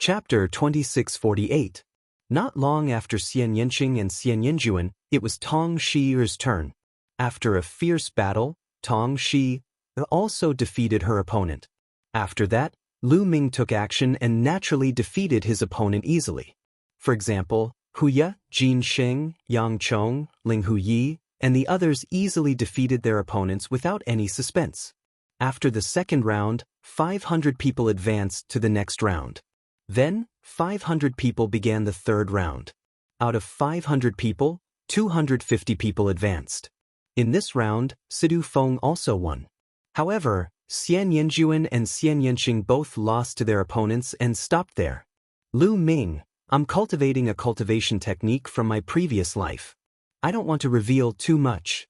Chapter 2648. Not long after Xian Yanqing and Xian Yanjuan, it was Tong Shi's turn. After a fierce battle, Tong Shi also defeated her opponent. After that, Lu Ming took action and naturally defeated his opponent easily. For example, Hu Ye, Jin Sheng, Yang Chong, Ling Hu Yi, and the others easily defeated their opponents without any suspense. After the second round, 500 people advanced to the next round. Then, 500 people began the third round. Out of 500 people, 250 people advanced. In this round, Sidu Feng also won. However, Xian Yanjuan and Xian Yanqing both lost to their opponents and stopped there. Lu Ming, I'm cultivating a cultivation technique from my previous life. I don't want to reveal too much.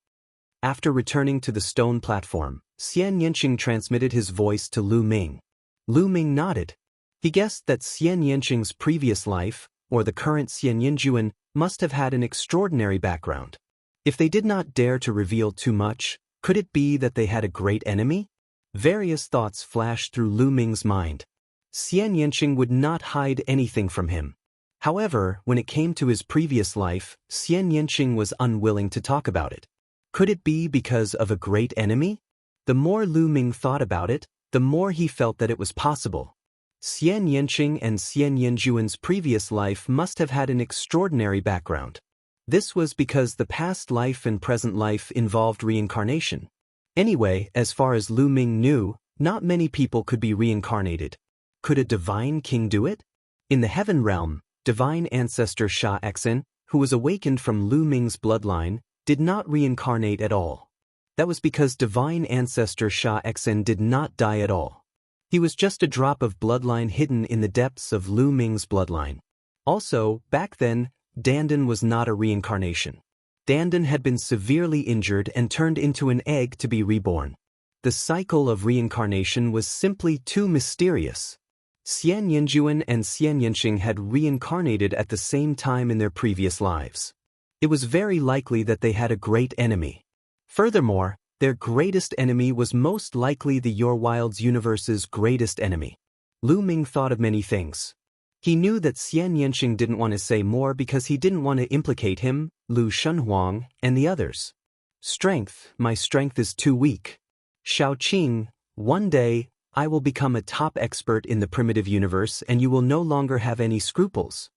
After returning to the stone platform, Xian Yanqing transmitted his voice to Lu Ming. Lu Ming nodded. He guessed that Xian Yanqing's previous life, or the current Xian Yanjuan, must have had an extraordinary background. If they did not dare to reveal too much, could it be that they had a great enemy? Various thoughts flashed through Lu Ming's mind. Xian Yanqing would not hide anything from him. However, when it came to his previous life, Xian Yanqing was unwilling to talk about it. Could it be because of a great enemy? The more Lu Ming thought about it, the more he felt that it was possible. Xian Yanqing and Xian Yanjuan's previous life must have had an extraordinary background. This was because the past life and present life involved reincarnation. Anyway, as far as Lu Ming knew, not many people could be reincarnated. Could a divine king do it? In the heaven realm, divine ancestor Sha Exen, who was awakened from Lu Ming's bloodline, did not reincarnate at all. That was because divine ancestor Sha Exen did not die at all. He was just a drop of bloodline hidden in the depths of Lu Ming's bloodline. Also, back then, Dandan was not a reincarnation. Dandan had been severely injured and turned into an egg to be reborn. The cycle of reincarnation was simply too mysterious. Xian Yanjuan and Xian Yanqing had reincarnated at the same time in their previous lives. It was very likely that they had a great enemy. Furthermore, their greatest enemy was most likely the Your Wilds universe's greatest enemy. Lu Ming thought of many things. He knew that Xian Yanqing didn't want to say more because he didn't want to implicate him, Lu Shunhuang, and the others. Strength, my strength is too weak. Shaoqing, one day, I will become a top expert in the primitive universe and you will no longer have any scruples.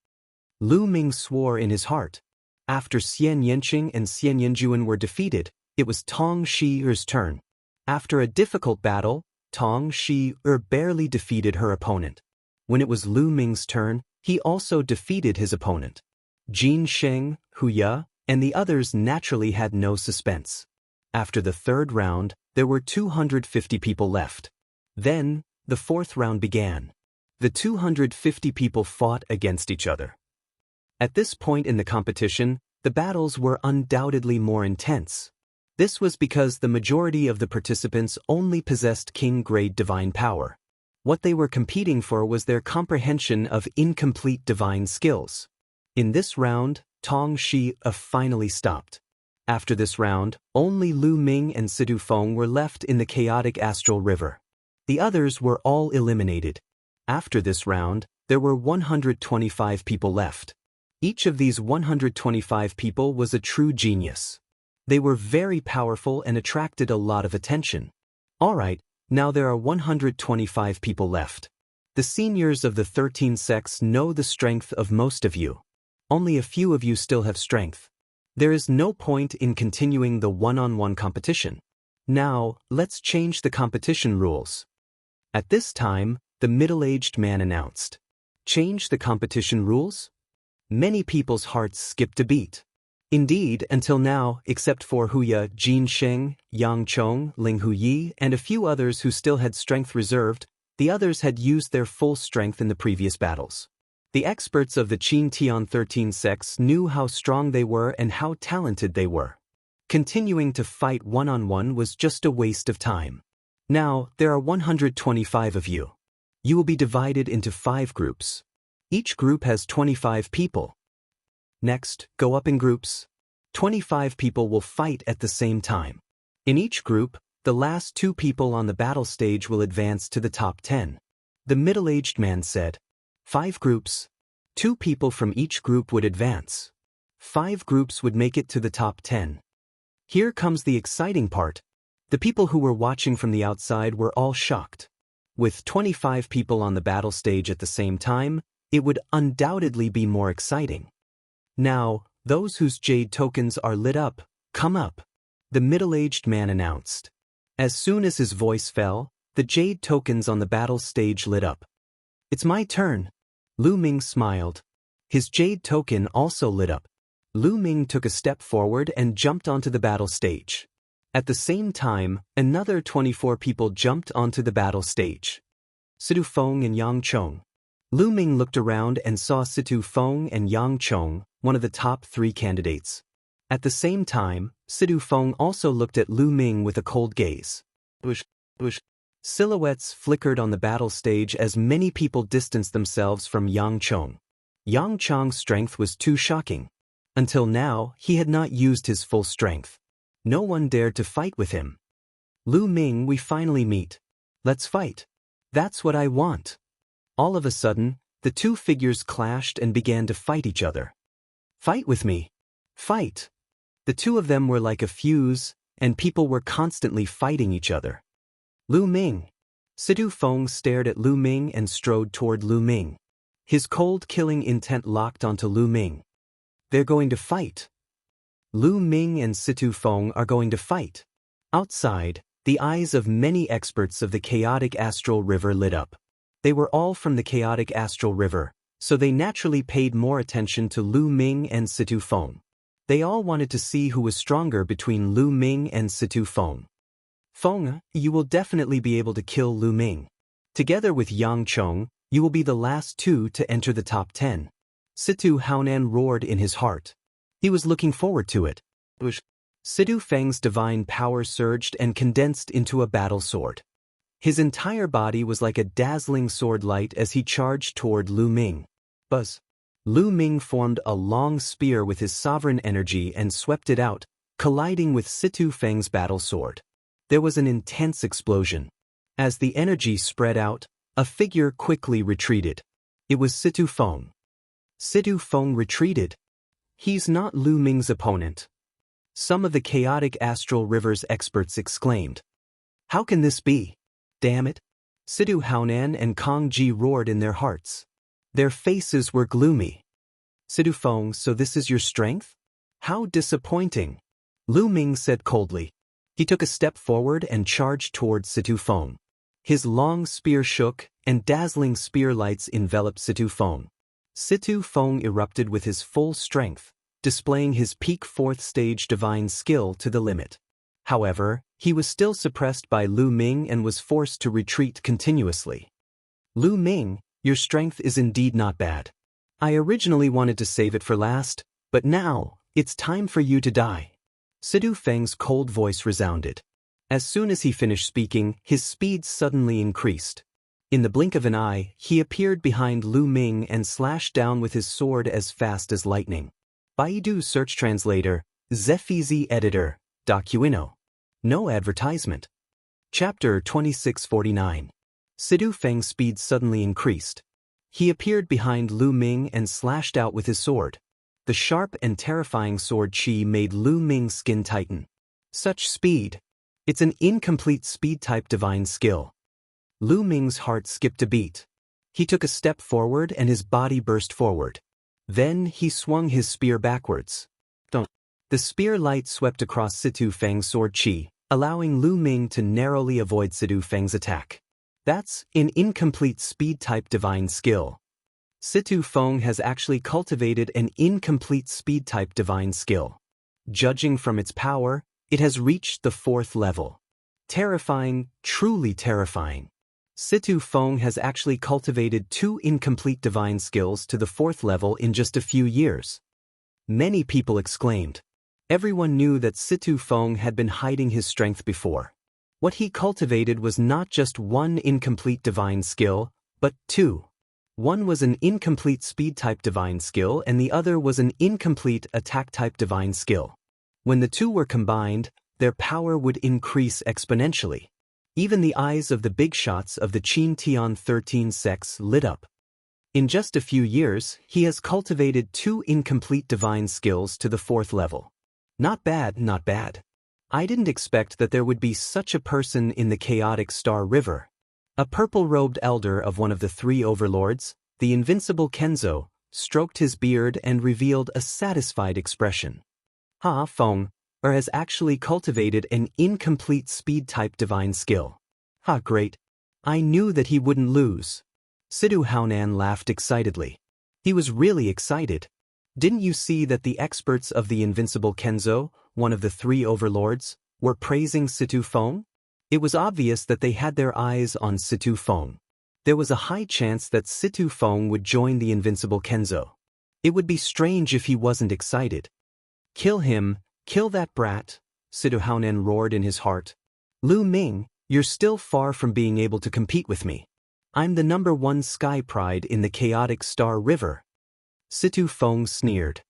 Lu Ming swore in his heart. After Xian Yanqing and Xian Yanjuan were defeated, it was Tong Shi's turn. After a difficult battle, Tong Shi barely defeated her opponent. When it was Lu Ming's turn, he also defeated his opponent. Jin Sheng, Hu Ye, and the others naturally had no suspense. After the third round, there were 250 people left. Then, the fourth round began. The 250 people fought against each other. At this point in the competition, the battles were undoubtedly more intense. This was because the majority of the participants only possessed king-grade divine power. What they were competing for was their comprehension of incomplete divine skills. In this round, Tong Shi finally stopped. After this round, only Lu Ming and Sidu Feng were left in the chaotic astral river. The others were all eliminated. After this round, there were 125 people left. Each of these 125 people was a true genius. They were very powerful and attracted a lot of attention. Alright, now there are 125 people left. The seniors of the 13 sects know the strength of most of you. Only a few of you still have strength. There is no point in continuing the one-on-one competition. Now, let's change the competition rules. At this time, the middle-aged man announced. Change the competition rules? Many people's hearts skipped a beat. Indeed, until now, except for Hu Ye, Jin Sheng, Yang Chong, Ling Hu Yi, and a few others who still had strength reserved, the others had used their full strength in the previous battles. The experts of the Qin Tian 13 sects knew how strong they were and how talented they were. Continuing to fight one-on-one was just a waste of time. Now, there are 125 of you. You will be divided into 5 groups. Each group has 25 people. Next, go up in groups. 25 people will fight at the same time. In each group, the last 2 people on the battle stage will advance to the top 10. The middle-aged man said. 5 groups. 2 people from each group would advance. 5 groups would make it to the top 10. Here comes the exciting part. The people who were watching from the outside were all shocked. With 25 people on the battle stage at the same time, it would undoubtedly be more exciting. Now, those whose jade tokens are lit up, come up, the middle-aged man announced. As soon as his voice fell, the jade tokens on the battle stage lit up. It's my turn. Lu Ming smiled. His jade token also lit up. Lu Ming took a step forward and jumped onto the battle stage. At the same time, another 24 people jumped onto the battle stage. Situ Feng and Yang Chong. Lu Ming looked around and saw Situ Feng and Yang Chong, one of the top 3 candidates. At the same time, Situ Feng also looked at Lu Ming with a cold gaze. Bush. Silhouettes flickered on the battle stage as many people distanced themselves from Yang Chong. Yang Chong's strength was too shocking. Until now, he had not used his full strength. No one dared to fight with him. Lu Ming, we finally meet. Let's fight. That's what I want. All of a sudden, the 2 figures clashed and began to fight each other. Fight with me. Fight. The 2 of them were like a fuse, and people were constantly fighting each other. Lu Ming. Situ Feng stared at Lu Ming and strode toward Lu Ming. His cold killing intent locked onto Lu Ming. They're going to fight. Lu Ming and Situ Feng are going to fight. Outside, the eyes of many experts of the chaotic astral river lit up. They were all from the chaotic astral river, so they naturally paid more attention to Lu Ming and Situ Feng. They all wanted to see who was stronger between Lu Ming and Situ Feng. Feng, you will definitely be able to kill Lu Ming. Together with Yang Chong, you will be the last 2 to enter the top 10. Situ Haonan roared in his heart. He was looking forward to it. Situ Feng's divine power surged and condensed into a battle sword. His entire body was like a dazzling sword light as he charged toward Lu Ming. Buzz. Lu Ming formed a long spear with his sovereign energy and swept it out, colliding with Situ Feng's battle sword. There was an intense explosion. As the energy spread out, a figure quickly retreated. It was Situ Feng. Situ Feng retreated. He's not Lu Ming's opponent. Some of the chaotic astral river's experts exclaimed. How can this be? Damn it. Situ Haonan and Kong Ji roared in their hearts. Their faces were gloomy. Situ Feng, so this is your strength? How disappointing. Lu Ming said coldly. He took a step forward and charged toward Situ Feng. His long spear shook, and dazzling spear lights enveloped Situ Feng. Situ Feng erupted with his full strength, displaying his peak 4th stage divine skill to the limit. However, he was still suppressed by Lu Ming and was forced to retreat continuously. Lu Ming, your strength is indeed not bad. I originally wanted to save it for last, but now, it's time for you to die. Situ Feng's cold voice resounded. As soon as he finished speaking, his speed suddenly increased. In the blink of an eye, he appeared behind Lu Ming and slashed down with his sword as fast as lightning. Baidu Search Translator, Zefizi Editor, Docuino. No advertisement. Chapter 2649. Situ Feng's speed suddenly increased. He appeared behind Lu Ming and slashed out with his sword. The sharp and terrifying sword chi made Lu Ming's skin tighten. Such speed. It's an incomplete speed-type divine skill. Lu Ming's heart skipped a beat. He took a step forward and his body burst forward. Then he swung his spear backwards. Dunk. The spear light swept across Situ Feng's sword chi, allowing Lu Ming to narrowly avoid Situ Feng's attack. That's an incomplete speed-type divine skill. Situ Feng has actually cultivated an incomplete speed-type divine skill. Judging from its power, it has reached the 4th level. Terrifying, truly terrifying. Situ Feng has actually cultivated 2 incomplete divine skills to the 4th level in just a few years. Many people exclaimed. Everyone knew that Situ Feng had been hiding his strength before. What he cultivated was not just 1 incomplete divine skill, but 2. One was an incomplete speed-type divine skill and the other was an incomplete attack-type divine skill. When the 2 were combined, their power would increase exponentially. Even the eyes of the big shots of the Qin Tian 13 sects lit up. In just a few years, he has cultivated 2 incomplete divine skills to the 4th level. Not bad, not bad. I didn't expect that there would be such a person in the chaotic Star River. A purple-robed elder of one of the 3 overlords, the invincible Kenzo, stroked his beard and revealed a satisfied expression. Ha Feng, or has actually cultivated an incomplete speed-type divine skill. Ha great. I knew that he wouldn't lose. Sidhu Haonan laughed excitedly. He was really excited. Didn't you see that the experts of the invincible Kenzo, one of the 3 overlords, were praising Sidhu Feng? It was obvious that they had their eyes on Sidhu Feng. There was a high chance that Sidhu Feng would join the invincible Kenzo. It would be strange if he wasn't excited. Kill him, kill that brat, Sidhu Haonan roared in his heart. Lu Ming, you're still far from being able to compete with me. I'm the #1 sky pride in the chaotic Star River. Sidhu Feng sneered.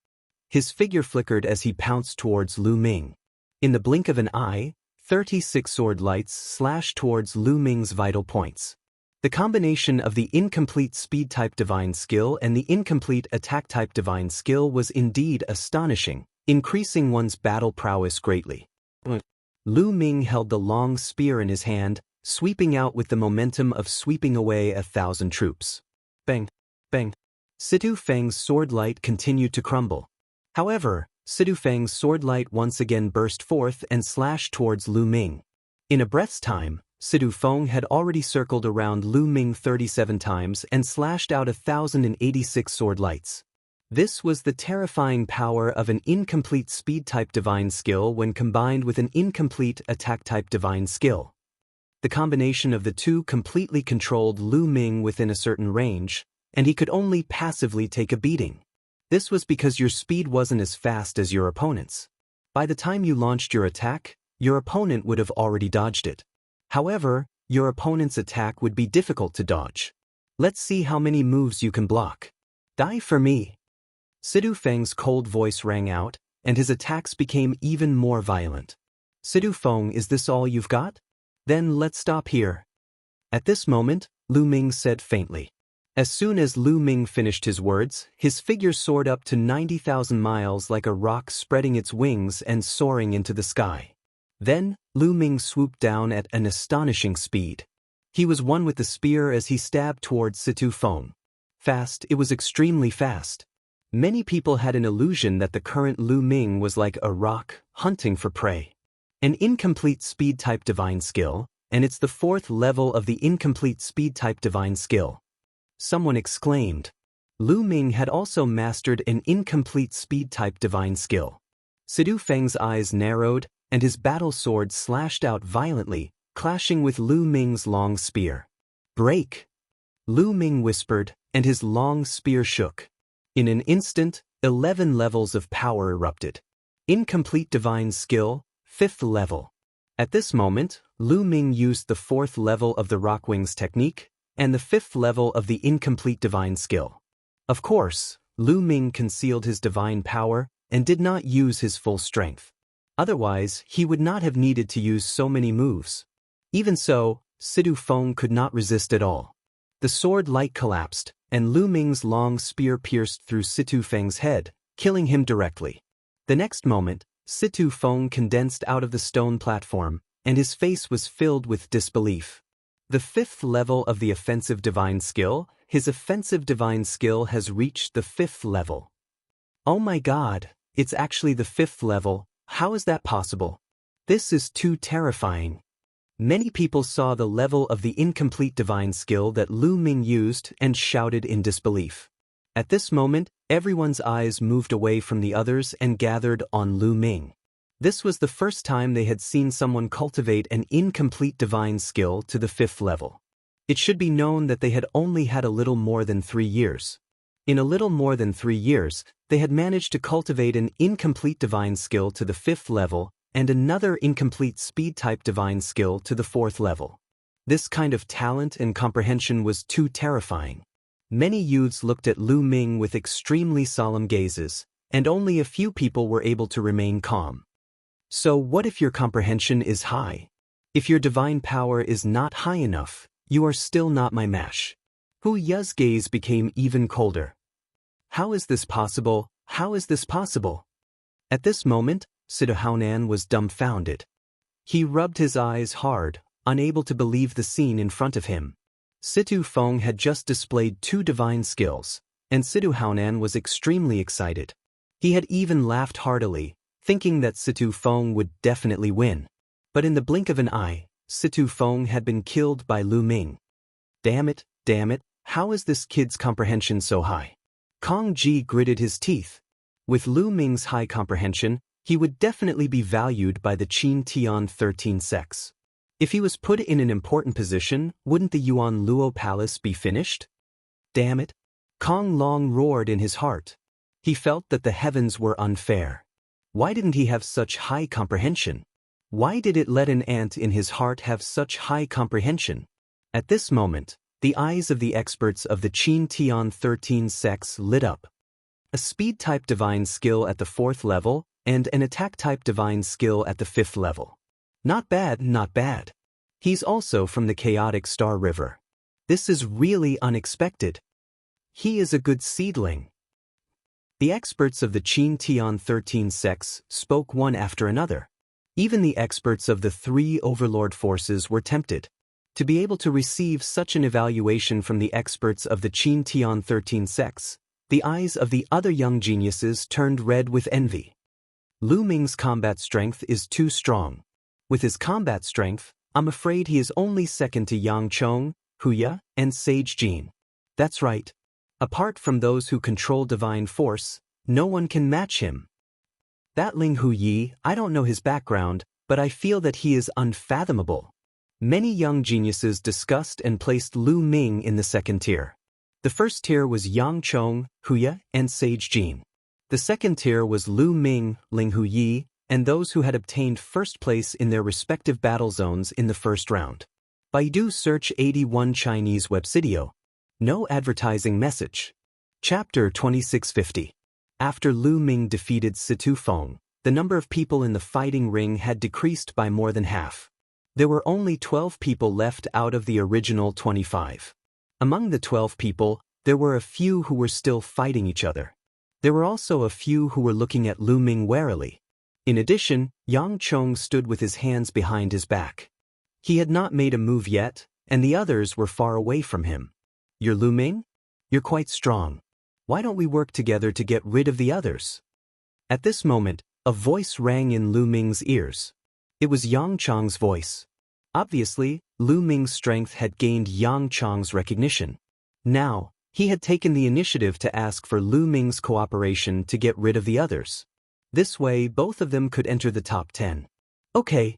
His figure flickered as he pounced towards Lu Ming. In the blink of an eye, 36 sword lights slashed towards Lu Ming's vital points. The combination of the incomplete speed-type divine skill and the incomplete attack-type divine skill was indeed astonishing, increasing one's battle prowess greatly. Lu Ming held the long spear in his hand, sweeping out with the momentum of sweeping away 1,000 troops. Bang! Bang! Sidhu Feng's sword light continued to crumble. However, Sidhu Feng's sword light once again burst forth and slashed towards Lu Ming. In a breath's time, Sidhu Feng had already circled around Lu Ming 37 times and slashed out 1,086 sword lights. This was the terrifying power of an incomplete speed-type divine skill when combined with an incomplete attack-type divine skill. The combination of the 2 completely controlled Lu Ming within a certain range, and he could only passively take a beating. This was because your speed wasn't as fast as your opponent's. By the time you launched your attack, your opponent would have already dodged it. However, your opponent's attack would be difficult to dodge. Let's see how many moves you can block. Die for me. Sidhu Feng's cold voice rang out, and his attacks became even more violent. Sidhu Feng, is this all you've got? Then let's stop here. At this moment, Lu Ming said faintly. As soon as Lu Ming finished his words, his figure soared up to 90,000 miles like a rock, spreading its wings and soaring into the sky. Then, Lu Ming swooped down at an astonishing speed. He was one with the spear as he stabbed towards Sidhu Feng. Fast, it was extremely fast. Many people had an illusion that the current Lu Ming was like a rock, hunting for prey. An incomplete speed-type divine skill, and it's the 4th level of the incomplete speed-type divine skill. Someone exclaimed. Lu Ming had also mastered an incomplete speed-type divine skill. Sidhu Feng's eyes narrowed, and his battle sword slashed out violently, clashing with Lu Ming's long spear. Break! Lu Ming whispered, and his long spear shook. In an instant, 11 levels of power erupted. Incomplete divine skill, 5th level. At this moment, Lu Ming used the 4th level of the Rockwings technique, and the 5th level of the incomplete divine skill. Of course, Lu Ming concealed his divine power and did not use his full strength. Otherwise, he would not have needed to use so many moves. Even so, Sidhu Feng could not resist at all. The sword light collapsed, and Lu Ming's long spear pierced through Sidhu Feng's head, killing him directly. The next moment, Sidhu Feng condensed out of the stone platform, and his face was filled with disbelief. The 5th level of the offensive divine skill, his offensive divine skill has reached the 5th level. Oh my god, it's actually the 5th level, how is that possible? This is too terrifying. Many people saw the level of the incomplete divine skill that Lu Ming used and shouted in disbelief. At this moment, everyone's eyes moved away from the others and gathered on Lu Ming. This was the first time they had seen someone cultivate an incomplete divine skill to the 5th level. It should be known that they had only had a little more than 3 years. In a little more than 3 years, they had managed to cultivate an incomplete divine skill to the 5th level and another incomplete speed-type divine skill to the 4th level. This kind of talent and comprehension was too terrifying. Many youths looked at Lu Ming with extremely solemn gazes, and only a few people were able to remain calm. So what if your comprehension is high? If your divine power is not high enough, you are still not my match. Hu Ya's gaze became even colder. How is this possible? How is this possible? At this moment, Situ Haonan was dumbfounded. He rubbed his eyes hard, unable to believe the scene in front of him. Situ Feng had just displayed 2 divine skills, and Situ Haonan was extremely excited. He had even laughed heartily, thinking that Situ Feng would definitely win. But in the blink of an eye, Situ Feng had been killed by Lu Ming. Damn it, how is this kid's comprehension so high? Kong Ji gritted his teeth. With Lu Ming's high comprehension, he would definitely be valued by the Qin Tian 13 sects. If he was put in an important position, wouldn't the Yuan Luo Palace be finished? Damn it! Kong Long roared in his heart. He felt that the heavens were unfair. Why didn't he have such high comprehension? Why did it let an ant in his heart have such high comprehension? At this moment, the eyes of the experts of the Qin Tian 13 sects lit up. A speed-type divine skill at the 4th level, and an attack-type divine skill at the 5th level. Not bad, not bad. He's also from the chaotic Star River. This is really unexpected. He is a good seedling. The experts of the Qin Tian 13 sects spoke one after another. Even the experts of the 3 overlord forces were tempted. To be able to receive such an evaluation from the experts of the Qin Tian 13 sects, the eyes of the other young geniuses turned red with envy. Lu Ming's combat strength is too strong. With his combat strength, I'm afraid he is only second to Yang Chong, Hu Ya, and Sage Jin. That's right. Apart from those who control divine force, no one can match him. That Ling Hu Yi, I don't know his background, but I feel that he is unfathomable. Many young geniuses discussed and placed Lu Ming in the 2nd tier. The 1st tier was Yang Chong, Hu Ya, and Sage Jin. The 2nd tier was Lu Ming, Ling Hu Yi, and those who had obtained 1st place in their respective battle zones in the 1st round. Baidu search 81 Chinese Websidio. No advertising message. Chapter 2650. After Lu Ming defeated Situ Feng, the number of people in the fighting ring had decreased by more than half. There were only 12 people left out of the original 25. Among the 12 people, there were a few who were still fighting each other. There were also a few who were looking at Lu Ming warily. In addition, Yang Chong stood with his hands behind his back. He had not made a move yet, and the others were far away from him. You're Lu Ming? You're quite strong. Why don't we work together to get rid of the others? At this moment, a voice rang in Lu Ming's ears. It was Yang Chong's voice. Obviously, Lu Ming's strength had gained Yang Chong's recognition. Now, he had taken the initiative to ask for Lu Ming's cooperation to get rid of the others. This way, both of them could enter the top 10. Okay.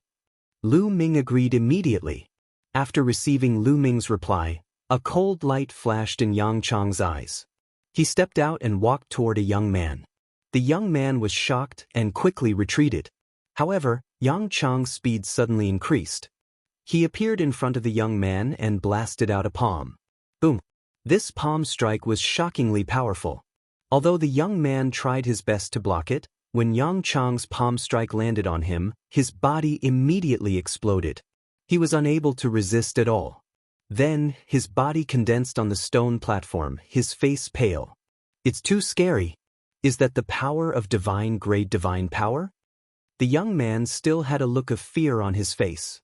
Lu Ming agreed immediately. After receiving Lu Ming's reply, a cold light flashed in Yang Chong's eyes. He stepped out and walked toward a young man. The young man was shocked and quickly retreated. However, Yang Chong's speed suddenly increased. He appeared in front of the young man and blasted out a palm. Boom! This palm strike was shockingly powerful. Although the young man tried his best to block it, when Yang Chong's palm strike landed on him, his body immediately exploded. He was unable to resist at all. Then, his body condensed on the stone platform, his face pale. It's too scary. Is that the power of divine-grade divine power? The young man still had a look of fear on his face.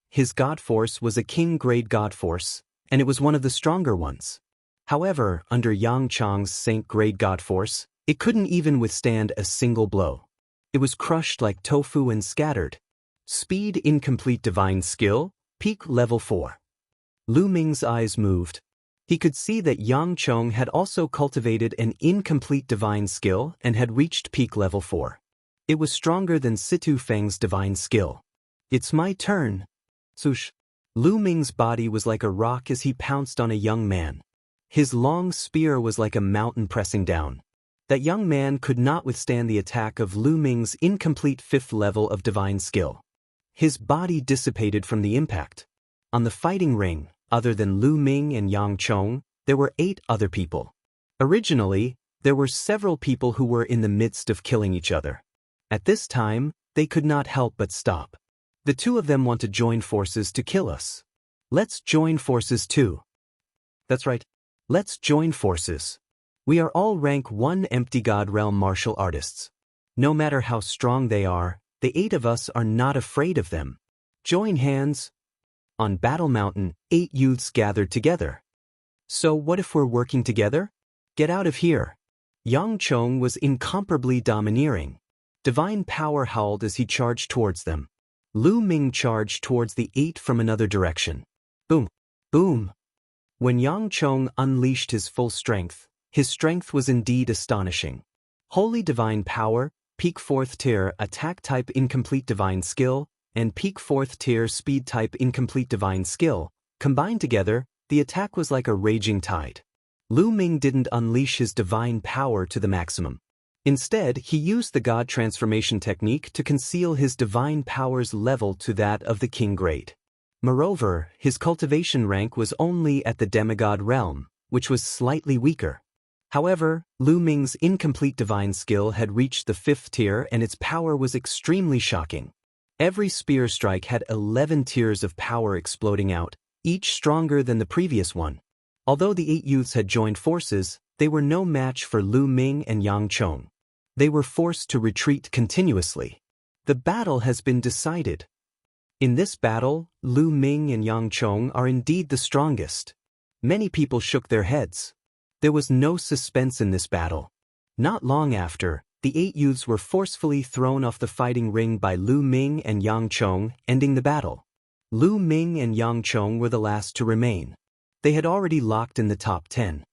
His god force was a king-grade god force, and it was one of the stronger ones. However, under Yang Chong's saint-grade god force, it couldn't even withstand a single blow. It was crushed like tofu and scattered. Speed incomplete divine skill, peak level 4. Lu Ming's eyes moved. He could see that Yang Chong had also cultivated an incomplete divine skill and had reached peak level 4. It was stronger than Situ Feng's divine skill. It's my turn. Swoosh. Lu Ming's body was like a rock as he pounced on a young man. His long spear was like a mountain pressing down. That young man could not withstand the attack of Lu Ming's incomplete 5th level of divine skill. His body dissipated from the impact. On the fighting ring, other than Lu Ming and Yang Chong, there were 8 other people. Originally, there were several people who were in the midst of killing each other. At this time, they could not help but stop. The 2 of them want to join forces to kill us. Let's join forces too. That's right. Let's join forces. We are all rank 1 empty god realm martial artists. No matter how strong they are, the 8 of us are not afraid of them. Join hands. On Battle Mountain, 8 youths gathered together. So what if we're working together? Get out of here. Yang Chong was incomparably domineering. Divine power howled as he charged towards them. Lu Ming charged towards the 8 from another direction. Boom! Boom! When Yang Chong unleashed his full strength, his strength was indeed astonishing. Holy Divine Power, Peak 4th Tier Attack Type Incomplete Divine Skill, and Peak 4th Tier Speed Type Incomplete Divine Skill, combined together, the attack was like a raging tide. Lu Ming didn't unleash his divine power to the maximum. Instead, he used the God Transformation technique to conceal his divine power's level to that of the King grade. Moreover, his cultivation rank was only at the demigod realm, which was slightly weaker. However, Lu Ming's incomplete divine skill had reached the 5th tier and its power was extremely shocking. Every spear strike had 11 tiers of power exploding out, each stronger than the previous one. Although the 8 youths had joined forces, they were no match for Lu Ming and Yang Chong. They were forced to retreat continuously. The battle has been decided. In this battle, Lu Ming and Yang Chong are indeed the strongest. Many people shook their heads. There was no suspense in this battle. Not long after, the 8 youths were forcefully thrown off the fighting ring by Lu Ming and Yang Chong, ending the battle. Lu Ming and Yang Chong were the last to remain. They had already locked in the top 10.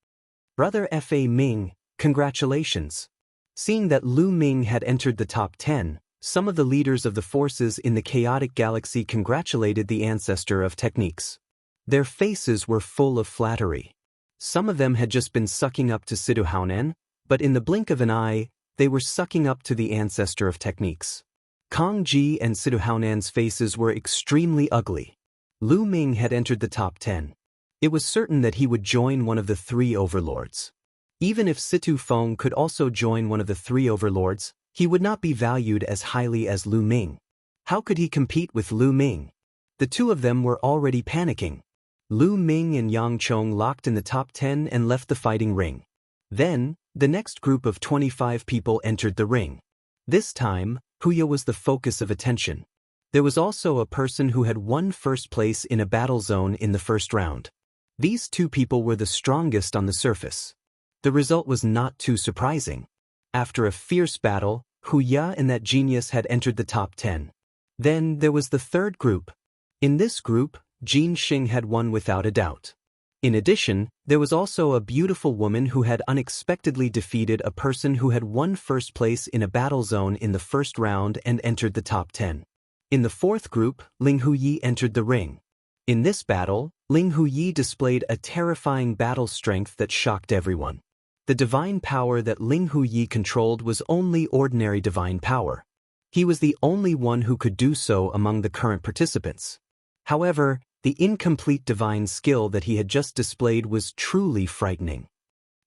Brother Fa Ming, congratulations. Seeing that Lu Ming had entered the top 10, some of the leaders of the forces in the chaotic galaxy congratulated the ancestor of techniques. Their faces were full of flattery. Some of them had just been sucking up to Sidu Haonan, but in the blink of an eye, they were sucking up to the ancestor of techniques. Kong Ji and Sidu Haonan's faces were extremely ugly. Lu Ming had entered the top 10. It was certain that he would join one of the 3 overlords. Even if Situ Feng could also join one of the 3 overlords, he would not be valued as highly as Lu Ming. How could he compete with Lu Ming? The 2 of them were already panicking. Lu Ming and Yang Chong locked in the top 10 and left the fighting ring. Then, the next group of 25 people entered the ring. This time, Huya was the focus of attention. There was also a person who had won first place in a battle zone in the first round. These 2 people were the strongest on the surface. The result was not too surprising. After a fierce battle, Huya and that genius had entered the top 10. Then there was the third group. In this group, Jin Xing had won without a doubt. In addition, there was also a beautiful woman who had unexpectedly defeated a person who had won first place in a battle zone in the first round and entered the top 10. In the fourth group, Ling Huyi entered the ring. In this battle, Ling Huyi displayed a terrifying battle strength that shocked everyone. The divine power that Ling Huyi controlled was only ordinary divine power. He was the only one who could do so among the current participants. However, the incomplete divine skill that he had just displayed was truly frightening.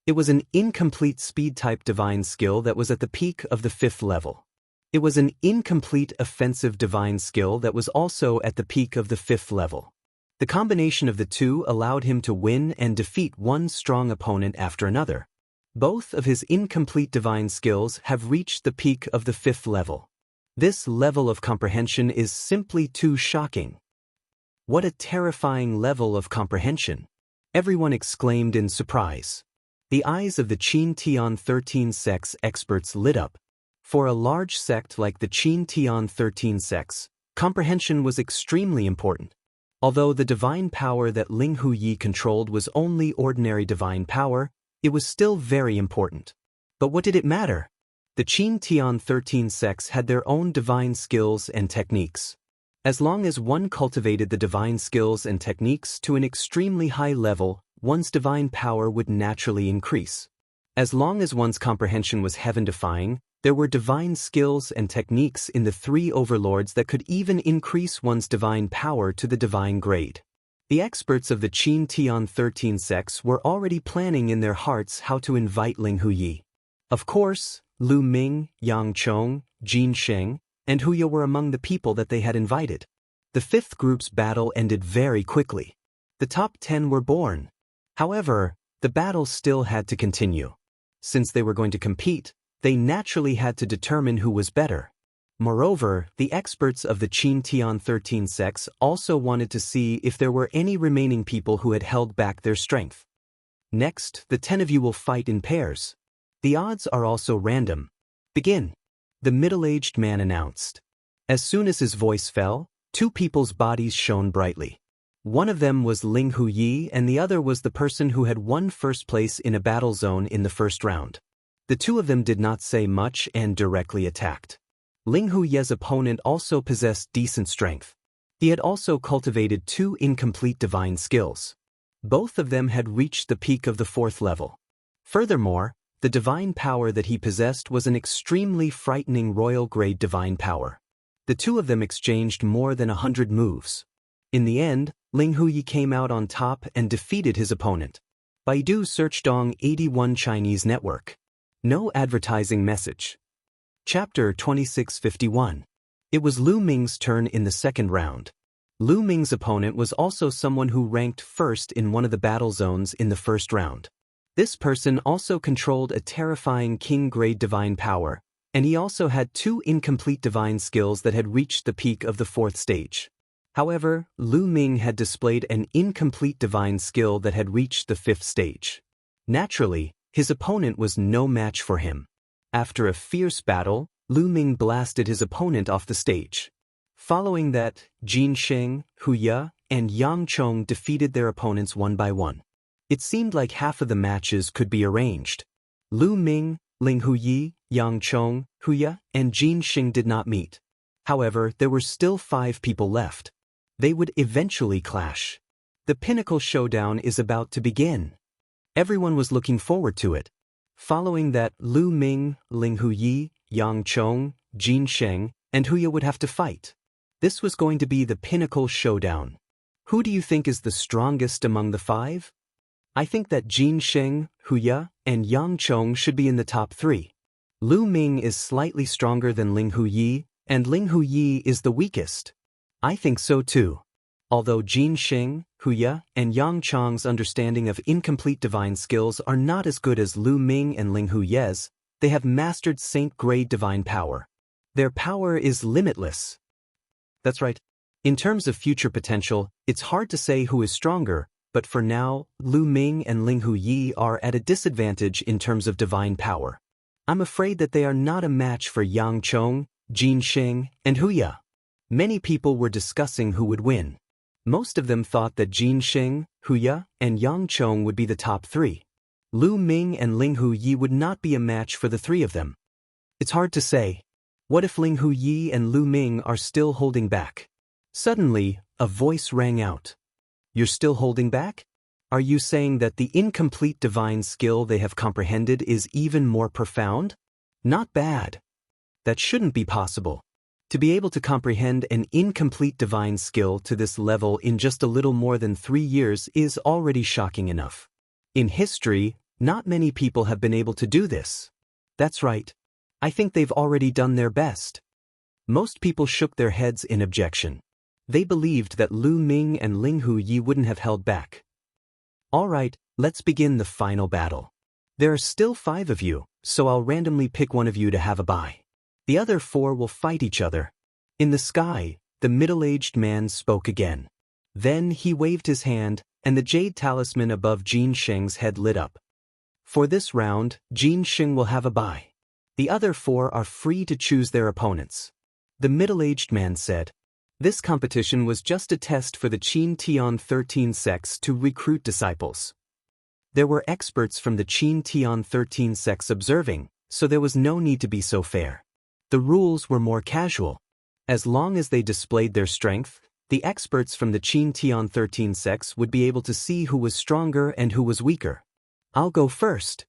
It was an incomplete speed-type divine skill that was at the peak of the 5th level. It was an incomplete offensive divine skill that was also at the peak of the 5th level. The combination of the two allowed him to win and defeat one strong opponent after another. Both of his incomplete divine skills have reached the peak of the 5th level. This level of comprehension is simply too shocking. What a terrifying level of comprehension! Everyone exclaimed in surprise. The eyes of the Qin Tian 13 sect's experts lit up. For a large sect like the Qin Tian 13 sects, comprehension was extremely important. Although the divine power that Ling Huyi controlled was only ordinary divine power, it was still very important. But what did it matter? The Qin Tian 13 sects had their own divine skills and techniques. As long as one cultivated the divine skills and techniques to an extremely high level, one's divine power would naturally increase. As long as one's comprehension was heaven-defying, there were divine skills and techniques in the 3 overlords that could even increase one's divine power to the divine grade. The experts of the Qin Tian 13 sects were already planning in their hearts how to invite Ling Huyi. Of course, Lu Ming, Yang Chong, Jin Sheng, and Huya were among the people that they had invited. The 5th group's battle ended very quickly. The top 10 were born. However, The battle still had to continue. Since they were going to compete, they naturally had to determine who was better. Moreover, the experts of the Qin Tian 13 sects also wanted to see if there were any remaining people who had held back their strength. Next, the 10 of you will fight in pairs. The odds are also random. Begin. The middle-aged man announced. As soon as his voice fell, 2 people's bodies shone brightly. One of them was Ling Huyi and the other was the person who had won first place in a battle zone in the first round. The 2 of them did not say much and directly attacked. Ling Huyi's opponent also possessed decent strength. He had also cultivated 2 incomplete divine skills. Both of them had reached the peak of the 4th level. Furthermore, the divine power that he possessed was an extremely frightening royal-grade divine power. The 2 of them exchanged more than 100 moves. In the end, Ling Huyi came out on top and defeated his opponent. Baidu Search Dong 81 Chinese Network. No advertising message. Chapter 2651. It was Lu Ming's turn in the second round. Lu Ming's opponent was also someone who ranked first in one of the battle zones in the first round. This person also controlled a terrifying king-grade divine power, and he also had 2 incomplete divine skills that had reached the peak of the 4th stage. However, Lu Ming had displayed an incomplete divine skill that had reached the 5th stage. Naturally, his opponent was no match for him. After a fierce battle, Lu Ming blasted his opponent off the stage. Following that, Jin Sheng, Hu Ye, and Yang Chong defeated their opponents one by one. It seemed like half of the matches could be arranged. Lu Ming, Ling Huyi, Yang Chong, Hu Ye, and Jin Sheng did not meet. However, there were still 5 people left. They would eventually clash. The pinnacle showdown is about to begin. Everyone was looking forward to it. Following that, Lu Ming, Ling Huyi, Yang Chong, Jin Sheng, and Hu Ye would have to fight. This was going to be the pinnacle showdown. Who do you think is the strongest among the 5? I think that Jin Sheng, Hu Ye, and Yang Chong should be in the top 3. Lu Ming is slightly stronger than Ling Huyi, and Ling Huyi is the weakest. I think so too. Although Jin Sheng, Hu Ye, and Yang Chong's understanding of incomplete divine skills are not as good as Lu Ming and Ling Huyi's, they have mastered saint-grade divine power. Their power is limitless. That's right. In terms of future potential, it's hard to say who is stronger, but for now, Lu Ming and Ling Huyi are at a disadvantage in terms of divine power. I'm afraid that they are not a match for Yang Chong, Jin Sheng, and Hu Ye. Many people were discussing who would win. Most of them thought that Jin Sheng, Hu Ye, and Yang Chong would be the top 3. Lu Ming and Ling Huyi would not be a match for the 3 of them. It's hard to say. What if Ling Huyi and Lu Ming are still holding back? Suddenly, a voice rang out. You're still holding back? Are you saying that the incomplete divine skill they have comprehended is even more profound? Not bad. That shouldn't be possible. To be able to comprehend an incomplete divine skill to this level in just a little more than 3 years is already shocking enough. In history, not many people have been able to do this. That's right. I think they've already done their best. Most people shook their heads in objection. They believed that Lu Ming and Ling Huyi wouldn't have held back. All right, let's begin the final battle. There are still 5 of you, so I'll randomly pick one of you to have a bye. The other 4 will fight each other. In the sky, the middle-aged man spoke again. Then he waved his hand, and the jade talisman above Jin Sheng's head lit up. For this round, Jin Sheng will have a bye. The other 4 are free to choose their opponents. The middle-aged man said, "This competition was just a test for the Qin Tian 13 sects to recruit disciples." There were experts from the Qin Tian 13 sects observing, so there was no need to be so fair. The rules were more casual. As long as they displayed their strength, the experts from the Qin Tian 13 sects would be able to see who was stronger and who was weaker. I'll go first.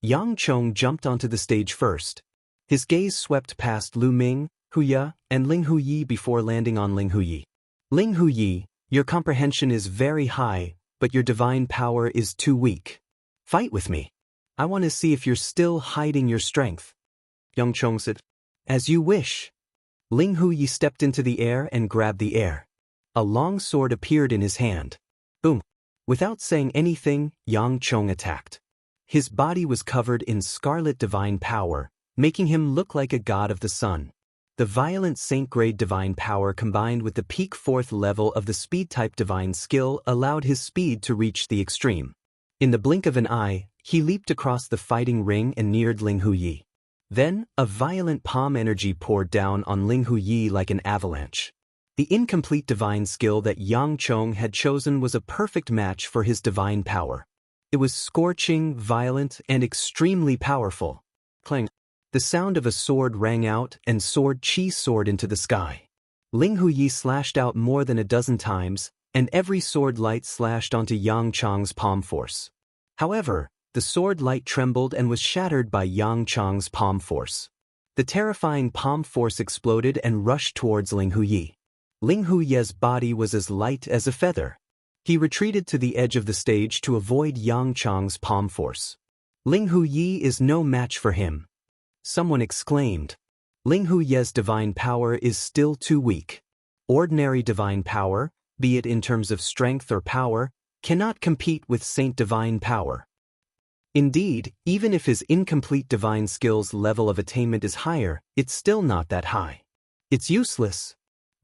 Yang Chong jumped onto the stage first. His gaze swept past Lu Ming, Hu Ye, and Ling Huyi before landing on Ling Huyi. Ling Huyi, your comprehension is very high, but your divine power is too weak. Fight with me. I want to see if you're still hiding your strength. Yang Chong said, "As you wish." Ling Huyi stepped into the air and grabbed the air. A long sword appeared in his hand. Boom. Without saying anything, Yang Chong attacked. His body was covered in scarlet divine power, making him look like a god of the sun. The violent saint-grade divine power combined with the peak 4th level of the speed-type divine skill allowed his speed to reach the extreme. In the blink of an eye, he leaped across the fighting ring and neared Ling Huyi. Then, a violent palm energy poured down on Ling Huyi like an avalanche. The incomplete divine skill that Yang Chong had chosen was a perfect match for his divine power. It was scorching, violent, and extremely powerful. Clang! The sound of a sword rang out and sword chi soared into the sky. Ling Huyi slashed out more than a dozen times, and every sword light slashed onto Yang Chong's palm force. However, the sword light trembled and was shattered by Yang Chong's palm force. The terrifying palm force exploded and rushed towards Ling Huyi. Ling Huyi's body was as light as a feather. He retreated to the edge of the stage to avoid Yang Chong's palm force. Ling Huyi is no match for him. Someone exclaimed. Ling Huyi's divine power is still too weak. Ordinary divine power, be it in terms of strength or power, cannot compete with Saint divine power. Indeed, even if his incomplete divine skill's level of attainment is higher, it's still not that high. It's useless.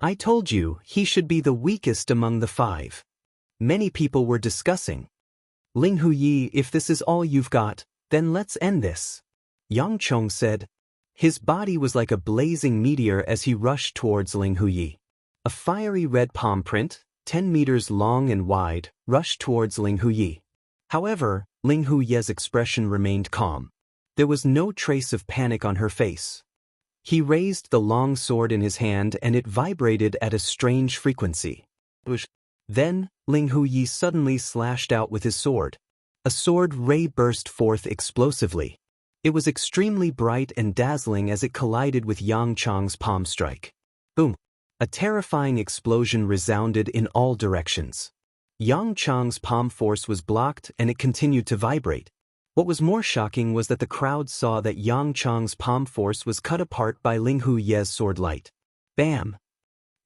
I told you he should be the weakest among the 5. Many people were discussing. Ling Huyi, if this is all you've got, then let's end this. Yang Chong said. His body was like a blazing meteor as he rushed towards Ling Huyi. A fiery red palm print, 10 meters long and wide, rushed towards Ling Huyi. However, Ling Huyi's expression remained calm. There was no trace of panic on her face. He raised the long sword in his hand and it vibrated at a strange frequency. Then, Ling Huyi suddenly slashed out with his sword. A sword ray burst forth explosively. It was extremely bright and dazzling as it collided with Yang Chong's palm strike. Boom! A terrifying explosion resounded in all directions. Yang Chong's palm force was blocked and it continued to vibrate. What was more shocking was that the crowd saw that Yang Chong's palm force was cut apart by Ling Huyi's sword light. Bam!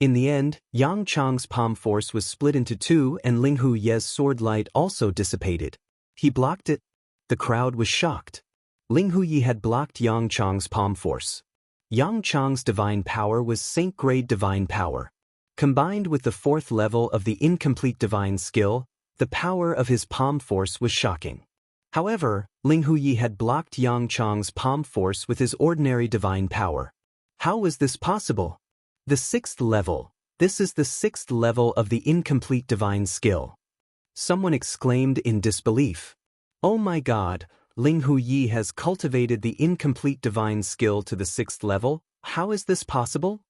In the end, Yang Chong's palm force was split into 2 and Ling Huyi's sword light also dissipated. He blocked it. The crowd was shocked. Ling Huyi had blocked Yang Chong's palm force. Yang Chong's divine power was saint-grade divine power. Combined with the 4th level of the incomplete divine skill, the power of his palm force was shocking. However, Ling Huyi had blocked Yang Chong's palm force with his ordinary divine power. How was this possible? The 6th level. This is the 6th level of the incomplete divine skill. Someone exclaimed in disbelief. Oh my God! Ling Huyi has cultivated the incomplete divine skill to the 6th level. How is this possible?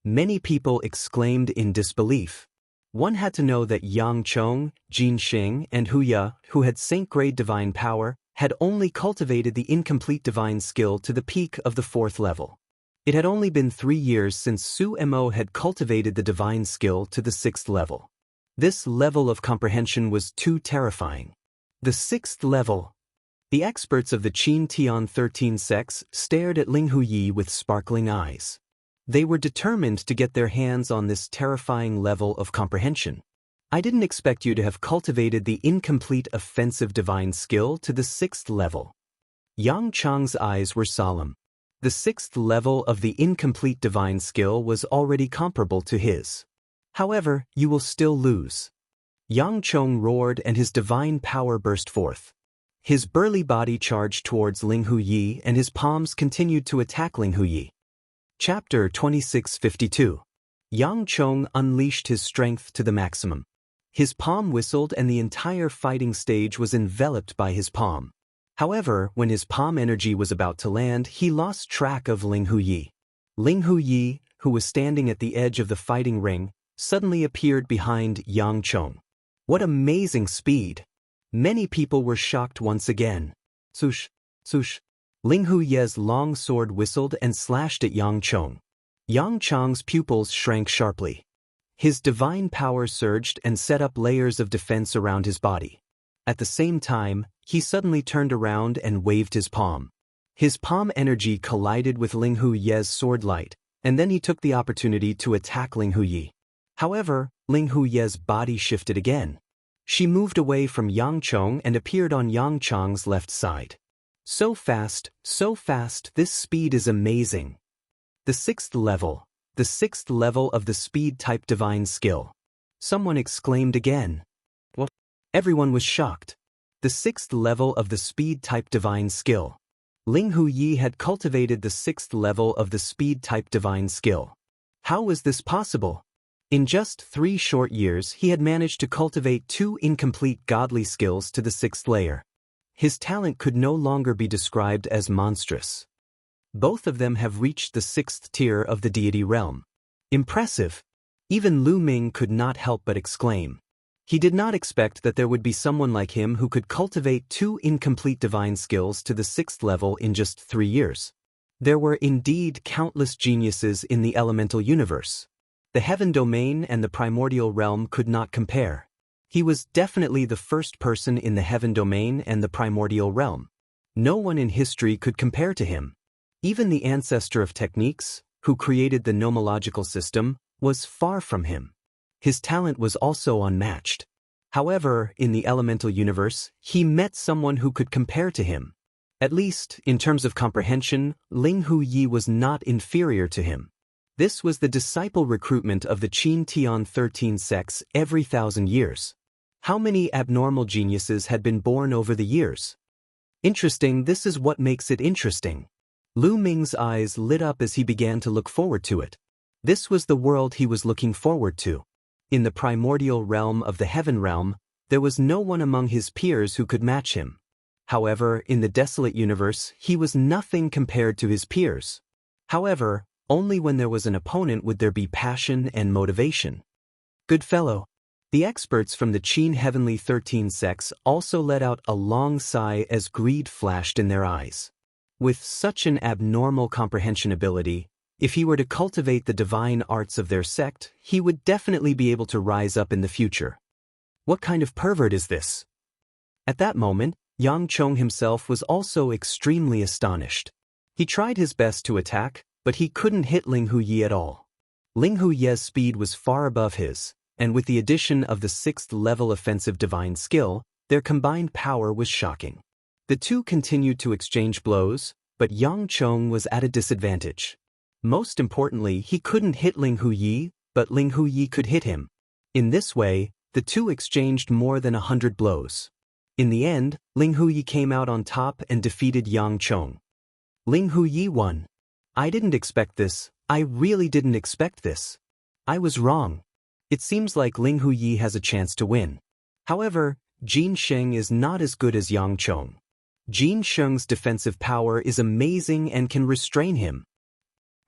Many people exclaimed in disbelief. One had to know that Yang Chong, Jin Xing, and Huya, who had saint-grade divine power, had only cultivated the incomplete divine skill to the peak of the 4th level. It had only been 3 years since Su Mo had cultivated the divine skill to the 6th level. This level of comprehension was too terrifying. The 6th level. The experts of the Qin Tian 13 sects stared at Ling Huyi with sparkling eyes. They were determined to get their hands on this terrifying level of comprehension. I didn't expect you to have cultivated the incomplete offensive divine skill to the 6th level. Yang Chong's eyes were solemn. The 6th level of the incomplete divine skill was already comparable to his. However, you will still lose. Yang Chong roared and his divine power burst forth. His burly body charged towards Ling Huyi and his palms continued to attack Ling Huyi. Chapter 2652. Yang Chong unleashed his strength to the maximum. His palm whistled and the entire fighting stage was enveloped by his palm. However, when his palm energy was about to land, he lost track of Ling Huyi. Ling Huyi, who was standing at the edge of the fighting ring, suddenly appeared behind Yang Chong. What amazing speed! Many people were shocked once again. Swoosh, swoosh. Ling Huyi's long sword whistled and slashed at Yang Chong. Yang Chong's pupils shrank sharply. His divine power surged and set up layers of defense around his body. At the same time, he suddenly turned around and waved his palm. His palm energy collided with Ling Huyi's sword light, and then he took the opportunity to attack Ling Huyi. However, Ling Huyi's body shifted again. She moved away from Yang Chong and appeared on Yang Chong's left side. So fast, this speed is amazing. The sixth level of the speed-type divine skill. Someone exclaimed again. What? Everyone was shocked. The sixth level of the speed-type divine skill. Ling Huyi had cultivated the sixth level of the speed-type divine skill. How was this possible? In just 3 short years he had managed to cultivate 2 incomplete godly skills to the 6th layer. His talent could no longer be described as monstrous. Both of them have reached the 6th tier of the deity realm. Impressive! Even Lu Ming could not help but exclaim. He did not expect that there would be someone like him who could cultivate 2 incomplete divine skills to the 6th level in just 3 years. There were indeed countless geniuses in the elemental universe. The heaven domain and the primordial realm could not compare. He was definitely the first person in the heaven domain and the primordial realm. No one in history could compare to him. Even the ancestor of techniques, who created the nomological system, was far from him. His talent was also unmatched. However, in the elemental universe, he met someone who could compare to him. At least, in terms of comprehension, Ling Huyi was not inferior to him. This was the disciple recruitment of the Qin Tian 13 sects every 1,000 years. How many abnormal geniuses had been born over the years? Interesting, this is what makes it interesting. Lu Ming's eyes lit up as he began to look forward to it. This was the world he was looking forward to. In the primordial realm of the heaven realm, there was no one among his peers who could match him. However, in the desolate universe, he was nothing compared to his peers. However, only when there was an opponent would there be passion and motivation. Good fellow. The experts from the Qin Heavenly 13 sects also let out a long sigh as greed flashed in their eyes. With such an abnormal comprehension ability, if he were to cultivate the divine arts of their sect, he would definitely be able to rise up in the future. What kind of pervert is this? At that moment, Yang Chong himself was also extremely astonished. He tried his best to attack, but he couldn't hit Ling Huyi at all. Ling Huyi's speed was far above his, and with the addition of the 6th level offensive divine skill, their combined power was shocking. The two continued to exchange blows, but Yang Chong was at a disadvantage. Most importantly, he couldn't hit Ling Huyi, but Ling Huyi could hit him. In this way, the two exchanged more than 100 blows. In the end, Ling Huyi came out on top and defeated Yang Chong. Ling Huyi won. I didn't expect this. I really didn't expect this. I was wrong. It seems like Ling Huyi has a chance to win. However, Jin Sheng is not as good as Yang Chong. Jin Sheng's defensive power is amazing and can restrain him.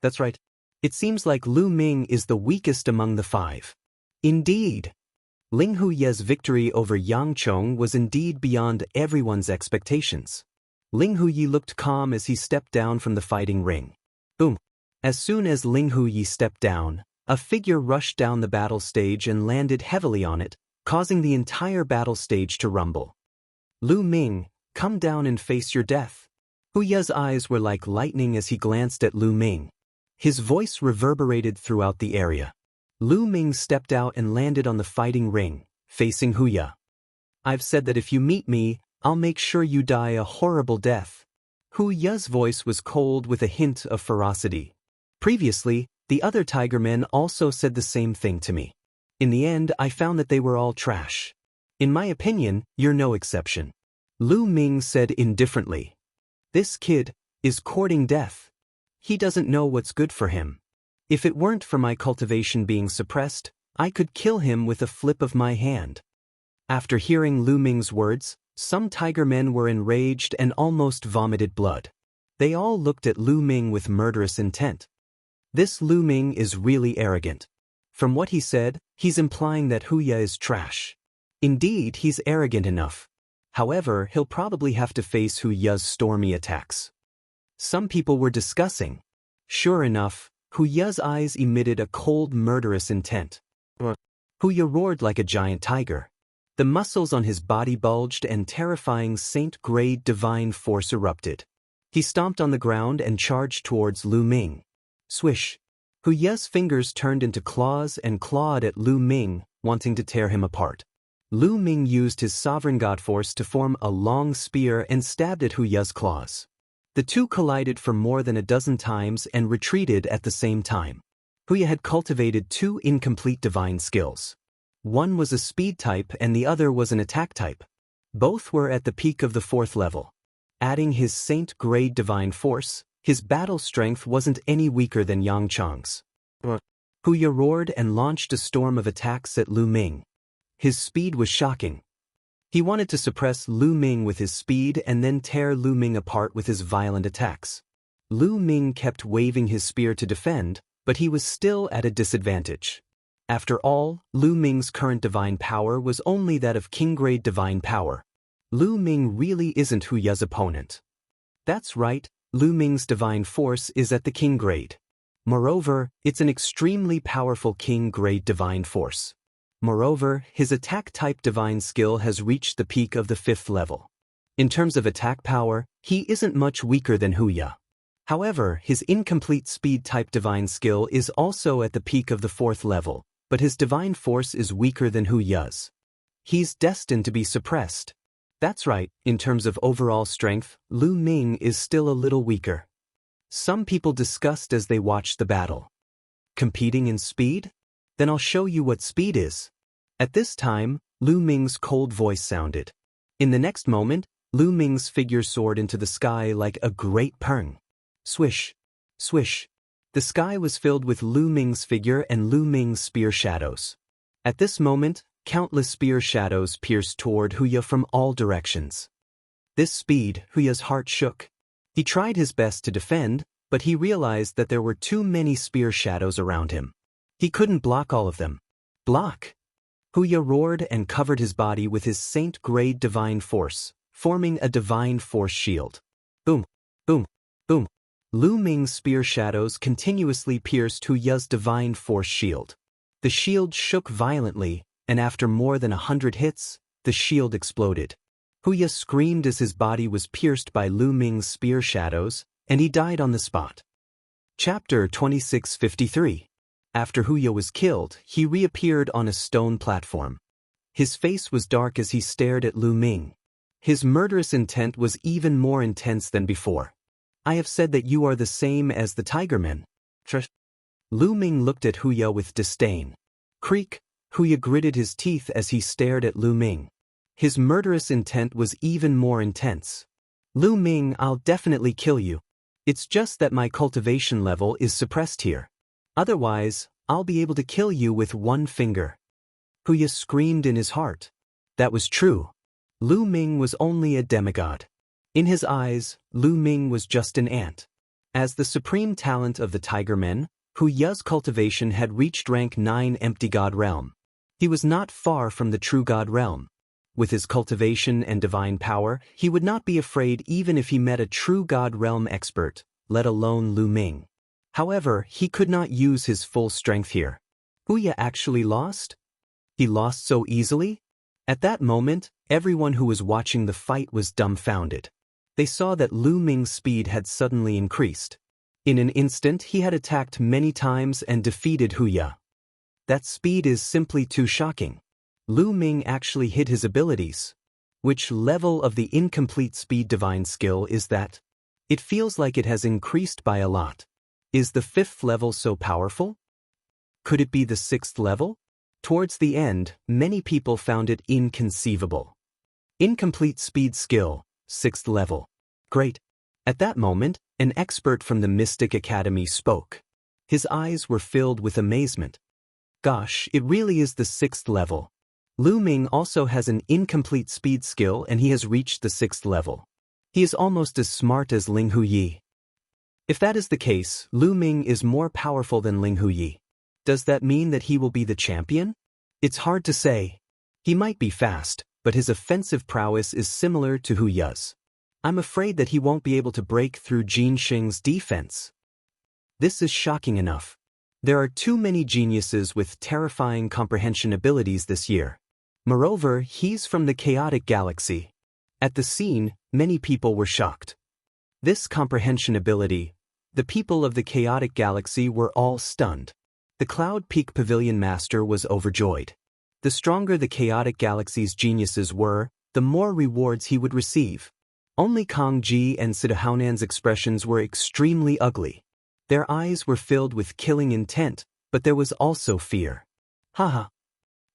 That's right. It seems like Lu Ming is the weakest among the 5. Indeed. Ling Huyi's victory over Yang Chong was indeed beyond everyone's expectations. Ling Huyi looked calm as he stepped down from the fighting ring. Boom. As soon as Ling Huyi stepped down, a figure rushed down the battle stage and landed heavily on it, causing the entire battle stage to rumble. Lu Ming, come down and face your death. Huyi's eyes were like lightning as he glanced at Lu Ming. His voice reverberated throughout the area. Lu Ming stepped out and landed on the fighting ring, facing Huyi. I've said that if you meet me, I'll make sure you die a horrible death. Huyi's voice was cold with a hint of ferocity. Previously, the other tiger men also said the same thing to me. In the end, I found that they were all trash. In my opinion, you're no exception. Lu Ming said indifferently. This kid is courting death. He doesn't know what's good for him. If it weren't for my cultivation being suppressed, I could kill him with a flip of my hand. After hearing Lu Ming's words, some tiger men were enraged and almost vomited blood. They all looked at Lu Ming with murderous intent. This Lu Ming is really arrogant. From what he said, he's implying that Huyi is trash. Indeed, he's arrogant enough. However, he'll probably have to face Huyi's stormy attacks. Some people were discussing. Sure enough, Huyi's eyes emitted a cold, murderous intent. Huyi roared like a giant tiger. The muscles on his body bulged and terrifying saint-grade divine force erupted. He stomped on the ground and charged towards Lu Ming. Swish! Huyi's fingers turned into claws and clawed at Lu Ming, wanting to tear him apart. Lu Ming used his sovereign god force to form a long spear and stabbed at Hu Ya's claws. The two collided for more than a dozen times and retreated at the same time. Hu Ya had cultivated two incomplete divine skills. One was a speed type and the other was an attack type. Both were at the peak of the 4th level. Adding his saint-grade divine force, his battle strength wasn't any weaker than Yang Chang's. Hu Ya roared and launched a storm of attacks at Lu Ming. His speed was shocking. He wanted to suppress Lu Ming with his speed and then tear Lu Ming apart with his violent attacks. Lu Ming kept waving his spear to defend, but he was still at a disadvantage. After all, Lu Ming's current divine power was only that of king-grade divine power. Lu Ming really isn't Hu Ya's opponent. That's right, Lu Ming's divine force is at the king grade. Moreover, it's an extremely powerful king-grade divine force. Moreover, his attack-type divine skill has reached the peak of the 5th level. In terms of attack power, he isn't much weaker than Hu Ya. However, his incomplete speed-type divine skill is also at the peak of the 4th level, but his divine force is weaker than Hu Ya's. He's destined to be suppressed. That's right, in terms of overall strength, Lu Ming is still a little weaker. Some people discussed as they watched the battle. Competing in speed? Then I'll show you what speed is. At this time, Lu Ming's cold voice sounded. In the next moment, Lu Ming's figure soared into the sky like a great peng. Swish, swish. The sky was filled with Lu Ming's figure and Lu Ming's spear shadows. At this moment, countless spear shadows pierced toward Hu Ya from all directions. This speed, Hu Ya's heart shook. He tried his best to defend, but he realized that there were too many spear shadows around him. He couldn't block all of them. Block! Hu Ya roared and covered his body with his saint-grade divine force, forming a divine force shield. Boom, boom, boom. Lu Ming's spear shadows continuously pierced Hu Ya's divine force shield. The shield shook violently, and after more than 100 hits, the shield exploded. Hu Ya screamed as his body was pierced by Lu Ming's spear shadows, and he died on the spot. Chapter 2653. After Hu Ya was killed, he reappeared on a stone platform. His face was dark as he stared at Lu Ming. His murderous intent was even more intense than before. I have said that you are the same as the Tigermen. Lu Ming looked at Hu Ya with disdain. Creak! Hu Ya gritted his teeth as he stared at Lu Ming. His murderous intent was even more intense. Lu Ming, I'll definitely kill you. It's just that my cultivation level is suppressed here. Otherwise, I'll be able to kill you with one finger. Hu Ya screamed in his heart. That was true. Lu Ming was only a demigod. In his eyes, Lu Ming was just an ant. As the supreme talent of the Tigermen, Hu Ya's cultivation had reached rank 9 empty god realm. He was not far from the true god realm. With his cultivation and divine power, he would not be afraid even if he met a true god realm expert, let alone Lu Ming. However, he could not use his full strength here. Hu Ya actually lost? He lost so easily? At that moment, everyone who was watching the fight was dumbfounded. They saw that Lu Ming's speed had suddenly increased. In an instant, he had attacked many times and defeated Hu Ya. That speed is simply too shocking. Lu Ming actually hid his abilities. Which level of the incomplete speed divine skill is that? It feels like it has increased by a lot. Is the 5th level so powerful? Could it be the 6th level? Towards the end, many people found it inconceivable. Incomplete speed skill, 6th level. Great. At that moment, an expert from the Mystic Academy spoke. His eyes were filled with amazement. Gosh, it really is the 6th level. Lu Ming also has an incomplete speed skill and he has reached the 6th level. He is almost as smart as Ling Huyi. If that is the case, Lu Ming is more powerful than Ling Huyi. Does that mean that he will be the champion? It's hard to say. He might be fast, but his offensive prowess is similar to Hu Ya's. I'm afraid that he won't be able to break through Jin Xing's defense. This is shocking enough. There are too many geniuses with terrifying comprehension abilities this year. Moreover, he's from the chaotic galaxy. At the scene, many people were shocked. This comprehension ability, the people of the chaotic galaxy were all stunned. The Cloud Peak Pavilion Master was overjoyed. The stronger the chaotic galaxy's geniuses were, the more rewards he would receive. Only Kang Ji and Sidahaunan's expressions were extremely ugly. Their eyes were filled with killing intent, but there was also fear. Haha.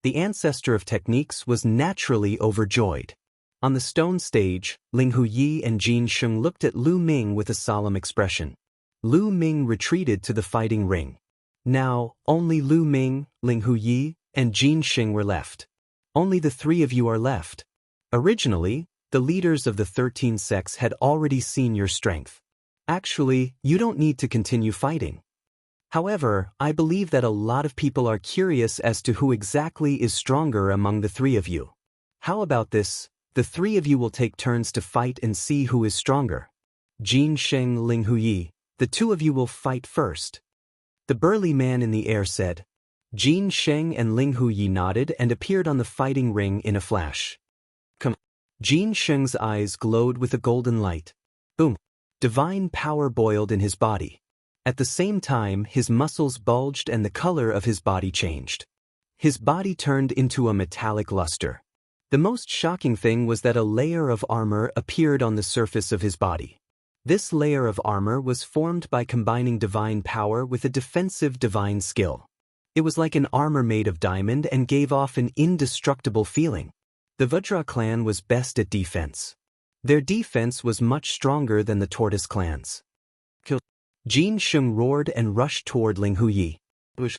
The ancestor of techniques was naturally overjoyed. On the stone stage, Ling Huyi and Jin Sheng looked at Lu Ming with a solemn expression. Lu Ming retreated to the fighting ring. Now, only Lu Ming, Ling Huyi, and Jin Sheng were left. Only the three of you are left. Originally, the leaders of the 13 sects had already seen your strength. Actually, you don't need to continue fighting. However, I believe that a lot of people are curious as to who exactly is stronger among the three of you. How about this? The three of you will take turns to fight and see who is stronger. Jin Sheng, Ling Huyi, the two of you will fight first. The burly man in the air said. Jin Sheng and Ling Huyi nodded and appeared on the fighting ring in a flash. Come. Jin Sheng's eyes glowed with a golden light. Boom. Divine power boiled in his body. At the same time, his muscles bulged and the color of his body changed. His body turned into a metallic luster. The most shocking thing was that a layer of armor appeared on the surface of his body. This layer of armor was formed by combining divine power with a defensive divine skill. It was like an armor made of diamond and gave off an indestructible feeling. The Vajra clan was best at defense. Their defense was much stronger than the Tortoise clan's. Jin Sheng roared and rushed toward Ling Huyi. Bush.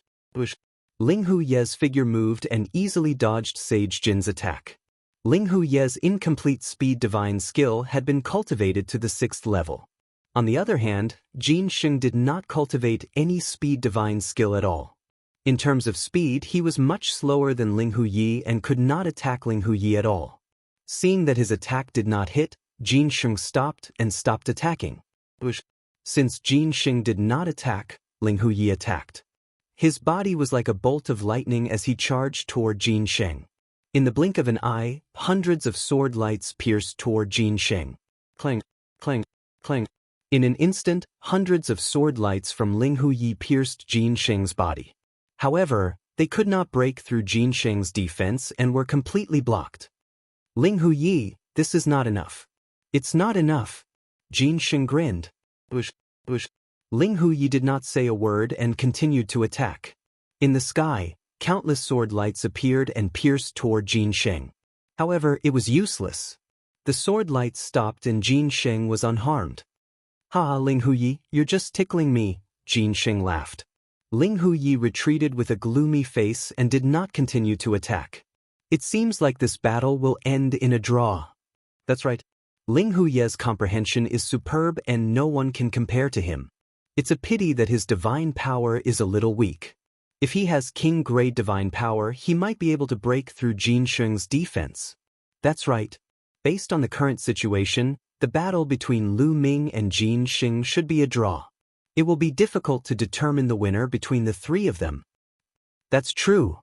Ling Huye's figure moved and easily dodged Sage Jin's attack. Ling Huye's incomplete speed divine skill had been cultivated to the 6th level. On the other hand, Jin Sheng did not cultivate any speed divine skill at all. In terms of speed, he was much slower than Ling Huyi and could not attack Ling Huyi at all. Seeing that his attack did not hit, Jin Sheng stopped attacking. Since Jin Sheng did not attack, Ling Huyi attacked. His body was like a bolt of lightning as he charged toward Jin Sheng. In the blink of an eye, hundreds of sword lights pierced toward Jin Sheng. Clang, clang, clang. In an instant, hundreds of sword lights from Ling Huyi pierced Jin Sheng's body. However, they could not break through Jin Sheng's defense and were completely blocked. Ling Huyi, this is not enough. It's not enough. Jin Sheng grinned. Ling Huyi did not say a word and continued to attack. In the sky, countless sword lights appeared and pierced toward Jin Sheng. However, it was useless. The sword lights stopped and Jin Sheng was unharmed. Ha, Ling Huyi, you're just tickling me, Jin Sheng laughed. Ling Huyi retreated with a gloomy face and did not continue to attack. It seems like this battle will end in a draw. That's right. Ling Huye's comprehension is superb and no one can compare to him. It's a pity that his divine power is a little weak. If he has king-grade divine power, he might be able to break through Jin Sheng's defense. That's right. Based on the current situation, the battle between Lu Ming and Jin Sheng should be a draw. It will be difficult to determine the winner between the three of them. That's true.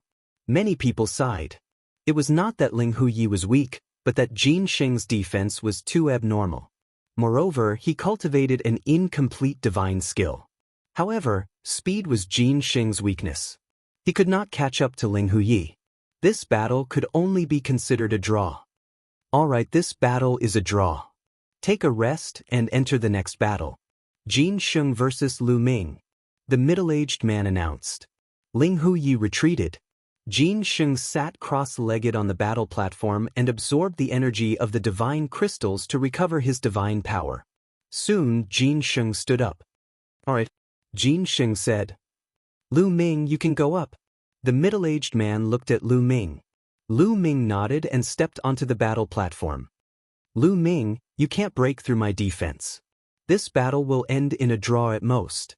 Many people sighed. It was not that Ling Huyi was weak, but that Jin Sheng's defense was too abnormal. Moreover, he cultivated an incomplete divine skill. However, speed was Jin Sheng's weakness. He could not catch up to Ling Huyi. This battle could only be considered a draw. Alright, this battle is a draw. Take a rest and enter the next battle. Jin Sheng versus Lu Ming. The middle-aged man announced. Ling Huyi retreated. Jin Sheng sat cross-legged on the battle platform and absorbed the energy of the divine crystals to recover his divine power. Soon, Jin Sheng stood up. Alright, Jin Sheng said. Lu Ming, you can go up. The middle-aged man looked at Lu Ming. Lu Ming nodded and stepped onto the battle platform. Lu Ming, you can't break through my defense. This battle will end in a draw at most.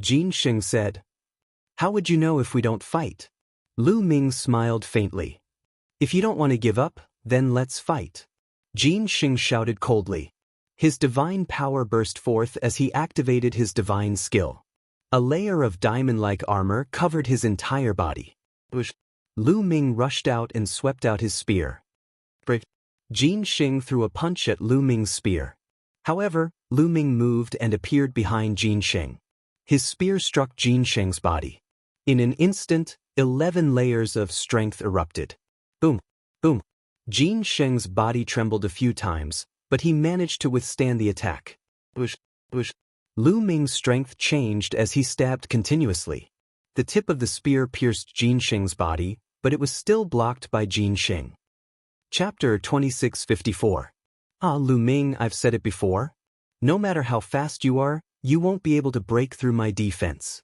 Jin Sheng said. How would you know if we don't fight? Lu Ming smiled faintly. If you don't want to give up, then let's fight. Jin Sheng shouted coldly. His divine power burst forth as he activated his divine skill. A layer of diamond-like armor covered his entire body. Lu Ming rushed out and swept out his spear. Jin Sheng threw a punch at Lu Ming's spear. However, Lu Ming moved and appeared behind Jin Sheng. His spear struck Jin Sheng's body. In an instant, 11 layers of strength erupted. Boom, boom. Jin Sheng's body trembled a few times, but he managed to withstand the attack. Whoosh, whoosh. Lu Ming's strength changed as he stabbed continuously. The tip of the spear pierced Jin Sheng's body, but it was still blocked by Jin Sheng. Chapter 2654. Lu Ming, I've said it before. No matter how fast you are, you won't be able to break through my defense.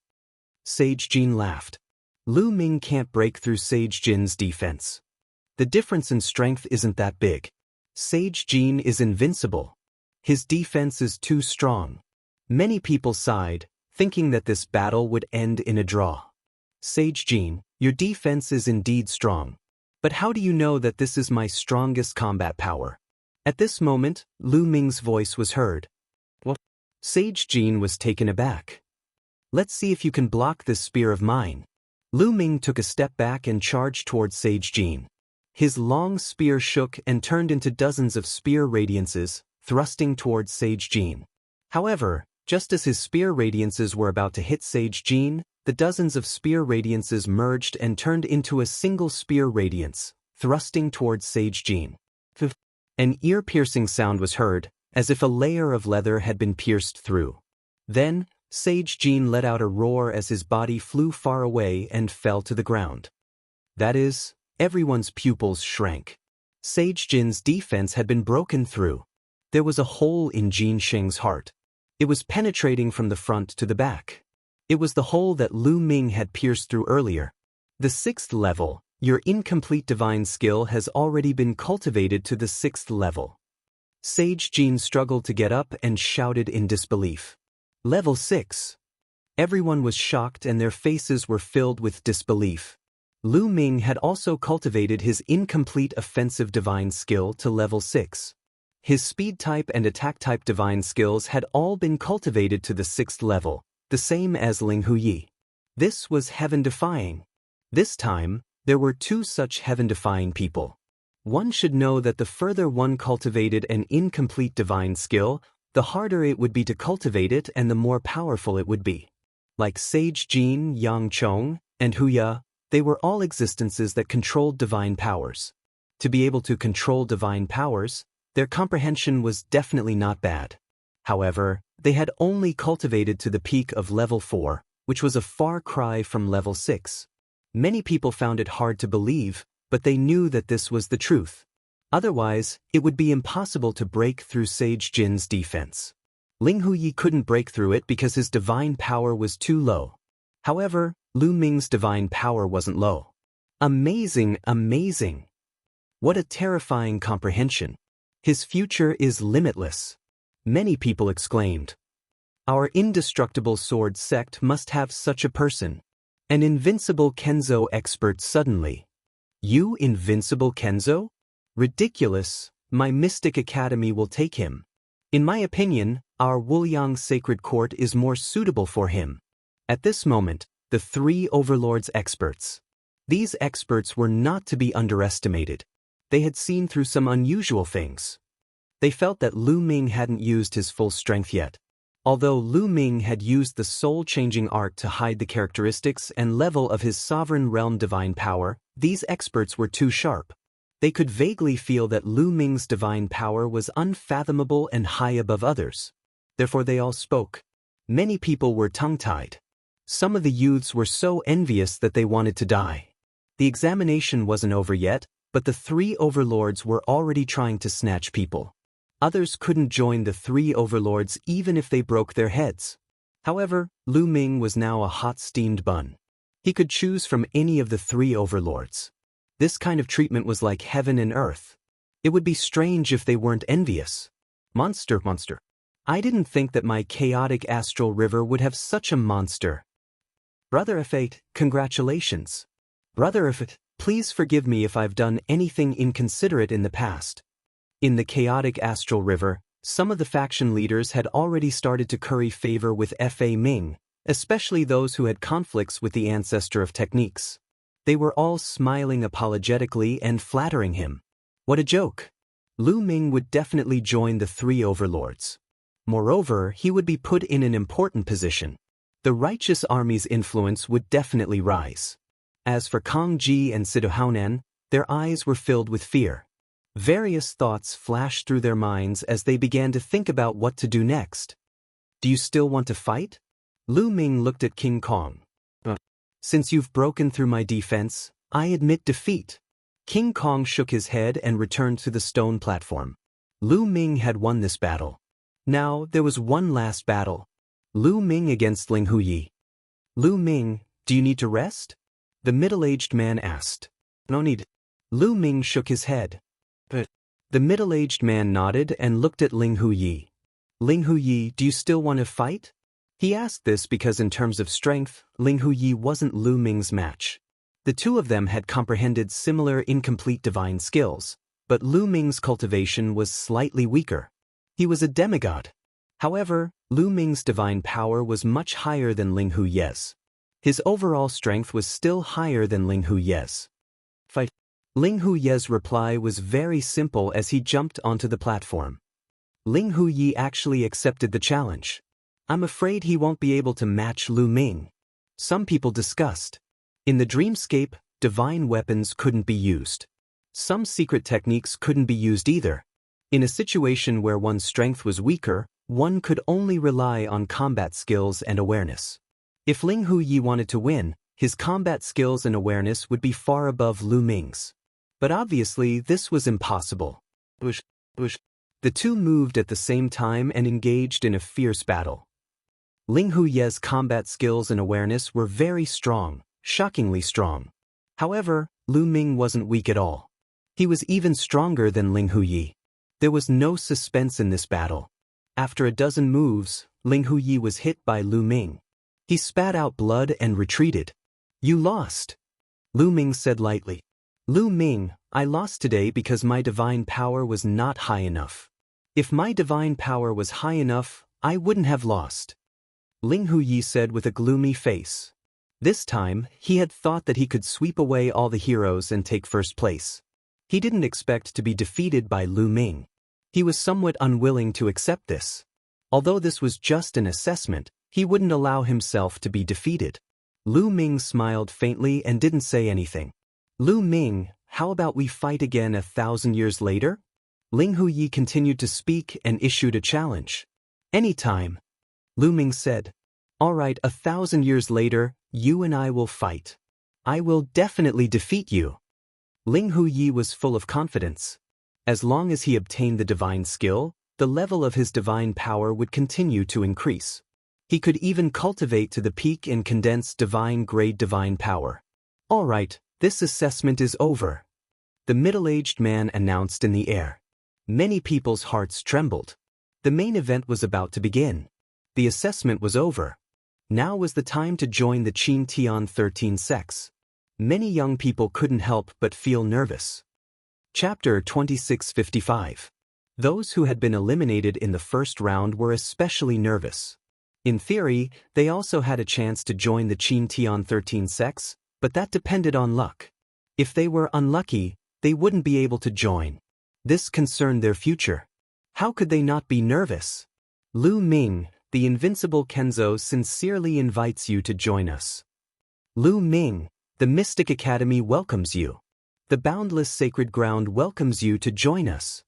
Sage Jin laughed. Lu Ming can't break through Sage Jin's defense. The difference in strength isn't that big. Sage Jin is invincible. His defense is too strong. Many people sighed, thinking that this battle would end in a draw. Sage Jin, your defense is indeed strong. But how do you know that this is my strongest combat power? At this moment, Lu Ming's voice was heard. What? Sage Jin was taken aback. Let's see if you can block this spear of mine. Lu Ming took a step back and charged towards Sage Jin. His long spear shook and turned into dozens of spear radiances, thrusting towards Sage Jin. However, just as his spear radiances were about to hit Sage Jin, the dozens of spear radiances merged and turned into a single spear radiance, thrusting towards Sage Jin. An ear-piercing sound was heard, as if a layer of leather had been pierced through. Then, Sage Jin let out a roar as his body flew far away and fell to the ground. That is, everyone's pupils shrank. Sage Jin's defense had been broken through. There was a hole in Jin Sheng's heart. It was penetrating from the front to the back. It was the hole that Lu Ming had pierced through earlier. The 6th level, your incomplete divine skill has already been cultivated to the 6th level. Sage Jin struggled to get up and shouted in disbelief. Level 6. Everyone was shocked and their faces were filled with disbelief. Lu Ming had also cultivated his incomplete offensive divine skill to level 6. His speed type and attack type divine skills had all been cultivated to the 6th level, the same as Ling Huyi. This was heaven-defying. This time, there were 2 such heaven-defying people. One should know that the further one cultivated an incomplete divine skill, the harder it would be to cultivate it and the more powerful it would be. Like Sage Jin, Yang Chong, and Huya, they were all existences that controlled divine powers. To be able to control divine powers, their comprehension was definitely not bad. However, they had only cultivated to the peak of level 4, which was a far cry from level 6. Many people found it hard to believe, but they knew that this was the truth. Otherwise, it would be impossible to break through Sage Jin's defense. Ling Huyi couldn't break through it because his divine power was too low. However, Lu Ming's divine power wasn't low. Amazing, amazing! What a terrifying comprehension! His future is limitless. Many people exclaimed. Our indestructible sword sect must have such a person. An invincible Kenzo expert suddenly. You invincible Kenzo? Ridiculous, my Mystic Academy will take him. In my opinion, our Wuliang Sacred Court is more suitable for him. At this moment, the 3 overlords experts. These experts were not to be underestimated. They had seen through some unusual things. They felt that Lu Ming hadn't used his full strength yet. Although Lu Ming had used the soul-changing art to hide the characteristics and level of his sovereign realm divine power, these experts were too sharp. They could vaguely feel that Lu Ming's divine power was unfathomable and high above others. Therefore they all spoke. Many people were tongue-tied. Some of the youths were so envious that they wanted to die. The examination wasn't over yet, but the 3 overlords were already trying to snatch people. Others couldn't join the 3 overlords even if they broke their heads. However, Lu Ming was now a hot steamed bun. He could choose from any of the 3 overlords. This kind of treatment was like heaven and earth. It would be strange if they weren't envious. Monster. I didn't think that my chaotic astral river would have such a monster. Brother F8, congratulations. Brother F8, please forgive me if I've done anything inconsiderate in the past. In the chaotic astral river, some of the faction leaders had already started to curry favor with Fa Ming, especially those who had conflicts with the ancestor of techniques. They were all smiling apologetically and flattering him. What a joke! Lu Ming would definitely join the 3 overlords. Moreover, he would be put in an important position. The righteous army's influence would definitely rise. As for Kang Ji and Sidohaunan, their eyes were filled with fear. Various thoughts flashed through their minds as they began to think about what to do next. Do you still want to fight? Lu Ming looked at King Kong. Since you've broken through my defense, I admit defeat. King Kong shook his head and returned to the stone platform. Lu Ming had won this battle. Now, there was one last battle. Lu Ming against Ling Huyi. Lu Ming, do you need to rest? The middle-aged man asked. No need. Lu Ming shook his head. But the middle-aged man nodded and looked at Ling Huyi. Ling Huyi, do you still want to fight? He asked this because in terms of strength, Ling Huyi wasn't Lu Ming's match. The two of them had comprehended similar incomplete divine skills, but Lu Ming's cultivation was slightly weaker. He was a demigod. However, Lu Ming's divine power was much higher than Ling Huyi's. His overall strength was still higher than Ling Huyi's. Fight. Ling Huyi's reply was very simple as he jumped onto the platform. Ling Huyi actually accepted the challenge. I'm afraid he won't be able to match Lu Ming. Some people discussed. In the dreamscape, divine weapons couldn't be used. Some secret techniques couldn't be used either. In a situation where one's strength was weaker, one could only rely on combat skills and awareness. If Ling Huyi wanted to win, his combat skills and awareness would be far above Lu Ming's. But obviously, this was impossible. The two moved at the same time and engaged in a fierce battle. Ling Huyi's combat skills and awareness were very strong, shockingly strong. However, Lu Ming wasn't weak at all. He was even stronger than Ling Huyi. There was no suspense in this battle. After a dozen moves, Ling Huyi was hit by Lu Ming. He spat out blood and retreated. You lost. Lu Ming said lightly. Lu Ming, I lost today because my divine power was not high enough. If my divine power was high enough, I wouldn't have lost. Ling Huyi said with a gloomy face. This time, he had thought that he could sweep away all the heroes and take first place. He didn't expect to be defeated by Lu Ming. He was somewhat unwilling to accept this. Although this was just an assessment, he wouldn't allow himself to be defeated. Lu Ming smiled faintly and didn't say anything. Lu Ming, how about we fight again 1,000 years later? Ling Huyi continued to speak and issued a challenge. Anytime. Lu Ming said. All right, 1,000 years later, you and I will fight. I will definitely defeat you. Ling Huyi was full of confidence. As long as he obtained the divine skill, the level of his divine power would continue to increase. He could even cultivate to the peak and condense divine-grade divine power. All right, this assessment is over. The middle-aged man announced in the air. Many people's hearts trembled. The main event was about to begin. The assessment was over. Now was the time to join the Qin Tian 13 sects. Many young people couldn't help but feel nervous. Chapter 2655. Those who had been eliminated in the first round were especially nervous. In theory, they also had a chance to join the Qin Tian 13 sects, but that depended on luck. If they were unlucky, they wouldn't be able to join. This concerned their future. How could they not be nervous? Lu Ming, the invincible Kenzo, sincerely invites you to join us. Lu Ming, the Mystic Academy welcomes you. The boundless sacred ground welcomes you to join us.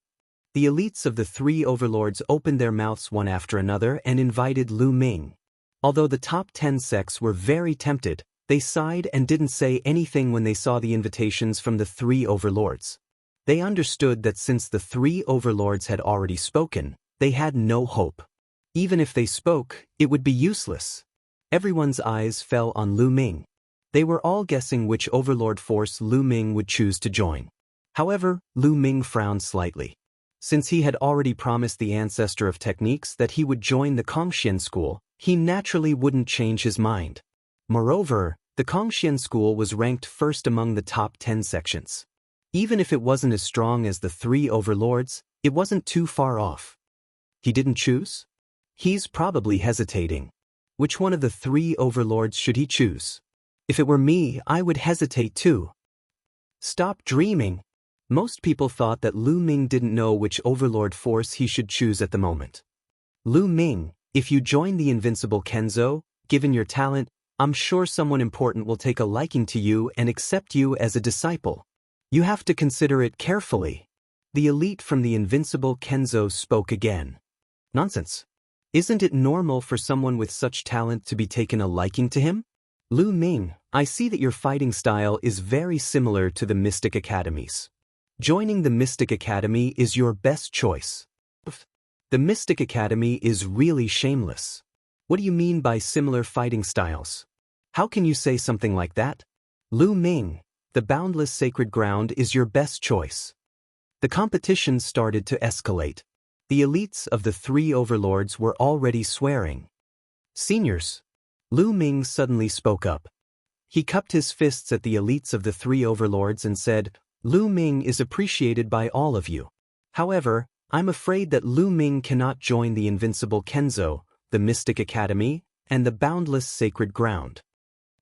The elites of the three overlords opened their mouths one after another and invited Lu Ming. Although the top 10 sects were very tempted, they sighed and didn't say anything when they saw the invitations from the three overlords. They understood that since the three overlords had already spoken, they had no hope. Even if they spoke, it would be useless. Everyone's eyes fell on Lu Ming. They were all guessing which overlord force Lu Ming would choose to join. However, Lu Ming frowned slightly. Since he had already promised the ancestor of techniques that he would join the Kongxian school, he naturally wouldn't change his mind. Moreover, the Kongxian school was ranked first among the top 10 sections. Even if it wasn't as strong as the three overlords, it wasn't too far off. He didn't choose? He's probably hesitating. Which one of the three overlords should he choose? If it were me, I would hesitate too. Stop dreaming. Most people thought that Lu Ming didn't know which overlord force he should choose at the moment. Lu Ming, if you join the invincible Kenzo, given your talent, I'm sure someone important will take a liking to you and accept you as a disciple. You have to consider it carefully. The elite from the invincible Kenzo spoke again. Nonsense. Isn't it normal for someone with such talent to be taken a liking to him? Lu Ming, I see that your fighting style is very similar to the Mystic Academy's. Joining the Mystic Academy is your best choice. The Mystic Academy is really shameless. What do you mean by similar fighting styles? How can you say something like that? Lu Ming, the boundless sacred ground is your best choice. The competition started to escalate. The elites of the three overlords were already swearing. Seniors. Lu Ming suddenly spoke up. He cupped his fists at the elites of the three overlords and said, Lu Ming is appreciated by all of you. However, I'm afraid that Lu Ming cannot join the invincible Kenzo, the Mystic Academy, and the boundless sacred ground.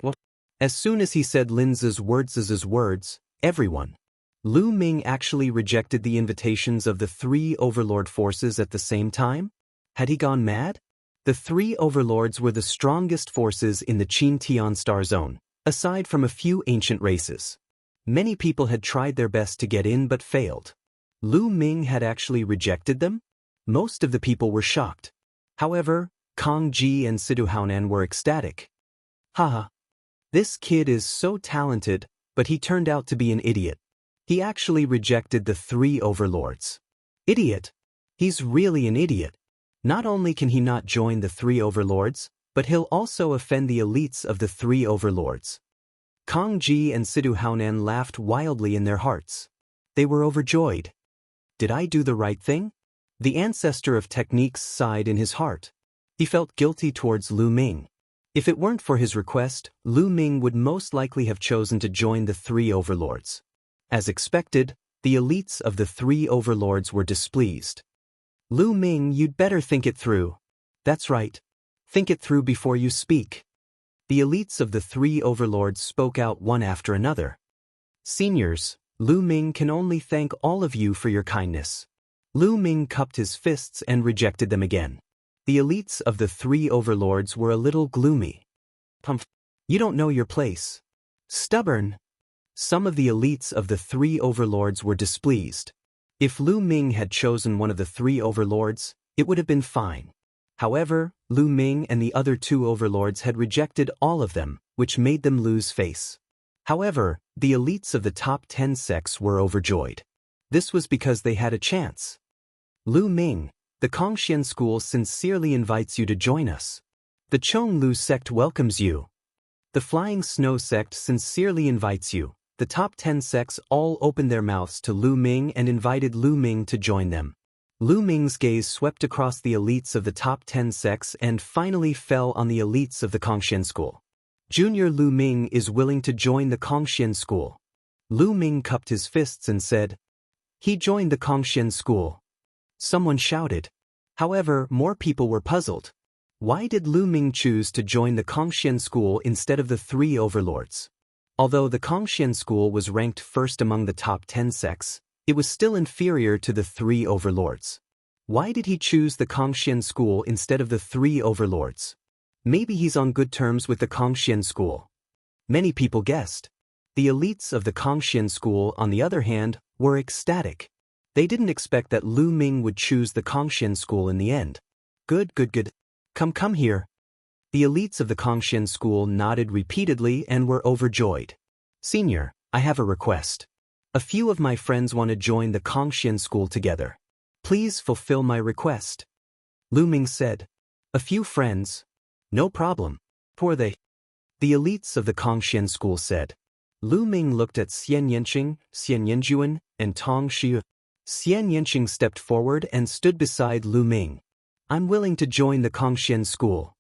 What? As soon as he said Lin's words, everyone. Lu Ming actually rejected the invitations of the three overlord forces at the same time? Had he gone mad? The three overlords were the strongest forces in the Qin Tian Star Zone, aside from a few ancient races. Many people had tried their best to get in but failed. Lu Ming had actually rejected them? Most of the people were shocked. However, Kang Ji and Sidu Haonan were ecstatic. Haha. This kid is so talented, but he turned out to be an idiot. He actually rejected the three overlords. Idiot? He's really an idiot. Not only can he not join the three overlords, but he'll also offend the elites of the three overlords. Kang Ji and Sidu Haonan laughed wildly in their hearts. They were overjoyed. Did I do the right thing? The ancestor of techniques sighed in his heart. He felt guilty towards Lu Ming. If it weren't for his request, Lu Ming would most likely have chosen to join the three overlords. As expected, the elites of the three overlords were displeased. Lu Ming, you'd better think it through. That's right. Think it through before you speak. The elites of the three overlords spoke out one after another. Seniors, Lu Ming can only thank all of you for your kindness. Lu Ming cupped his fists and rejected them again. The elites of the three overlords were a little gloomy. Humph. You don't know your place. Stubborn. Some of the elites of the three overlords were displeased. If Lu Ming had chosen one of the three overlords, it would have been fine. However, Lu Ming and the other two overlords had rejected all of them, which made them lose face. However, the elites of the top 10 sects were overjoyed. This was because they had a chance. Lu Ming, the Kongxian school sincerely invites you to join us. The Chonglu sect welcomes you. The Flying Snow sect sincerely invites you. The top 10 sects all opened their mouths to Lu Ming and invited Lu Ming to join them. Lu Ming's gaze swept across the elites of the top 10 sects and finally fell on the elites of the Kongxian school. Junior Lu Ming is willing to join the Kongxian school. Lu Ming cupped his fists and said, he joined the Kongxian school. Someone shouted. However, more people were puzzled. Why did Lu Ming choose to join the Kongxian school instead of the three overlords? Although the Kongxian school was ranked first among the top 10 sects, it was still inferior to the three overlords. Why did he choose the Kongxian school instead of the three overlords? Maybe he's on good terms with the Kongxian school. Many people guessed. The elites of the Kongxian school, on the other hand, were ecstatic. They didn't expect that Lu Ming would choose the Kongxian school in the end. Good. Come here. The elites of the Kongxian school nodded repeatedly and were overjoyed. Senior, I have a request. A few of my friends want to join the Kongxian school together. Please fulfill my request. Lu Ming said. A few friends? No problem. Who are they? The elites of the Kongxian school said. Lu Ming looked at Xian Yanqing, Xian Yanjuan, and Tong Shi. Xian Yanqing stepped forward and stood beside Lu Ming. I'm willing to join the Kongxian school.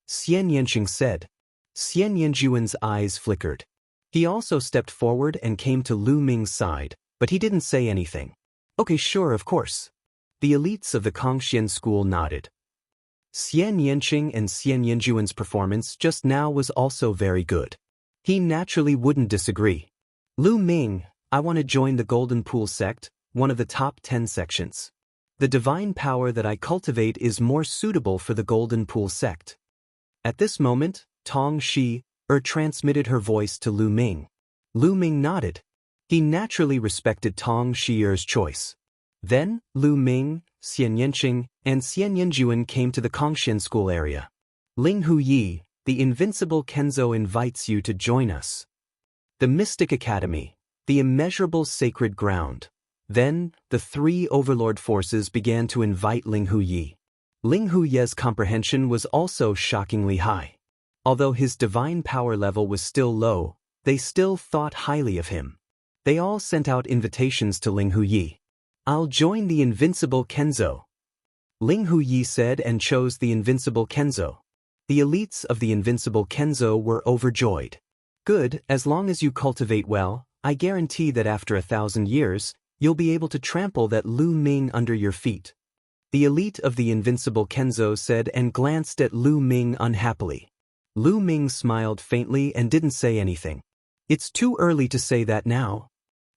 Xian Yanqing said. Xian Yanjuan's eyes flickered. He also stepped forward and came to Lu Ming's side, but he didn't say anything. Okay, sure, of course. The elites of the Kongxian school nodded. Xian Yanqing and Xian Yanjuan's performance just now was also very good. He naturally wouldn't disagree. Lu Ming, I want to join the Golden Pool sect, one of the top 10 sections. The divine power that I cultivate is more suitable for the Golden Pool sect. At this moment, Tong Shi transmitted her voice to Lu Ming. Lu Ming nodded. He naturally respected Tong Shi's choice. Then, Lu Ming, Xian Yanqing, and Xian Yanjuan came to the Kongxian school area. Ling Hu Yi, the invincible Kenzo invites you to join us. The Mystic Academy, the immeasurable sacred ground. Then, the three overlord forces began to invite Ling Hu Yi. Ling Hu Ye's comprehension was also shockingly high. Although his divine power level was still low, they still thought highly of him. They all sent out invitations to Ling Hu Yi. I'll join the invincible Kenzo. Ling Hu Yi said and chose the invincible Kenzo. The elites of the invincible Kenzo were overjoyed. Good, as long as you cultivate well, I guarantee that after 1,000 years, you'll be able to trample that Lu Ming under your feet. The elite of the invincible Kenzo said and glanced at Lu Ming unhappily. Lu Ming smiled faintly and didn't say anything. It's too early to say that now.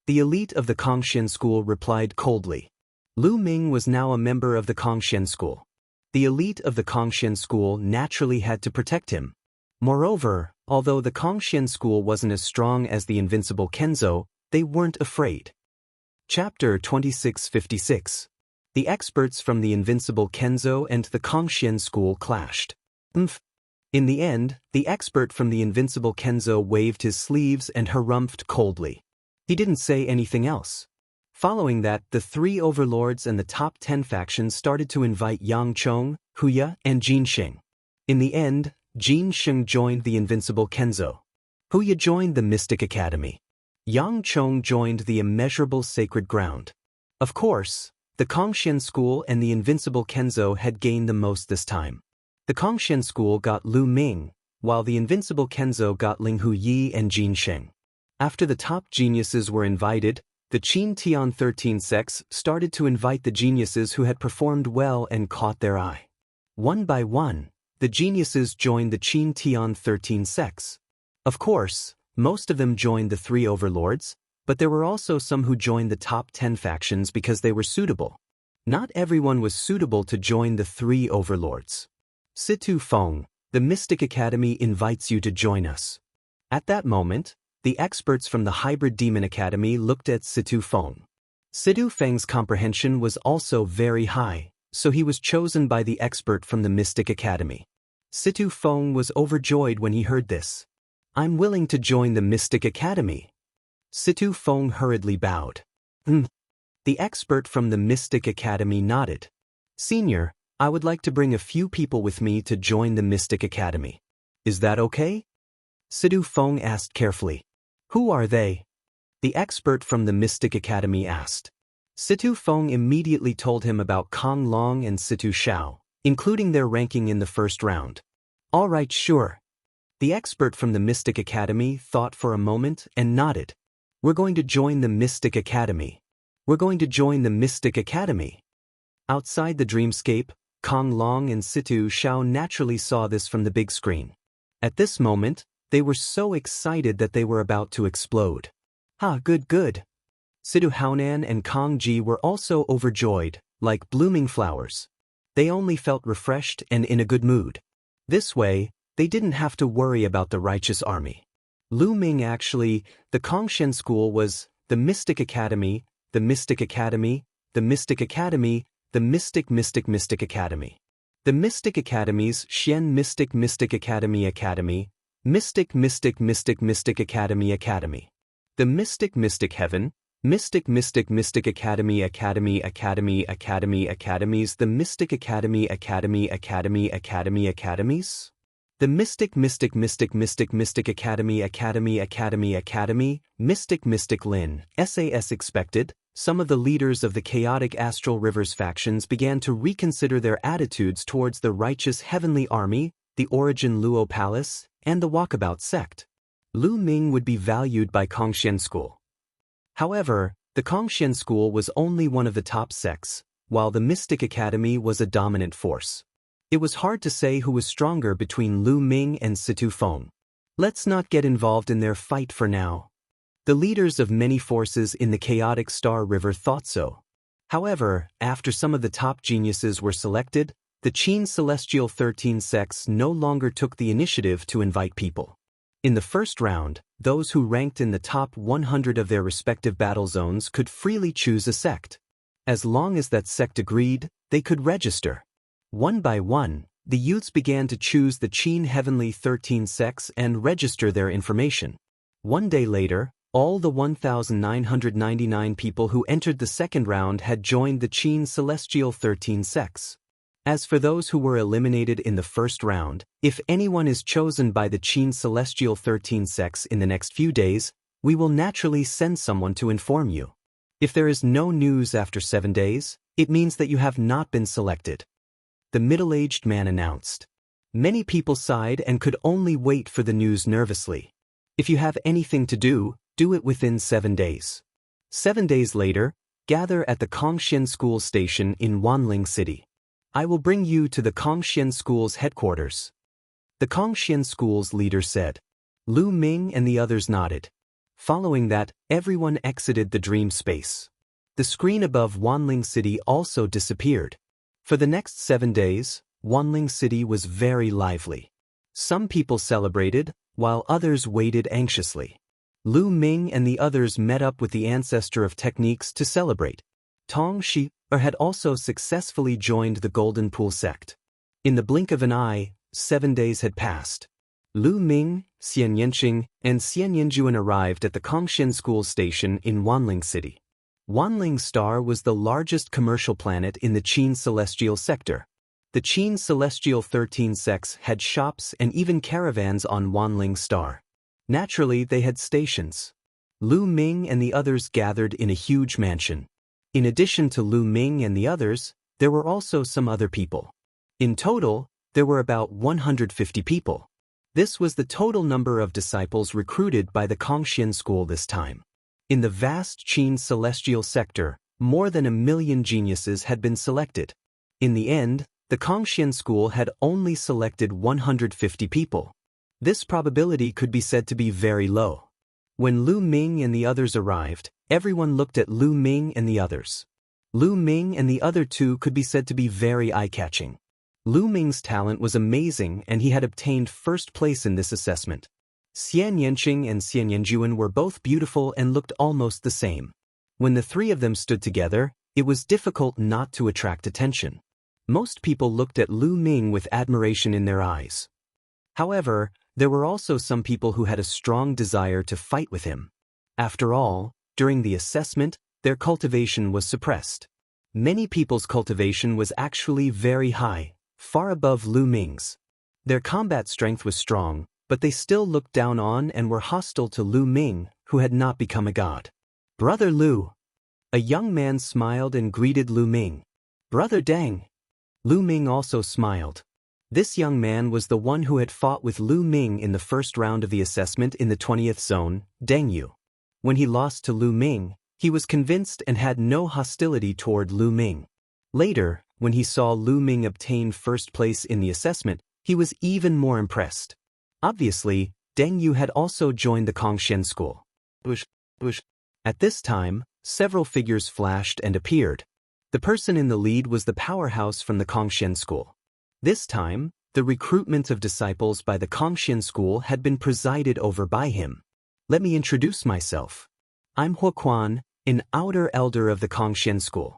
The elite of the Kongxian school replied coldly. Lu Ming was now a member of the Kongxian school. The elite of the Kongxian school naturally had to protect him. Moreover, although the Kongxian school wasn't as strong as the invincible Kenzo, they weren't afraid. Chapter 2656. The experts from the invincible Kenzo and the Kongxian school clashed. In the end, the expert from the invincible Kenzo waved his sleeves and harumphed coldly. He didn't say anything else. Following that, the three overlords and the top 10 factions started to invite Yang Chong, Huya, and Jin Xing. In the end, Jin Xing joined the invincible Kenzo. Huya joined the Mystic Academy. Yang Chong joined the immeasurable sacred ground. Of course, the Kongxian school and the invincible Kenzo had gained the most this time. The Kongxian school got Lu Ming, while the invincible Kenzo got Ling Hu Yi and Jin Xing. After the top geniuses were invited, the Qin Tian 13 sects started to invite the geniuses who had performed well and caught their eye. One by one, the geniuses joined the Qin Tian 13 sects. Of course, most of them joined the three overlords, but there were also some who joined the top 10 factions because they were suitable. Not everyone was suitable to join the three overlords. Situ Feng, the Mystic Academy invites you to join us. At that moment, the experts from the Hybrid Demon Academy looked at Situ Feng. Situ Feng's comprehension was also very high, so he was chosen by the expert from the Mystic Academy. Situ Feng was overjoyed when he heard this. I'm willing to join the Mystic Academy. Situ Feng hurriedly bowed. The expert from the Mystic Academy nodded. Senior, I would like to bring a few people with me to join the Mystic Academy. Is that okay? Situ Feng asked carefully. Who are they? The expert from the Mystic Academy asked. Situ Feng immediately told him about Kong Long and Situ Shao, including their ranking in the first round. All right, sure. The expert from the Mystic Academy thought for a moment and nodded. We're going to join the Mystic Academy. We're going to join the Mystic Academy. Outside the dreamscape, Kong Long and Situ Shao naturally saw this from the big screen. At this moment, they were so excited that they were about to explode. Good. Situ Haonan and Kong Ji were also overjoyed, like blooming flowers. They only felt refreshed and in a good mood. This way, they didn't have to worry about the righteous army. Lu Ming actually, the Kongxian school was the Mystic Academy, the Mystic Academy, the Mystic Academy, the Mystic Academy. The Mystic Academies Xian Mystic Academy Academy, Mystic Academy Academy. The Mystic Heaven, Mystic Academy Academies, the Mystic Academy Academies. The Mystic Academy, Mystic Lin, SAS expected. Some of the leaders of the chaotic Astral Rivers factions began to reconsider their attitudes towards the righteous heavenly army, the Origin Luo Palace, and the Walkabout sect. Lu Ming would be valued by Kongxian school. However, the Kongxian school was only one of the top sects, while the Mystic Academy was a dominant force. It was hard to say who was stronger between Lu Ming and Situ Feng. Let's not get involved in their fight for now. The leaders of many forces in the chaotic Star River thought so. However, after some of the top geniuses were selected, the Qin Celestial 13 sects no longer took the initiative to invite people. In the first round, those who ranked in the top 100 of their respective battle zones could freely choose a sect. As long as that sect agreed, they could register. One by one, the youths began to choose the Qin Heavenly 13 sects and register their information. One day later, all the 1,999 people who entered the second round had joined the Qin Celestial 13 sects. As for those who were eliminated in the first round, if anyone is chosen by the Qin Celestial 13 sects in the next few days, we will naturally send someone to inform you. If there is no news after 7 days, it means that you have not been selected. The middle-aged man announced. Many people sighed and could only wait for the news nervously. If you have anything to do it within 7 days. 7 days later, gather at the Kongxian School Station in Wanling City. I will bring you to the Kongxian School's headquarters. The Kongxian School's leader said. Lu Ming and the others nodded. Following that, everyone exited the dream space. The screen above Wanling City also disappeared. For the next 7 days, Wanling City was very lively. Some people celebrated, while others waited anxiously. Lu Ming and the others met up with the ancestor of techniques to celebrate. Tong Shi had also successfully joined the Golden Pool sect. In the blink of an eye, 7 days had passed. Lu Ming, Xian Yanqing, and Xian Yanjuan arrived at the Kongxian School Station in Wanling City. Wanling Star was the largest commercial planet in the Qin Celestial sector. The Qin Celestial 13 sects had shops and even caravans on Wanling Star. Naturally, they had stations. Lu Ming and the others gathered in a huge mansion. In addition to Lu Ming and the others, there were also some other people. In total, there were about 150 people. This was the total number of disciples recruited by the Kongxian School this time. In the vast Qin Celestial sector, more than 1 million geniuses had been selected. In the end, the Kongxian School had only selected 150 people. This probability could be said to be very low. When Lu Ming and the others arrived, everyone looked at Lu Ming and the others. Lu Ming and the other two could be said to be very eye-catching. Lu Ming's talent was amazing and he had obtained first place in this assessment. Xian Yanqing and Xian Yanjuan were both beautiful and looked almost the same. When the three of them stood together, it was difficult not to attract attention. Most people looked at Lu Ming with admiration in their eyes. However, there were also some people who had a strong desire to fight with him. After all, during the assessment, their cultivation was suppressed. Many people's cultivation was actually very high, far above Lu Ming's. Their combat strength was strong, but they still looked down on and were hostile to Lu Ming, who had not become a god. Brother Lu. A young man smiled and greeted Lu Ming. Brother Deng. Lu Ming also smiled. This young man was the one who had fought with Lu Ming in the first round of the assessment in the 20th zone, Deng Yu. When he lost to Lu Ming, he was convinced and had no hostility toward Lu Ming. Later, when he saw Lu Ming obtain first place in the assessment, he was even more impressed. Obviously, Deng Yu had also joined the Kongxian School. At this time, several figures flashed and appeared. The person in the lead was the powerhouse from the Kongxian School. This time, the recruitment of disciples by the Kongxian School had been presided over by him. Let me introduce myself. I'm Huoquan, an outer elder of the Kongxian School.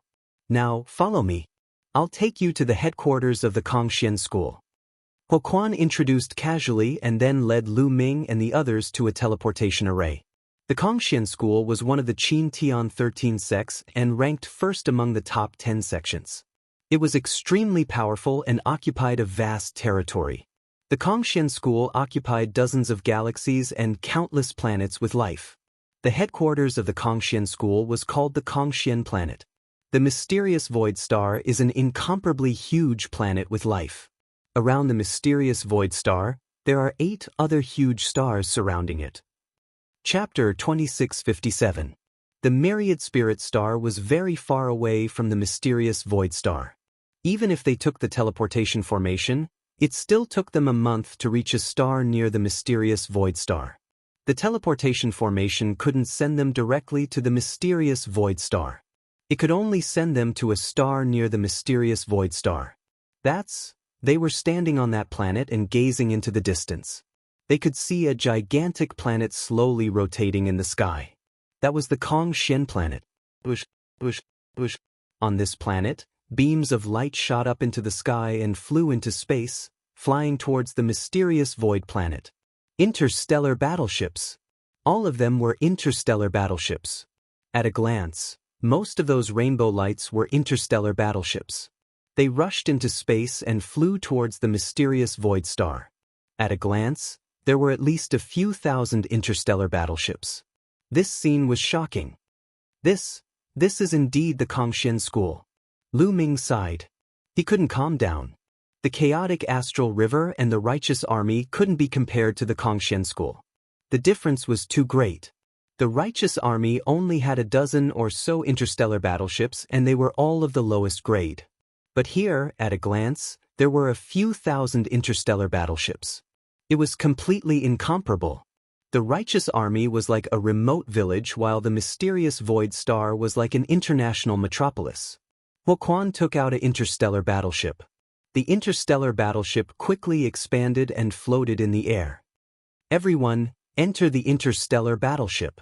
Now, follow me. I'll take you to the headquarters of the Kongxian School. Huoquan introduced casually and then led Lu Ming and the others to a teleportation array. The Kongxian School was one of the Qin Tian 13 sects and ranked first among the top 10 sections. It was extremely powerful and occupied a vast territory. The Kongxian School occupied dozens of galaxies and countless planets with life. The headquarters of the Kongxian School was called the Kongxian Planet. The mysterious void star is an incomparably huge planet with life. Around the mysterious void star, there are 8 other huge stars surrounding it. Chapter 2657. The myriad spirit star was very far away from the mysterious void star. Even if they took the teleportation formation, it still took them a month to reach a star near the mysterious void star. The teleportation formation couldn't send them directly to the mysterious void star. It could only send them to a star near the mysterious void star. They were standing on that planet and gazing into the distance. They could see a gigantic planet slowly rotating in the sky. That was the Kong-Shen planet. Bush. On this planet, beams of light shot up into the sky and flew into space, flying towards the mysterious void planet. Interstellar battleships. All of them were interstellar battleships. At a glance, most of those rainbow lights were interstellar battleships. They rushed into space and flew towards the mysterious void star. At a glance, there were at least a few thousand interstellar battleships. This scene was shocking. This is indeed the Kong-Shen school. Lu Ming sighed. He couldn't calm down. The chaotic astral river and the righteous army couldn't be compared to the Kong-Shen school. The difference was too great. The righteous army only had a dozen or so interstellar battleships, and they were all of the lowest grade. But here, at a glance, there were a few thousand interstellar battleships. It was completely incomparable. The righteous army was like a remote village, while the mysterious void star was like an international metropolis. Huoquan took out an interstellar battleship. The interstellar battleship quickly expanded and floated in the air. "Everyone, enter the interstellar battleship,"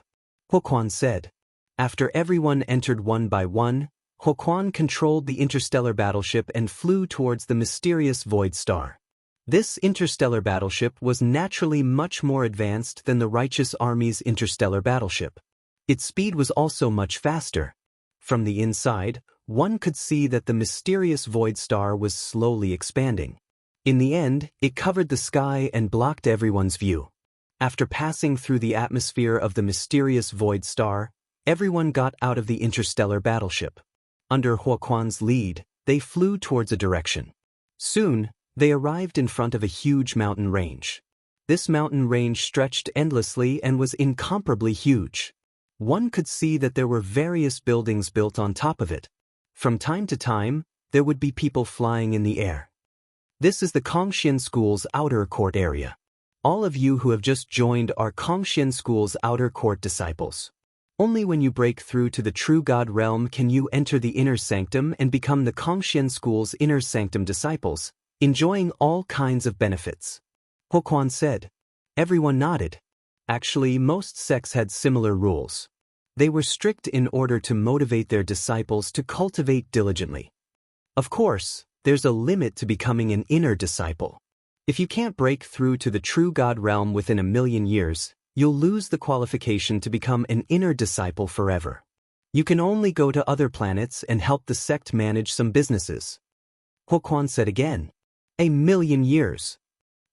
Huoquan said. After everyone entered one by one, Huoquan controlled the interstellar battleship and flew towards the mysterious void star. This interstellar battleship was naturally much more advanced than the righteous army's interstellar battleship. Its speed was also much faster. From the inside, one could see that the mysterious void star was slowly expanding. In the end, it covered the sky and blocked everyone's view. After passing through the atmosphere of the mysterious void star, everyone got out of the interstellar battleship. Under Huoquan's lead, they flew towards a direction. Soon, they arrived in front of a huge mountain range. This mountain range stretched endlessly and was incomparably huge. One could see that there were various buildings built on top of it. From time to time, there would be people flying in the air. This is the Kong-Shen School's outer court area. All of you who have just joined are Kong-Shen School's outer court disciples. Only when you break through to the true God realm can you enter the inner sanctum and become the Kong-Shen School's inner sanctum disciples, enjoying all kinds of benefits. Huoquan said. Everyone nodded. Actually, most sects had similar rules. They were strict in order to motivate their disciples to cultivate diligently. Of course, there's a limit to becoming an inner disciple. If you can't break through to the true God realm within 1,000,000 years, you'll lose the qualification to become an inner disciple forever. You can only go to other planets and help the sect manage some businesses. Huoquan said again. 1,000,000 years.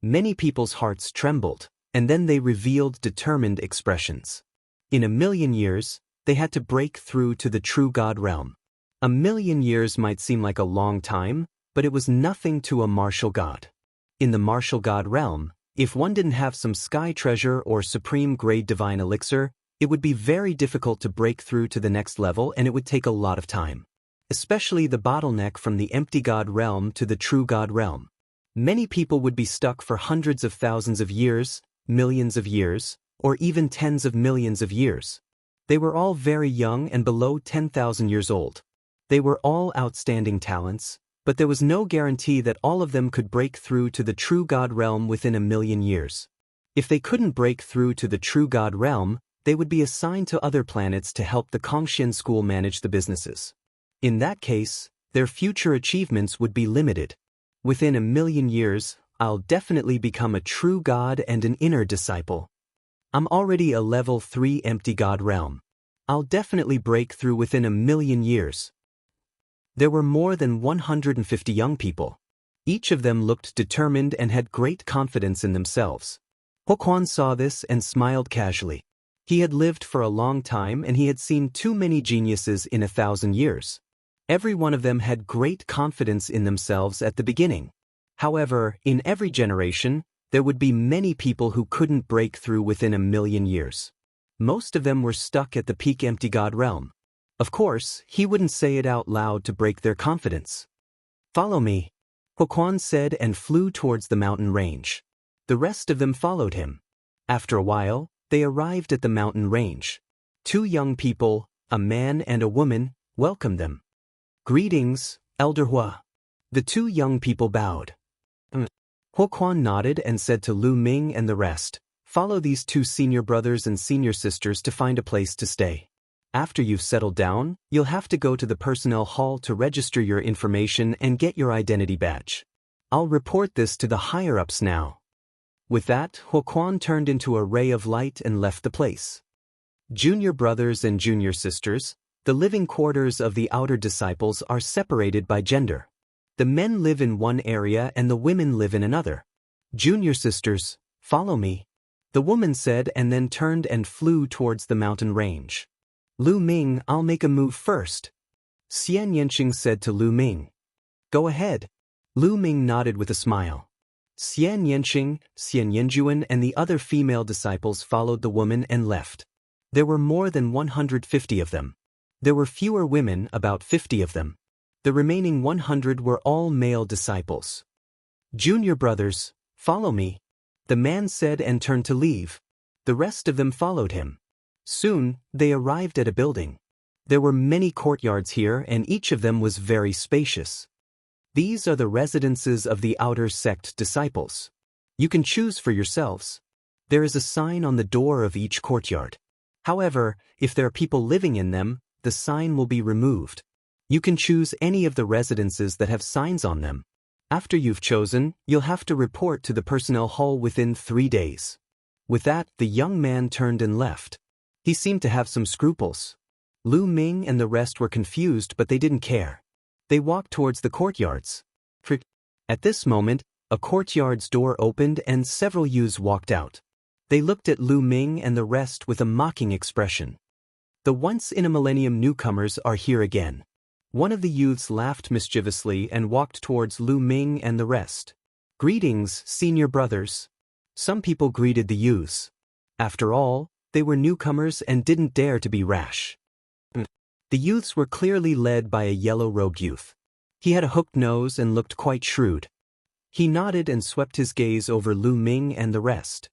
Many people's hearts trembled, and then they revealed determined expressions. In 1,000,000 years, they had to break through to the true God realm. 1,000,000 years might seem like a long time, but it was nothing to a martial god. In the martial god realm, if one didn't have some sky treasure or supreme grade divine elixir, it would be very difficult to break through to the next level, and it would take a lot of time. Especially the bottleneck from the empty god realm to the true god realm. Many people would be stuck for hundreds of thousands of years, millions of years, or even tens of millions of years. They were all very young and below 10,000 years old. They were all outstanding talents, but there was no guarantee that all of them could break through to the true God realm within 1,000,000 years. If they couldn't break through to the true God realm, they would be assigned to other planets to help the Kong-Shen School manage the businesses. In that case, their future achievements would be limited. Within 1,000,000 years, I'll definitely become a true God and an inner disciple. I'm already a level 3 empty God realm. I'll definitely break through within 1,000,000 years. There were more than 150 young people. Each of them looked determined and had great confidence in themselves. Huoquan saw this and smiled casually. He had lived for a long time and he had seen too many geniuses in 1,000 years. Every one of them had great confidence in themselves at the beginning. However, in every generation, there would be many people who couldn't break through within 1,000,000 years. Most of them were stuck at the peak empty God realm. Of course, he wouldn't say it out loud to break their confidence. Follow me, Huoquan said and flew towards the mountain range. The rest of them followed him. After a while, they arrived at the mountain range. 2 young people, a man and a woman, welcomed them. Greetings, Elder Hua. The two young people bowed. Huoquan nodded and said to Lu Ming and the rest, "Follow these two senior brothers and senior sisters to find a place to stay. After you've settled down, you'll have to go to the personnel hall to register your information and get your identity badge. I'll report this to the higher-ups now." With that, Huoquan turned into a ray of light and left the place. Junior brothers and junior sisters, the living quarters of the outer disciples are separated by gender. The men live in one area and the women live in another. "Junior sisters, follow me," the woman said, and then turned and flew towards the mountain range. "Lu Ming, I'll make a move first," Xian Yanqing said to Lu Ming. "Go ahead." Lu Ming nodded with a smile. Xian Yanqing, Xian Yanjuan and the other female disciples followed the woman and left. There were more than 150 of them. There were fewer women, about 50 of them. The remaining 100 were all male disciples. "Junior brothers, follow me," the man said and turned to leave. The rest of them followed him. Soon, they arrived at a building. There were many courtyards here and each of them was very spacious. These are the residences of the outer sect disciples. You can choose for yourselves. There is a sign on the door of each courtyard. However, if there are people living in them, the sign will be removed. You can choose any of the residences that have signs on them. After you've chosen, you'll have to report to the personnel hall within 3 days. With that, the young man turned and left. He seemed to have some scruples. Lu Ming and the rest were confused, but they didn't care. They walked towards the courtyards. At this moment, a courtyard's door opened and several youths walked out. They looked at Lu Ming and the rest with a mocking expression. "The once-in-a-millennium newcomers are here again." One of the youths laughed mischievously and walked towards Lu Ming and the rest. "Greetings, senior brothers." Some people greeted the youths. After all, they were newcomers and didn't dare to be rash. The youths were clearly led by a yellow-robed youth. He had a hooked nose and looked quite shrewd. He nodded and swept his gaze over Lu Ming and the rest.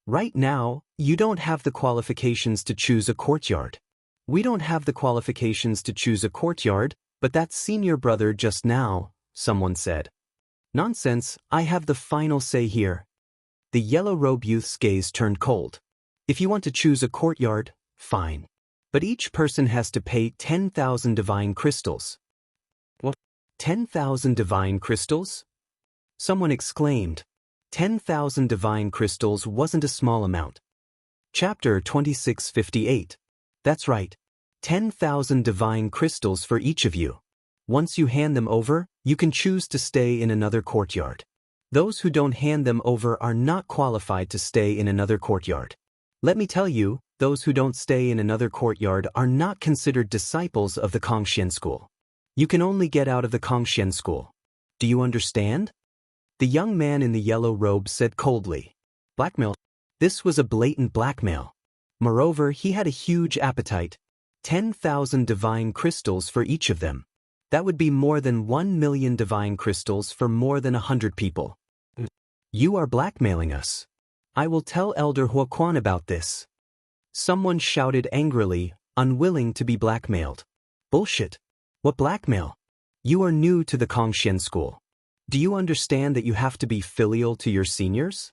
"Right now, you don't have the qualifications to choose a courtyard." "We don't have the qualifications to choose a courtyard, but that senior brother just now," someone said. "Nonsense, I have the final say here." The yellow-robed youth's gaze turned cold. "If you want to choose a courtyard, fine. But each person has to pay 10,000 divine crystals." "What? 10,000 divine crystals?" someone exclaimed. 10,000 divine crystals wasn't a small amount. Chapter 2658. That's right. 10,000 divine crystals for each of you. Once you hand them over, you can choose to stay in another courtyard. Those who don't hand them over are not qualified to stay in another courtyard. Let me tell you, those who don't stay in another courtyard are not considered disciples of the Kongxian school. You can only get out of the Kongxian school. Do you understand? The young man in the yellow robe said coldly. Blackmail. This was a blatant blackmail. Moreover, he had a huge appetite. 10,000 divine crystals for each of them. That would be more than 1 million divine crystals for more than 100 people. You are blackmailing us. I will tell Elder Huoquan about this. Someone shouted angrily, unwilling to be blackmailed. Bullshit. What blackmail? You are new to the Kongxian school. Do you understand that you have to be filial to your seniors?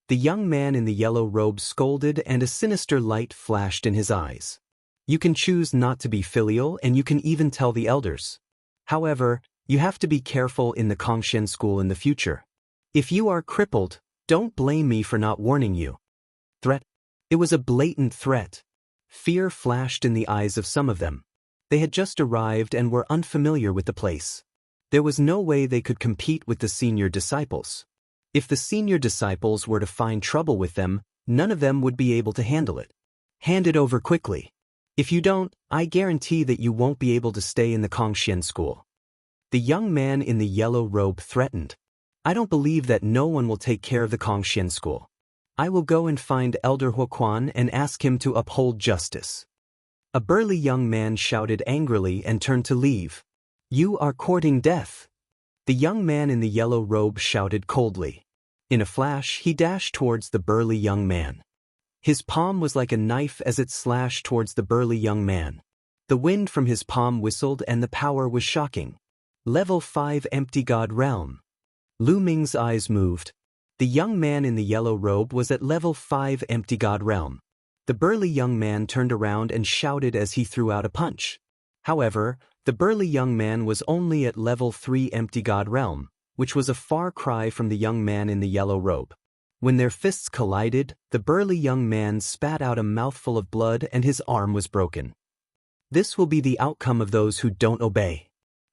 The young man in the yellow robe scolded and a sinister light flashed in his eyes. You can choose not to be filial and you can even tell the elders. However, you have to be careful in the Kongxian school in the future. If you are crippled, don't blame me for not warning you. Threat. It was a blatant threat. Fear flashed in the eyes of some of them. They had just arrived and were unfamiliar with the place. There was no way they could compete with the senior disciples. If the senior disciples were to find trouble with them, none of them would be able to handle it. Hand it over quickly. If you don't, I guarantee that you won't be able to stay in the Kongxian school. The young man in the yellow robe threatened. I don't believe that no one will take care of the Kongxian school. I will go and find Elder Huoquan and ask him to uphold justice. A burly young man shouted angrily and turned to leave. You are courting death. The young man in the yellow robe shouted coldly. In a flash, he dashed towards the burly young man. His palm was like a knife as it slashed towards the burly young man. The wind from his palm whistled and the power was shocking. Level 5 Empty God Realm. Lu Ming's eyes moved. The young man in the yellow robe was at level 5 Empty God Realm. The burly young man turned around and shouted as he threw out a punch. However, the burly young man was only at level 3 Empty God Realm, which was a far cry from the young man in the yellow robe. When their fists collided, the burly young man spat out a mouthful of blood and his arm was broken. This will be the outcome of those who don't obey.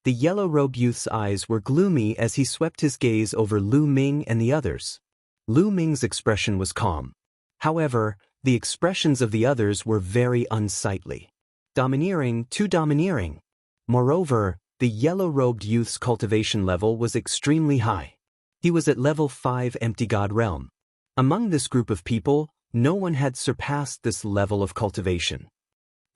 The yellow-robed youth's eyes were gloomy as he swept his gaze over Lu Ming and the others. Lu Ming's expression was calm. However, the expressions of the others were very unsightly. Domineering, too domineering. Moreover, the yellow-robed youth's cultivation level was extremely high. He was at level 5 Empty God Realm. Among this group of people, no one had surpassed this level of cultivation.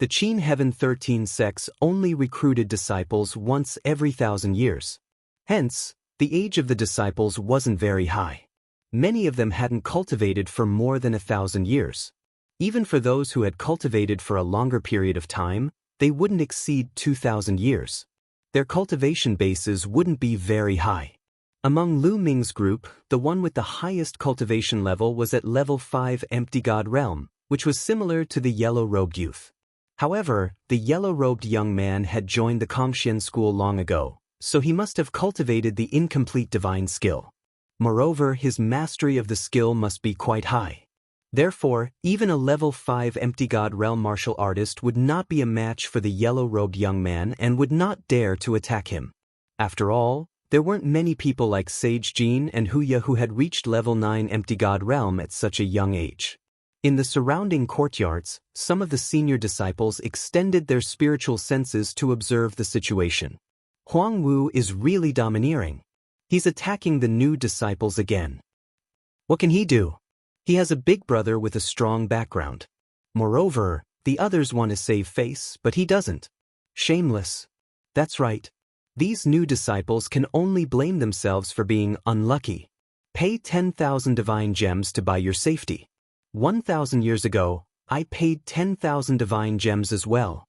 The Qin Heaven 13 sects only recruited disciples once every 1,000 years. Hence, the age of the disciples wasn't very high. Many of them hadn't cultivated for more than 1,000 years. Even for those who had cultivated for a longer period of time, they wouldn't exceed 2,000 years. Their cultivation bases wouldn't be very high. Among Lu Ming's group, the one with the highest cultivation level was at level 5 Empty God Realm, which was similar to the yellow-robed youth. However, the yellow-robed young man had joined the Kongxian school long ago, so he must have cultivated the incomplete divine skill. Moreover, his mastery of the skill must be quite high. Therefore, even a level 5 Empty God Realm martial artist would not be a match for the yellow-robed young man and would not dare to attack him. After all, there weren't many people like Sage Jin and Huya who had reached level 9 Empty God Realm at such a young age. In the surrounding courtyards, some of the senior disciples extended their spiritual senses to observe the situation. Huang Wu is really domineering. He's attacking the new disciples again. What can he do? He has a big brother with a strong background. Moreover, the others want to save face, but he doesn't. Shameless. That's right. These new disciples can only blame themselves for being unlucky. Pay 10,000 divine gems to buy your safety. 1,000 years ago, I paid 10,000 divine gems as well.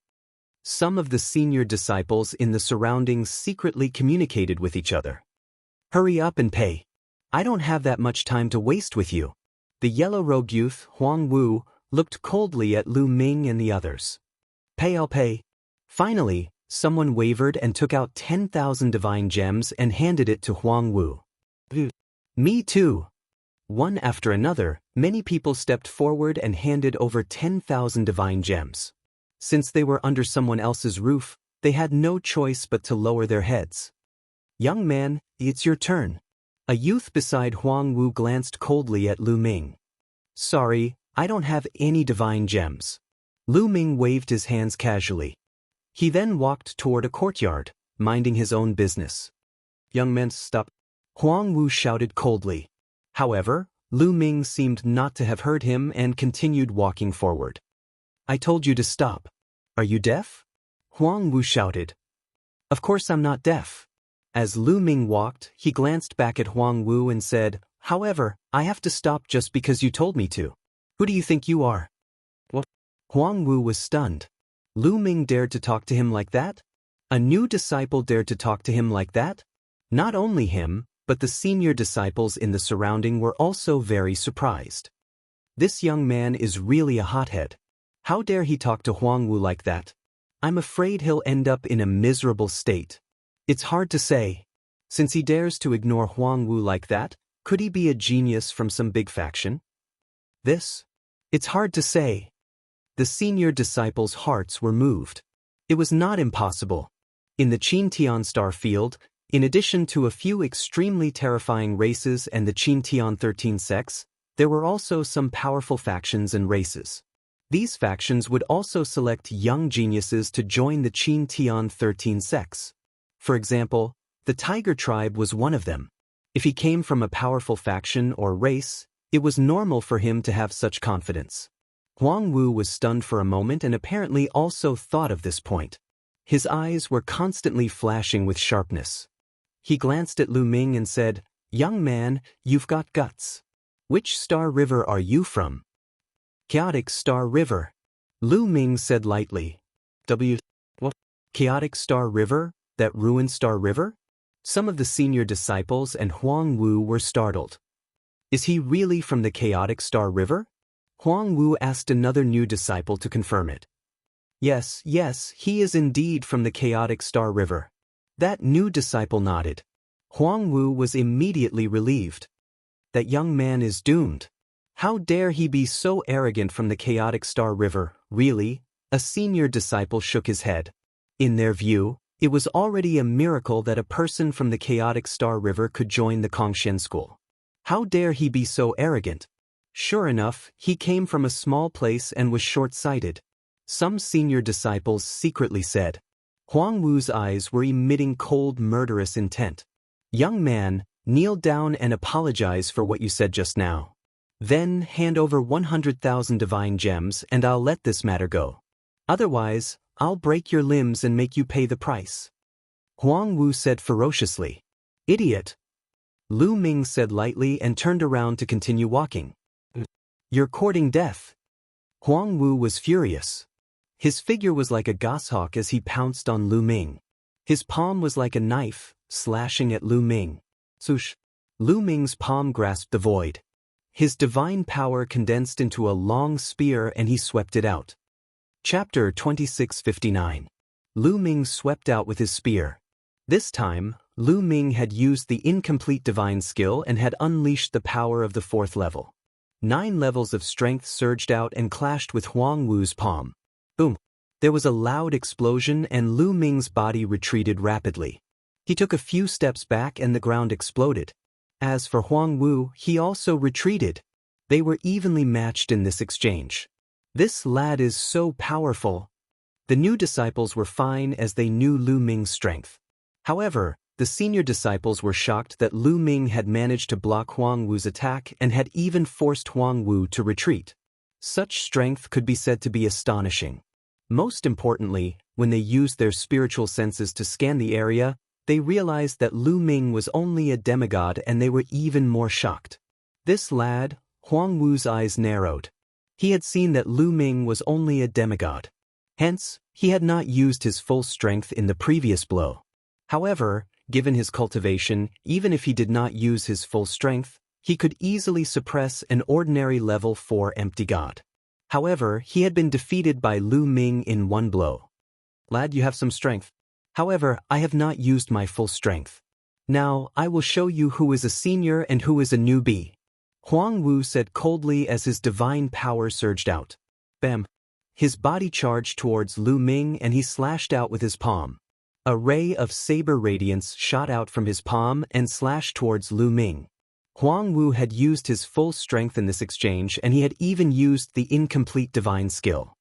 Some of the senior disciples in the surroundings secretly communicated with each other. Hurry up and pay. I don't have that much time to waste with you. The yellow-robed youth, Huang Wu, looked coldly at Lu Ming and the others. Pay, I'll pay. Finally, someone wavered and took out 10,000 divine gems and handed it to Huang Wu. Me too. One after another, many people stepped forward and handed over 10,000 divine gems. Since they were under someone else's roof, they had no choice but to lower their heads. Young man, it's your turn. A youth beside Huang Wu glanced coldly at Lu Ming. Sorry, I don't have any divine gems. Lu Ming waved his hands casually. He then walked toward a courtyard, minding his own business. Young man, stop. Huang Wu shouted coldly. However, Lu Ming seemed not to have heard him and continued walking forward. I told you to stop. Are you deaf? Huang Wu shouted. Of course I'm not deaf. As Lu Ming walked, he glanced back at Huang Wu and said, However, I have to stop just because you told me to. Who do you think you are? What? Huang Wu was stunned. Lu Ming dared to talk to him like that? A new disciple dared to talk to him like that? Not only him, but the senior disciples in the surrounding were also very surprised. This young man is really a hothead. How dare he talk to Huang Wu like that? I'm afraid he'll end up in a miserable state. It's hard to say. Since he dares to ignore Huang Wu like that, could he be a genius from some big faction? It's hard to say. The senior disciples' hearts were moved. It was not impossible. In the Qin Tian star field, in addition to a few extremely terrifying races and the Qin Tian 13 sects, there were also some powerful factions and races. These factions would also select young geniuses to join the Qin Tian 13 sects. For example, the Tiger tribe was one of them. If he came from a powerful faction or race, it was normal for him to have such confidence. Huang Wu was stunned for a moment and apparently also thought of this point. His eyes were constantly flashing with sharpness. He glanced at Lu Ming and said, Young man, you've got guts. Which star river are you from? Chaotic Star River. Lu Ming said lightly. What? Chaotic Star River? That ruined Star River? Some of the senior disciples and Huang Wu were startled. Is he really from the chaotic Star River? Huang Wu asked another new disciple to confirm it. Yes, he is indeed from the chaotic Star River. That new disciple nodded. Huang Wu was immediately relieved. That young man is doomed. How dare he be so arrogant from the chaotic Star River, really? A senior disciple shook his head. In their view, it was already a miracle that a person from the chaotic Star River could join the Kongxian school. How dare he be so arrogant? Sure enough, he came from a small place and was short-sighted. Some senior disciples secretly said. Huang Wu's eyes were emitting cold, murderous intent. Young man, kneel down and apologize for what you said just now. Then hand over 100,000 divine gems and I'll let this matter go. Otherwise, I'll break your limbs and make you pay the price. Huang Wu said ferociously. Idiot. Lu Ming said lightly and turned around to continue walking. You're courting death. Huang Wu was furious. His figure was like a goshawk as he pounced on Lu Ming. His palm was like a knife, slashing at Lu Ming. Swoosh. Lu Ming's palm grasped the void. His divine power condensed into a long spear and he swept it out. Chapter 2659. Lu Ming swept out with his spear. This time, Lu Ming had used the incomplete divine skill and had unleashed the power of the 4th level. 9 levels of strength surged out and clashed with Huang Wu's palm. Boom! There was a loud explosion and Lu Ming's body retreated rapidly. He took a few steps back and the ground exploded. As for Huang Wu, he also retreated. They were evenly matched in this exchange. This lad is so powerful. The new disciples were fine as they knew Lu Ming's strength. However, the senior disciples were shocked that Lu Ming had managed to block Huang Wu's attack and had even forced Huang Wu to retreat. Such strength could be said to be astonishing. Most importantly, when they used their spiritual senses to scan the area, they realized that Lu Ming was only a demigod and they were even more shocked. This lad, Huang Wu's eyes narrowed. He had seen that Lu Ming was only a demigod. Hence, he had not used his full strength in the previous blow. However, given his cultivation, even if he did not use his full strength, he could easily suppress an ordinary level 4 empty god. However, he had been defeated by Lu Ming in one blow. Lad, you have some strength. However, I have not used my full strength. Now, I will show you who is a senior and who is a newbie. Huang Wu said coldly as his divine power surged out. Bam! His body charged towards Lu Ming and he slashed out with his palm. A ray of saber radiance shot out from his palm and slashed towards Lu Ming. Huang Wu had used his full strength in this exchange and he had even used the incomplete divine skill.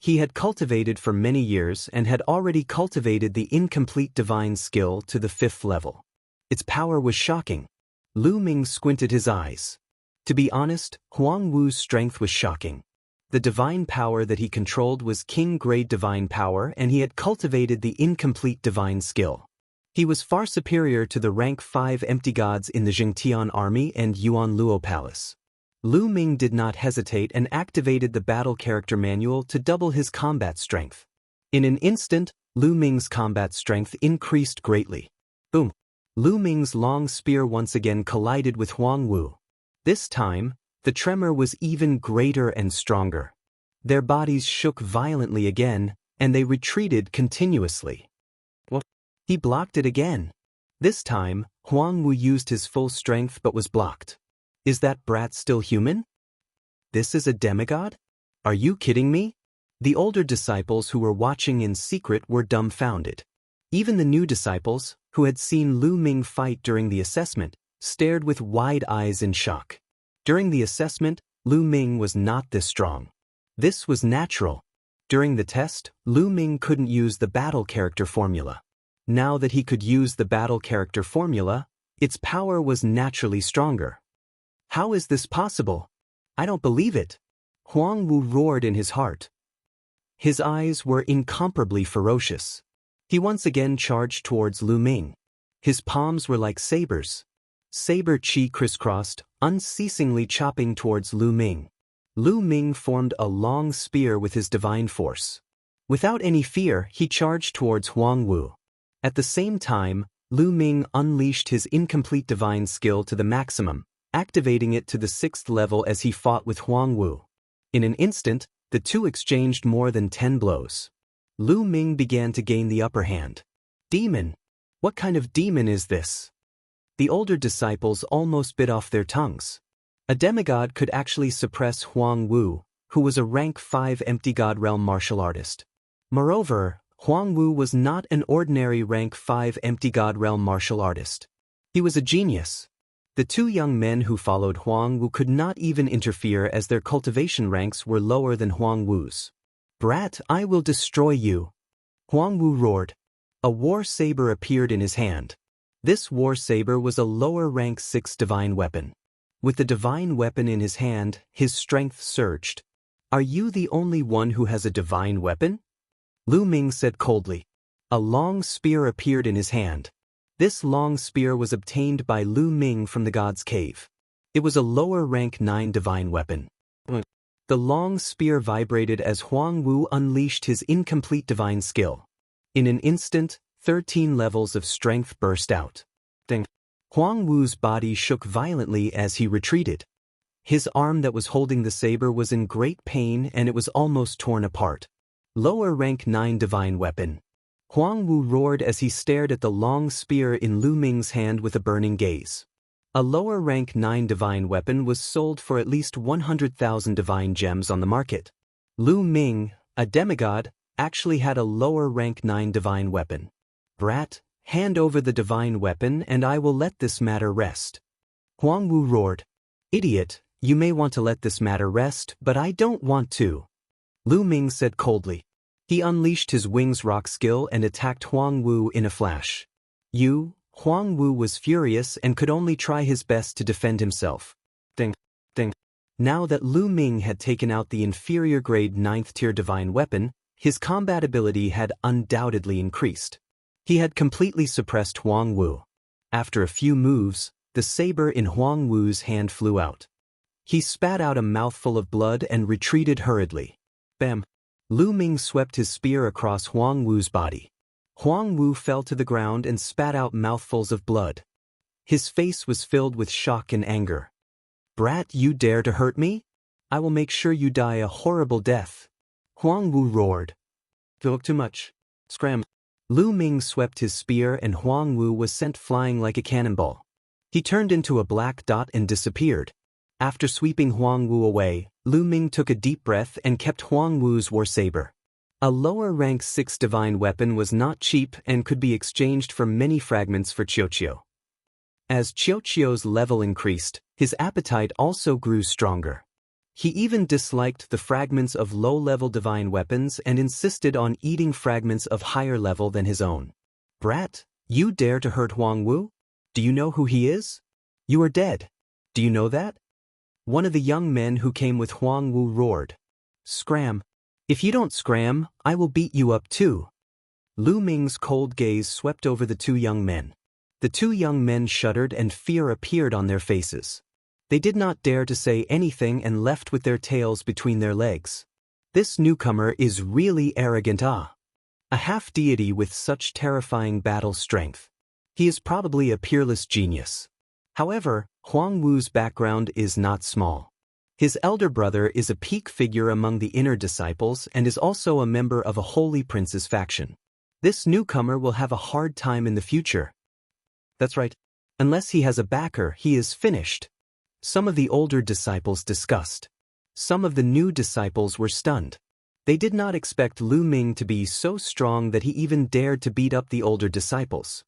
He had cultivated for many years and had already cultivated the incomplete divine skill to the 5th level. Its power was shocking. Lu Ming squinted his eyes. To be honest, Huang Wu's strength was shocking. The divine power that he controlled was king-grade divine power and he had cultivated the incomplete divine skill. He was far superior to the rank 5 empty gods in the Jingtian army and Yuan Luo Palace. Lu Ming did not hesitate and activated the battle character manual to double his combat strength. In an instant, Lu Ming's combat strength increased greatly. Boom! Lu Ming's long spear once again collided with Huang Wu. This time, the tremor was even greater and stronger. Their bodies shook violently again, and they retreated continuously. What? He blocked it again. This time, Huang Wu used his full strength but was blocked. Is that brat still human? This is a demigod? Are you kidding me? The older disciples who were watching in secret were dumbfounded. Even the new disciples, who had seen Lu Ming fight during the assessment, stared with wide eyes in shock. During the assessment, Lu Ming was not this strong. This was natural. During the test, Lu Ming couldn't use the battle character formula. Now that he could use the battle character formula, its power was naturally stronger. How is this possible? I don't believe it. Huang Wu roared in his heart. His eyes were incomparably ferocious. He once again charged towards Lu Ming. His palms were like sabers. Saber chi crisscrossed, unceasingly chopping towards Lu Ming. Lu Ming formed a long spear with his divine force. Without any fear, he charged towards Huang Wu. At the same time, Lu Ming unleashed his incomplete divine skill to the maximum, activating it to the 6th level as he fought with Huang Wu. In an instant, the two exchanged more than 10 blows. Lu Ming began to gain the upper hand. Demon! What kind of demon is this? The older disciples almost bit off their tongues. A demigod could actually suppress Huang Wu, who was a rank 5 empty god realm martial artist. Moreover, Huang Wu was not an ordinary rank 5 empty god realm martial artist. He was a genius. The two young men who followed Huang Wu could not even interfere as their cultivation ranks were lower than Huang Wu's. Brat, I will destroy you! Huang Wu roared. A war saber appeared in his hand. This war saber was a lower rank 6 divine weapon. With the divine weapon in his hand, his strength surged. Are you the only one who has a divine weapon? Lu Ming said coldly. A long spear appeared in his hand. This long spear was obtained by Lu Ming from the god's cave. It was a lower rank 9 divine weapon. The long spear vibrated as Huang Wu unleashed his incomplete divine skill. In an instant, 13 levels of strength burst out. Ding. Huang Wu's body shook violently as he retreated. His arm that was holding the saber was in great pain and it was almost torn apart. Lower rank 9 divine weapon. Huang Wu roared as he stared at the long spear in Lu Ming's hand with a burning gaze. A lower rank 9 divine weapon was sold for at least 100,000 divine gems on the market. Lu Ming, a demigod, actually had a lower rank 9 divine weapon. Brat, hand over the divine weapon and I will let this matter rest. Huang Wu roared. Idiot, you may want to let this matter rest, but I don't want to. Lu Ming said coldly. He unleashed his wings rock skill and attacked Huang Wu in a flash. Huang Wu was furious and could only try his best to defend himself. Ding, ding. Now that Lu Ming had taken out the inferior grade 9th tier divine weapon, his combat ability had undoubtedly increased. He had completely suppressed Huang Wu. After a few moves, the saber in Huang Wu's hand flew out. He spat out a mouthful of blood and retreated hurriedly. Bam! Lu Ming swept his spear across Huang Wu's body. Huang Wu fell to the ground and spat out mouthfuls of blood. His face was filled with shock and anger. Brat, you dare to hurt me? I will make sure you die a horrible death. Huang Wu roared. Talk too much. Scram. Lu Ming swept his spear and Huang Wu was sent flying like a cannonball. He turned into a black dot and disappeared. After sweeping Huang Wu away, Lu Ming took a deep breath and kept Huang Wu's war saber. A lower rank 6 divine weapon was not cheap and could be exchanged for many fragments for Qiuqiu. As Qiuqiu's level increased, his appetite also grew stronger. He even disliked the fragments of low-level divine weapons and insisted on eating fragments of higher level than his own. Brat, you dare to hurt Huang Wu? Do you know who he is? You are dead. Do you know that? One of the young men who came with Huang Wu roared. Scram. If you don't scram, I will beat you up too. Lu Ming's cold gaze swept over the two young men. The two young men shuddered and fear appeared on their faces. They did not dare to say anything and left with their tails between their legs. This newcomer is really arrogant. A half-deity with such terrifying battle strength. He is probably a peerless genius. However, Huang Wu's background is not small. His elder brother is a peak figure among the inner disciples and is also a member of a holy prince's faction. This newcomer will have a hard time in the future. That's right. Unless he has a backer, he is finished. Some of the older disciples discussed. Some of the new disciples were stunned. They did not expect Lu Ming to be so strong that he even dared to beat up the older disciples.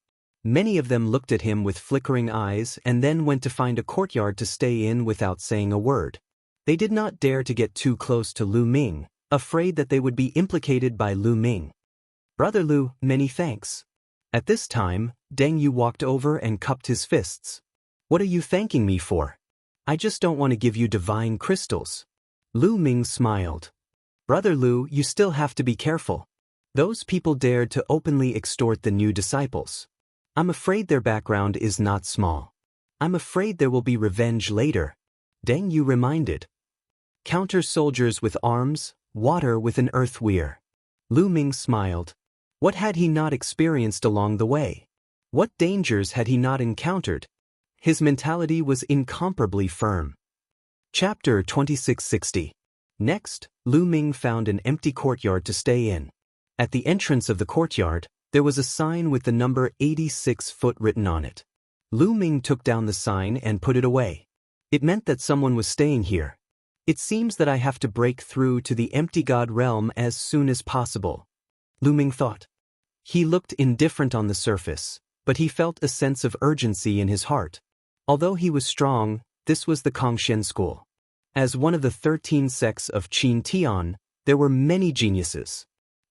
Many of them looked at him with flickering eyes and then went to find a courtyard to stay in without saying a word. They did not dare to get too close to Lu Ming, afraid that they would be implicated by Lu Ming. Brother Lu, many thanks. At this time, Deng Yu walked over and cupped his fists. What are you thanking me for? I just don't want to give you divine crystals. Lu Ming smiled. Brother Lu, you still have to be careful. Those people dared to openly extort the new disciples. I'm afraid their background is not small. I'm afraid there will be revenge later. Deng Yu reminded. Counter soldiers with arms, water with an earth weir. Lu Ming smiled. What had he not experienced along the way? What dangers had he not encountered? His mentality was incomparably firm. Chapter 2660. Next, Lu Ming found an empty courtyard to stay in. At the entrance of the courtyard, there was a sign with the number 86 written on it. Lu Ming took down the sign and put it away. It meant that someone was staying here. It seems that I have to break through to the empty god realm as soon as possible, Lu Ming thought. He looked indifferent on the surface, but he felt a sense of urgency in his heart. Although he was strong, this was the Kongxian school. As one of the 13 sects of Qin Tian, there were many geniuses.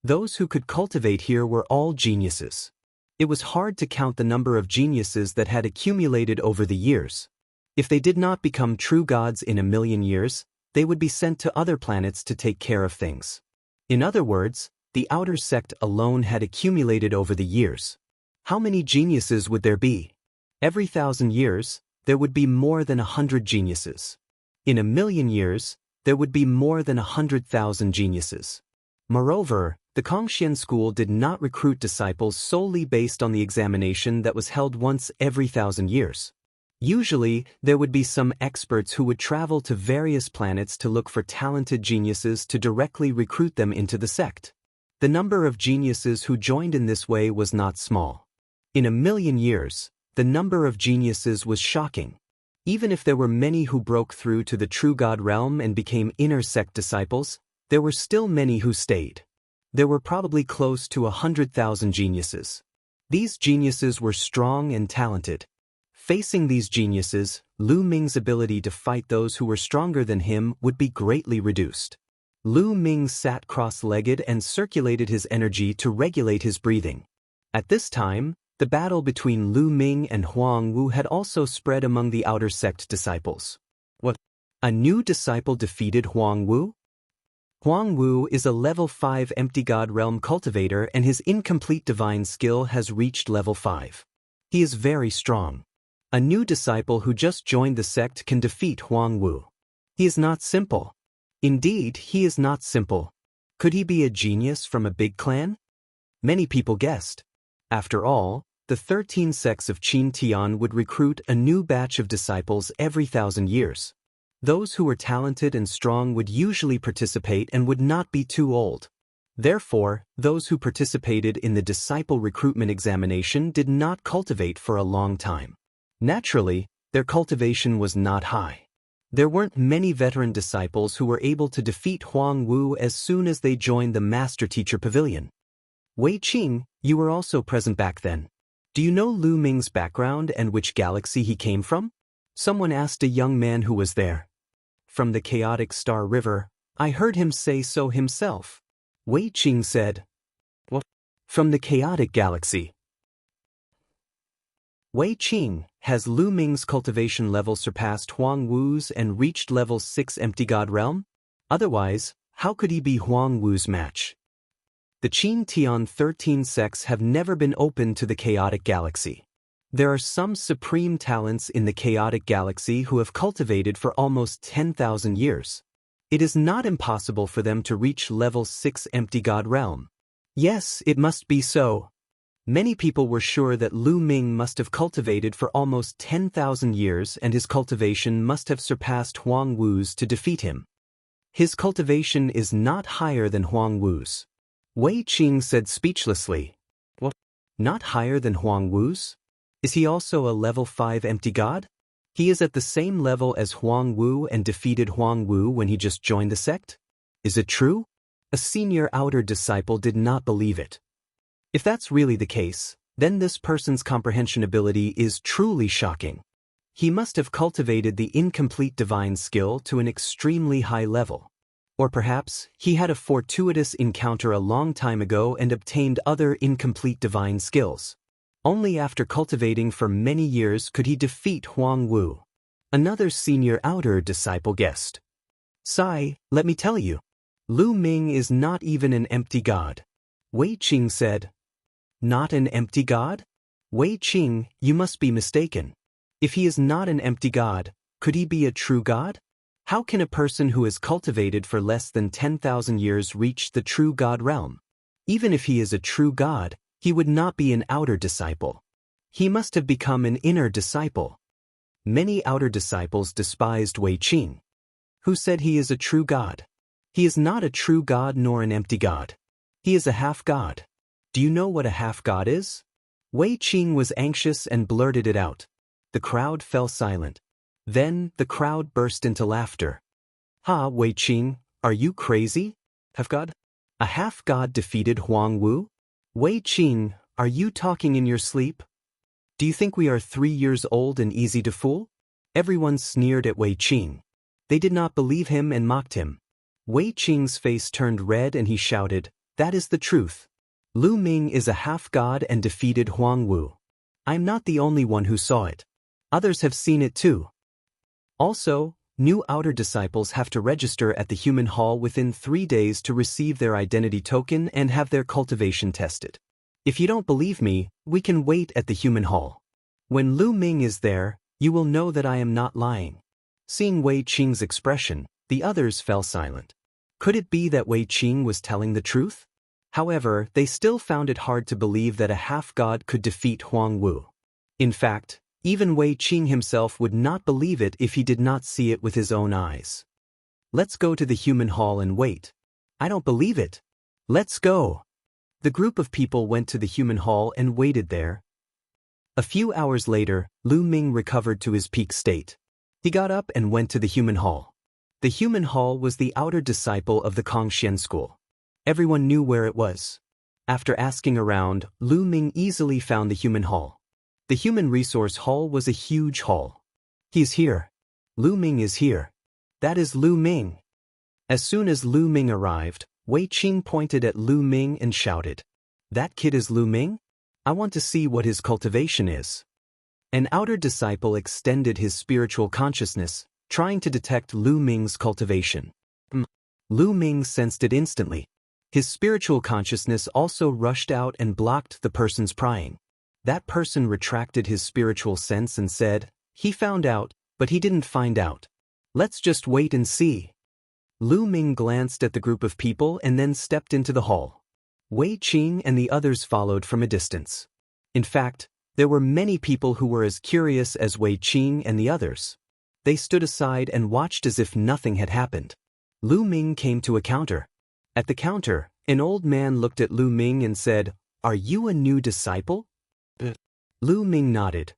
Those who could cultivate here were all geniuses. It was hard to count the number of geniuses that had accumulated over the years. If they did not become true gods in 1,000,000 years, they would be sent to other planets to take care of things. In other words, the outer sect alone had accumulated over the years. How many geniuses would there be? Every 1,000 years, there would be more than 100 geniuses. In 1,000,000 years, there would be more than 100,000 geniuses. Moreover, the Kongxian school did not recruit disciples solely based on the examination that was held once every 1,000 years. Usually, there would be some experts who would travel to various planets to look for talented geniuses to directly recruit them into the sect. The number of geniuses who joined in this way was not small. In 1,000,000 years, the number of geniuses was shocking. Even if there were many who broke through to the true God realm and became inner sect disciples, there were still many who stayed. There were probably close to 100,000 geniuses. These geniuses were strong and talented. Facing these geniuses, Lu Ming's ability to fight those who were stronger than him would be greatly reduced. Lu Ming sat cross-legged and circulated his energy to regulate his breathing. At this time, the battle between Lu Ming and Huang Wu had also spread among the outer sect disciples. What? A new disciple defeated Huang Wu? Huang Wu is a level 5 empty god realm cultivator and his incomplete divine skill has reached level 5. He is very strong. A new disciple who just joined the sect can defeat Huang Wu. He is not simple. Indeed, he is not simple. Could he be a genius from a big clan? Many people guessed. After all, the 13 sects of Qin Tian would recruit a new batch of disciples every 1,000 years. Those who were talented and strong would usually participate and would not be too old. Therefore, those who participated in the disciple recruitment examination did not cultivate for a long time. Naturally, their cultivation was not high. There weren't many veteran disciples who were able to defeat Huang Wu as soon as they joined the Master Teacher Pavilion. Wei Qing, you were also present back then. Do you know Lu Ming's background and which galaxy he came from? Someone asked a young man who was there. From the chaotic Star River, I heard him say so himself. Wei Qing said. What? From the chaotic galaxy. Wei Qing, has Lu Ming's cultivation level surpassed Huang Wu's and reached level 6 empty god realm? Otherwise, how could he be Huang Wu's match? The Qin Tian 13 sects have never been open to the chaotic galaxy. There are some supreme talents in the chaotic galaxy who have cultivated for almost 10,000 years. It is not impossible for them to reach level 6 empty god realm. Yes, it must be so. Many people were sure that Lu Ming must have cultivated for almost 10,000 years and his cultivation must have surpassed Huang Wu's to defeat him. His cultivation is not higher than Huang Wu's. Wei Qing said speechlessly. What? Not higher than Huang Wu's? Is he also a level 5 empty god? He is at the same level as Huang Wu and defeated Huang Wu when he just joined the sect? Is it true? A senior outer disciple did not believe it. If that's really the case, then this person's comprehension ability is truly shocking. He must have cultivated the incomplete divine skill to an extremely high level. Or perhaps, he had a fortuitous encounter a long time ago and obtained other incomplete divine skills. Only after cultivating for many years could he defeat Huang Wu. Another senior outer disciple guessed. Sai, let me tell you. Lu Ming is not even an empty god. Wei Qing said. Not an empty god? Wei Qing, you must be mistaken. If he is not an empty god, could he be a true god? How can a person who has cultivated for less than 10,000 years reach the true god realm? Even if he is a true god, he would not be an outer disciple. He must have become an inner disciple. Many outer disciples despised Wei Qing, who said he is a true god. He is not a true god nor an empty god. He is a half-god. Do you know what a half-god is? Wei Qing was anxious and blurted it out. The crowd fell silent. Then, the crowd burst into laughter. Ha, Wei Qing, are you crazy? Half-god? A half-god defeated Huang Wu? Wei Qing, are you talking in your sleep? Do you think we are 3 years old and easy to fool? Everyone sneered at Wei Qing. They did not believe him and mocked him. Wei Qing's face turned red and he shouted, "That is the truth. Lu Ming is a half-god and defeated Huang Wu. I'm not the only one who saw it. Others have seen it too." Also, new outer disciples have to register at the human hall within 3 days to receive their identity token and have their cultivation tested. If you don't believe me, we can wait at the human hall. When Lu Ming is there, you will know that I am not lying. Seeing Wei Qing's expression, the others fell silent. Could it be that Wei Qing was telling the truth? However, they still found it hard to believe that a half-god could defeat Huang Wu. In fact, even Wei Qing himself would not believe it if he did not see it with his own eyes. Let's go to the human hall and wait. I don't believe it. Let's go. The group of people went to the human hall and waited there. A few hours later, Lu Ming recovered to his peak state. He got up and went to the human hall. The human hall was the outer disciple of the Kongxian school. Everyone knew where it was. After asking around, Lu Ming easily found the human hall. The human resource hall was a huge hall. He's here. Lu Ming is here. That is Lu Ming. As soon as Lu Ming arrived, Wei Qing pointed at Lu Ming and shouted, "That kid is Lu Ming? I want to see what his cultivation is." An outer disciple extended his spiritual consciousness, trying to detect Lu Ming's cultivation. Lu Ming sensed it instantly. His spiritual consciousness also rushed out and blocked the person's prying. That person retracted his spiritual sense and said, "He found out, but he didn't find out. Let's just wait and see." Lu Ming glanced at the group of people and then stepped into the hall. Wei Qing and the others followed from a distance. In fact, there were many people who were as curious as Wei Qing and the others. They stood aside and watched as if nothing had happened. Lu Ming came to a counter. At the counter, an old man looked at Lu Ming and said, "Are you a new disciple?" Lu Ming nodded.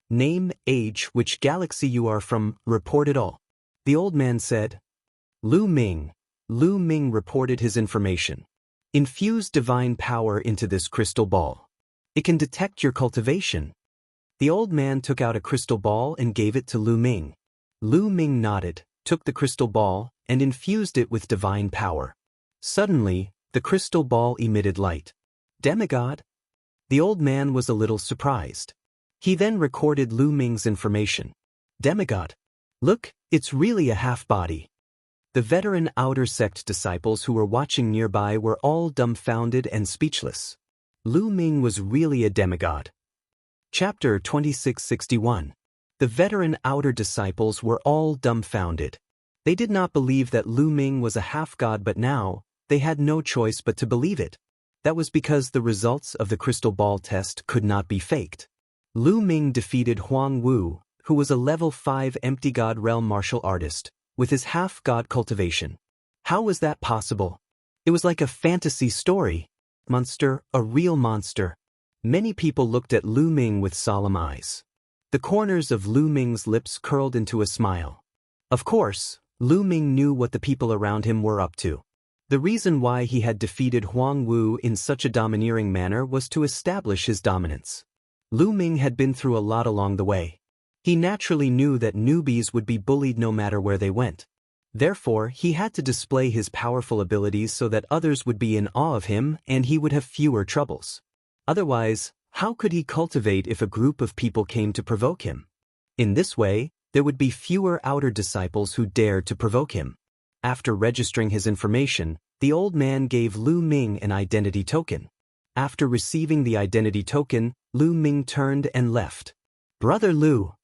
"Name, age, which galaxy you are from, report it all." The old man said. Lu Ming. Lu Ming reported his information. "Infuse divine power into this crystal ball. It can detect your cultivation." The old man took out a crystal ball and gave it to Lu Ming. Lu Ming nodded, took the crystal ball, and infused it with divine power. Suddenly, the crystal ball emitted light. "Demigod?" The old man was a little surprised. He then recorded Lu Ming's information. "Demigod. Look, it's really a half-body." The veteran outer sect disciples who were watching nearby were all dumbfounded and speechless. Lu Ming was really a demigod. Chapter 2661. The veteran outer disciples were all dumbfounded. They did not believe that Lu Ming was a half-god, but now, they had no choice but to believe it. That was because the results of the crystal ball test could not be faked. Lu Ming defeated Huang Wu, who was a level 5 empty god realm martial artist, with his half-god cultivation. How was that possible? It was like a fantasy story. Monster, a real monster. Many people looked at Lu Ming with solemn eyes. The corners of Lu Ming's lips curled into a smile. Of course, Lu Ming knew what the people around him were up to. The reason why he had defeated Huang Wu in such a domineering manner was to establish his dominance. Lu Ming had been through a lot along the way. He naturally knew that newbies would be bullied no matter where they went. Therefore, he had to display his powerful abilities so that others would be in awe of him and he would have fewer troubles. Otherwise, how could he cultivate if a group of people came to provoke him? In this way, there would be fewer outer disciples who dared to provoke him. After registering his information, the old man gave Lu Ming an identity token. After receiving the identity token, Lu Ming turned and left. "Brother Lu."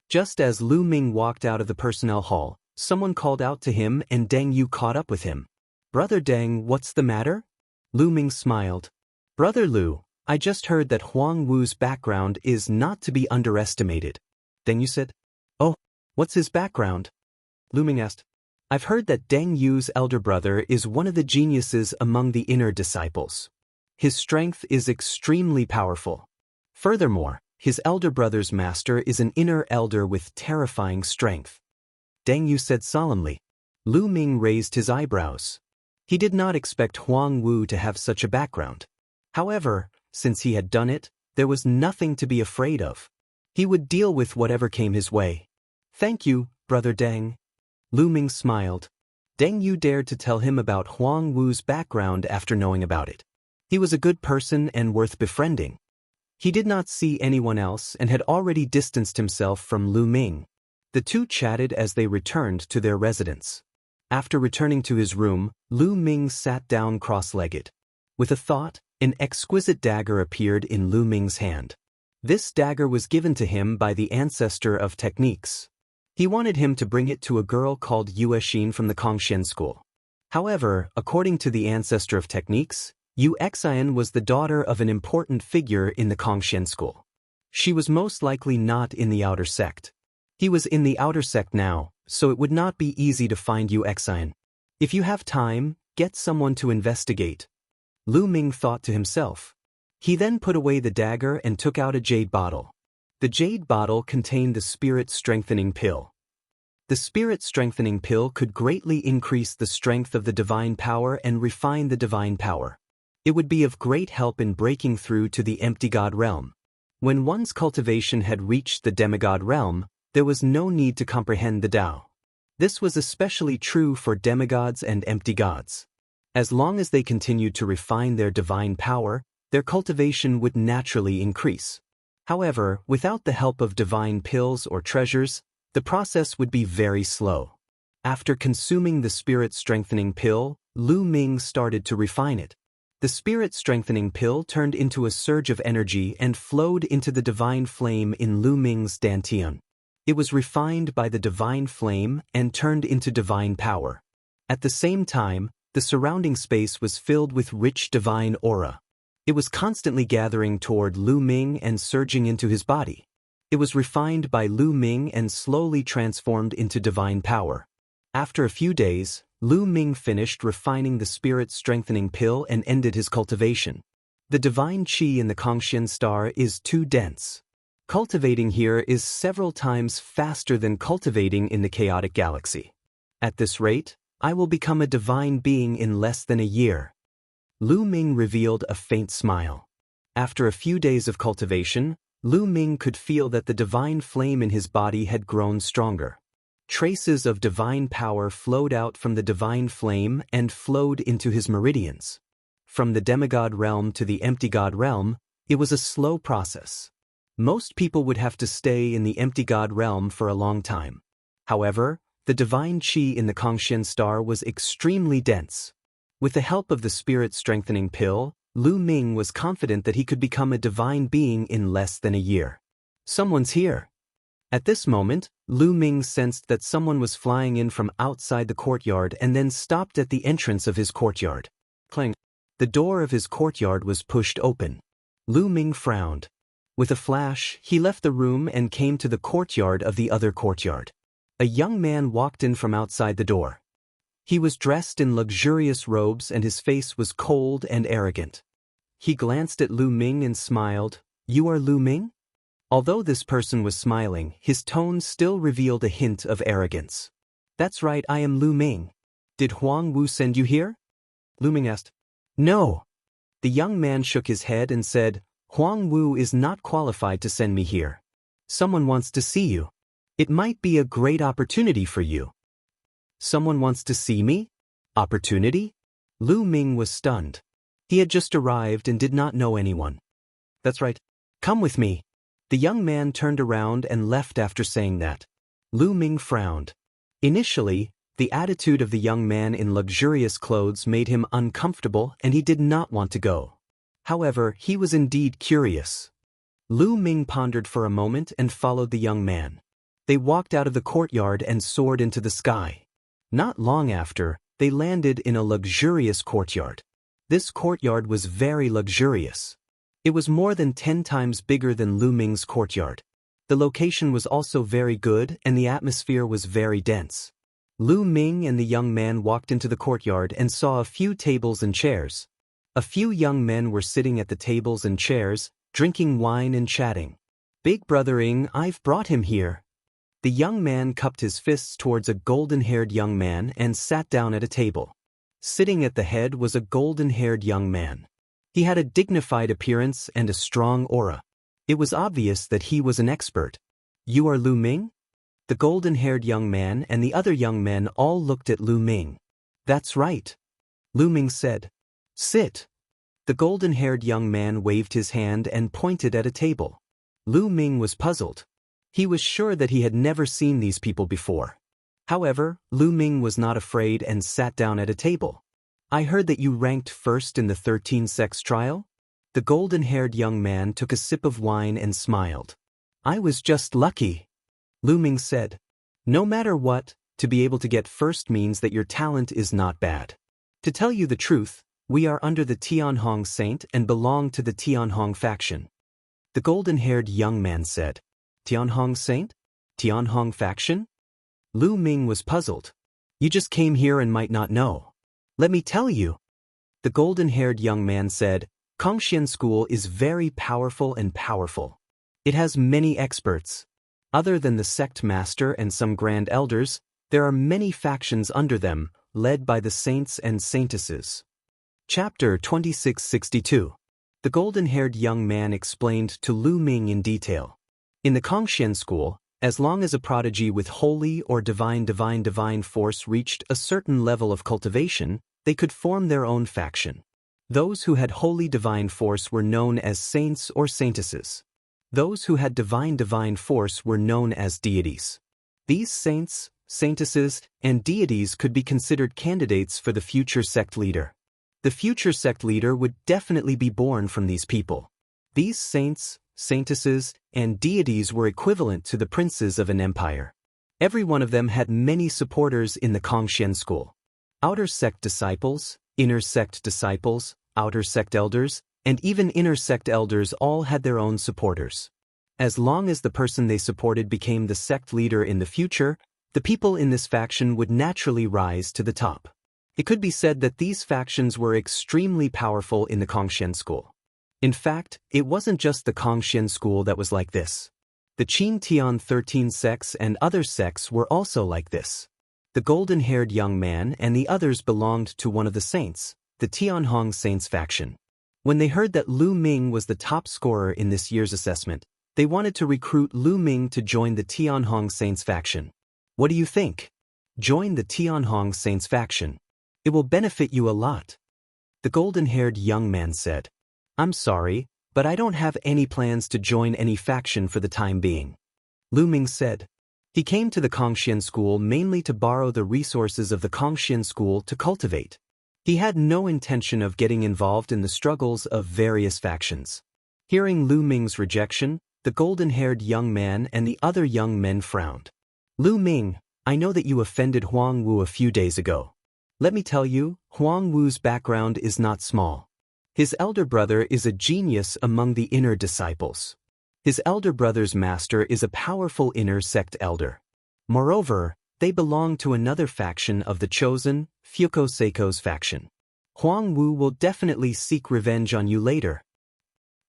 Just as Lu Ming walked out of the personnel hall, someone called out to him and Deng Yu caught up with him. "Brother Deng, what's the matter?" Lu Ming smiled. "Brother Lu, I just heard that Huang Wu's background is not to be underestimated. Deng Yu said. Oh, what's his background? Lu Ming asked. I've heard that Deng Yu's elder brother is one of the geniuses among the inner disciples. His strength is extremely powerful. Furthermore, his elder brother's master is an inner elder with terrifying strength. Deng Yu said solemnly. Lu Ming raised his eyebrows. He did not expect Huang Wu to have such a background. However, since he had done it, there was nothing to be afraid of. He would deal with whatever came his way. Thank you, Brother Deng. Lu Ming smiled. Deng Yu dared to tell him about Huang Wu's background after knowing about it. He was a good person and worth befriending. He did not see anyone else and had already distanced himself from Lu Ming. The two chatted as they returned to their residence. After returning to his room, Lu Ming sat down cross-legged. With a thought, an exquisite dagger appeared in Lu Ming's hand. This dagger was given to him by the ancestor of techniques. He wanted him to bring it to a girl called Yue Xin from the Kongxian school. However, according to the ancestor of techniques, Yue Xian was the daughter of an important figure in the Kongxian school. She was most likely not in the outer sect. He was in the outer sect now, so it would not be easy to find Yue Xian. If you have time, get someone to investigate. Lu Ming thought to himself. He then put away the dagger and took out a jade bottle. The jade bottle contained the spirit-strengthening pill. The spirit-strengthening pill could greatly increase the strength of the divine power and refine the divine power. It would be of great help in breaking through to the empty god realm. When one's cultivation had reached the demigod realm, there was no need to comprehend the Tao. This was especially true for demigods and empty gods. As long as they continued to refine their divine power, their cultivation would naturally increase. However, without the help of divine pills or treasures, the process would be very slow. After consuming the spirit-strengthening pill, Lu Ming started to refine it. The spirit-strengthening pill turned into a surge of energy and flowed into the divine flame in Lu Ming's dantian. It was refined by the divine flame and turned into divine power. At the same time, the surrounding space was filled with rich divine aura. It was constantly gathering toward Lu Ming and surging into his body. It was refined by Lu Ming and slowly transformed into divine power. After a few days, Lu Ming finished refining the spirit-strengthening pill and ended his cultivation. The divine qi in the Kongxian star is too dense. Cultivating here is several times faster than cultivating in the chaotic galaxy. At this rate, I will become a divine being in less than a year. Lu Ming revealed a faint smile. After a few days of cultivation, Lu Ming could feel that the divine flame in his body had grown stronger. Traces of divine power flowed out from the divine flame and flowed into his meridians. From the demigod realm to the empty god realm, it was a slow process. Most people would have to stay in the empty god realm for a long time. However, the divine qi in the Kongxian star was extremely dense. With the help of the spirit-strengthening pill, Lu Ming was confident that he could become a divine being in less than a year. Someone's here. At this moment, Lu Ming sensed that someone was flying in from outside the courtyard and then stopped at the entrance of his courtyard. Clang. The door of his courtyard was pushed open. Lu Ming frowned. With a flash, he left the room and came to the courtyard of the other courtyard. A young man walked in from outside the door. He was dressed in luxurious robes and his face was cold and arrogant. He glanced at Lu Ming and smiled. "You are Lu Ming?" Although this person was smiling, his tone still revealed a hint of arrogance. "That's right, I am Lu Ming. Did Huang Wu send you here?" Lu Ming asked. "No." The young man shook his head and said, "Huang Wu is not qualified to send me here. Someone wants to see you. It might be a great opportunity for you." "Someone wants to see me? Opportunity?" Lu Ming was stunned. He had just arrived and did not know anyone. "That's right. Come with me." The young man turned around and left after saying that. Lu Ming frowned. Initially, the attitude of the young man in luxurious clothes made him uncomfortable and he did not want to go. However, he was indeed curious. Lu Ming pondered for a moment and followed the young man. They walked out of the courtyard and soared into the sky. Not long after, they landed in a luxurious courtyard. This courtyard was very luxurious. It was more than 10 times bigger than Lu Ming's courtyard. The location was also very good and the atmosphere was very dense. Lu Ming and the young man walked into the courtyard and saw a few tables and chairs. A few young men were sitting at the tables and chairs, drinking wine and chatting. "Big brother Ing, I've brought him here." The young man cupped his fists towards a golden-haired young man and sat down at a table. Sitting at the head was a golden-haired young man. He had a dignified appearance and a strong aura. It was obvious that he was an expert. "You are Lu Ming?" The golden-haired young man and the other young men all looked at Lu Ming. "That's right," Lu Ming said. "Sit." The golden-haired young man waved his hand and pointed at a table. Lu Ming was puzzled. He was sure that he had never seen these people before. However, Lu Ming was not afraid and sat down at a table. "I heard that you ranked first in the 13-sex trial?" The golden-haired young man took a sip of wine and smiled. "I was just lucky," Lu Ming said. "No matter what, to be able to get first means that your talent is not bad. To tell you the truth, we are under the Tianhong Saint and belong to the Tianhong faction," the golden-haired young man said. "Tianhong Saint? Tianhong faction?" Lu Ming was puzzled. "You just came here and might not know. Let me tell you," the golden-haired young man said. "Kongxian School is very powerful and powerful. It has many experts. Other than the sect master and some grand elders, there are many factions under them, led by the saints and saintesses." Chapter 2662. The golden-haired young man explained to Lu Ming in detail. In the Kongxian School, as long as a prodigy with holy or divine force reached a certain level of cultivation, they could form their own faction. Those who had holy divine force were known as saints or saintesses. Those who had divine force were known as deities. These saints, saintesses, and deities could be considered candidates for the future sect leader. The future sect leader would definitely be born from these people. These saints, saintesses, and deities were equivalent to the princes of an empire. Every one of them had many supporters in the Kongxian School. Outer sect disciples, inner sect disciples, outer sect elders, and even inner sect elders all had their own supporters. As long as the person they supported became the sect leader in the future, the people in this faction would naturally rise to the top. It could be said that these factions were extremely powerful in the Kongxian School. In fact, it wasn't just the Kongxian School that was like this. The Qin Tian 13 sects and other sects were also like this. The golden-haired young man and the others belonged to one of the saints, the Tianhong Saints faction. When they heard that Lu Ming was the top scorer in this year's assessment, they wanted to recruit Lu Ming to join the Tianhong Saints faction. "What do you think? Join the Tianhong Saints faction. It will benefit you a lot," the golden-haired young man said. "I'm sorry, but I don't have any plans to join any faction for the time being," Lu Ming said. He came to the Kongxian School mainly to borrow the resources of the Kongxian School to cultivate. He had no intention of getting involved in the struggles of various factions. Hearing Lu Ming's rejection, the golden-haired young man and the other young men frowned. "Lu Ming, I know that you offended Huang Wu a few days ago. Let me tell you, Huang Wu's background is not small. His elder brother is a genius among the inner disciples. His elder brother's master is a powerful inner sect elder. Moreover, they belong to another faction of the chosen, Fuko Seiko's faction. Huang Wu will definitely seek revenge on you later.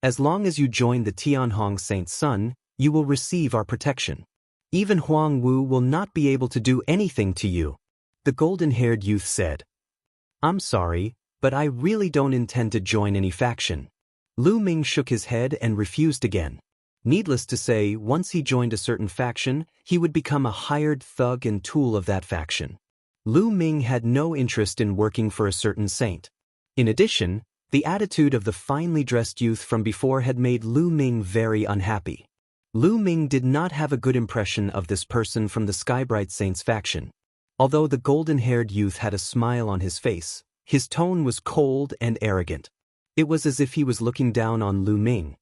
As long as you join the Tianhong Saint's son, you will receive our protection. Even Huang Wu will not be able to do anything to you," the golden-haired youth said. "I'm sorry, but I really don't intend to join any faction." Lu Ming shook his head and refused again. Needless to say, once he joined a certain faction, he would become a hired thug and tool of that faction. Lu Ming had no interest in working for a certain saint. In addition, the attitude of the finely dressed youth from before had made Lu Ming very unhappy. Lu Ming did not have a good impression of this person from the Skybright Saints faction. Although the golden-haired youth had a smile on his face, his tone was cold and arrogant. It was as if he was looking down on Lu Ming.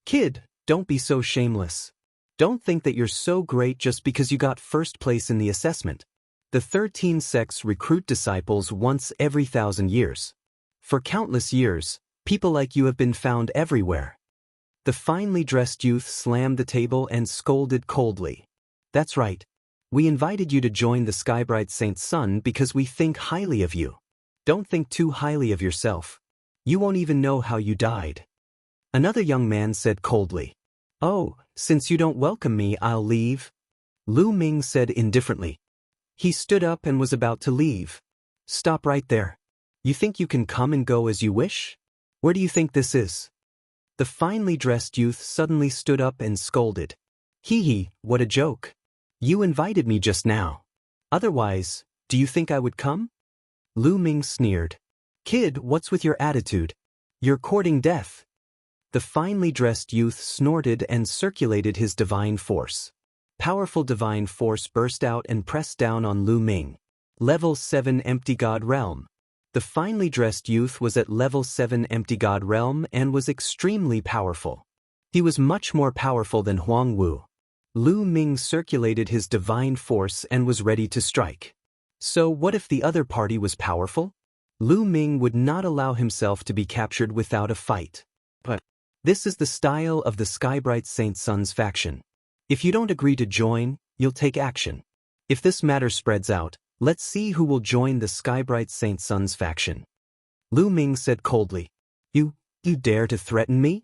"Kid, don't be so shameless. Don't think that you're so great just because you got first place in the assessment. The 13 sects recruit disciples once every 1,000 years. For countless years, People like you have been found everywhere. The finely dressed youth slammed the table and scolded coldly. That's right. We invited you to join the Skybright Saint's son because we think highly of you. Don't think too highly of yourself. You won't even know how you died. Another young man said coldly. Oh, since you don't welcome me, I'll leave. Lu Ming said indifferently. He stood up and was about to leave. Stop right there. You think you can come and go as you wish? Where do you think this is? The finely dressed youth suddenly stood up and scolded. Hee hee, what a joke. You invited me just now. Otherwise, do you think I would come? Lu Ming sneered. Kid, what's with your attitude? You're courting death. The finely dressed youth snorted and circulated his divine force. Powerful divine force burst out and pressed down on Lu Ming. Level 7 Empty God Realm. The finely dressed youth was at level 7 Empty God Realm and was extremely powerful. He was much more powerful than Huang Wu. Lu Ming circulated his divine force and was ready to strike. So what if the other party was powerful? Lu Ming would not allow himself to be captured without a fight. But this is the style of the Skybright Saint Sun's faction. If you don't agree to join, you'll take action. If this matter spreads out, let's see who will join the Skybright Saint Sun's faction. Lu Ming said coldly. You dare to threaten me?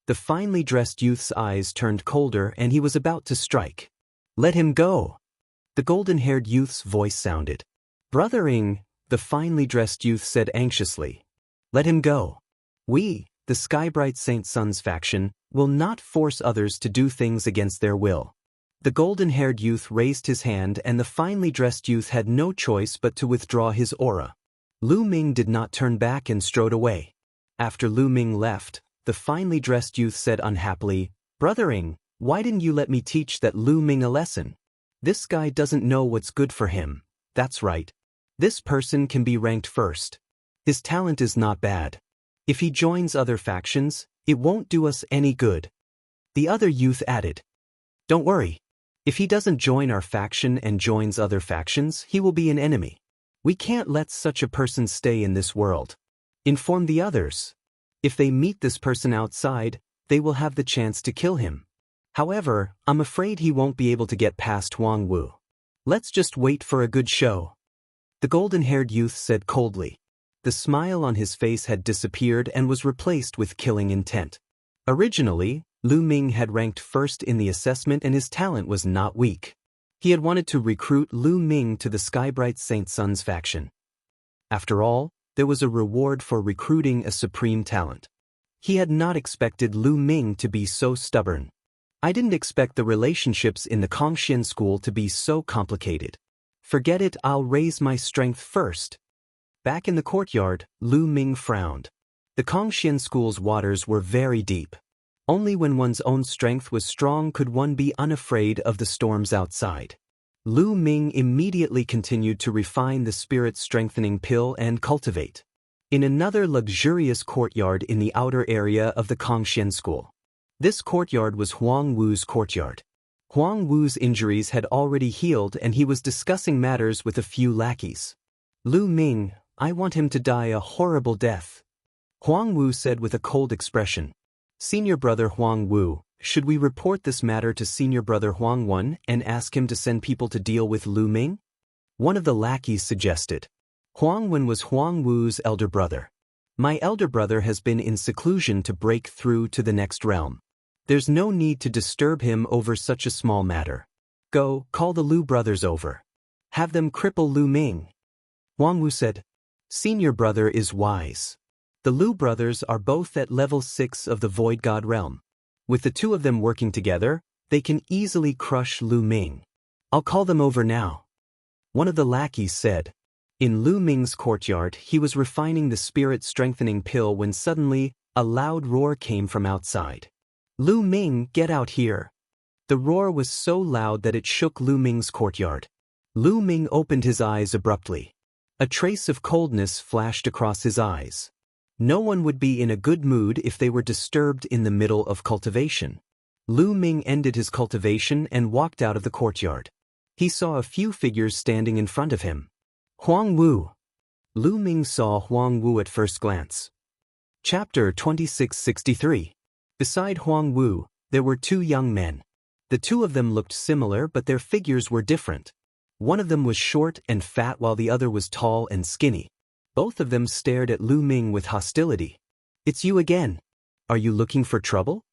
The finely dressed youth's eyes turned colder and he was about to strike. Let him go. The golden-haired youth's voice sounded. Brothering, the finely dressed youth said anxiously. Let him go. We, the Skybright Saint Sun's faction, will not force others to do things against their will. The golden-haired youth raised his hand and the finely dressed youth had no choice but to withdraw his aura. Lu Ming did not turn back and strode away. After Lu Ming left, the finely dressed youth said unhappily, Brothering, why didn't you let me teach that Lu Ming a lesson? This guy doesn't know what's good for him. That's right. This person can be ranked first. His talent is not bad. If he joins other factions, it won't do us any good. The other youth added. Don't worry. If he doesn't join our faction and joins other factions, he will be an enemy. We can't let such a person stay in this world. Inform the others. If they meet this person outside, they will have the chance to kill him. However, I'm afraid he won't be able to get past Huang Wu. Let's just wait for a good show. The golden-haired youth said coldly. The smile on his face had disappeared and was replaced with killing intent. Originally, Lu Ming had ranked first in the assessment and his talent was not weak. He had wanted to recruit Lu Ming to the Skybright Saint Sun's faction. After all, there was a reward for recruiting a supreme talent. He had not expected Lu Ming to be so stubborn. I didn't expect the relationships in the Kongxian school to be so complicated. Forget it, I'll raise my strength first. Back in the courtyard, Lu Ming frowned. The Kongxian school's waters were very deep. Only when one's own strength was strong could one be unafraid of the storms outside. Lu Ming immediately continued to refine the spirit-strengthening pill and cultivate. In another luxurious courtyard in the outer area of the Kongxian school. This courtyard was Huang Wu's courtyard. Huang Wu's injuries had already healed and he was discussing matters with a few lackeys. Lu Ming, I want him to die a horrible death. Huang Wu said with a cold expression. Senior brother Huang Wu, should we report this matter to senior brother Huang Wen and ask him to send people to deal with Lu Ming? One of the lackeys suggested. Huang Wen was Huang Wu's elder brother. My elder brother has been in seclusion to break through to the next realm. There's no need to disturb him over such a small matter. Go, call the Lu brothers over. Have them cripple Lu Ming. Huang Wu said. Senior brother is wise. The Lu brothers are both at level 6 of the Void God realm. With the two of them working together, they can easily crush Lu Ming. I'll call them over now. One of the lackeys said. In Lu Ming's courtyard, he was refining the spirit-strengthening pill when suddenly, a loud roar came from outside. Lu Ming, get out here. The roar was so loud that it shook Lu Ming's courtyard. Lu Ming opened his eyes abruptly. A trace of coldness flashed across his eyes. No one would be in a good mood if they were disturbed in the middle of cultivation. Lu Ming ended his cultivation and walked out of the courtyard. He saw a few figures standing in front of him. Huang Wu. Lu Ming saw Huang Wu at first glance. Chapter 2663. Beside Huang Wu, there were two young men. The two of them looked similar, but their figures were different. One of them was short and fat while the other was tall and skinny. Both of them stared at Lu Ming with hostility. "It's you again. Are you looking for trouble?"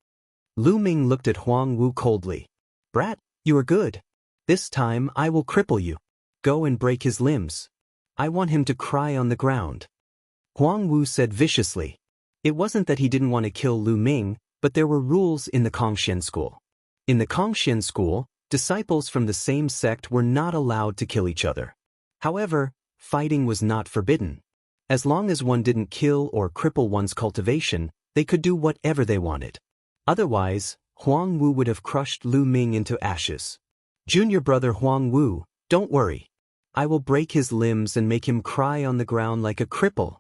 Lu Ming looked at Huang Wu coldly. "Brat, you are good. This time I will cripple you. Go and break his limbs. I want him to cry on the ground." Huang Wu said viciously. It wasn't that he didn't want to kill Lu Ming, but there were rules in the Kongxian school. In the Kongxian school, disciples from the same sect were not allowed to kill each other. However, fighting was not forbidden. As long as one didn't kill or cripple one's cultivation, they could do whatever they wanted. Otherwise, Huang Wu would have crushed Lu Ming into ashes. "Junior brother Huang Wu, don't worry. I will break his limbs and make him cry on the ground like a cripple,"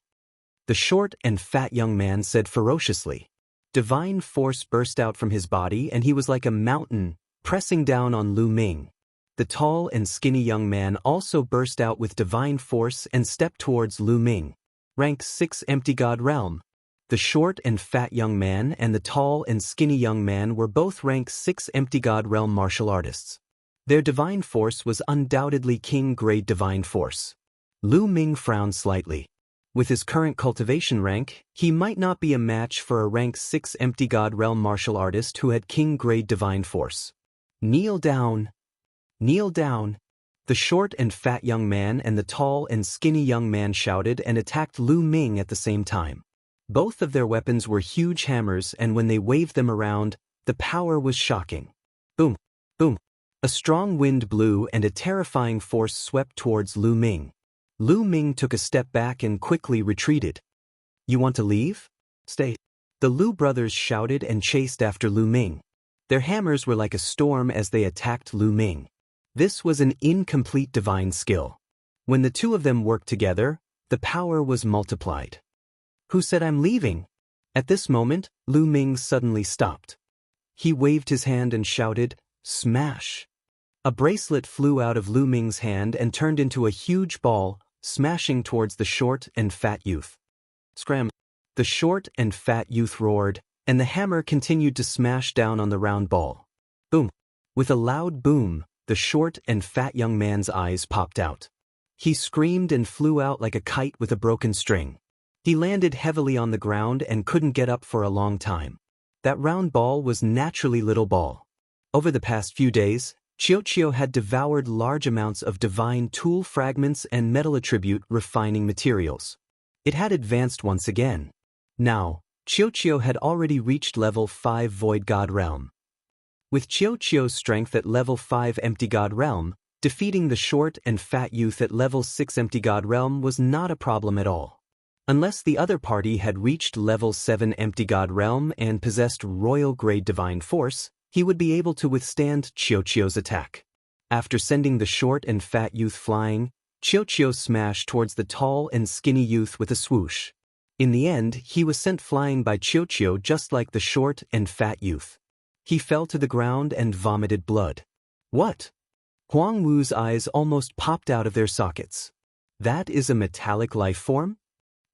the short and fat young man said ferociously. Divine force burst out from his body and he was like a mountain, pressing down on Lu Ming. The tall and skinny young man also burst out with divine force and stepped towards Lu Ming. Rank 6 Empty God Realm. The short and fat young man and the tall and skinny young man were both rank 6 Empty God Realm martial artists. Their divine force was undoubtedly king-grade divine force. Lu Ming frowned slightly. With his current cultivation rank, he might not be a match for a rank 6 Empty God Realm martial artist who had king-grade divine force. "Kneel down. Kneel down." The short and fat young man and the tall and skinny young man shouted and attacked Lu Ming at the same time. Both of their weapons were huge hammers, and when they waved them around, the power was shocking. Boom, boom. A strong wind blew and a terrifying force swept towards Lu Ming. Lu Ming took a step back and quickly retreated. "You want to leave? Stay." The Lu brothers shouted and chased after Lu Ming. Their hammers were like a storm as they attacked Lu Ming. This was an incomplete divine skill. When the two of them worked together, the power was multiplied. "Who said I'm leaving?" At this moment, Lu Ming suddenly stopped. He waved his hand and shouted, "Smash!" A bracelet flew out of Lu Ming's hand and turned into a huge ball, smashing towards the short and fat youth. Scram! The short and fat youth roared, and the hammer continued to smash down on the round ball. Boom! With a loud boom, the short and fat young man's eyes popped out. He screamed and flew out like a kite with a broken string. He landed heavily on the ground and couldn't get up for a long time. That round ball was naturally little ball. Over the past few days, Qiuqiu had devoured large amounts of divine tool fragments and metal attribute refining materials. It had advanced once again. Now, Qiuqiu had already reached level 5 Void God Realm. With Qiuqiu's strength at level 5 Empty God Realm, defeating the short and fat youth at level 6 Empty God Realm was not a problem at all. Unless the other party had reached level 7 Empty God Realm and possessed royal-grade divine force, he would be able to withstand Qiuqiu's attack. After sending the short and fat youth flying, Qiuqiu smashed towards the tall and skinny youth with a swoosh. In the end, he was sent flying by Qiuqiu just like the short and fat youth. He fell to the ground and vomited blood. What? Huang Wu's eyes almost popped out of their sockets. That is a metallic life form?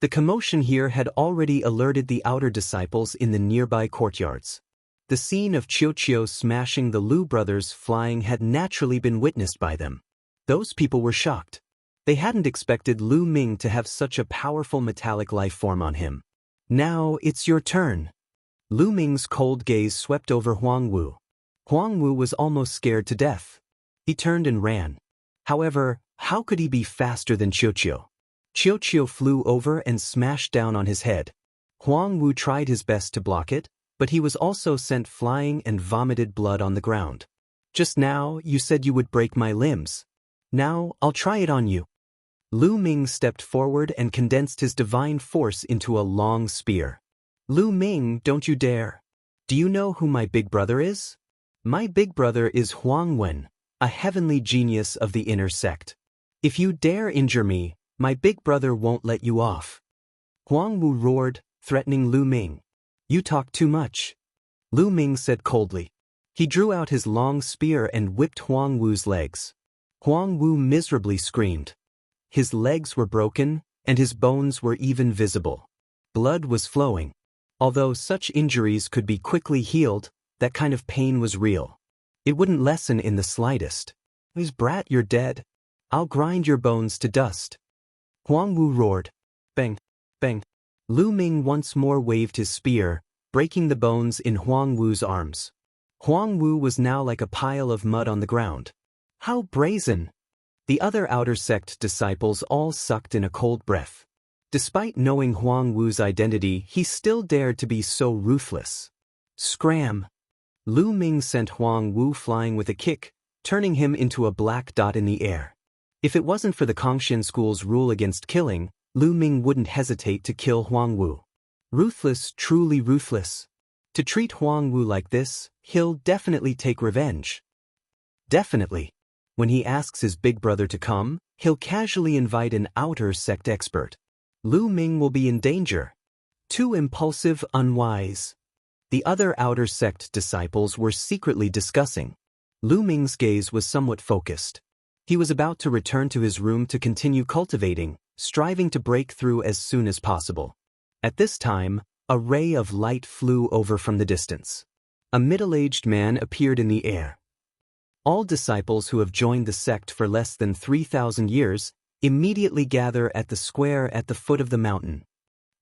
The commotion here had already alerted the outer disciples in the nearby courtyards. The scene of Qiuqiu smashing the Lu brothers flying had naturally been witnessed by them. Those people were shocked. They hadn't expected Lu Ming to have such a powerful metallic life form on him. "Now it's your turn." Lu Ming's cold gaze swept over Huang Wu. Huang Wu was almost scared to death. He turned and ran. However, how could he be faster than Qiuqiu? Qiuqiu flew over and smashed down on his head. Huang Wu tried his best to block it, but he was also sent flying and vomited blood on the ground. "Just now, you said you would break my limbs. Now, I'll try it on you." Lu Ming stepped forward and condensed his divine force into a long spear. "Lu Ming, don't you dare. Do you know who my big brother is? My big brother is Huang Wen, a heavenly genius of the inner sect. If you dare injure me, my big brother won't let you off." Huang Wu roared, threatening Lu Ming. "You talk too much," Lu Ming said coldly. He drew out his long spear and whipped Huang Wu's legs. Huang Wu miserably screamed. His legs were broken, and his bones were even visible. Blood was flowing. Although such injuries could be quickly healed, that kind of pain was real. It wouldn't lessen in the slightest. Brat, you're dead. I'll grind your bones to dust. Huang Wu roared. Bang, bang. Lu Ming once more waved his spear, breaking the bones in Huang Wu's arms. Huang Wu was now like a pile of mud on the ground. How brazen! The other outer sect disciples all sucked in a cold breath. Despite knowing Huang Wu's identity, he still dared to be so ruthless. Scram! Lu Ming sent Huang Wu flying with a kick, turning him into a black dot in the air. If it wasn't for the Kongxian school's rule against killing, Lu Ming wouldn't hesitate to kill Huang Wu. Ruthless, truly ruthless. To treat Huang Wu like this, he'll definitely take revenge. Definitely. When he asks his big brother to come, he'll casually invite an outer sect expert. Lu Ming will be in danger. Too impulsive, unwise. The other outer sect disciples were secretly discussing. Lu Ming's gaze was somewhat focused. He was about to return to his room to continue cultivating, striving to break through as soon as possible. At this time, a ray of light flew over from the distance. A middle-aged man appeared in the air. All disciples who have joined the sect for less than 3,000 years immediately gather at the square at the foot of the mountain.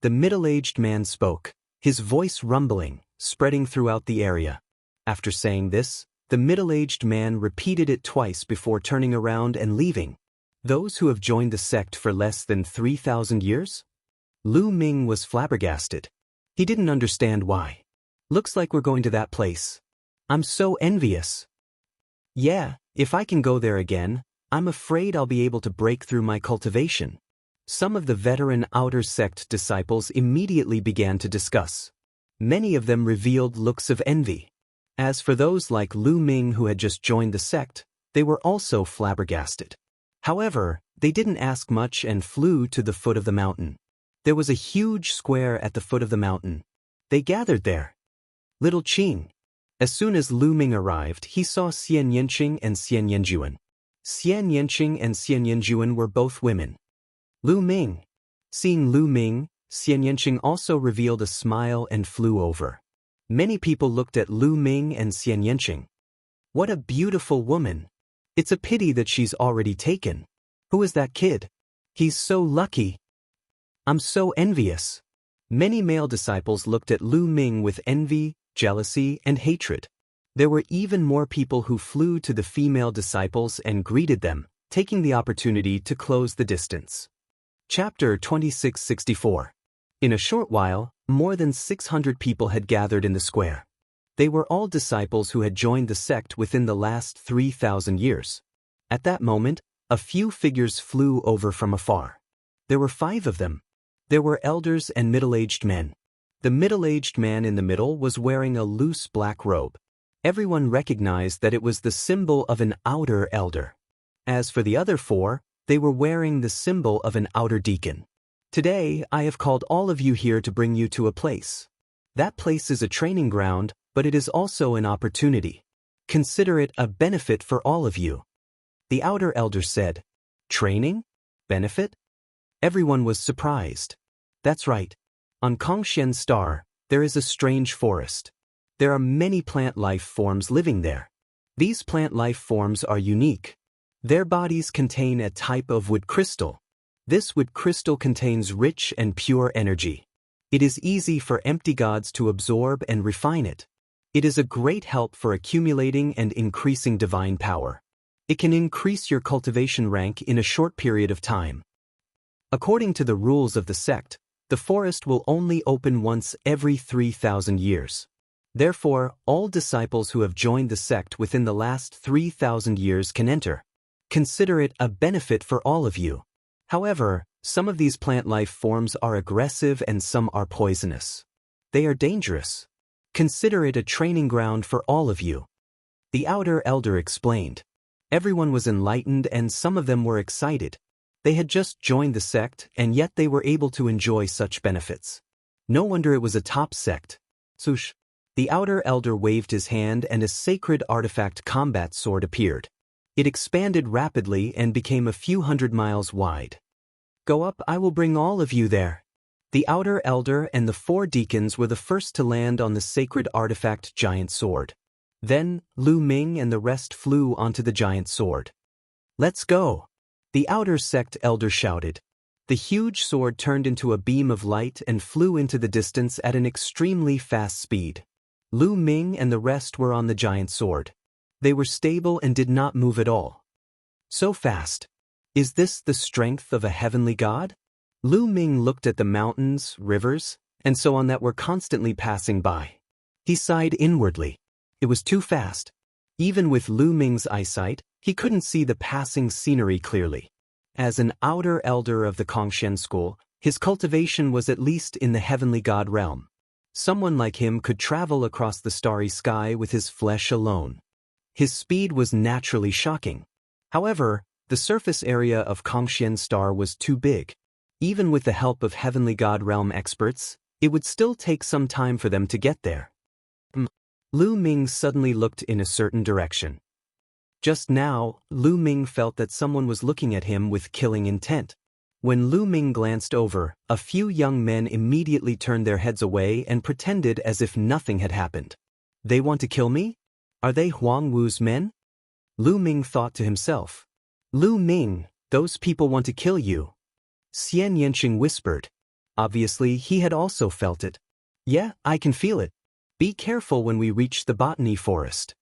The middle-aged man spoke, his voice rumbling, spreading throughout the area. After saying this, the middle-aged man repeated it twice before turning around and leaving. Those who have joined the sect for less than 3,000 years? Lu Ming was flabbergasted. He didn't understand why. Looks like we're going to that place. I'm so envious. Yeah, if I can go there again, I'm afraid I'll be able to break through my cultivation. Some of the veteran outer sect disciples immediately began to discuss. Many of them revealed looks of envy. As for those like Lu Ming who had just joined the sect, they were also flabbergasted. However, they didn't ask much and flew to the foot of the mountain. There was a huge square at the foot of the mountain. They gathered there. Little Qing. As soon as Lu Ming arrived, he saw Xian Yanqing and Xian Yanjuan. Xian Yanqing and Xian Yanjuan were both women. Lu Ming. Seeing Lu Ming, Xian Yanqing also revealed a smile and flew over. Many people looked at Lu Ming and Xian Yanqing. What a beautiful woman. It's a pity that she's already taken. Who is that kid? He's so lucky. I'm so envious. Many male disciples looked at Lu Ming with envy, jealousy, and hatred. There were even more people who flew to the female disciples and greeted them, taking the opportunity to close the distance. Chapter 2664. In a short while, more than 600 people had gathered in the square. They were all disciples who had joined the sect within the last 3,000 years. At that moment, a few figures flew over from afar. There were 5 of them. There were elders and middle-aged men. The middle-aged man in the middle was wearing a loose black robe. Everyone recognized that it was the symbol of an outer elder. As for the other 4, they were wearing the symbol of an outer deacon. Today, I have called all of you here to bring you to a place. That place is a training ground, but it is also an opportunity. Consider it a benefit for all of you. The outer elder said, Training? Benefit? Everyone was surprised. That's right. On Kongxian Star, there is a strange forest. There are many plant life forms living there. These plant life forms are unique. Their bodies contain a type of wood crystal. This wood crystal contains rich and pure energy. It is easy for empty gods to absorb and refine it. It is a great help for accumulating and increasing divine power. It can increase your cultivation rank in a short period of time. According to the rules of the sect, the forest will only open once every 3,000 years. Therefore, all disciples who have joined the sect within the last 3,000 years can enter. Consider it a benefit for all of you. However, some of these plant life forms are aggressive and some are poisonous. They are dangerous. Consider it a training ground for all of you. The outer elder explained. Everyone was enlightened and some of them were excited. They had just joined the sect and yet they were able to enjoy such benefits. No wonder it was a top sect. Sush. The outer elder waved his hand and a sacred artifact combat sword appeared. It expanded rapidly and became a few hundred miles wide. Go up, I will bring all of you there. The outer elder and the 4 deacons were the first to land on the sacred artifact giant sword. Then, Lu Ming and the rest flew onto the giant sword. "Let's go!" the outer sect elder shouted. The huge sword turned into a beam of light and flew into the distance at an extremely fast speed. Lu Ming and the rest were on the giant sword. They were stable and did not move at all. So fast. Is this the strength of a heavenly god? Lu Ming looked at the mountains, rivers, and so on that were constantly passing by. He sighed inwardly. It was too fast. Even with Lu Ming's eyesight, he couldn't see the passing scenery clearly. As an outer elder of the Kongxian school, his cultivation was at least in the heavenly god realm. Someone like him could travel across the starry sky with his flesh alone. His speed was naturally shocking. However, the surface area of Kongxian star was too big. Even with the help of heavenly god realm experts, it would still take some time for them to get there. Lu Ming suddenly looked in a certain direction. Just now, Lu Ming felt that someone was looking at him with killing intent. When Lu Ming glanced over, a few young men immediately turned their heads away and pretended as if nothing had happened. They want to kill me? Are they Huang Wu's men? Lu Ming thought to himself. Lu Ming, those people want to kill you. Xian Yanqing whispered. Obviously, he had also felt it. Yeah, I can feel it. Be careful when we reach the botany forest.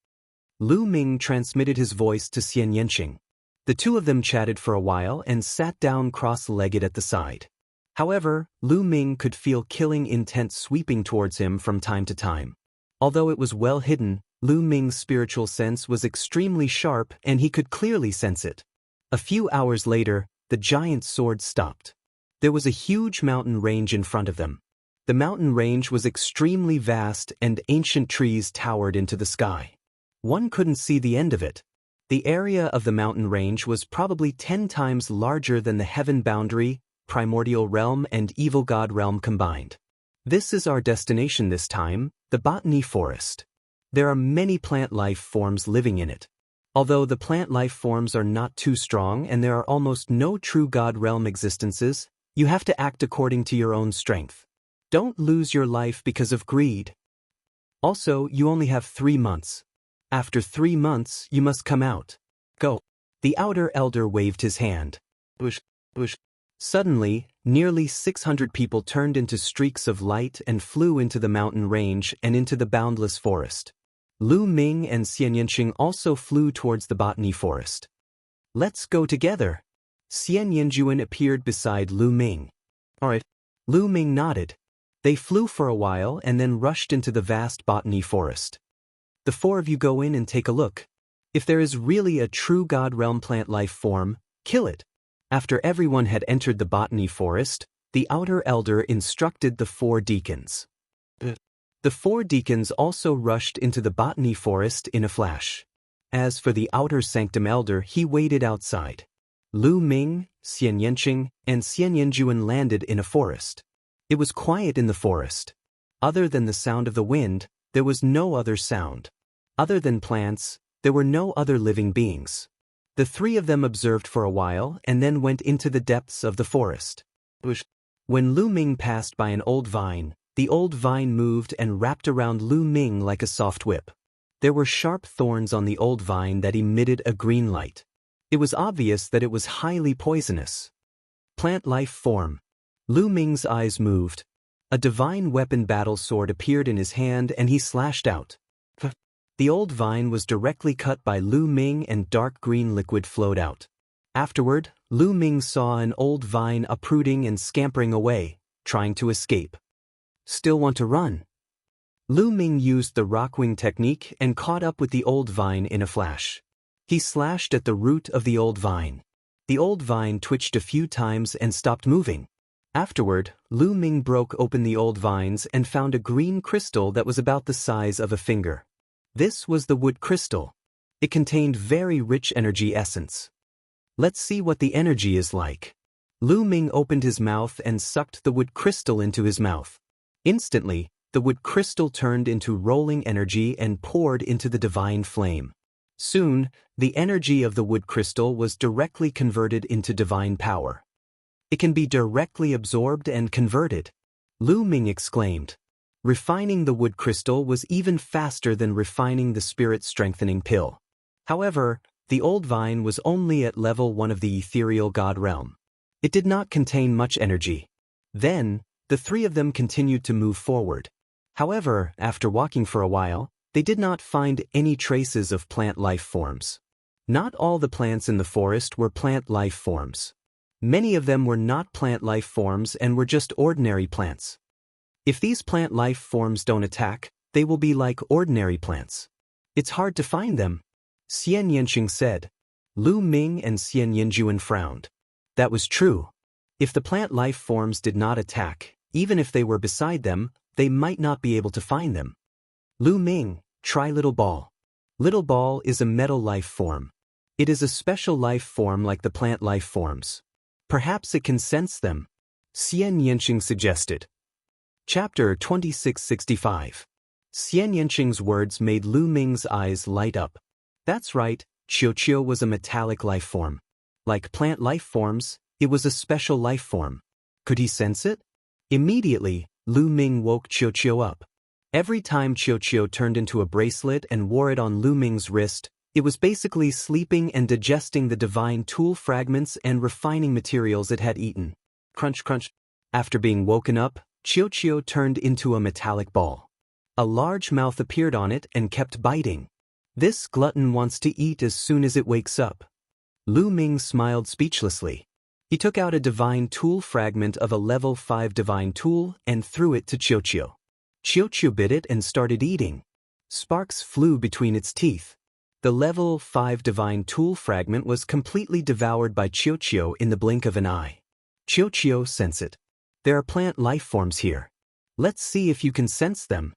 Lu Ming transmitted his voice to Xian Yanqing. The two of them chatted for a while and sat down cross-legged at the side. However, Lu Ming could feel killing intent sweeping towards him from time to time. Although it was well hidden, Lu Ming's spiritual sense was extremely sharp and he could clearly sense it. A few hours later, the giant sword stopped. There was a huge mountain range in front of them. The mountain range was extremely vast and ancient trees towered into the sky. One couldn't see the end of it. The area of the mountain range was probably 10 times larger than the heaven boundary, primordial realm and evil god realm combined. This is our destination this time, the botany forest. There are many plant life forms living in it. Although the plant life forms are not too strong and there are almost no true god realm existences, you have to act according to your own strength. Don't lose your life because of greed. Also, you only have 3 months. After 3 months, you must come out. Go. The outer elder waved his hand. Bush, bush. Suddenly, nearly 600 people turned into streaks of light and flew into the mountain range and into the boundless forest. Lu Ming and Xian Yanqing also flew towards the botany forest. Let's go together. Xian Yanjuan appeared beside Lu Ming. Alright. Lu Ming nodded. They flew for a while and then rushed into the vast botany forest. The 4 of you go in and take a look. If there is really a true god realm plant life form, kill it. After everyone had entered the botany forest, the outer elder instructed the 4 deacons. The 4 deacons also rushed into the botany forest in a flash. As for the outer sanctum elder, he waited outside. Lu Ming, Xian Yanqing, and Xian Yanjuan landed in a forest. It was quiet in the forest. Other than the sound of the wind, there was no other sound. Other than plants, there were no other living beings. The 3 of them observed for a while and then went into the depths of the forest. When Lu Ming passed by an old vine, the old vine moved and wrapped around Lu Ming like a soft whip. There were sharp thorns on the old vine that emitted a green light. It was obvious that it was highly poisonous. Plant life form. Lu Ming's eyes moved. A divine weapon battle sword appeared in his hand and he slashed out. The old vine was directly cut by Lu Ming and dark green liquid flowed out. Afterward, Lu Ming saw an old vine uprooting and scampering away, trying to escape. Still want to run? Lu Ming used the rockwing technique and caught up with the old vine in a flash. He slashed at the root of the old vine. The old vine twitched a few times and stopped moving. Afterward, Lu Ming broke open the old vines and found a green crystal that was about the size of a finger. This was the wood crystal. It contained very rich energy essence. Let's see what the energy is like. Lu Ming opened his mouth and sucked the wood crystal into his mouth. Instantly, the wood crystal turned into rolling energy and poured into the divine flame. Soon, the energy of the wood crystal was directly converted into divine power. It can be directly absorbed and converted. Lu Ming exclaimed. Refining the wood crystal was even faster than refining the spirit-strengthening pill. However, the old vine was only at level 1 of the ethereal god realm. It did not contain much energy. Then, the three of them continued to move forward. However, after walking for a while, they did not find any traces of plant life forms. Not all the plants in the forest were plant life forms. Many of them were not plant life forms and were just ordinary plants. If these plant life forms don't attack, they will be like ordinary plants. It's hard to find them, Xian Yanqing said. Lu Ming and Xian Yinjuan frowned. That was true. If the plant life forms did not attack, even if they were beside them, they might not be able to find them. Lu Ming, try Little Ball. Little Ball is a metal life form. It is a special life form like the plant life forms. Perhaps it can sense them, Xian Yanqing suggested. Chapter 2665. Xian Yanqing's words made Lu Ming's eyes light up. That's right, Qiu was a metallic life form. Like plant life forms, it was a special life form. Could he sense it? Immediately, Lu Ming woke Qiu up. Every time Qiu turned into a bracelet and wore it on Lu Ming's wrist, it was basically sleeping and digesting the divine tool fragments and refining materials it had eaten. Crunch crunch. After being woken up, Qiu turned into a metallic ball. A large mouth appeared on it and kept biting. This glutton wants to eat as soon as it wakes up. Lu Ming smiled speechlessly. He took out a divine tool fragment of a level 5 divine tool and threw it to Qiu. Qiu bit it and started eating. Sparks flew between its teeth. The level 5 divine tool fragment was completely devoured by Qiu in the blink of an eye. Qiu sensed it. There are plant life forms here. Let's see if you can sense them.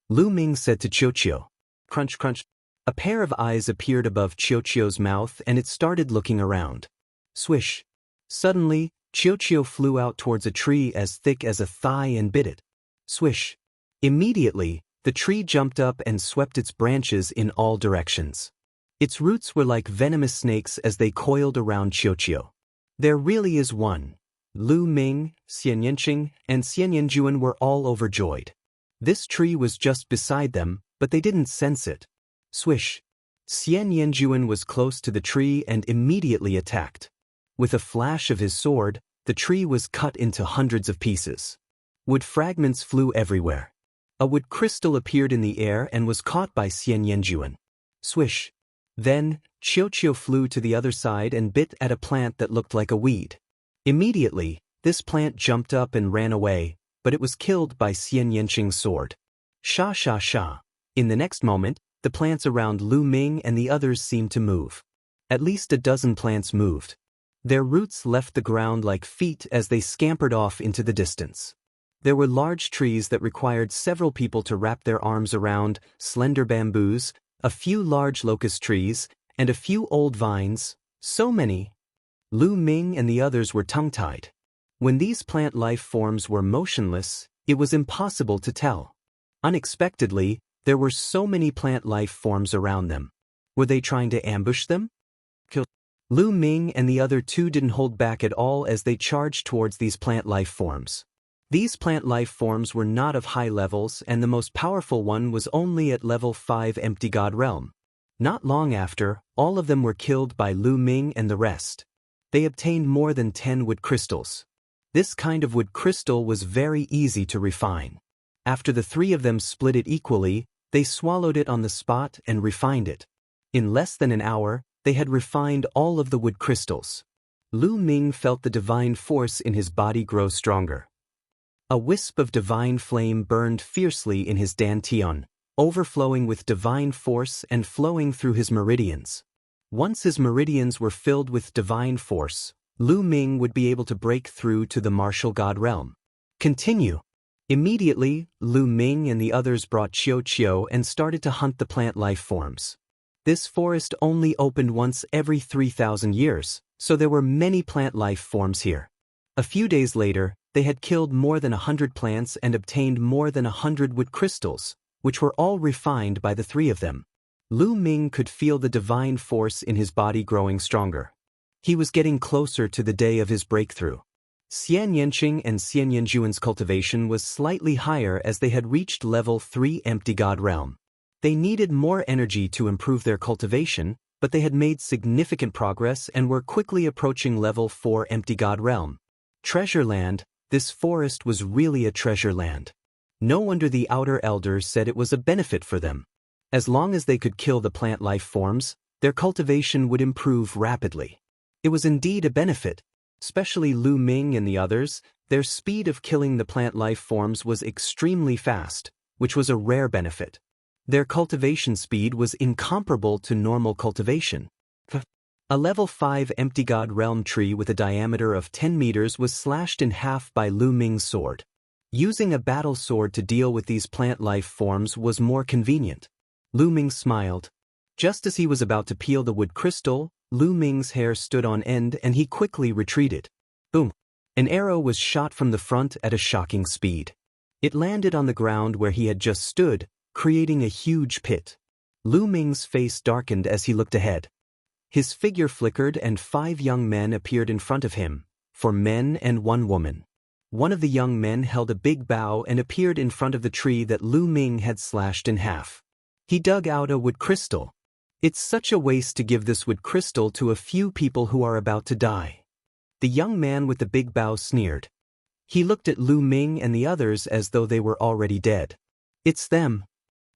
Lu Ming said to Qiu. Crunch crunch. A pair of eyes appeared above Qiu's mouth and it started looking around. Swish. Suddenly, Qiu flew out towards a tree as thick as a thigh and bit it. Swish. Immediately, the tree jumped up and swept its branches in all directions. Its roots were like venomous snakes as they coiled around Qiu. There really is one. Lu Ming, Xian Yanqing, and Xian Yinjuan were all overjoyed. This tree was just beside them, but they didn't sense it. Swish. Xian Yinjuan was close to the tree and immediately attacked. With a flash of his sword, the tree was cut into hundreds of pieces. Wood fragments flew everywhere. A wood crystal appeared in the air and was caught by Xian Yinjuan. Swish. Then, Qiu flew to the other side and bit at a plant that looked like a weed. Immediately, this plant jumped up and ran away, but it was killed by Xian Yanqing's sword. Sha sha sha. In the next moment, the plants around Lu Ming and the others seemed to move. At least a dozen plants moved. Their roots left the ground like feet as they scampered off into the distance. There were large trees that required several people to wrap their arms around, slender bamboos, a few large locust trees, and a few old vines, so many. Lu Ming and the others were tongue-tied. When these plant life forms were motionless, it was impossible to tell. Unexpectedly, there were so many plant life forms around them. Were they trying to ambush them? Lu Ming and the other two didn't hold back at all as they charged towards these plant life forms. These plant life forms were not of high levels and the most powerful one was only at level 5 empty god realm. Not long after, all of them were killed by Lu Ming and the rest. They obtained more than 10 wood crystals. This kind of wood crystal was very easy to refine. After the three of them split it equally, they swallowed it on the spot and refined it. In less than an hour, they had refined all of the wood crystals. Lu Ming felt the divine force in his body grow stronger. A wisp of divine flame burned fiercely in his dantian, overflowing with divine force and flowing through his meridians. Once his meridians were filled with divine force, Lu Ming would be able to break through to the martial god realm. Continue. Immediately, Lu Ming and the others brought Qiu and started to hunt the plant life forms. This forest only opened once every 3,000 years, so there were many plant life forms here. A few days later, they had killed more than 100 plants and obtained more than 100 wood crystals, which were all refined by the three of them. Lu Ming could feel the divine force in his body growing stronger. He was getting closer to the day of his breakthrough. Xian Yanqing and Xian Yanjuan's cultivation was slightly higher as they had reached level 3 Empty God Realm. They needed more energy to improve their cultivation, but they had made significant progress and were quickly approaching level 4 Empty God Realm. Treasure Land, this forest was really a treasure land. No wonder the Outer Elders said it was a benefit for them. As long as they could kill the plant life forms, their cultivation would improve rapidly. It was indeed a benefit. Especially Lu Ming and the others, their speed of killing the plant life forms was extremely fast, which was a rare benefit. Their cultivation speed was incomparable to normal cultivation. A level 5 Empty God Realm tree with a diameter of 10 meters was slashed in half by Lu Ming's sword. Using a battle sword to deal with these plant life forms was more convenient. Lu Ming smiled. Just as he was about to peel the wood crystal, Lu Ming's hair stood on end and he quickly retreated. Boom! An arrow was shot from the front at a shocking speed. It landed on the ground where he had just stood, creating a huge pit. Lu Ming's face darkened as he looked ahead. His figure flickered and 5 young men appeared in front of him, 4 men and 1 woman. One of the young men held a big bow and appeared in front of the tree that Lu Ming had slashed in half. He dug out a wood crystal. It's such a waste to give this wood crystal to a few people who are about to die. The young man with the big bow sneered. He looked at Lu Ming and the others as though they were already dead. It's them.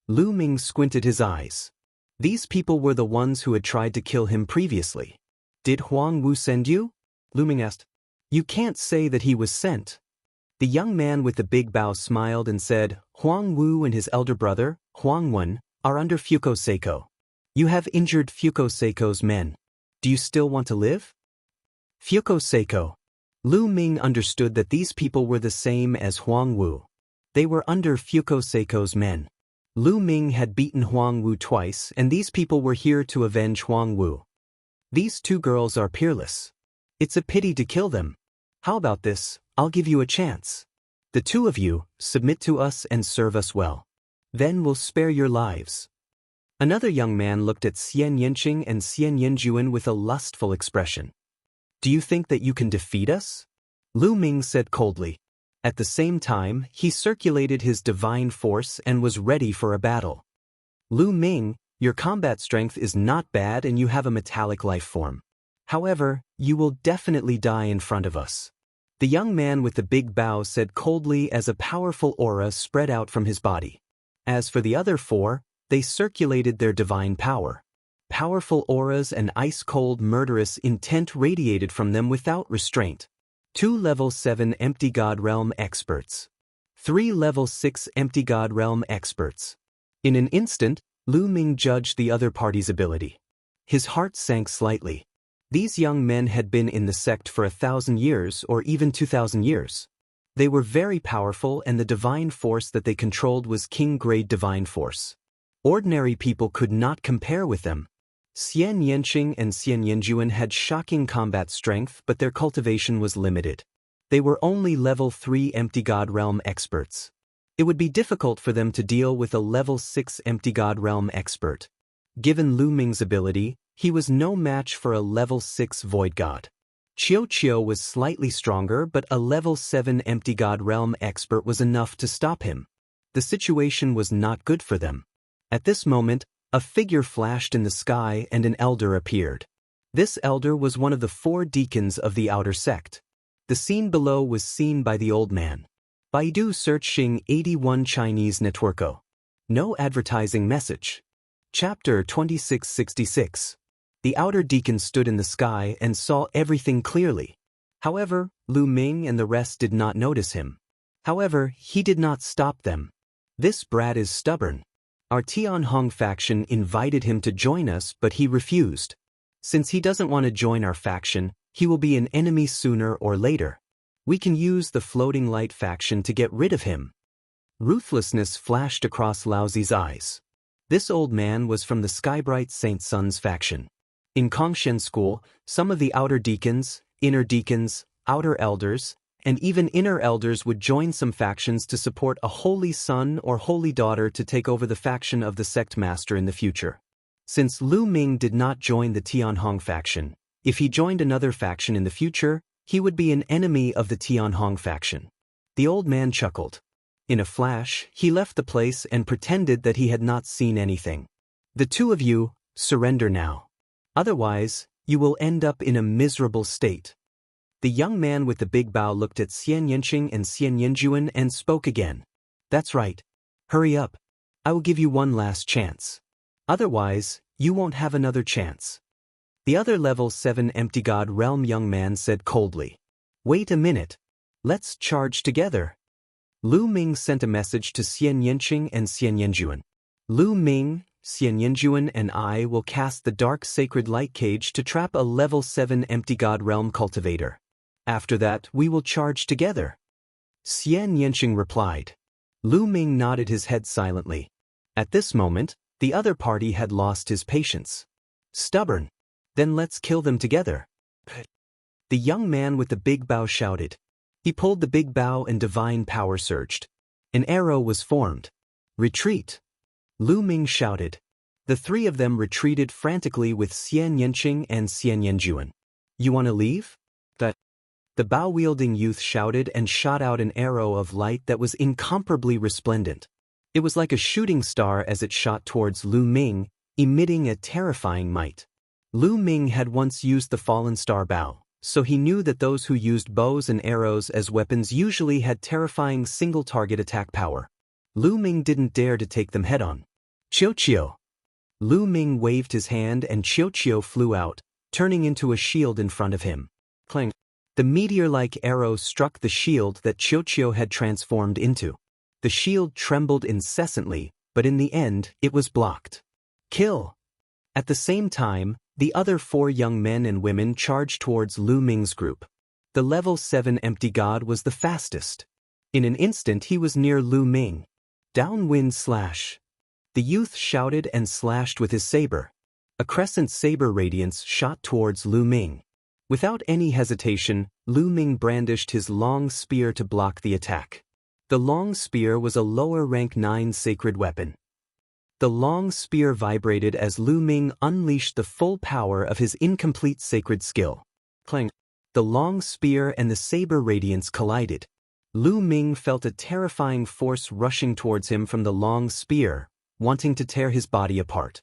Lu Ming squinted his eyes. These people were the ones who had tried to kill him previously. Did Huang Wu send you? Lu Ming asked. You can't say that he was sent. The young man with the big bow smiled and said, Huang Wu and his elder brother, Huang Wen, are under Fuko Seiko. You have injured Fuko Seiko's men. Do you still want to live? Fuko Seiko. Lu Ming understood that these people were the same as Huang Wu. They were under Fuko Seiko's men. Lu Ming had beaten Huang Wu twice and these people were here to avenge Huang Wu. These 2 girls are peerless. It's a pity to kill them. How about this? I'll give you a chance. The 2 of you, submit to us and serve us well. Then we'll spare your lives. Another young man looked at Xian Yanqing and Xian Yanjuan with a lustful expression. Do you think that you can defeat us? Lu Ming said coldly. At the same time, he circulated his divine force and was ready for a battle. Lu Ming, your combat strength is not bad and you have a metallic life form. However, you will definitely die in front of us. The young man with the big bow said coldly as a powerful aura spread out from his body. As for the other 4, they circulated their divine power. Powerful auras and ice-cold murderous intent radiated from them without restraint. 2 level 7 Empty God Realm experts. 3 level 6 Empty God Realm experts. In an instant, Lu Ming judged the other party's ability. His heart sank slightly. These young men had been in the sect for 1,000 years or even 2,000 years. They were very powerful and the divine force that they controlled was king-grade divine force. Ordinary people could not compare with them. Xian Yanqing and Xian Yanjuan had shocking combat strength but their cultivation was limited. They were only level 3 Empty God Realm experts. It would be difficult for them to deal with a level 6 Empty God Realm expert. Given Lu Ming's ability, he was no match for a level 6 Void God. Qiu was slightly stronger but a level 7 Empty God Realm expert was enough to stop him. The situation was not good for them. At this moment, a figure flashed in the sky and an elder appeared. This elder was one of the 4 deacons of the outer sect. The scene below was seen by the old man. Baidu searching 81 Chinese networko. No advertising message. Chapter 2666. The outer deacon stood in the sky and saw everything clearly. However, Lu Ming and the rest did not notice him. However, he did not stop them. This brat is stubborn. Our Tianhong faction invited him to join us but he refused. Since he doesn't want to join our faction, he will be an enemy sooner or later. We can use the Floating Light faction to get rid of him. Ruthlessness flashed across Laozi's eyes. This old man was from the Skybright Saint Sun's faction. In Kongshen School, some of the outer deacons, inner deacons, outer elders, and even inner elders would join some factions to support a holy son or holy daughter to take over the faction of the sect master in the future. Since Lu Ming did not join the Tianhong faction, if he joined another faction in the future, he would be an enemy of the Tianhong faction. The old man chuckled. In a flash, he left the place and pretended that he had not seen anything. The two of you, surrender now. Otherwise, you will end up in a miserable state. The young man with the big bow looked at Xian Yanqing and Xian Yanjuan and spoke again. That's right. Hurry up. I will give you one last chance. Otherwise, you won't have another chance. The other level 7 empty god realm young man said coldly. Wait a minute. Let's charge together. Lu Ming sent a message to Xian Yanqing and Xian Yanjuan. Lu Ming, Xian Yanjuan and I will cast the dark sacred light cage to trap a level 7 empty god realm cultivator. After that, we will charge together. Xian Yanqing replied. Lu Ming nodded his head silently. At this moment, the other party had lost his patience. Stubborn. Then let's kill them together. The young man with the big bow shouted. He pulled the big bow and divine power surged. An arrow was formed. Retreat. Lu Ming shouted. The three of them retreated frantically with Xian Yanqing and Xian Yanjuan. You want to leave? The bow-wielding youth shouted and shot out an arrow of light that was incomparably resplendent. It was like a shooting star as it shot towards Lu Ming, emitting a terrifying might. Lu Ming had once used the fallen star bow, so he knew that those who used bows and arrows as weapons usually had terrifying single-target attack power. Lu Ming didn't dare to take them head-on. Qiu. Lu Ming waved his hand and Qiu flew out, turning into a shield in front of him. Clang. The meteor-like arrow struck the shield that Qiu had transformed into. The shield trembled incessantly, but in the end, it was blocked. Kill! At the same time, the other four young men and women charged towards Lu Ming's group. The level 7 empty god was the fastest. In an instant he was near Lu Ming. Downwind slash. The youth shouted and slashed with his saber. A crescent saber radiance shot towards Lu Ming. Without any hesitation, Lu Ming brandished his long spear to block the attack. The long spear was a lower rank 9 sacred weapon. The long spear vibrated as Lu Ming unleashed the full power of his incomplete sacred skill. Clang! The long spear and the saber radiance collided. Lu Ming felt a terrifying force rushing towards him from the long spear, wanting to tear his body apart.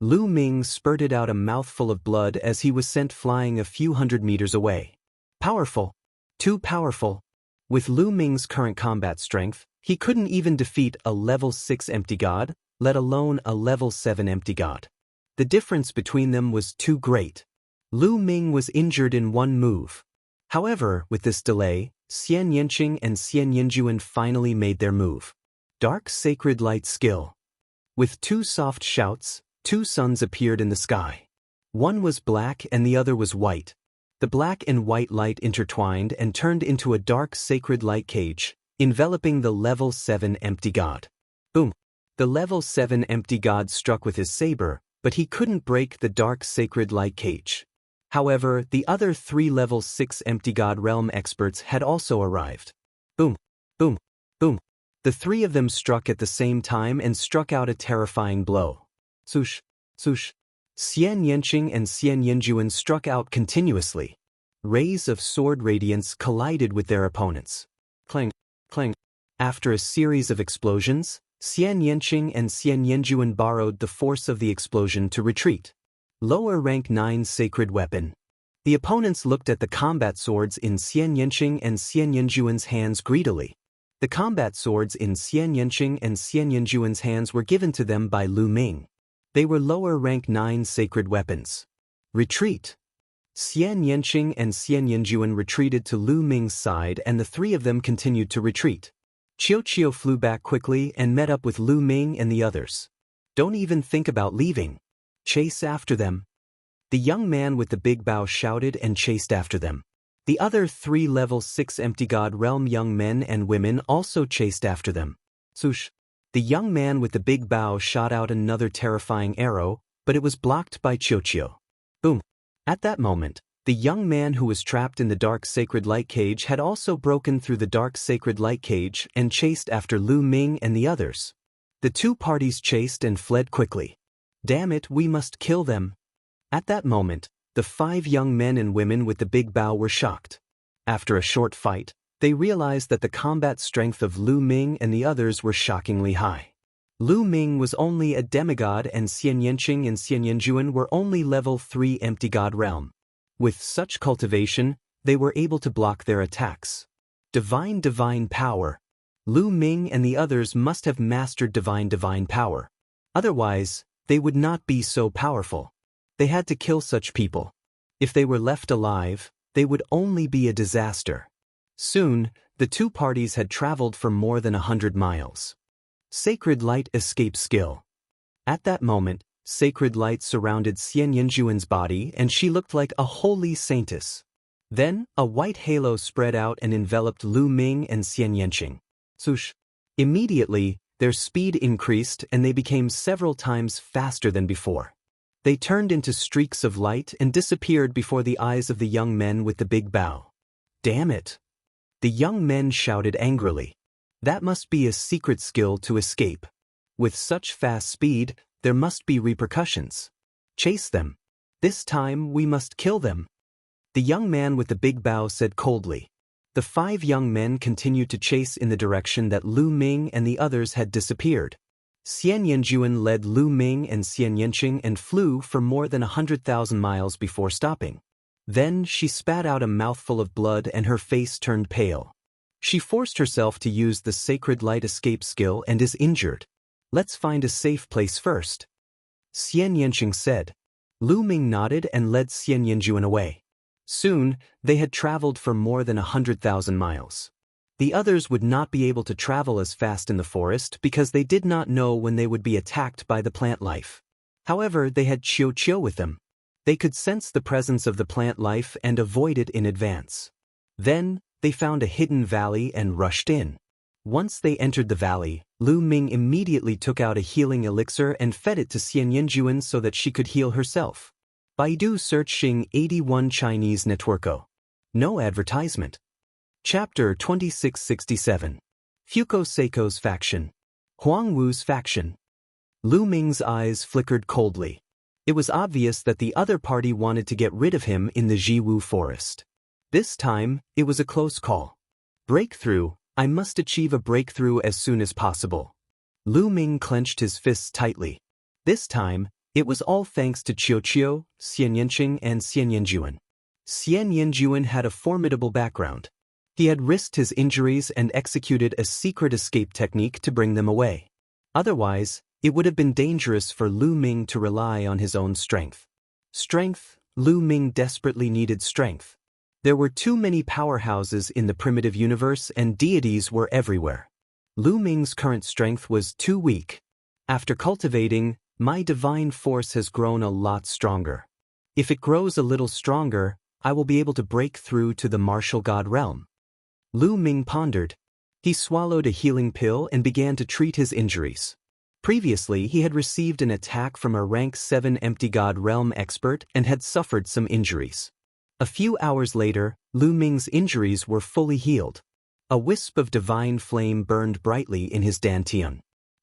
Lu Ming spurted out a mouthful of blood as he was sent flying a few hundred meters away. Powerful. Too powerful. With Lu Ming's current combat strength, he couldn't even defeat a level 6 empty god, let alone a level 7 empty god. The difference between them was too great. Lu Ming was injured in one move. However, with this delay, Xian Yanqing and Xian Yanjuan finally made their move. Dark Sacred Light Skill. With two soft shouts, 2 suns appeared in the sky. One was black and the other was white. The black and white light intertwined and turned into a dark sacred light cage, enveloping the level 7 empty god. Boom! The level 7 empty god struck with his saber, but he couldn't break the dark sacred light cage. However, the other 3 level 6 empty god realm experts had also arrived. Boom! Boom! Boom! The 3 of them struck at the same time and struck out a terrifying blow. Swoosh! Swoosh! Xian Yanqing and Xian Yanjuan struck out continuously. Rays of sword radiance collided with their opponents. Clang! Clang! After a series of explosions, Xian Yanqing and Xian Yanjuan borrowed the force of the explosion to retreat. Lower rank 9 sacred weapon. The opponents looked at the combat swords in Xian Yanqing and Xian Yanjuan's hands greedily. The combat swords in Xian Yanqing and Xian Yanjuan's hands were given to them by Lu Ming. They were lower rank 9 sacred weapons. Retreat. Xian Yanqing and Xian Yanjuan retreated to Lu Ming's side and the 3 of them continued to retreat. Qiu flew back quickly and met up with Lu Ming and the others. Don't even think about leaving. Chase after them. The young man with the big bow shouted and chased after them. The other 3 level 6 empty god realm young men and women also chased after them. Swoosh! The young man with the big bow shot out another terrifying arrow, but it was blocked by Qiu. Boom! At that moment, the young man who was trapped in the dark sacred light cage had also broken through the dark sacred light cage and chased after Lu Ming and the others. The 2 parties chased and fled quickly. Damn it, we must kill them. At that moment, The 5 young men and women with the big bow were shocked. After a short fight, they realized that the combat strength of Lu Ming and the others were shockingly high. Lu Ming was only a demigod and Xian Yanqing and Xian Yanjuan were only level 3 empty god realm. With such cultivation, they were able to block their attacks. Divine power. Lu Ming and the others must have mastered divine power. Otherwise, they would not be so powerful. They had to kill such people. If they were left alive, they would only be a disaster. Soon, the two parties had traveled for more than 100 miles. Sacred light escape skill. At that moment, sacred light surrounded Xian Yanjuan's body and she looked like a holy saintess. Then, a white halo spread out and enveloped Lu Ming and Xian Yanqing. Swoosh! Immediately, their speed increased and they became several times faster than before. They turned into streaks of light and disappeared before the eyes of the young men with the big bow. Damn it! The young men shouted angrily. That must be a secret skill to escape. With such fast speed, there must be repercussions. Chase them. This time we must kill them. The young man with the big bow said coldly. The 5 young men continued to chase in the direction that Lu Ming and the others had disappeared. Xian Yanjuan led Lu Ming and Xian Yanqing and flew for more than 100,000 miles before stopping. Then she spat out a mouthful of blood and her face turned pale. She forced herself to use the sacred light escape skill and is injured. Let's find a safe place first. Xian Yanqing said. Lu Ming nodded and led Xian Yanjuan away. Soon, they had traveled for more than 100,000 miles. The others would not be able to travel as fast in the forest because they did not know when they would be attacked by the plant life. However, they had Qiu with them. They could sense the presence of the plant life and avoid it in advance. Then, they found a hidden valley and rushed in. Once they entered the valley, Lu Ming immediately took out a healing elixir and fed it to Xian Yanjuan so that she could heal herself. Baidu searching 81 Chinese networko. No advertisement. Chapter 2667. Fuko Seiko's faction. Huang Wu's faction. Lu Ming's eyes flickered coldly. It was obvious that the other party wanted to get rid of him in the Jiwu forest. This time, it was a close call. Breakthrough. I must achieve a breakthrough as soon as possible. Lu Ming clenched his fists tightly. This time, it was all thanks to Qiu, Xian Yanqing and Xian Yanjuan. Xian Yanjuan had a formidable background. He had risked his injuries and executed a secret escape technique to bring them away. Otherwise, it would have been dangerous for Lu Ming to rely on his own strength. Strength. Lu Ming desperately needed strength. There were too many powerhouses in the primitive universe and deities were everywhere. Lu Ming's current strength was too weak. After cultivating, my divine force has grown a lot stronger. If it grows a little stronger, I will be able to break through to the martial god realm. Lu Ming pondered. He swallowed a healing pill and began to treat his injuries. Previously, he had received an attack from a rank 7 empty god realm expert and had suffered some injuries. A few hours later, Lu Ming's injuries were fully healed. A wisp of divine flame burned brightly in his dantian.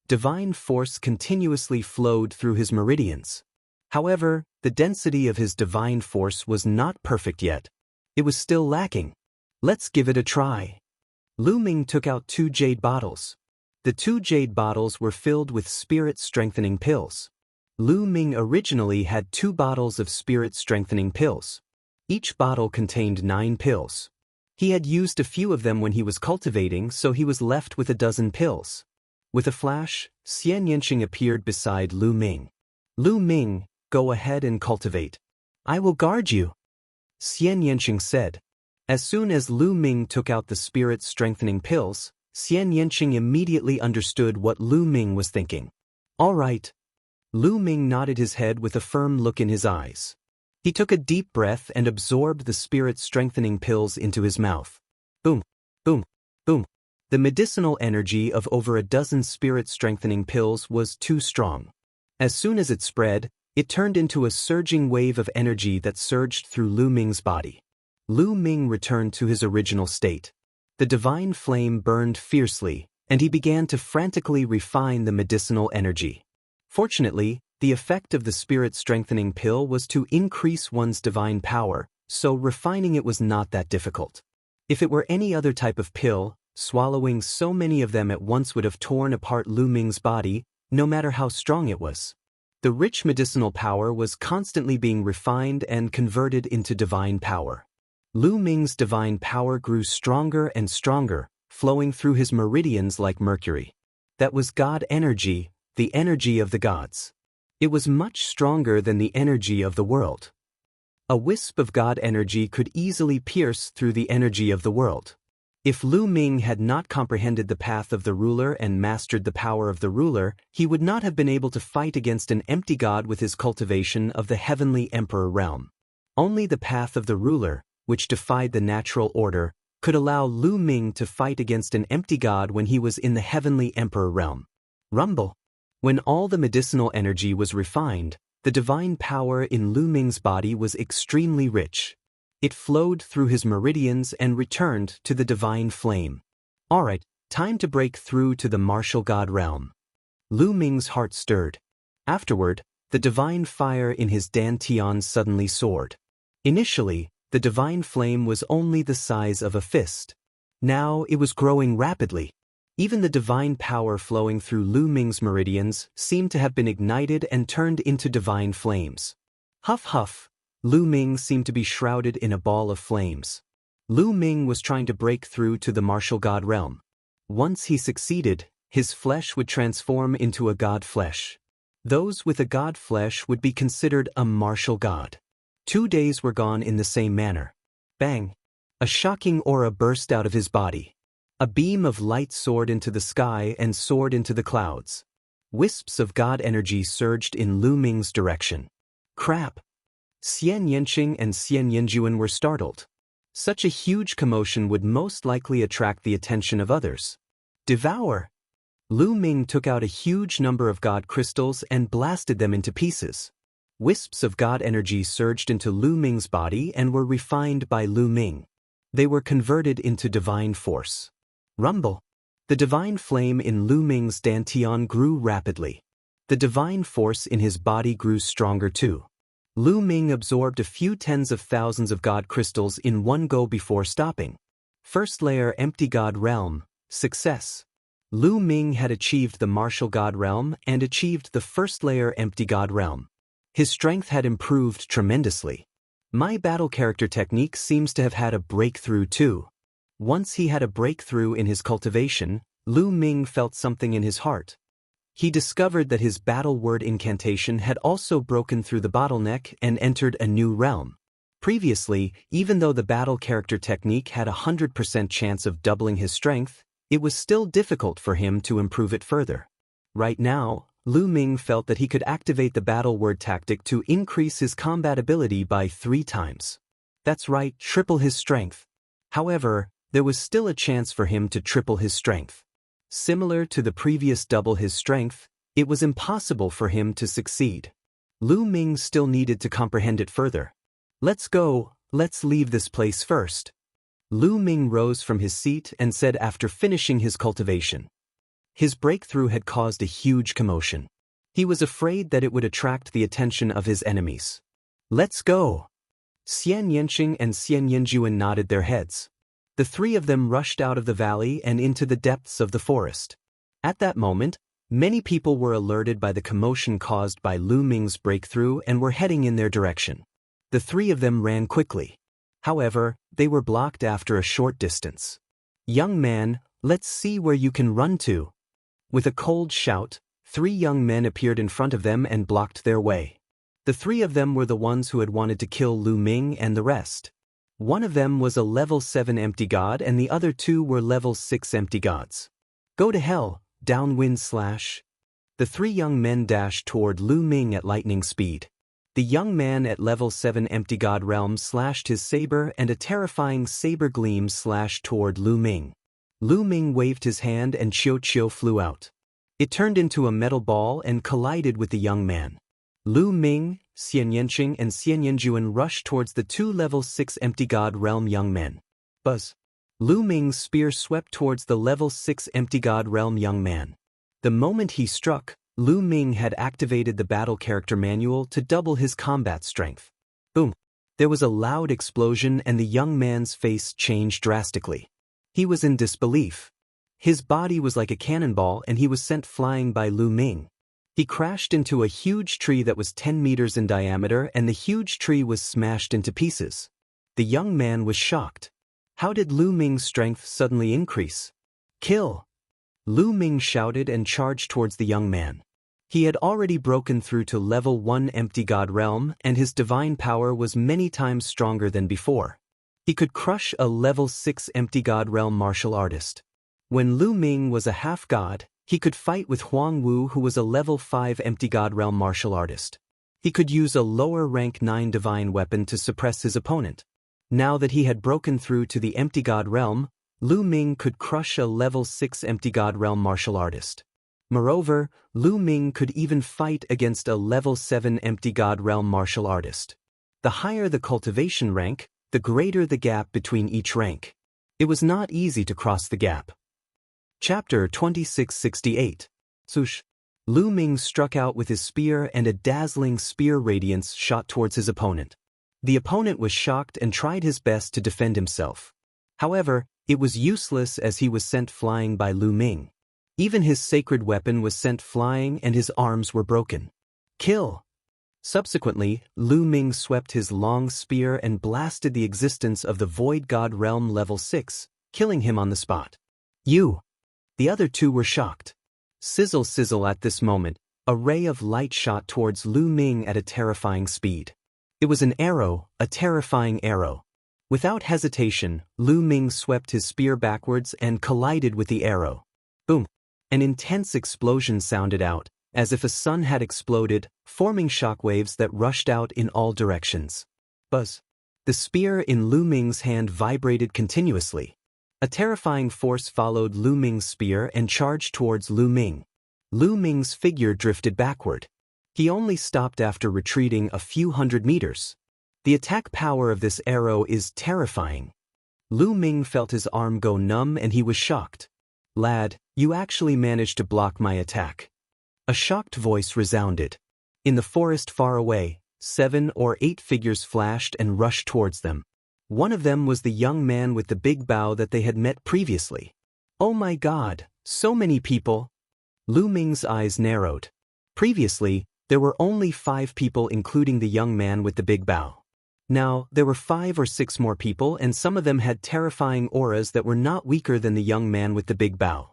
Divine force continuously flowed through his meridians. However, the density of his divine force was not perfect yet. It was still lacking. Let's give it a try. Lu Ming took out 2 jade bottles. The 2 jade bottles were filled with spirit-strengthening pills. Lu Ming originally had 2 bottles of spirit-strengthening pills. Each bottle contained 9 pills. He had used a few of them when he was cultivating, so he was left with a dozen pills. With a flash, Xian Yanqing appeared beside Lu Ming. Lu Ming, go ahead and cultivate. I will guard you. Xian Yanqing said. As soon as Lu Ming took out the spirit-strengthening pills, Xian Yanqing immediately understood what Lu Ming was thinking. All right. Lu Ming nodded his head with a firm look in his eyes. He took a deep breath and absorbed the spirit-strengthening pills into his mouth. Boom, boom, boom. The medicinal energy of over a dozen spirit-strengthening pills was too strong. As soon as it spread, it turned into a surging wave of energy that surged through Lu Ming's body. Lu Ming returned to his original state. The divine flame burned fiercely, and he began to frantically refine the medicinal energy. Fortunately, The effect of the spirit-strengthening pill was to increase one's divine power, so refining it was not that difficult. If it were any other type of pill, swallowing so many of them at once would have torn apart Lu Ming's body, no matter how strong it was. The rich medicinal power was constantly being refined and converted into divine power. Lu Ming's divine power grew stronger and stronger, flowing through his meridians like mercury. That was God energy, the energy of the gods. It was much stronger than the energy of the world. A wisp of God energy could easily pierce through the energy of the world. If Lu Ming had not comprehended the path of the ruler and mastered the power of the ruler, he would not have been able to fight against an empty god with his cultivation of the heavenly emperor realm. Only the path of the ruler, which defied the natural order, could allow Lu Ming to fight against an empty god when he was in the heavenly emperor realm. Rumble. When all the medicinal energy was refined, the divine power in Lu Ming's body was extremely rich. It flowed through his meridians and returned to the divine flame. Alright, time to break through to the martial god realm. Lu Ming's heart stirred. Afterward, the divine fire in his dantian suddenly soared. Initially, the divine flame was only the size of a fist. Now it was growing rapidly. Even the divine power flowing through Lu Ming's meridians seemed to have been ignited and turned into divine flames. Huff huff. Lu Ming seemed to be shrouded in a ball of flames. Lu Ming was trying to break through to the martial god realm. Once he succeeded, his flesh would transform into a god flesh. Those with a god flesh would be considered a martial god. 2 days were gone in the same manner. Bang! A shocking aura burst out of his body. A beam of light soared into the sky and soared into the clouds. Wisps of god energy surged in Lu Ming's direction. Crap! Xian Yanqing and Xian Yanjuan were startled. Such a huge commotion would most likely attract the attention of others. Devour! Lu Ming took out a huge number of god crystals and blasted them into pieces. Wisps of god energy surged into Lu Ming's body and were refined by Lu Ming. They were converted into divine force. Rumble! The divine flame in Lu Ming's dantian grew rapidly. The divine force in his body grew stronger too. Lu Ming absorbed a few tens of thousands of god crystals in one go before stopping. First layer empty god realm, success. Lu Ming had achieved the martial god realm and achieved the first layer empty god realm. His strength had improved tremendously. My battle character technique seems to have had a breakthrough too. Once he had a breakthrough in his cultivation, Lu Ming felt something in his heart. He discovered that his battle word incantation had also broken through the bottleneck and entered a new realm. Previously, even though the battle character technique had a 100% chance of doubling his strength, it was still difficult for him to improve it further. Right now, Lu Ming felt that he could activate the battle word tactic to increase his combat ability by 3 times. That's right, triple his strength. However, there was still a chance for him to triple his strength. Similar to the previous double his strength, it was impossible for him to succeed. Lu Ming still needed to comprehend it further. Let's go, let's leave this place first. Lu Ming rose from his seat and said after finishing his cultivation. His breakthrough had caused a huge commotion. He was afraid that it would attract the attention of his enemies. Let's go. Xian Yanqing and Xian Yanjuan nodded their heads. The 3 of them rushed out of the valley and into the depths of the forest. At that moment, many people were alerted by the commotion caused by Lu Ming's breakthrough and were heading in their direction. The 3 of them ran quickly. However, they were blocked after a short distance. Young man, let's see where you can run to. With a cold shout, 3 young men appeared in front of them and blocked their way. The 3 of them were the ones who had wanted to kill Lu Ming and the rest. One of them was a level 7 empty god and the other 2 were level 6 empty gods. Go to hell, downwind slash. The 3 young men dashed toward Lu Ming at lightning speed. The young man at level 7 empty god realm slashed his saber and a terrifying saber gleam slashed toward Lu Ming. Lu Ming waved his hand and Qiu flew out. It turned into a metal ball and collided with the young man. Lu Ming, Xian Yanqing and Xian Yanjuan rushed towards the 2 level 6 empty god realm young men. Buzz. Lu Ming's spear swept towards the level 6 empty god realm young man. The moment he struck, Lu Ming had activated the battle character manual to double his combat strength. Boom! There was a loud explosion and the young man's face changed drastically. He was in disbelief. His body was like a cannonball and he was sent flying by Lu Ming. He crashed into a huge tree that was 10 meters in diameter and the huge tree was smashed into pieces. The young man was shocked. How did Lu Ming's strength suddenly increase? Kill! Lu Ming shouted and charged towards the young man. He had already broken through to level 1 Empty God Realm and his divine power was many times stronger than before. He could crush a level 6 Empty God Realm martial artist. When Lu Ming was a half-god, he could fight with Huang Wu who was a level 5 Empty God Realm martial artist. He could use a lower rank 9 divine weapon to suppress his opponent. Now that he had broken through to the Empty God Realm, Lu Ming could crush a level 6 Empty God Realm martial artist. Moreover, Lu Ming could even fight against a level 7 Empty God Realm martial artist. The higher the cultivation rank, the greater the gap between each rank. It was not easy to cross the gap. Chapter 2668. Swoosh! Lu Ming struck out with his spear and a dazzling spear radiance shot towards his opponent. The opponent was shocked and tried his best to defend himself. However, it was useless as he was sent flying by Lu Ming. Even his sacred weapon was sent flying and his arms were broken. Kill! Subsequently, Lu Ming swept his long spear and blasted the existence of the Void God Realm level 6, killing him on the spot. You! The other two were shocked. Sizzle sizzle at this moment, a ray of light shot towards Lu Ming at a terrifying speed. It was an arrow, a terrifying arrow. Without hesitation, Lu Ming swept his spear backwards and collided with the arrow. Boom! An intense explosion sounded out, as if a sun had exploded, forming shockwaves that rushed out in all directions. Buzz! The spear in Lu Ming's hand vibrated continuously. A terrifying force followed Lu Ming's spear and charged towards Lu Ming. Lu Ming's figure drifted backward. He only stopped after retreating a few hundred meters. The attack power of this arrow is terrifying. Lu Ming felt his arm go numb and he was shocked. Lad, you actually managed to block my attack. A shocked voice resounded. In the forest far away, 7 or 8 figures flashed and rushed towards them. One of them was the young man with the big bow that they had met previously. Oh my God, so many people! Lu Ming's eyes narrowed. Previously, there were only 5 people including the young man with the big bow. Now, there were 5 or 6 more people and some of them had terrifying auras that were not weaker than the young man with the big bow.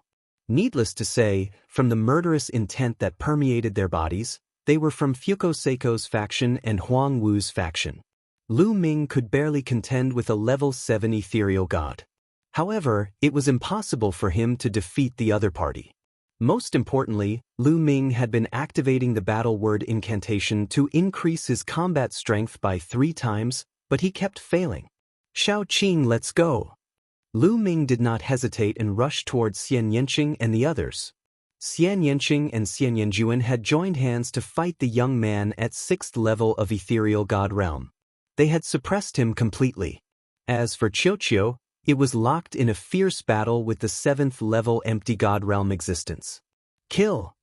Needless to say, from the murderous intent that permeated their bodies, they were from Fuko Seiko's faction and Huang Wu's faction. Lu Ming could barely contend with a level 7 ethereal god. However, it was impossible for him to defeat the other party. Most importantly, Lu Ming had been activating the battle word incantation to increase his combat strength by 3 times, but he kept failing. Shao Qing, let's go! Lu Ming did not hesitate and rushed towards Xian Yanqing and the others. Xian Yanqing and Xian Yanjuan had joined hands to fight the young man at 6th level of ethereal god realm. They had suppressed him completely. As for Qiuqiu, it was locked in a fierce battle with the 7th level empty god realm existence. Kill!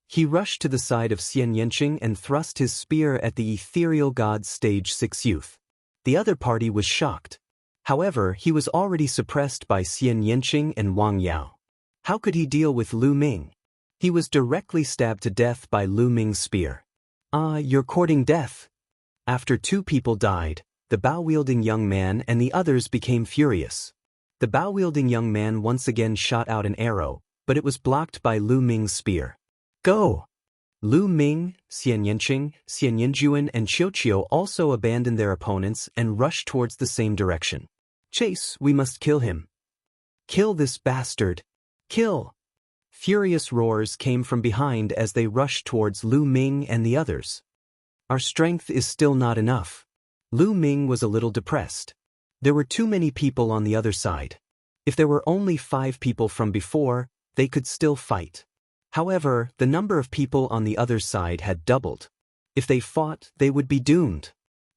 He rushed to the side of Xian Yanqing and thrust his spear at the ethereal god stage 6 youth. The other party was shocked. However, he was already suppressed by Xian Yanqing and Wang Yao. How could he deal with Lu Ming? He was directly stabbed to death by Lu Ming's spear. You're courting death. After 2 people died, the bow-wielding young man and the others became furious. The bow-wielding young man once again shot out an arrow, but it was blocked by Lu Ming's spear. Go! Lu Ming, Xian Yanqing, Xian Yanjuan and Qiuqiu also abandoned their opponents and rushed towards the same direction. Chase, we must kill him. Kill this bastard. Kill! Furious roars came from behind as they rushed towards Lu Ming and the others. Our strength is still not enough. Lu Ming was a little depressed. There were too many people on the other side. If there were only 5 people from before, they could still fight. However, the number of people on the other side had doubled. If they fought, they would be doomed.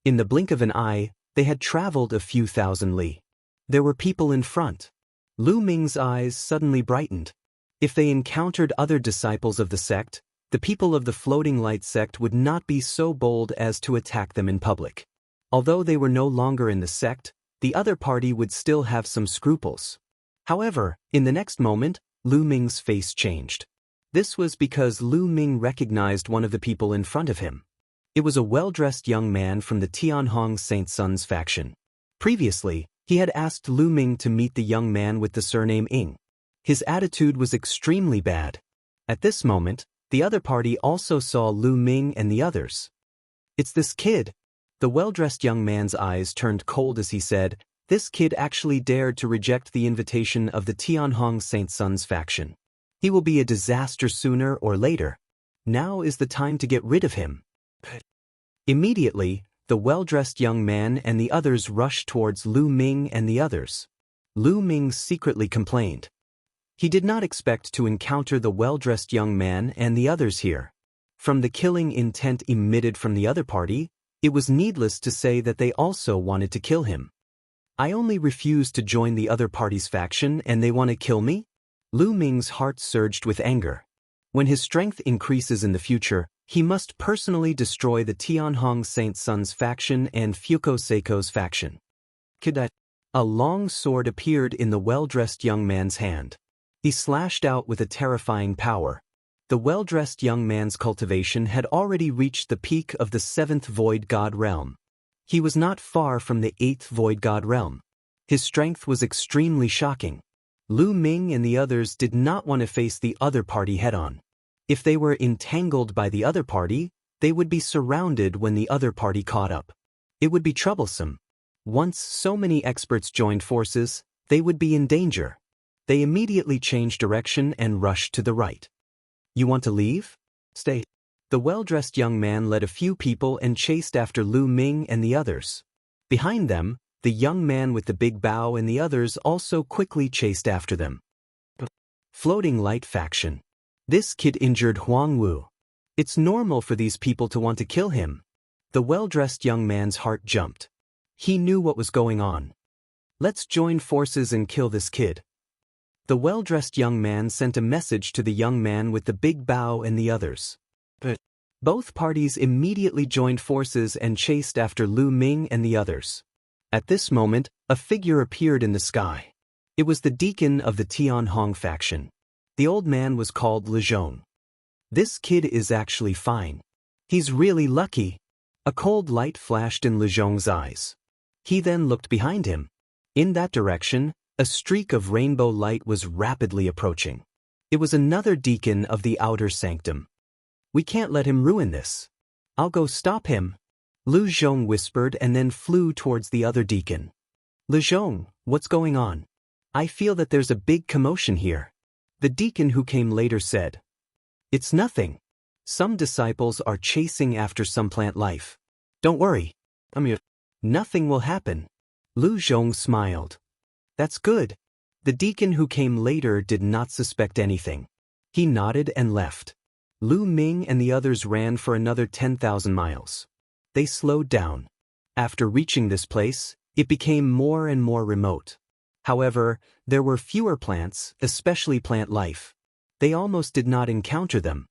In the blink of an eye, they had traveled a few thousand li. There were people in front. Lu Ming's eyes suddenly brightened. If they encountered other disciples of the sect, The people of the Floating Light sect would not be so bold as to attack them in public. Although they were no longer in the sect, the other party would still have some scruples. However, in the next moment, Lu Ming's face changed. This was because Lu Ming recognized one of the people in front of him. It was a well-dressed young man from the Tianhong Saint Sun's faction. Previously, he had asked Lu Ming to meet the young man with the surname Ing. His attitude was extremely bad. At this moment, the other party also saw Lu Ming and the others. "It's this kid." The well-dressed young man's eyes turned cold as he said, "This kid actually dared to reject the invitation of the Tianhong Saint Sun's faction. He will be a disaster sooner or later. Now is the time to get rid of him." Immediately, the well-dressed young man and the others rushed towards Lu Ming and the others. Lu Ming secretly complained. He did not expect to encounter the well-dressed young man and the others here. From the killing intent emitted from the other party, it was needless to say that they also wanted to kill him. "I only refuse to join the other party's faction and they want to kill me?" Lu Ming's heart surged with anger. When his strength increases in the future, he must personally destroy the Tianhong Saint Sun's faction and Fuko Seiko's faction. A long sword appeared in the well-dressed young man's hand. He slashed out with a terrifying power. The well-dressed young man's cultivation had already reached the peak of the 7th Void God realm. He was not far from the 8th Void God realm. His strength was extremely shocking. Lu Ming and the others did not want to face the other party head-on. If they were entangled by the other party, they would be surrounded when the other party caught up. It would be troublesome. Once so many experts joined forces, they would be in danger. They immediately changed direction and rushed to the right. "You want to leave? Stay." The well-dressed young man led a few people and chased after Lu Ming and the others. Behind them, the young man with the big bow and the others also quickly chased after them. Floating Light faction. This kid injured Huang Wu. It's normal for these people to want to kill him. The well-dressed young man's heart jumped. He knew what was going on. "Let's join forces and kill this kid." The well-dressed young man sent a message to the young man with the big bow and the others. But both parties immediately joined forces and chased after Lu Ming and the others. At this moment, a figure appeared in the sky. It was the deacon of the Tianhong faction. The old man was called Lezhong. "This kid is actually fine. He's really lucky." A cold light flashed in Lezhong's eyes. He then looked behind him. In that direction, a streak of rainbow light was rapidly approaching. It was another deacon of the outer sanctum. "We can't let him ruin this. I'll go stop him," Lu Zhong whispered and then flew towards the other deacon. "Lezhong, what's going on? I feel that there's a big commotion here." The deacon who came later said, "It's nothing. Some disciples are chasing after some plant life. Don't worry. Nothing will happen." Lu Zhong smiled. "That's good." The deacon who came later did not suspect anything. He nodded and left. Lu Ming and the others ran for another 10,000 miles. They slowed down. After reaching this place, it became more and more remote. However, there were fewer plants, especially plant life. They almost did not encounter them.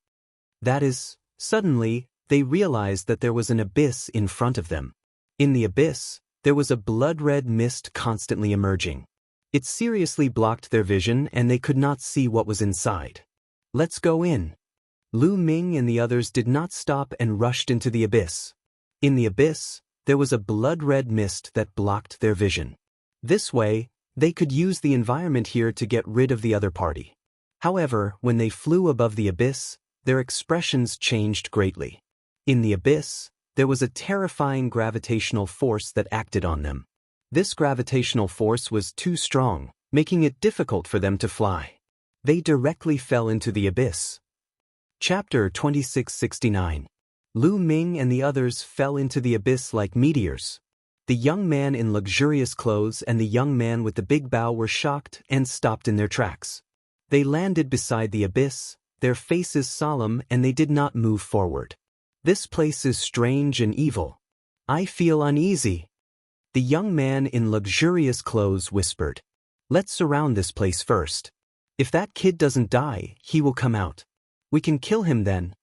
That is, suddenly, they realized that there was an abyss in front of them. In the abyss, there was a blood-red mist constantly emerging. It seriously blocked their vision and they could not see what was inside. "Let's go in." Lu Ming and the others did not stop and rushed into the abyss. In the abyss, there was a blood-red mist that blocked their vision. This way, they could use the environment here to get rid of the other party. However, when they flew above the abyss, their expressions changed greatly. In the abyss, there was a terrifying gravitational force that acted on them. This gravitational force was too strong, making it difficult for them to fly. They directly fell into the abyss. Chapter 2669. Lu Ming and the others fell into the abyss like meteors. The young man in luxurious clothes and the young man with the big bow were shocked and stopped in their tracks. They landed beside the abyss, their faces solemn, and they did not move forward. "This place is strange and evil. I feel uneasy." The young man in luxurious clothes whispered, "Let's surround this place first. If that kid doesn't die, he will come out. We can kill him then."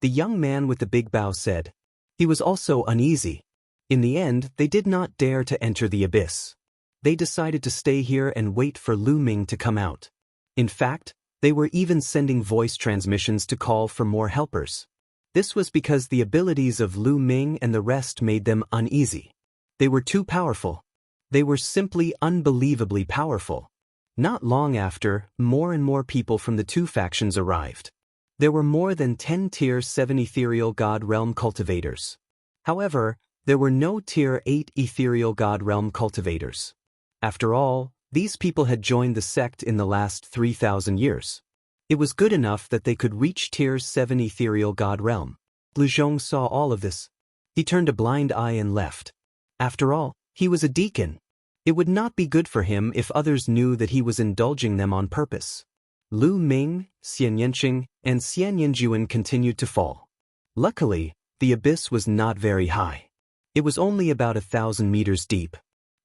The young man with the big bow said. He was also uneasy. In the end, they did not dare to enter the abyss. They decided to stay here and wait for Lu Ming to come out. In fact, they were even sending voice transmissions to call for more helpers. This was because the abilities of Lu Ming and the rest made them uneasy. They were too powerful. They were simply unbelievably powerful. Not long after, more and more people from the two factions arrived. There were more than 10 Tier 7 Ethereal God Realm cultivators. However, there were no Tier 8 Ethereal God Realm cultivators. After all, these people had joined the sect in the last 3,000 years. It was good enough that they could reach Tier 7 Ethereal God Realm. Lu Zhong saw all of this. He turned a blind eye and left. After all, he was a deacon. It would not be good for him if others knew that he was indulging them on purpose. Lu Ming, Xian Yanqing, and Xian Yanjuan continued to fall. Luckily, the abyss was not very high. It was only about 1,000 meters deep.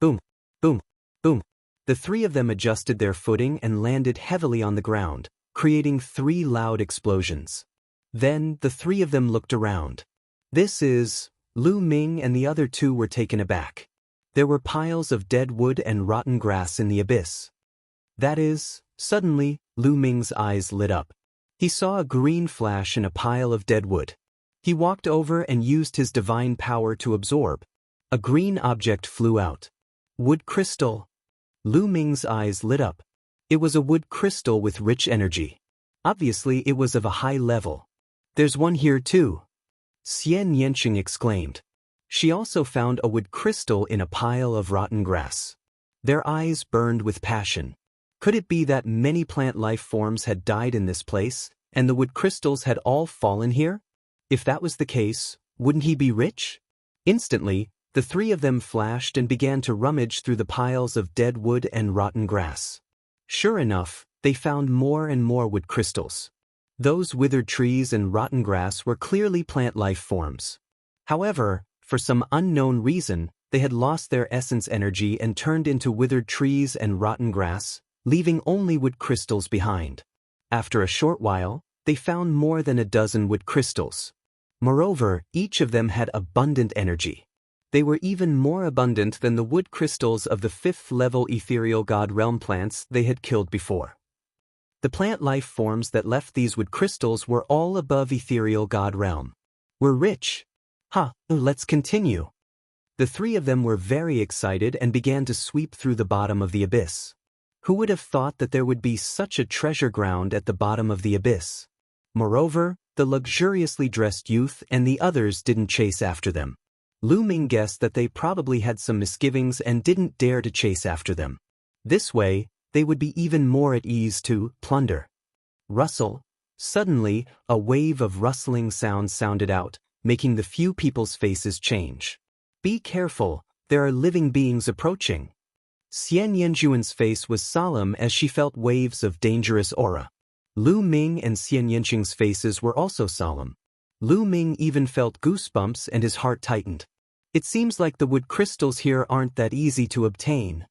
Boom, boom, boom. The three of them adjusted their footing and landed heavily on the ground, creating 3 loud explosions. Then, the three of them looked around. Lu Ming and the other 2 were taken aback. There were piles of dead wood and rotten grass in the abyss. Suddenly, Lu Ming's eyes lit up. He saw a green flash in a pile of dead wood. He walked over and used his divine power to absorb. A green object flew out. Wood crystal. Lu Ming's eyes lit up. It was a wood crystal with rich energy. Obviously, it was of a high level. There's one here too. Xian Yanqing exclaimed. She also found a wood crystal in a pile of rotten grass. Their eyes burned with passion. Could it be that many plant life forms had died in this place, and the wood crystals had all fallen here? If that was the case, wouldn't he be rich? Instantly, the three of them flashed and began to rummage through the piles of dead wood and rotten grass. Sure enough, they found more and more wood crystals. Those withered trees and rotten grass were clearly plant life forms. However, for some unknown reason, they had lost their essence energy and turned into withered trees and rotten grass, leaving only wood crystals behind. After a short while, they found more than a dozen wood crystals. Moreover, each of them had abundant energy. They were even more abundant than the wood crystals of the 5th-level Ethereal God Realm plants they had killed before. The plant life forms that left these wood crystals were all above Ethereal God Realm. We're rich. Let's continue. The three of them were very excited and began to sweep through the bottom of the abyss. Who would have thought that there would be such a treasure ground at the bottom of the abyss? Moreover, the luxuriously dressed youth and the others didn't chase after them. Lu Ming guessed that they probably had some misgivings and didn't dare to chase after them. This way, they would be even more at ease to plunder. Rustle. Suddenly, a wave of rustling sounds sounded out, making the few people's faces change. Be careful, there are living beings approaching. Xian Yanjuan's face was solemn as she felt waves of dangerous aura. Lu Ming and Xian Yanqing's faces were also solemn. Lu Ming even felt goosebumps and his heart tightened. It seems like the wood crystals here aren't that easy to obtain.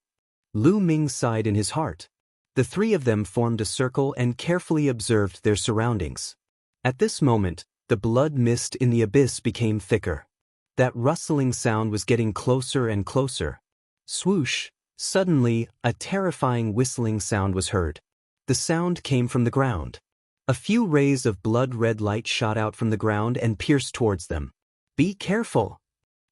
Lu Ming sighed in his heart. The three of them formed a circle and carefully observed their surroundings. At this moment, the blood mist in the abyss became thicker. That rustling sound was getting closer and closer. Swoosh! Suddenly, a terrifying whistling sound was heard. The sound came from the ground. A few rays of blood-red light shot out from the ground and pierced towards them. Be careful!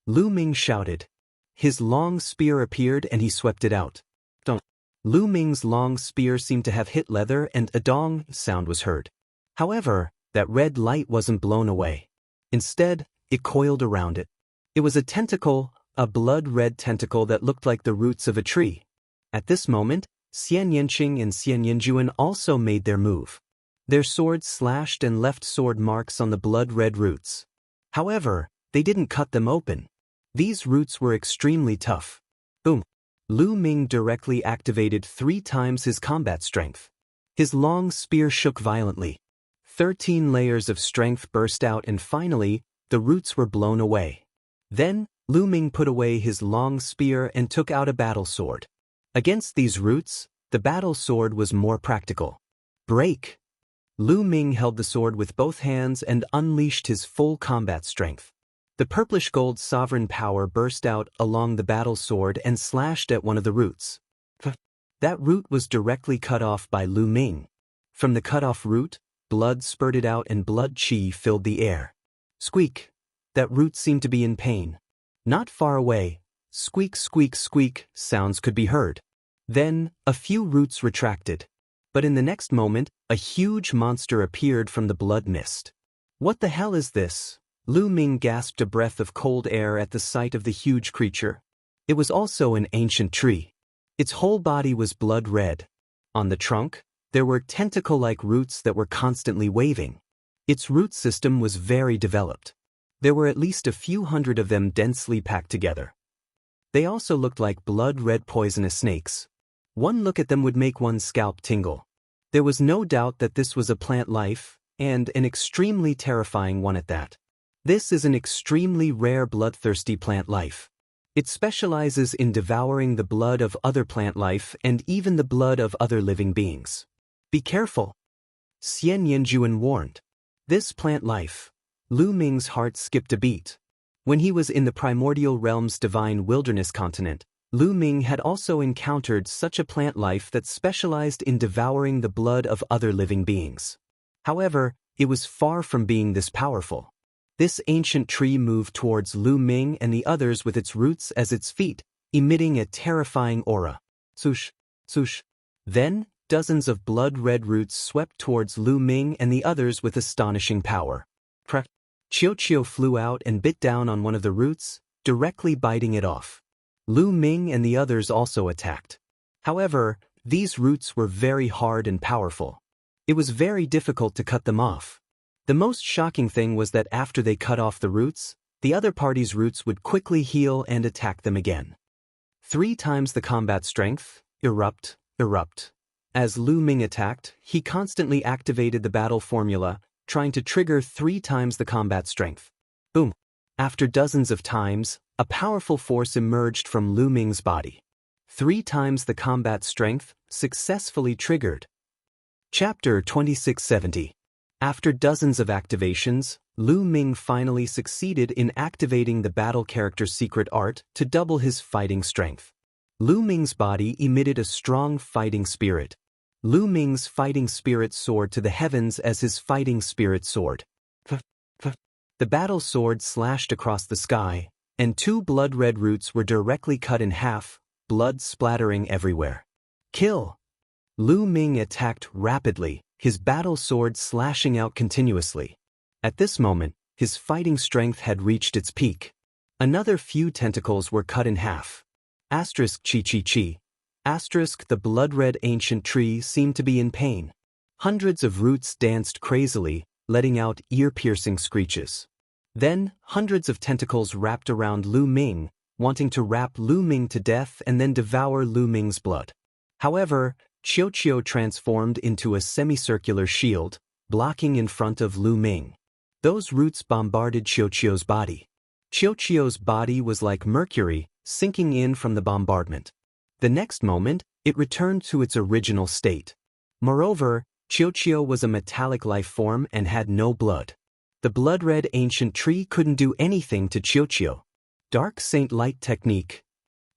Lu Ming shouted. His long spear appeared and he swept it out. Dong! Lu Ming's long spear seemed to have hit leather and a dong sound was heard. However, that red light wasn't blown away. Instead, it coiled around it. It was a tentacle, a blood-red tentacle that looked like the roots of a tree. At this moment, Xian Yanqing and Xian Yanjuan also made their move. Their swords slashed and left sword marks on the blood-red roots. However, they didn't cut them open. These roots were extremely tough. Boom! Lu Ming directly activated 3 times his combat strength. His long spear shook violently. 13 layers of strength burst out and finally, the roots were blown away. Then, Lu Ming put away his long spear and took out a battle sword. Against these roots, the battle sword was more practical. Break! Lu Ming held the sword with both hands and unleashed his full combat strength. The purplish gold sovereign power burst out along the battle sword and slashed at one of the roots. That root was directly cut off by Lu Ming. From the cut-off root, blood spurted out and blood chi filled the air. Squeak! That root seemed to be in pain. Not far away, squeak squeak squeak sounds could be heard. Then, a few roots retracted. But in the next moment, a huge monster appeared from the blood mist. What the hell is this? Lu Ming gasped a breath of cold air at the sight of the huge creature. It was also an ancient tree. Its whole body was blood red. On the trunk, there were tentacle-like roots that were constantly waving. Its root system was very developed. There were at least a few hundred of them densely packed together. They also looked like blood-red poisonous snakes. One look at them would make one's scalp tingle. There was no doubt that this was a plant life, and an extremely terrifying one at that. This is an extremely rare bloodthirsty plant life. It specializes in devouring the blood of other plant life and even the blood of other living beings. Be careful, Xian Yinjuan warned. This plant life. Lu Ming's heart skipped a beat. When he was in the primordial realm's divine wilderness continent, Lu Ming had also encountered such a plant life that specialized in devouring the blood of other living beings. However, it was far from being this powerful. This ancient tree moved towards Lu Ming and the others with its roots as its feet, emitting a terrifying aura. Swoosh, swoosh. Then, dozens of blood-red roots swept towards Lu Ming and the others with astonishing power. Crack! Qiu flew out and bit down on one of the roots, directly biting it off. Lu Ming and the others also attacked. However, these roots were very hard and powerful. It was very difficult to cut them off. The most shocking thing was that after they cut off the roots, the other party's roots would quickly heal and attack them again. 3 times the combat strength, erupt. As Lu Ming attacked, he constantly activated the battle formula, trying to trigger 3 times the combat strength. Boom! After dozens of times, a powerful force emerged from Lu Ming's body. 3 times the combat strength, successfully triggered. Chapter 2670. After dozens of activations, Lu Ming finally succeeded in activating the battle character's secret art to double his fighting strength. Lu Ming's body emitted a strong fighting spirit. Lu Ming's fighting spirit soared to the heavens as his fighting spirit soared. The battle sword slashed across the sky, and 2 blood-red roots were directly cut in half, blood splattering everywhere. Kill! Lu Ming attacked rapidly, his battle sword slashing out continuously. At this moment, his fighting strength had reached its peak. Another few tentacles were cut in half. Asterisk chi. Asterisk the blood-red ancient tree seemed to be in pain. Hundreds of roots danced crazily, letting out ear-piercing screeches. Then, hundreds of tentacles wrapped around Lu Ming, wanting to wrap Lu Ming to death and then devour Lu Ming's blood. However, Qiu transformed into a semicircular shield, blocking in front of Lu Ming. Those roots bombarded Qiu's body. Qiu's body was like mercury, sinking in from the bombardment. The next moment, it returned to its original state. Moreover, Qiu was a metallic life form and had no blood. The blood-red ancient tree couldn't do anything to Qiu. Dark Saint Light Technique.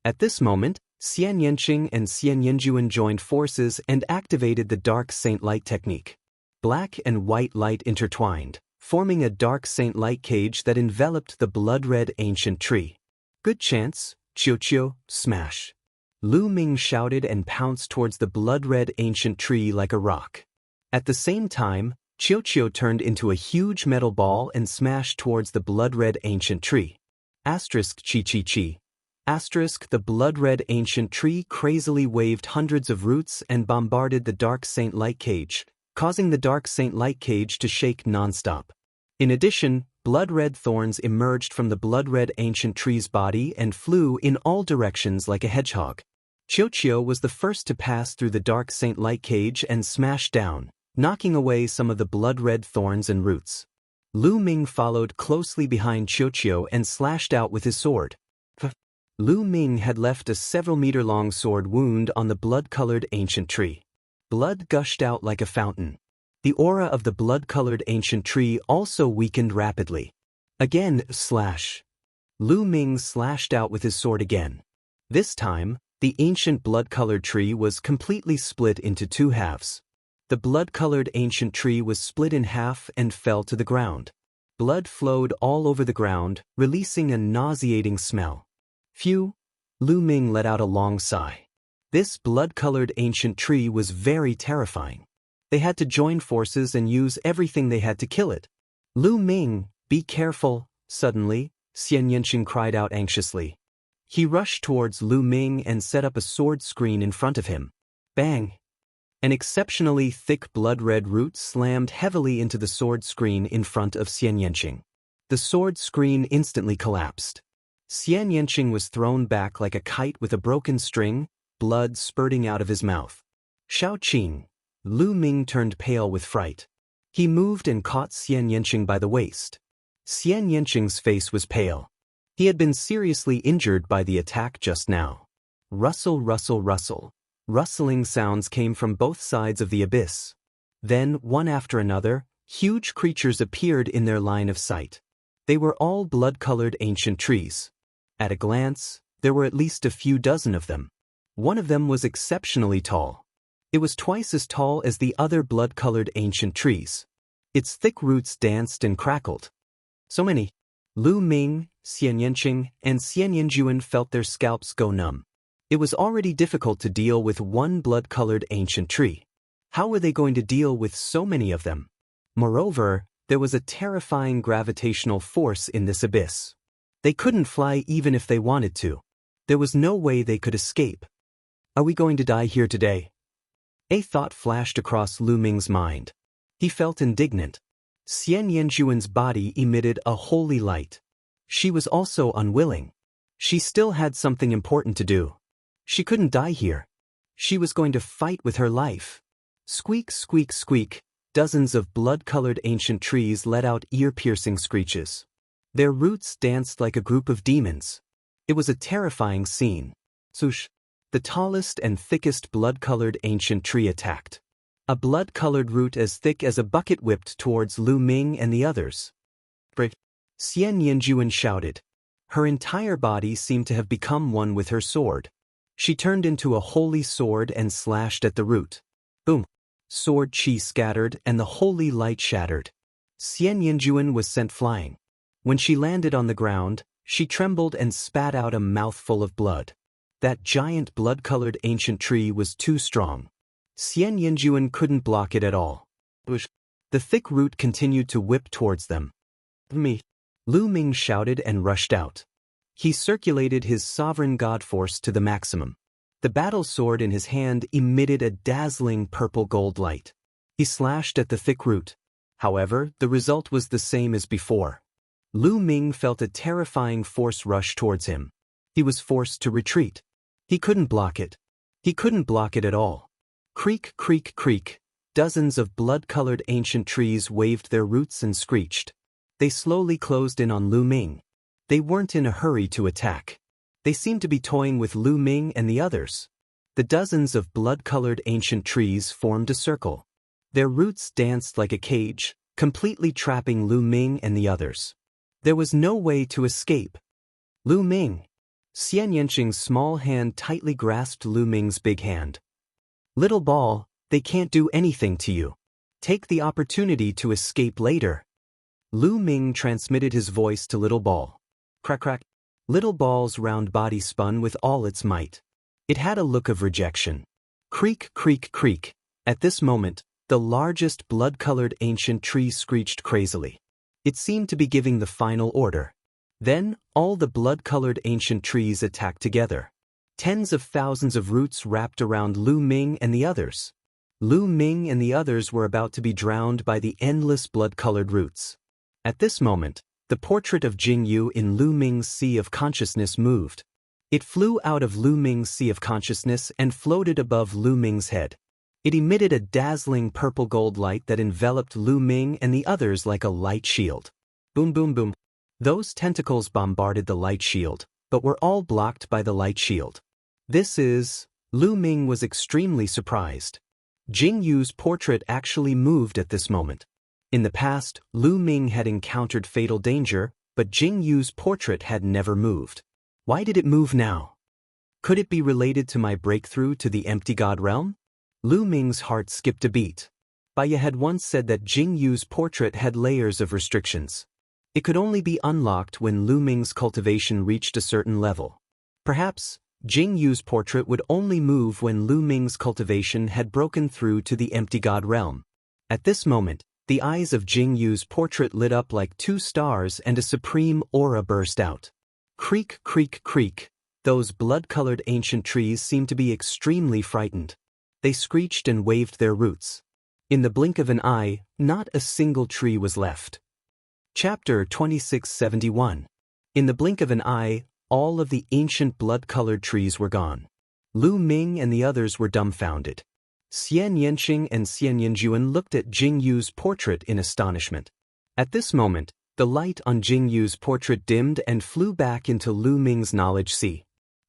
At this moment, Xian Yanqing and Xian Yinjuan joined forces and activated the Dark Saint Light Technique. Black and white light intertwined, forming a Dark Saint Light cage that enveloped the blood-red ancient tree. Good chance, Qiu, smash. Lu Ming shouted and pounced towards the blood-red ancient tree like a rock. At the same time, Qiu turned into a huge metal ball and smashed towards the blood-red ancient tree. Asterisk chi. Asterisk the blood-red ancient tree crazily waved hundreds of roots and bombarded the Dark Saint Light cage, causing the Dark Saint Light cage to shake non-stop. In addition, blood-red thorns emerged from the blood-red ancient tree's body and flew in all directions like a hedgehog. Qiu was the first to pass through the Dark Saint Light cage and smash down, knocking away some of the blood-red thorns and roots. Lu Ming followed closely behind Qiu and slashed out with his sword. Lu Ming had left a several-meter-long sword wound on the blood-colored ancient tree. Blood gushed out like a fountain. The aura of the blood-colored ancient tree also weakened rapidly. Again, Lu Ming slashed out with his sword again. This time, the ancient blood-colored tree was completely split into two halves. The blood-colored ancient tree was split in half and fell to the ground. Blood flowed all over the ground, releasing a nauseating smell. Phew! Lu Ming let out a long sigh. This blood-colored ancient tree was very terrifying. They had to join forces and use everything they had to kill it. Lu Ming, be careful, suddenly, Xian Yanqing cried out anxiously. He rushed towards Lu Ming and set up a sword screen in front of him. Bang! An exceptionally thick blood-red root slammed heavily into the sword screen in front of Xian Yanqing. The sword screen instantly collapsed. Xian Yanqing was thrown back like a kite with a broken string, blood spurting out of his mouth. Shao Qing! Lu Ming turned pale with fright. He moved and caught Xian Yanqing by the waist. Xian Yanqing's face was pale. He had been seriously injured by the attack just now. Rustle, rustle, rustle. Rustling sounds came from both sides of the abyss. Then, one after another, huge creatures appeared in their line of sight. They were all blood-colored ancient trees. At a glance, there were at least a few dozen of them. One of them was exceptionally tall. It was twice as tall as the other blood-colored ancient trees. Its thick roots danced and crackled. So many. Lu Ming, Xian Yanqing, and Xian Yanjuan felt their scalps go numb. It was already difficult to deal with one blood-colored ancient tree. How were they going to deal with so many of them? Moreover, there was a terrifying gravitational force in this abyss. They couldn't fly even if they wanted to. There was no way they could escape. Are we going to die here today? A thought flashed across Lu Ming's mind. He felt indignant. Xian Yanjuan's body emitted a holy light. She was also unwilling. She still had something important to do. She couldn't die here. She was going to fight with her life. Squeak, squeak, squeak. Dozens of blood-colored ancient trees let out ear-piercing screeches. Their roots danced like a group of demons. It was a terrifying scene. Swoosh! The tallest and thickest blood-colored ancient tree attacked. A blood-colored root as thick as a bucket whipped towards Lu Ming and the others. Brave! Xian Yanjuan shouted. Her entire body seemed to have become one with her sword. She turned into a holy sword and slashed at the root. Boom! Sword chi scattered and the holy light shattered. Xian Yanjuan was sent flying. When she landed on the ground, she trembled and spat out a mouthful of blood. That giant blood-colored ancient tree was too strong. Xian Yanjuan couldn't block it at all. The thick root continued to whip towards them. Me! Lu Ming shouted and rushed out. He circulated his sovereign god force to the maximum. The battle sword in his hand emitted a dazzling purple-gold light. He slashed at the thick root. However, the result was the same as before. Lu Ming felt a terrifying force rush towards him. He was forced to retreat. He couldn't block it. He couldn't block it at all. Creak, creak, creak. Dozens of blood-colored ancient trees waved their roots and screeched. They slowly closed in on Lu Ming. They weren't in a hurry to attack. They seemed to be toying with Lu Ming and the others. The dozens of blood-colored ancient trees formed a circle. Their roots danced like a cage, completely trapping Lu Ming and the others. There was no way to escape. Lu Ming! Xian Yanqing's small hand tightly grasped Lu Ming's big hand. Little ball, they can't do anything to you. Take the opportunity to escape later. Lu Ming transmitted his voice to Little Ball. Crack, crack. Little Ball's round body spun with all its might. It had a look of rejection. Creak, creak, creak. At this moment, the largest blood-colored ancient tree screeched crazily. It seemed to be giving the final order. Then, all the blood-colored ancient trees attacked together. Tens of thousands of roots wrapped around Lu Ming and the others. Lu Ming and the others were about to be drowned by the endless blood-colored roots. At this moment, the portrait of Jing Yu in Lu Ming's sea of consciousness moved. It flew out of Lu Ming's sea of consciousness and floated above Lu Ming's head. It emitted a dazzling purple-gold light that enveloped Lu Ming and the others like a light shield. Boom, boom, boom. Those tentacles bombarded the light shield, but were all blocked by the light shield. Lu Ming was extremely surprised. Jing Yu's portrait actually moved at this moment. In the past, Lu Ming had encountered fatal danger, but Jing Yu's portrait had never moved. Why did it move now? Could it be related to my breakthrough to the empty god realm? Lu Ming's heart skipped a beat. Baya had once said that Jing Yu's portrait had layers of restrictions. It could only be unlocked when Lu Ming's cultivation reached a certain level. Perhaps, Jing Yu's portrait would only move when Lu Ming's cultivation had broken through to the empty god realm. At this moment, the eyes of Jing Yu's portrait lit up like 2 stars and a supreme aura burst out. Creak, creak, creak. Those blood-colored ancient trees seemed to be extremely frightened. They screeched and waved their roots. In the blink of an eye, not a single tree was left. Chapter 2671. In the blink of an eye, all of the ancient blood-colored trees were gone. Lu Ming and the others were dumbfounded. Xian Yanqing and Xian Yanjuan looked at Jing Yu's portrait in astonishment. At this moment, the light on Jing Yu's portrait dimmed and flew back into Lu Ming's knowledge sea.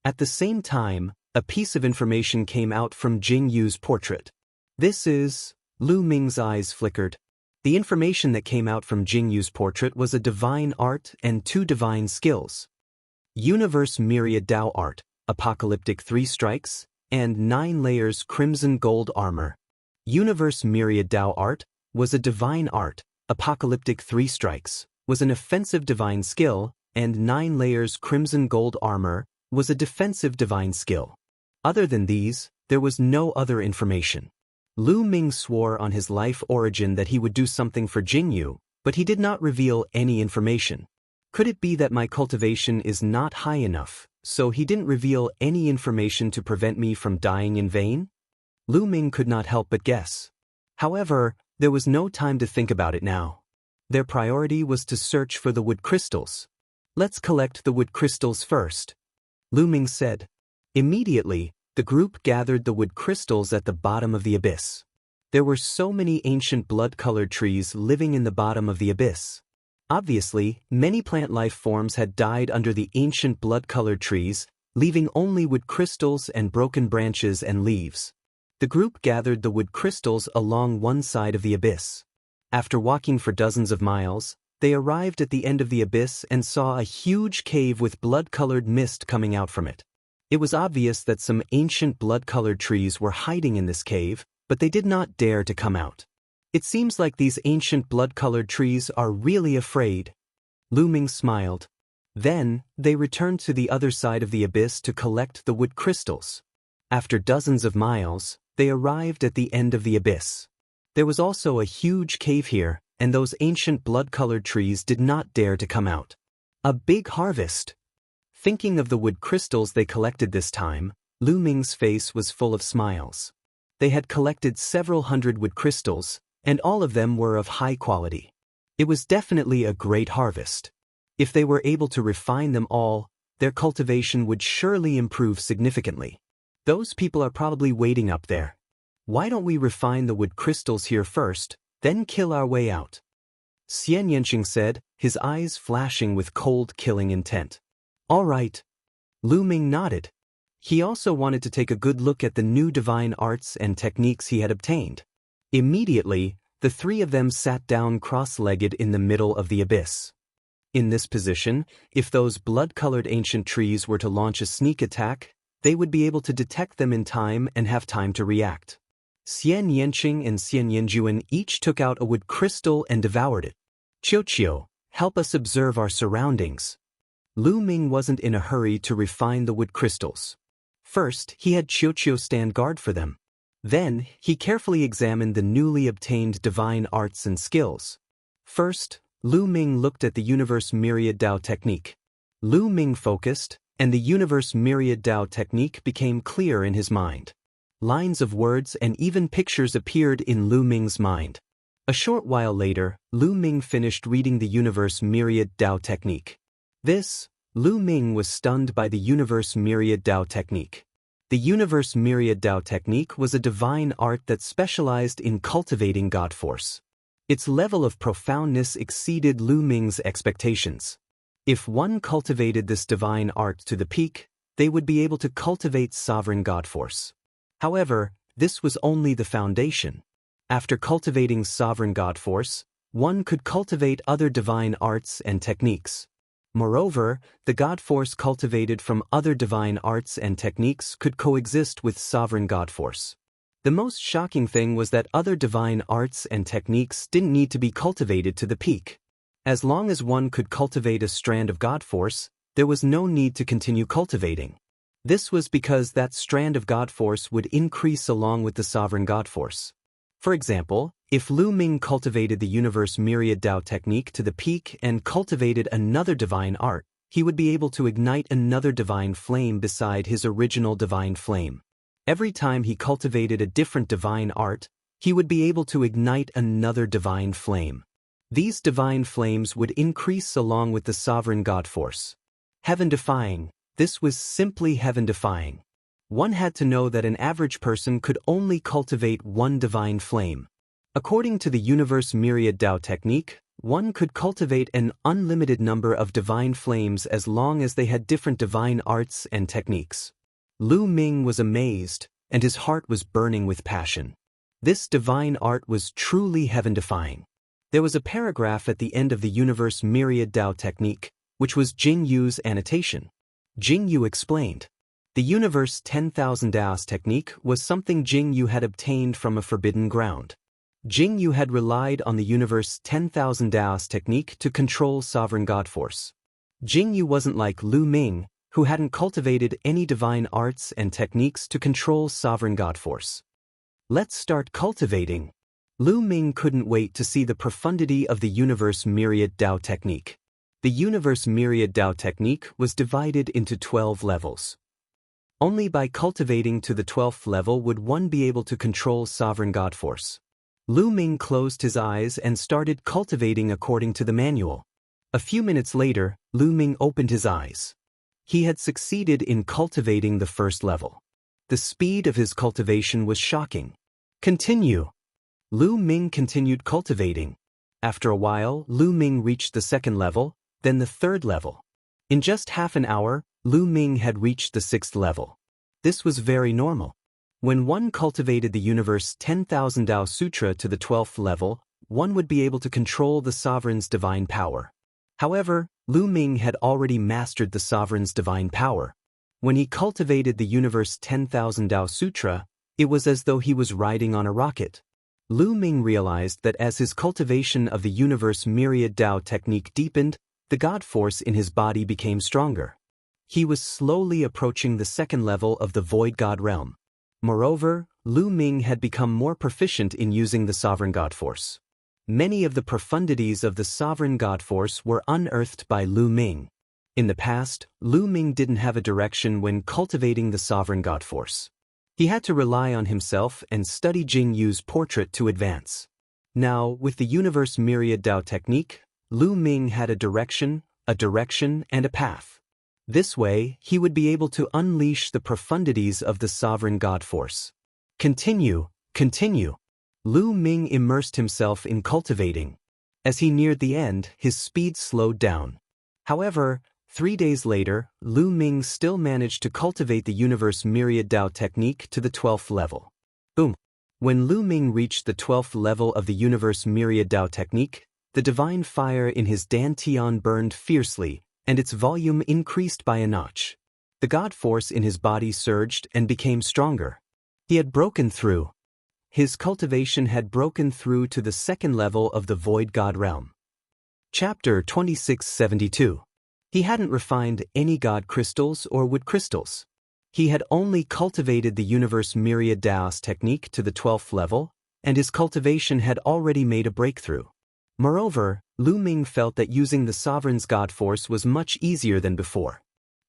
At the same time, a piece of information came out from Jing Yu's portrait. This is... Lu Ming's eyes flickered. The information that came out from Jing Yu's portrait was a divine art and 2 divine skills. Universe Myriad Dao Art, Apocalyptic 3 Strikes, and 9 Layers Crimson Gold Armor. Universe Myriad Dao Art was a divine art, Apocalyptic 3 Strikes was an offensive divine skill, and 9 Layers Crimson Gold Armor was a defensive divine skill. Other than these, there was no other information. Lu Ming swore on his life origin that he would do something for Jing Yu, but he did not reveal any information. Could it be that my cultivation is not high enough, so he didn't reveal any information to prevent me from dying in vain? Lu Ming could not help but guess. However, there was no time to think about it now. Their priority was to search for the wood crystals. Let's collect the wood crystals first, Lu Ming said. Immediately, the group gathered the wood crystals at the bottom of the abyss. There were so many ancient blood-colored trees living in the bottom of the abyss. Obviously, many plant life forms had died under the ancient blood-colored trees, leaving only wood crystals and broken branches and leaves. The group gathered the wood crystals along one side of the abyss. After walking for dozens of miles, they arrived at the end of the abyss and saw a huge cave with blood-colored mist coming out from it. It was obvious that some ancient blood-colored trees were hiding in this cave, but they did not dare to come out. It seems like these ancient blood-colored trees are really afraid. Lu Ming smiled. Then, they returned to the other side of the abyss to collect the wood crystals. After dozens of miles, they arrived at the end of the abyss. There was also a huge cave here, and those ancient blood-colored trees did not dare to come out. A big harvest! Thinking of the wood crystals they collected this time, Lu Ming's face was full of smiles. They had collected several hundred wood crystals, and all of them were of high quality. It was definitely a great harvest. If they were able to refine them all, their cultivation would surely improve significantly. Those people are probably waiting up there. Why don't we refine the wood crystals here first, then kill our way out? Xian Yanqing said, his eyes flashing with cold killing intent. All right. Lu Ming nodded. He also wanted to take a good look at the new divine arts and techniques he had obtained. Immediately, the 3 of them sat down cross-legged in the middle of the abyss. In this position, if those blood-colored ancient trees were to launch a sneak attack, they would be able to detect them in time and have time to react. Xian Yanqing and Xian Yanjuan each took out a wood crystal and devoured it. Qiu, help us observe our surroundings. Lu Ming wasn't in a hurry to refine the wood crystals. First, he had Qiu stand guard for them. Then, he carefully examined the newly obtained divine arts and skills. First, Lu Ming looked at the Universe Myriad Dao technique. Lu Ming focused, and the Universe Myriad Dao technique became clear in his mind. Lines of words and even pictures appeared in Lu Ming's mind. A short while later, Lu Ming finished reading the Universe Myriad Dao technique. Lu Ming was stunned by the Universe Myriad Dao technique. The Universe Myriad Dao technique was a divine art that specialized in cultivating God force. Its level of profoundness exceeded Lu Ming's expectations. If one cultivated this divine art to the peak, they would be able to cultivate sovereign God force. However, this was only the foundation. After cultivating sovereign God force, one could cultivate other divine arts and techniques. Moreover, the God force cultivated from other divine arts and techniques could coexist with sovereign God force. The most shocking thing was that other divine arts and techniques didn't need to be cultivated to the peak. As long as one could cultivate a strand of God force, there was no need to continue cultivating. This was because that strand of God force would increase along with the sovereign God force. For example, if Lu Ming cultivated the universe myriad Tao technique to the peak and cultivated another divine art, he would be able to ignite another divine flame beside his original divine flame. Every time he cultivated a different divine art, he would be able to ignite another divine flame. These divine flames would increase along with the sovereign God force. Heaven-defying, this was simply heaven-defying. One had to know that an average person could only cultivate one divine flame. According to the universe myriad Tao technique, one could cultivate an unlimited number of divine flames as long as they had different divine arts and techniques. Lu Ming was amazed, and his heart was burning with passion. This divine art was truly heaven-defying. There was a paragraph at the end of the universe myriad Tao technique, which was Jing Yu's annotation. Jing Yu explained. The universe 10,000 Daos technique was something Jing Yu had obtained from a forbidden ground. Jing Yu had relied on the universe 10,000 Daos technique to control sovereign God force. Jing Yu wasn't like Lu Ming, who hadn't cultivated any divine arts and techniques to control sovereign God force. Let's start cultivating. Lu Ming couldn't wait to see the profundity of the universe myriad Tao technique. The universe myriad Tao technique was divided into 12 levels. Only by cultivating to the 12th level would one be able to control sovereign God force. Lu Ming closed his eyes and started cultivating according to the manual. A few minutes later, Lu Ming opened his eyes. He had succeeded in cultivating the first level. The speed of his cultivation was shocking. Continue. Lu Ming continued cultivating. After a while, Lu Ming reached the second level, then the third level. In just half an hour, Lu Ming had reached the 6th level. This was very normal. When one cultivated the universe 10,000 Tao Sutra to the 12th level, one would be able to control the sovereign's divine power. However, Lu Ming had already mastered the sovereign's divine power. When he cultivated the universe 10,000 Tao Sutra, it was as though he was riding on a rocket. Lu Ming realized that as his cultivation of the universe myriad Tao technique deepened, the God force in his body became stronger. He was slowly approaching the second level of the void God realm. Moreover, Lu Ming had become more proficient in using the sovereign God force. Many of the profundities of the sovereign God force were unearthed by Lu Ming. In the past, Lu Ming didn't have a direction when cultivating the sovereign God force. He had to rely on himself and study Jing Yu's portrait to advance. Now, with the universe myriad Tao technique, Lu Ming had a direction, and a path. This way, he would be able to unleash the profundities of the sovereign God force. Continue. Lu Ming immersed himself in cultivating. As he neared the end, his speed slowed down. However, 3 days later, Lu Ming still managed to cultivate the universe myriad Tao technique to the 12th level. Boom! When Lu Ming reached the 12th level of the universe myriad Tao technique, the divine fire in his dantian burned fiercely, and its volume increased by a notch. The God force in his body surged and became stronger. He had broken through. His cultivation had broken through to the second level of the void God realm. Chapter 2672. He hadn't refined any God crystals or wood crystals. He had only cultivated the universe myriad Tao's technique to the 12th level, and his cultivation had already made a breakthrough. Moreover, Lu Ming felt that using the sovereign's God force was much easier than before.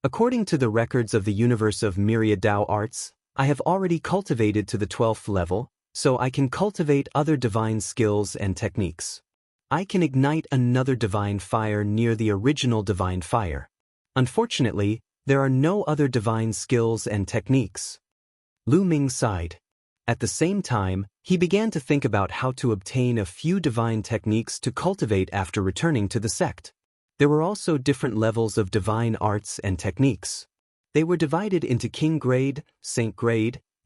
According to the records of the universe of myriad Tao arts, I have already cultivated to the 12th level, so I can cultivate other divine skills and techniques. I can ignite another divine fire near the original divine fire. Unfortunately, there are no other divine skills and techniques. Lu Ming sighed. At the same time, he began to think about how to obtain a few divine techniques to cultivate after returning to the sect. There were also different levels of divine arts and techniques. They were divided into king grade, saint grade,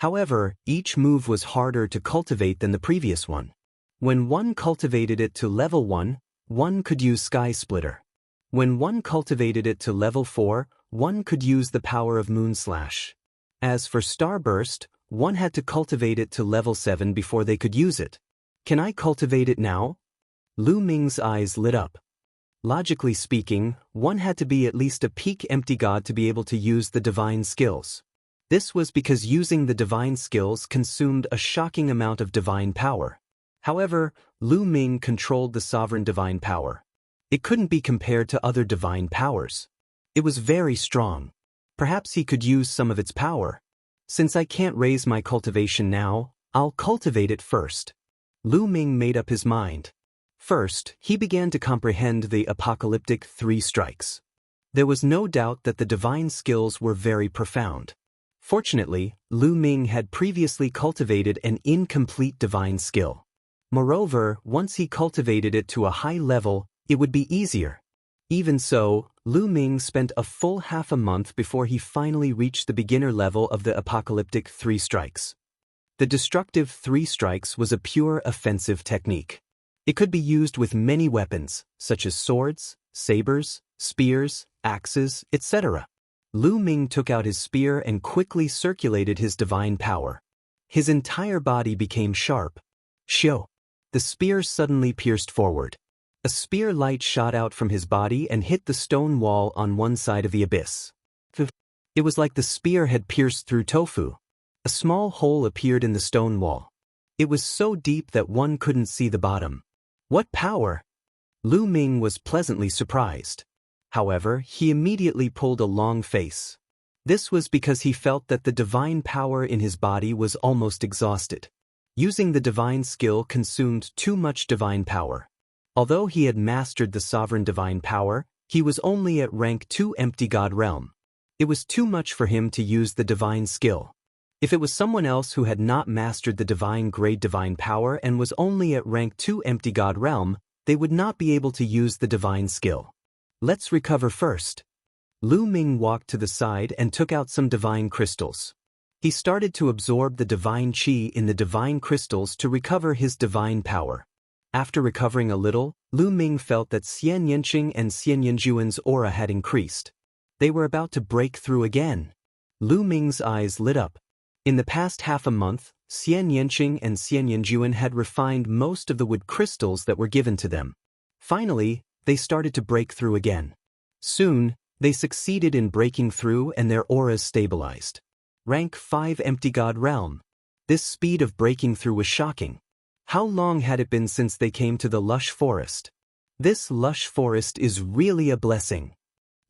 However, each move was harder to cultivate than the previous one. When one cultivated it to level 1, one could use Sky Splitter. When one cultivated it to level 4, one could use the power of Moonslash. As for Starburst, one had to cultivate it to level 7 before they could use it. Can I cultivate it now? Lu Ming's eyes lit up. Logically speaking, one had to be at least a peak empty god to be able to use the divine skills. This was because using the divine skills consumed a shocking amount of divine power. However, Lu Ming controlled the sovereign divine power. It couldn't be compared to other divine powers. It was very strong. Perhaps he could use some of its power. Since I can't raise my cultivation now, I'll cultivate it first. Lu Ming made up his mind. First, he began to comprehend the apocalyptic 3 strikes. There was no doubt that the divine skills were very profound. Fortunately, Lu Ming had previously cultivated an incomplete divine skill. Moreover, once he cultivated it to a high level, it would be easier. Even so, Lu Ming spent a full half a month before he finally reached the beginner level of the apocalyptic 3 strikes. The destructive 3 strikes was a pure offensive technique. It could be used with many weapons, such as swords, sabers, spears, axes, etc. Lu Ming took out his spear and quickly circulated his divine power. His entire body became sharp. Shio! The spear suddenly pierced forward. A spear light shot out from his body and hit the stone wall on one side of the abyss. It was like the spear had pierced through tofu. A small hole appeared in the stone wall. It was so deep that one couldn't see the bottom. What power! Lu Ming was pleasantly surprised. However, he immediately pulled a long face. This was because he felt that the divine power in his body was almost exhausted. Using the divine skill consumed too much divine power. Although he had mastered the sovereign divine power, he was only at rank 2 empty god realm. It was too much for him to use the divine skill. If it was someone else who had not mastered the divine grade divine power and was only at rank 2 empty god realm, they would not be able to use the divine skill. Let's recover first. Lu Ming walked to the side and took out some divine crystals. He started to absorb the divine qi in the divine crystals to recover his divine power. After recovering a little, Lu Ming felt that Xian Yanqing and Xian Yanjuan's aura had increased. They were about to break through again. Lu Ming's eyes lit up. In the past half a month, Xian Yanqing and Xian Yanjuan had refined most of the wood crystals that were given to them. Finally, they started to break through again. Soon, they succeeded in breaking through and their auras stabilized. Rank 5 empty god realm. This speed of breaking through was shocking. How long had it been since they came to the lush forest? This lush forest is really a blessing.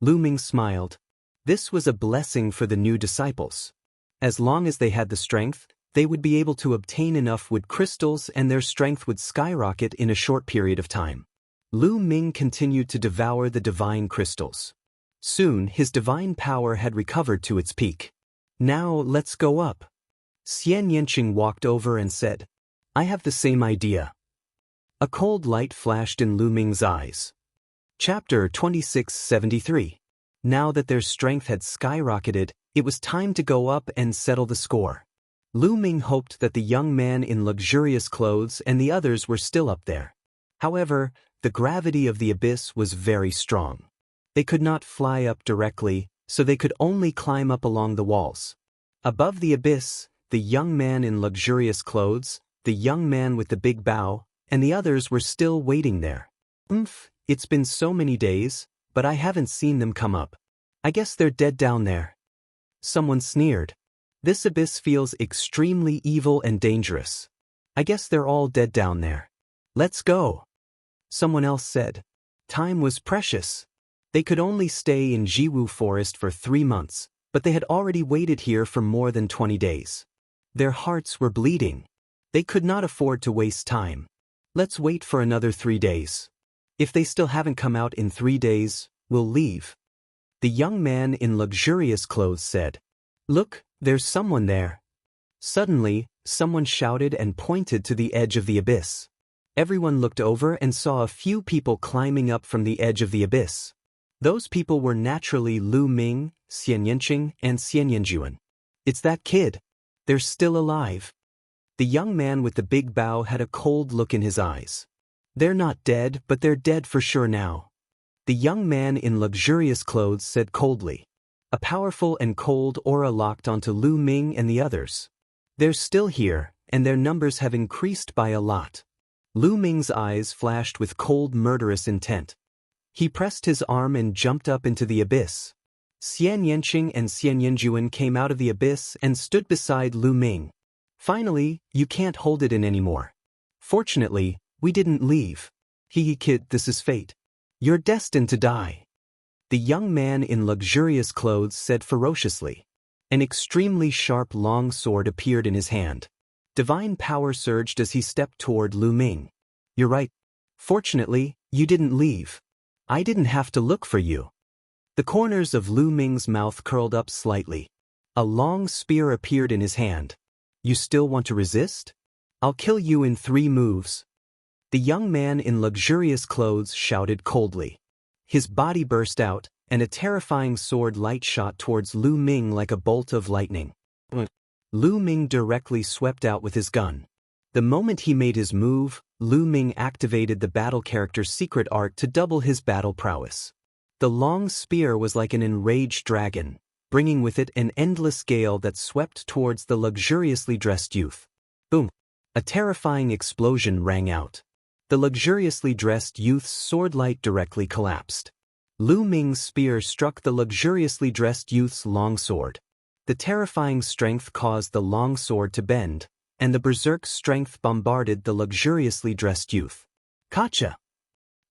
Lu Ming smiled. This was a blessing for the new disciples. As long as they had the strength, they would be able to obtain enough wood crystals and their strength would skyrocket in a short period of time. Lu Ming continued to devour the divine crystals. Soon, his divine power had recovered to its peak. Now, let's go up. Xian Yanqing walked over and said, I have the same idea. A cold light flashed in Lu Ming's eyes. Chapter 2673. Now that their strength had skyrocketed, it was time to go up and settle the score. Lu Ming hoped that the young man in luxurious clothes and the others were still up there. However, the gravity of the abyss was very strong. They could not fly up directly, so they could only climb up along the walls. Above the abyss, the young man in luxurious clothes, the young man with the big bow, and the others were still waiting there. It's been so many days, but I haven't seen them come up. I guess they're dead down there. Someone sneered. This abyss feels extremely evil and dangerous. I guess they're all dead down there. Let's go. Someone else said. Time was precious. They could only stay in Jiwu Forest for 3 months, but they had already waited here for more than 20 days. Their hearts were bleeding. They could not afford to waste time. Let's wait for another 3 days. If they still haven't come out in 3 days, we'll leave. The young man in luxurious clothes said. Look, there's someone there. Suddenly, someone shouted and pointed to the edge of the abyss. Everyone looked over and saw a few people climbing up from the edge of the abyss. Those people were naturally Lu Ming, Xian Yanqing, and Xian Yanjuan. It's that kid. They're still alive. The young man with the big bow had a cold look in his eyes. They're not dead, but they're dead for sure now. The young man in luxurious clothes said coldly. A powerful and cold aura locked onto Lu Ming and the others. They're still here, and their numbers have increased by a lot. Lu Ming's eyes flashed with cold, murderous intent. He pressed his arm and jumped up into the abyss. Xian Yanqing and Xian Yanjuan came out of the abyss and stood beside Lu Ming. Finally, you can't hold it in anymore. Fortunately, we didn't leave. Kid, this is fate. You're destined to die. The young man in luxurious clothes said ferociously. An extremely sharp long sword appeared in his hand. Divine power surged as he stepped toward Lu Ming. You're right. Fortunately, you didn't leave. I didn't have to look for you. The corners of Lu Ming's mouth curled up slightly. A long spear appeared in his hand. You still want to resist? I'll kill you in 3 moves. The young man in luxurious clothes shouted coldly. His body burst out, and a terrifying sword light shot towards Lu Ming like a bolt of lightning. Lu Ming directly swept out with his gun. The moment he made his move, Lu Ming activated the battle character's secret art to double his battle prowess. The long spear was like an enraged dragon, bringing with it an endless gale that swept towards the luxuriously dressed youth. Boom! A terrifying explosion rang out. The luxuriously dressed youth's sword light directly collapsed. Lu Ming's spear struck the luxuriously dressed youth's longsword. The terrifying strength caused the longsword to bend, and the berserk strength bombarded the luxuriously dressed youth. Kacha!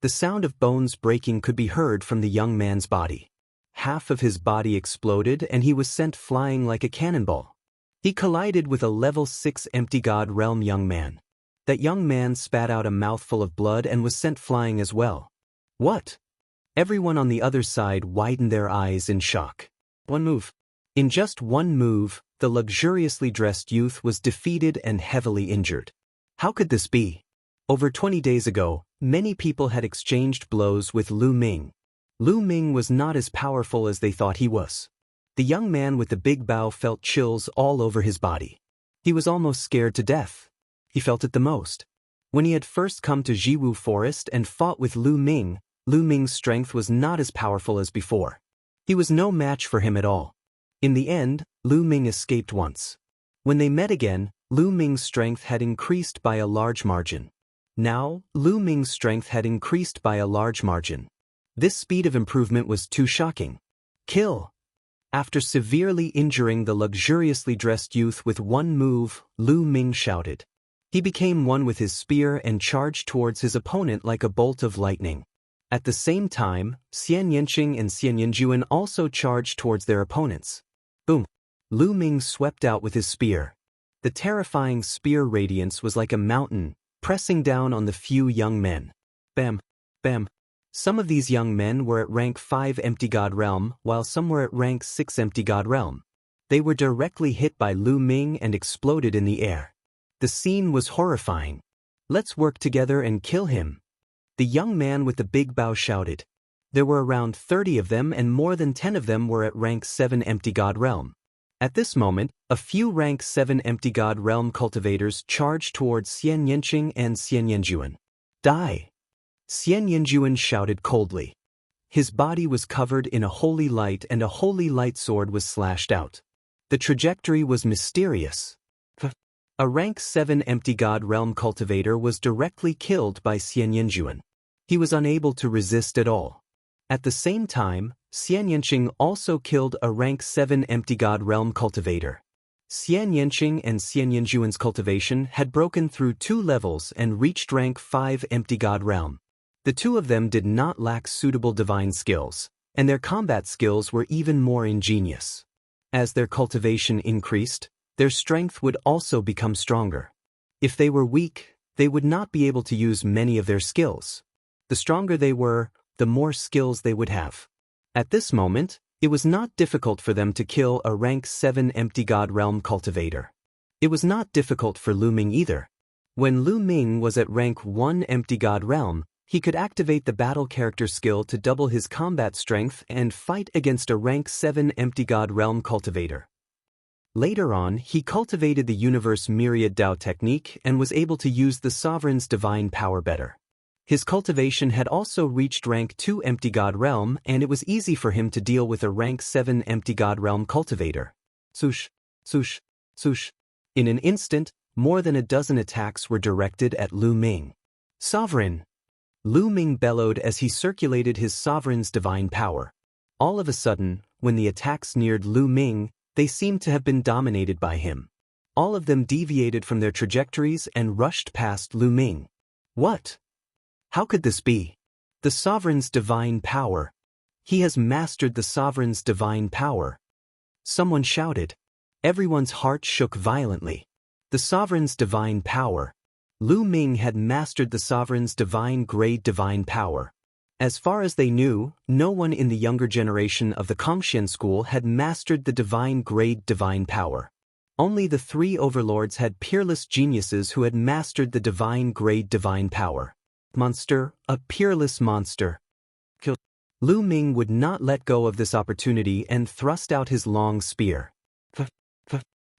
The sound of bones breaking could be heard from the young man's body. Half of his body exploded and he was sent flying like a cannonball. He collided with a level 6 empty god realm young man. That young man spat out a mouthful of blood and was sent flying as well. What? Everyone on the other side widened their eyes in shock. One move. In just one move, the luxuriously dressed youth was defeated and heavily injured. How could this be? Over 20 days ago, many people had exchanged blows with Lu Ming. Lu Ming was not as powerful as they thought he was. The young man with the big bow felt chills all over his body. He was almost scared to death. He felt it the most. When he had first come to Jiwu Forest and fought with Lu Ming's strength was not as powerful as before. He was no match for him at all. In the end, Lu Ming escaped once. When they met again, Lu Ming's strength had increased by a large margin. Now, Lu Ming's strength had increased by a large margin. This speed of improvement was too shocking. Kill! After severely injuring the luxuriously dressed youth with one move, Lu Ming shouted. He became one with his spear and charged towards his opponent like a bolt of lightning. At the same time, Xian Yanqing and Xian Yanjuan also charged towards their opponents. Boom! Lu Ming swept out with his spear. The terrifying spear radiance was like a mountain, pressing down on the few young men. Bam! Bam! Some of these young men were at rank 5 Empty God Realm, while some were at rank 6 Empty God Realm. They were directly hit by Lu Ming and exploded in the air. The scene was horrifying. Let's work together and kill him. The young man with the big bow shouted. There were around 30 of them and more than 10 of them were at rank 7 Empty God Realm. At this moment, a few rank 7 Empty God Realm cultivators charged towards Xian Yanqing and Xian Yanjuan. Die! Xian Yanjuan shouted coldly. His body was covered in a holy light and a holy light sword was slashed out. The trajectory was mysterious. A rank 7 Empty God Realm cultivator was directly killed by Xian Yanjuan. He was unable to resist at all. At the same time, Xian Yanqing also killed a rank 7 Empty God Realm cultivator. Xian Yanqing and Xian Yanjuan's cultivation had broken through 2 levels and reached rank 5 Empty God Realm. The two of them did not lack suitable divine skills, and their combat skills were even more ingenious. As their cultivation increased, their strength would also become stronger. If they were weak, they would not be able to use many of their skills. The stronger they were, the more skills they would have. At this moment, it was not difficult for them to kill a rank 7 Empty God Realm cultivator. It was not difficult for Lu Ming either. When Lu Ming was at rank 1 Empty God Realm, he could activate the battle character skill to double his combat strength and fight against a rank 7 Empty God Realm cultivator. Later on, he cultivated the universe myriad Dao technique and was able to use the sovereign's divine power better. His cultivation had also reached rank 2 empty god realm, and it was easy for him to deal with a rank 7 empty god realm cultivator. Swoosh, swoosh, swoosh. In an instant, more than a dozen attacks were directed at Lu Ming. Sovereign! Lu Ming bellowed as he circulated his sovereign's divine power. All of a sudden, when the attacks neared Lu Ming, they seemed to have been dominated by him. All of them deviated from their trajectories and rushed past Lu Ming. What? How could this be? The sovereign's divine power. He has mastered the sovereign's divine power. Someone shouted. Everyone's heart shook violently. The sovereign's divine power. Lu Ming had mastered the sovereign's divine grade divine power. As far as they knew, no one in the younger generation of the Kongxian school had mastered the divine grade divine power. Only the 3 overlords had peerless geniuses who had mastered the divine grade divine power. Monster, a peerless monster. Lu Ming would not let go of this opportunity and thrust out his long spear.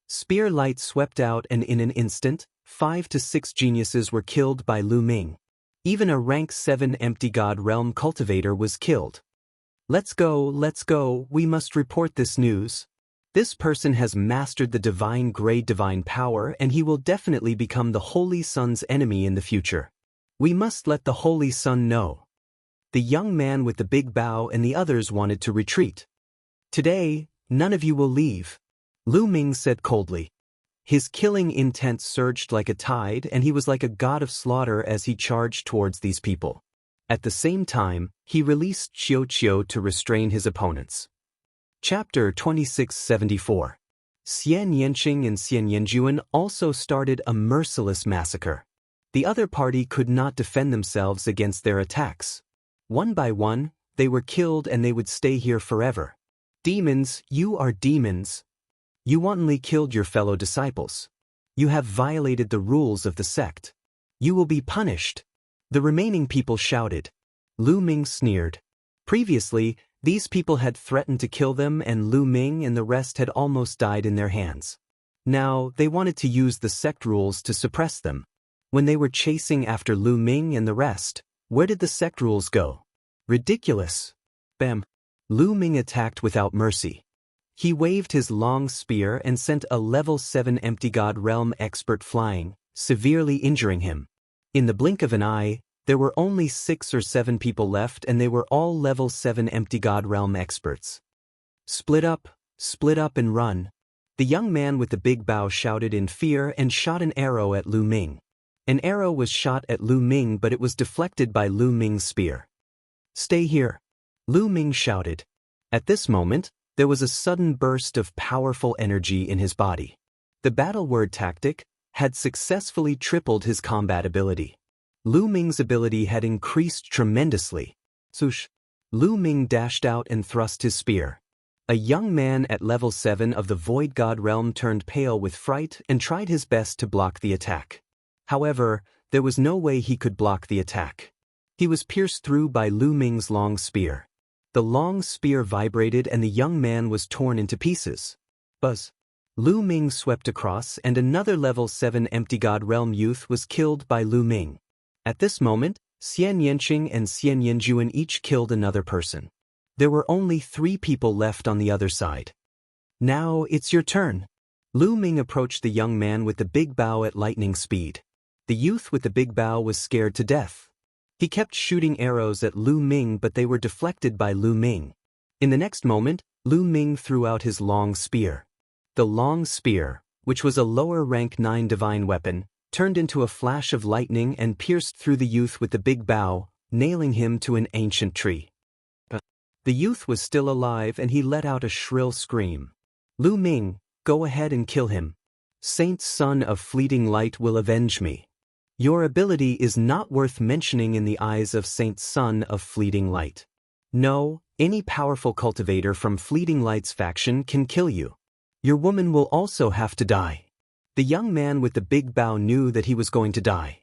Spear light swept out, and in an instant, 5 to 6 geniuses were killed by Lu Ming. Even a rank 7 empty god realm cultivator was killed. Let's go, we must report this news. This person has mastered the divine grade divine power, and he will definitely become the Holy Sun's enemy in the future. We must let the Holy Sun know. The young man with the big bow and the others wanted to retreat. Today, none of you will leave, Lu Ming said coldly. His killing intent surged like a tide, and he was like a god of slaughter as he charged towards these people. At the same time, he released Qiu to restrain his opponents. Chapter 2674. Xian Yanqing and Xian Yanjuan also started a merciless massacre. The other party could not defend themselves against their attacks. One by one, they were killed, and they would stay here forever. Demons, you are demons. You wantonly killed your fellow disciples. You have violated the rules of the sect. You will be punished. The remaining people shouted. Lu Ming sneered. Previously, these people had threatened to kill them, and Lu Ming and the rest had almost died in their hands. Now, they wanted to use the sect rules to suppress them. When they were chasing after Lu Ming and the rest, where did the sect rules go? Ridiculous. Bam. Lu Ming attacked without mercy. He waved his long spear and sent a level 7 empty god realm expert flying, severely injuring him. In the blink of an eye, there were only 6 or 7 people left, and they were all level 7 empty god realm experts. Split up and run. The young man with the big bow shouted in fear and shot an arrow at Lu Ming. An arrow was shot at Lu Ming, but it was deflected by Lu Ming's spear. Stay here, Lu Ming shouted. At this moment, there was a sudden burst of powerful energy in his body. The battle word tactic had successfully tripled his combat ability. Lu Ming's ability had increased tremendously. Swoosh! Lu Ming dashed out and thrust his spear. A young man at level 7 of the Void God realm turned pale with fright and tried his best to block the attack. However, there was no way he could block the attack. He was pierced through by Lu Ming's long spear. The long spear vibrated, and the young man was torn into pieces. Buzz! Lu Ming swept across, and another level 7 empty god realm youth was killed by Lu Ming. At this moment, Xian Yanqing and Xian Yanjuan each killed another person. There were only 3 people left on the other side. Now it's your turn. Lu Ming approached the young man with the big bow at lightning speed. The youth with the big bow was scared to death. He kept shooting arrows at Lu Ming, but they were deflected by Lu Ming. In the next moment, Lu Ming threw out his long spear. The long spear, which was a lower rank 9 divine weapon, turned into a flash of lightning and pierced through the youth with the big bow, nailing him to an ancient tree. The youth was still alive, and he let out a shrill scream. Lu Ming, go ahead and kill him. Saint Son of Fleeting Light will avenge me. Your ability is not worth mentioning in the eyes of Saint Son of Fleeting Light. No, any powerful cultivator from Fleeting Light's faction can kill you. Your woman will also have to die. The young man with the big bow knew that he was going to die.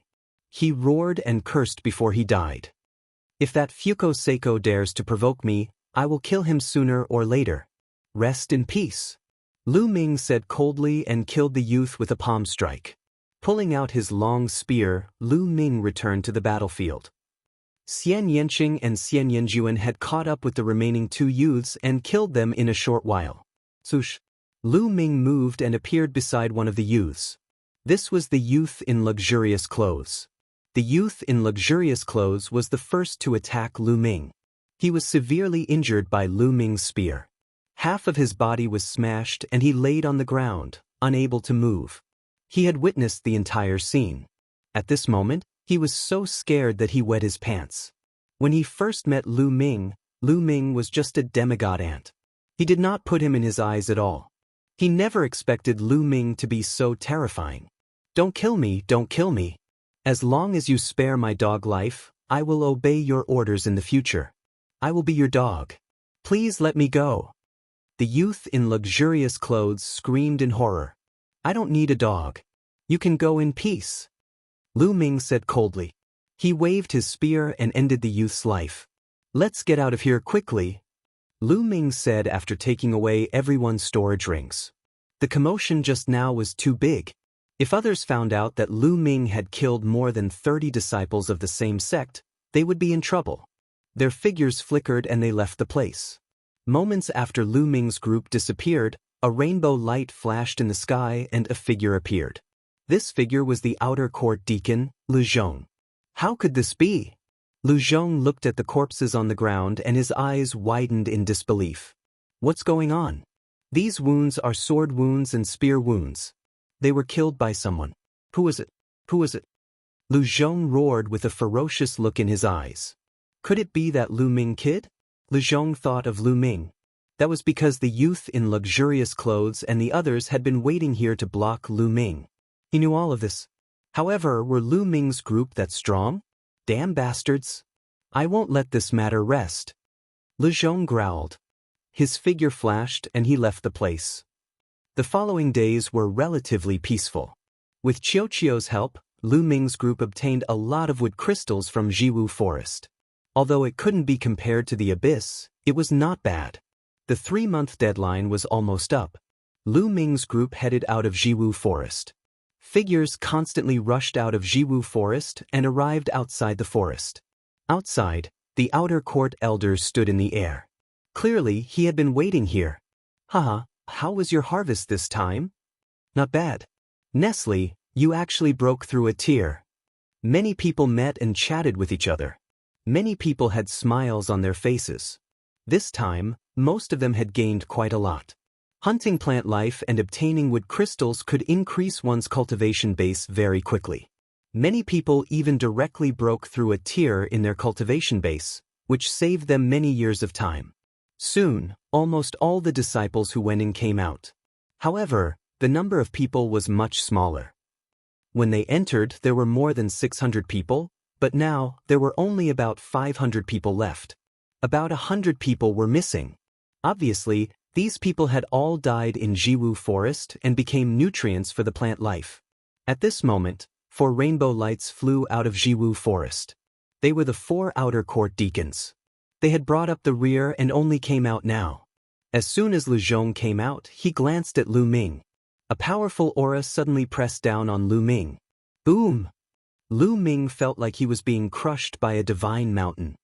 He roared and cursed before he died. If that Fuko Seiko dares to provoke me, I will kill him sooner or later. Rest in peace. Lu Ming said coldly and killed the youth with a palm strike. Pulling out his long spear, Lu Ming returned to the battlefield. Xian Yanqing and Xian Yanjuan had caught up with the remaining two youths and killed them in a short while. Swoosh! Lu Ming moved and appeared beside one of the youths. This was the youth in luxurious clothes. The youth in luxurious clothes was the first to attack Lu Ming. He was severely injured by Lu Ming's spear. Half of his body was smashed and he laid on the ground, unable to move. He had witnessed the entire scene. At this moment, he was so scared that he wet his pants. When he first met Lu Ming was just a demigod ant. He did not put him in his eyes at all. He never expected Lu Ming to be so terrifying. "Don't kill me, don't kill me. As long as you spare my dog life, I will obey your orders in the future. I will be your dog. Please let me go." The youth in luxurious clothes screamed in horror. "I don't need a dog. You can go in peace," Lu Ming said coldly. He waved his spear and ended the youth's life. "Let's get out of here quickly," Lu Ming said after taking away everyone's storage rings. The commotion just now was too big. If others found out that Lu Ming had killed more than 30 disciples of the same sect, they would be in trouble. Their figures flickered and they left the place. Moments after Lu Ming's group disappeared, a rainbow light flashed in the sky and a figure appeared. This figure was the outer court deacon, Lu Zhong. How could this be? Lu Zhong looked at the corpses on the ground and his eyes widened in disbelief. What's going on? These wounds are sword wounds and spear wounds. They were killed by someone. Who was it? Who was it? Lu Zhong roared with a ferocious look in his eyes. Could it be that Lu Ming kid? Lu Zhong thought of Lu Ming. That was because the youth in luxurious clothes and the others had been waiting here to block Lu Ming. He knew all of this. However, were Lu Ming's group that strong? Damn bastards. I won't let this matter rest. Lu Zhong growled. His figure flashed and he left the place. The following days were relatively peaceful. With Qiuqiu's help, Lu Ming's group obtained a lot of wood crystals from Jiwu Forest. Although it couldn't be compared to the Abyss, it was not bad. The 3-month deadline was almost up. Lu Ming's group headed out of Jiwu Forest. Figures constantly rushed out of Jiwu Forest and arrived outside the forest. Outside, the outer court elders stood in the air. Clearly, he had been waiting here. Haha, how was your harvest this time? Not bad. Nestle, you actually broke through a tier. Many people met and chatted with each other. Many people had smiles on their faces. This time, most of them had gained quite a lot. Hunting plant life and obtaining wood crystals could increase one's cultivation base very quickly. Many people even directly broke through a tier in their cultivation base, which saved them many years of time. Soon, almost all the disciples who went in came out. However, the number of people was much smaller. When they entered, there were more than 600 people, but now there were only about 500 people left. About 100 people were missing. Obviously, these people had all died in Jiwu Forest and became nutrients for the plant life. At this moment, 4 rainbow lights flew out of Jiwu Forest. They were the 4 outer court deacons. They had brought up the rear and only came out now. As soon as Lu Zhong came out, he glanced at Lu Ming. A powerful aura suddenly pressed down on Lu Ming. Boom! Lu Ming felt like he was being crushed by a divine mountain.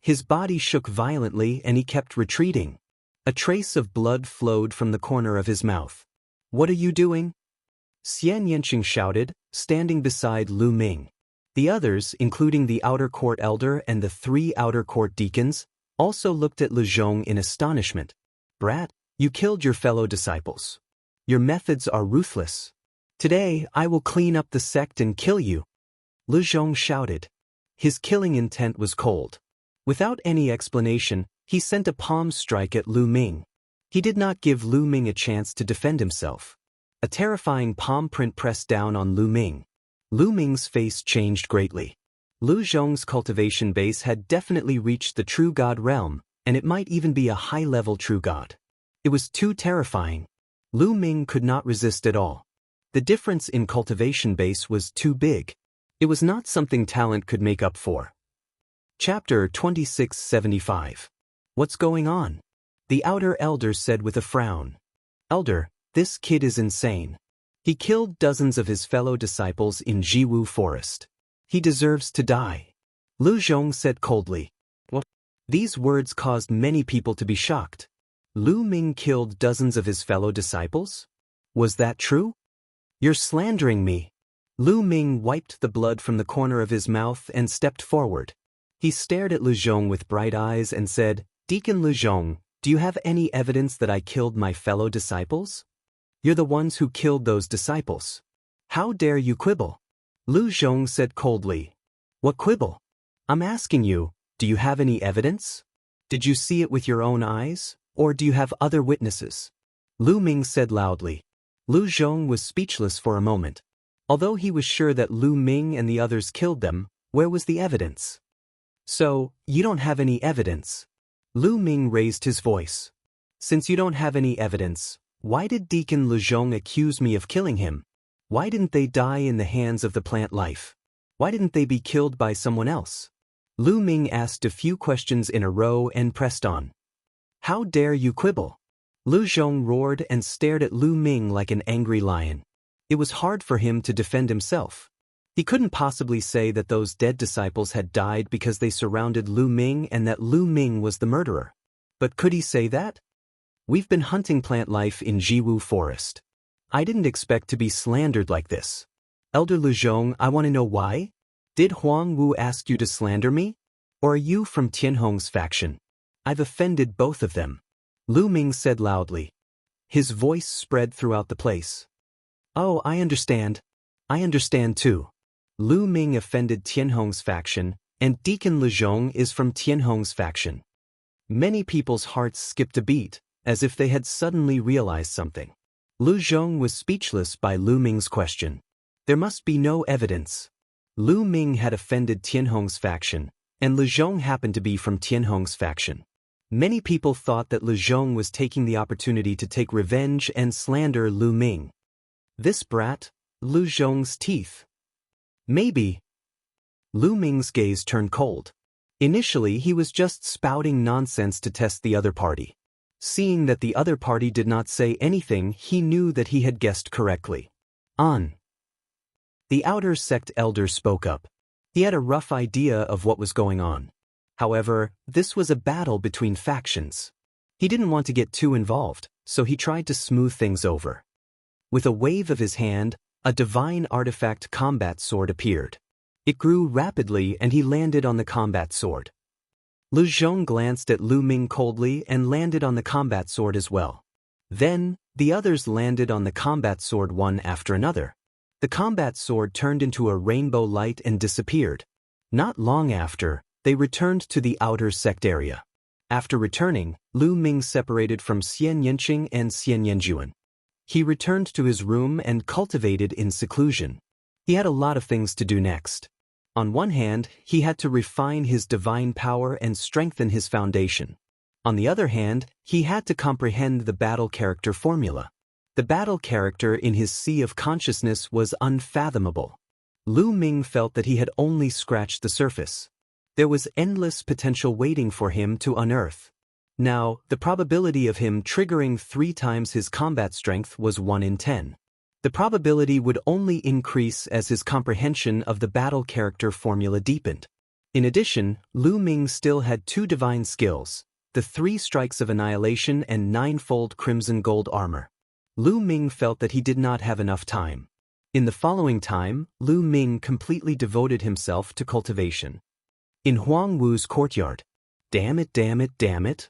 His body shook violently and he kept retreating. A trace of blood flowed from the corner of his mouth. What are you doing? Xian Yanqing shouted, standing beside Lu Ming. The others, including the outer court elder and the 3 outer court deacons, also looked at Lu Zhong in astonishment. Brat, you killed your fellow disciples. Your methods are ruthless. Today, I will clean up the sect and kill you. Lu Zhong shouted. His killing intent was cold. Without any explanation, he sent a palm strike at Lu Ming. He did not give Lu Ming a chance to defend himself. A terrifying palm print pressed down on Lu Ming. Lu Ming's face changed greatly. Lu Zhong's cultivation base had definitely reached the true god realm, and it might even be a high-level true god. It was too terrifying. Lu Ming could not resist at all. The difference in cultivation base was too big. It was not something talent could make up for. Chapter 2675. What's going on? The outer elder said with a frown. Elder, This kid is insane. He killed dozens of his fellow disciples in Jiwu Forest. He deserves to die. Lu Zhong said coldly. What? These words caused many people to be shocked. Lu Ming killed dozens of his fellow disciples? Was that true? You're slandering me. Lu Ming wiped the blood from the corner of his mouth and stepped forward. He stared at Lu Zhong with bright eyes and said, Deacon Lu Zhong, do you have any evidence that I killed my fellow disciples? You're the ones who killed those disciples. How dare you quibble? Lu Zhong said coldly. What quibble? I'm asking you, do you have any evidence? Did you see it with your own eyes, or do you have other witnesses? Lu Ming said loudly. Lu Zhong was speechless for a moment. Although he was sure that Lu Ming and the others killed them, where was the evidence? So, you don't have any evidence. Lu Ming raised his voice. Since you don't have any evidence, why did Deacon Lu Zhong accuse me of killing him? Why didn't they die in the hands of the plant life? Why didn't they be killed by someone else? Lu Ming asked a few questions in a row and pressed on. How dare you quibble? Lu Zhong roared and stared at Lu Ming like an angry lion. It was hard for him to defend himself. He couldn't possibly say that those dead disciples had died because they surrounded Lu Ming and that Lu Ming was the murderer. But could he say that? We've been hunting plant life in Jiwu Forest. I didn't expect to be slandered like this. Elder Lu Zhong, I want to know why? Did Huang Wu ask you to slander me? Or are you from Tianhong's faction? I've offended both of them. Lu Ming said loudly. His voice spread throughout the place. Oh, I understand. I understand too. Lu Ming offended Tianhong's faction, and Deacon Lu Zhong is from Tianhong's faction. Many people's hearts skipped a beat, as if they had suddenly realized something. Lu Zhong was speechless by Lu Ming's question. There must be no evidence. Lu Ming had offended Tianhong's faction, and Lu Zhong happened to be from Tianhong's faction. Many people thought that Lu Zhong was taking the opportunity to take revenge and slander Lu Ming. This brat, Lu Zhong's teeth. Maybe. Lu Ming's gaze turned cold. Initially, he was just spouting nonsense to test the other party. Seeing that the other party did not say anything, he knew that he had guessed correctly. On. The outer sect elder spoke up. He had a rough idea of what was going on. However, this was a battle between factions. He didn't want to get too involved, so he tried to smooth things over. With a wave of his hand, a divine artifact combat sword appeared. It grew rapidly and he landed on the combat sword. Lu Zhong glanced at Lu Ming coldly and landed on the combat sword as well. Then, the others landed on the combat sword one after another. The combat sword turned into a rainbow light and disappeared. Not long after, they returned to the outer sect area. After returning, Lu Ming separated from Xian Yanqing and Xian Yanjuan. He returned to his room and cultivated in seclusion. He had a lot of things to do next. On one hand, he had to refine his divine power and strengthen his foundation. On the other hand, he had to comprehend the battle character formula. The battle character in his sea of consciousness was unfathomable. Lu Ming felt that he had only scratched the surface. There was endless potential waiting for him to unearth. Now, the probability of him triggering 3 times his combat strength was 1 in 10. The probability would only increase as his comprehension of the battle character formula deepened. In addition, Lu Ming still had 2 divine skills, the 3 strikes of annihilation and 9-fold crimson gold armor. Lu Ming felt that he did not have enough time. In the following time, Lu Ming completely devoted himself to cultivation. In Huang Wu's courtyard. Damn it, damn it, damn it.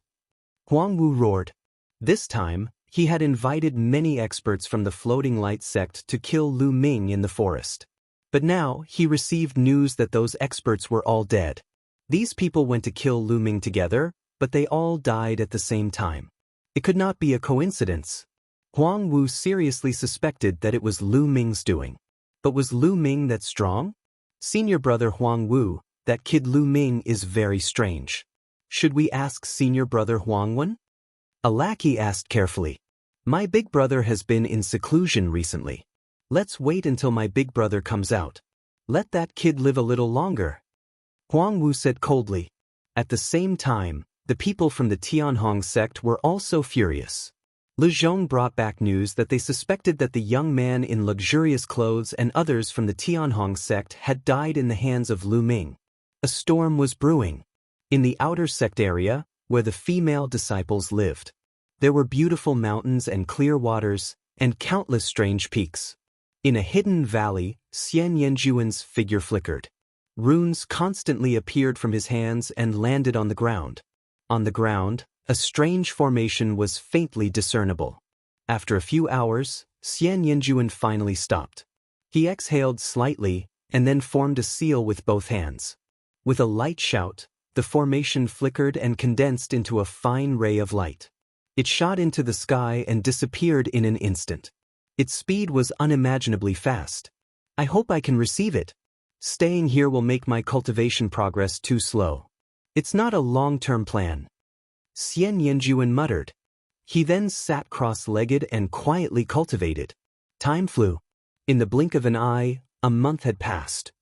Huang Wu roared. This time, he had invited many experts from the Floating Light sect to kill Lu Ming in the forest. But now, he received news that those experts were all dead. These people went to kill Lu Ming together, but they all died at the same time. It could not be a coincidence. Huang Wu seriously suspected that it was Lu Ming's doing. But was Lu Ming that strong? Senior brother Huang Wu, that kid Lu Ming is very strange. Should we ask senior brother Huang Wen? A lackey asked carefully. My big brother has been in seclusion recently. Let's wait until my big brother comes out. Let that kid live a little longer. Huang Wu said coldly. At the same time, the people from the Tianhong sect were also furious. Lejeune brought back news that they suspected that the young man in luxurious clothes and others from the Tianhong sect had died in the hands of Lu Ming. A storm was brewing. In the outer sect area, where the female disciples lived, there were beautiful mountains and clear waters, and countless strange peaks. In a hidden valley, Xian Yanjuan's figure flickered. Runes constantly appeared from his hands and landed on the ground. On the ground, a strange formation was faintly discernible. After a few hours, Xian Yanjuan finally stopped. He exhaled slightly and then formed a seal with both hands. With a light shout, the formation flickered and condensed into a fine ray of light. It shot into the sky and disappeared in an instant. Its speed was unimaginably fast. I hope I can receive it. Staying here will make my cultivation progress too slow. It's not a long-term plan. Xian Yanjuan muttered. He then sat cross-legged and quietly cultivated. Time flew. In the blink of an eye, a month had passed.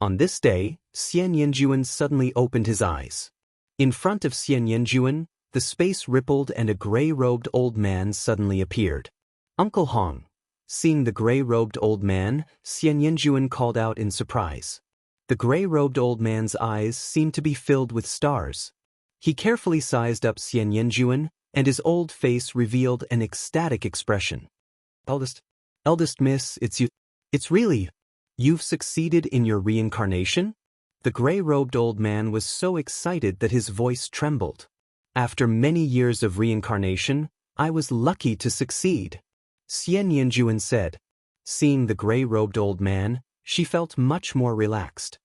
On this day, Xian Yanjuan suddenly opened his eyes. In front of Xian Yanjuan, the space rippled and a gray-robed old man suddenly appeared. Uncle Hong. Seeing the gray-robed old man, Xian Yanjuan called out in surprise. The gray-robed old man's eyes seemed to be filled with stars. He carefully sized up Xian Yanjuan, and his old face revealed an ecstatic expression. Eldest miss, it's you. It's really. You've succeeded in your reincarnation? The gray-robed old man was so excited that his voice trembled. After many years of reincarnation, I was lucky to succeed, Xian Yanjuan said. Seeing the gray-robed old man, she felt much more relaxed.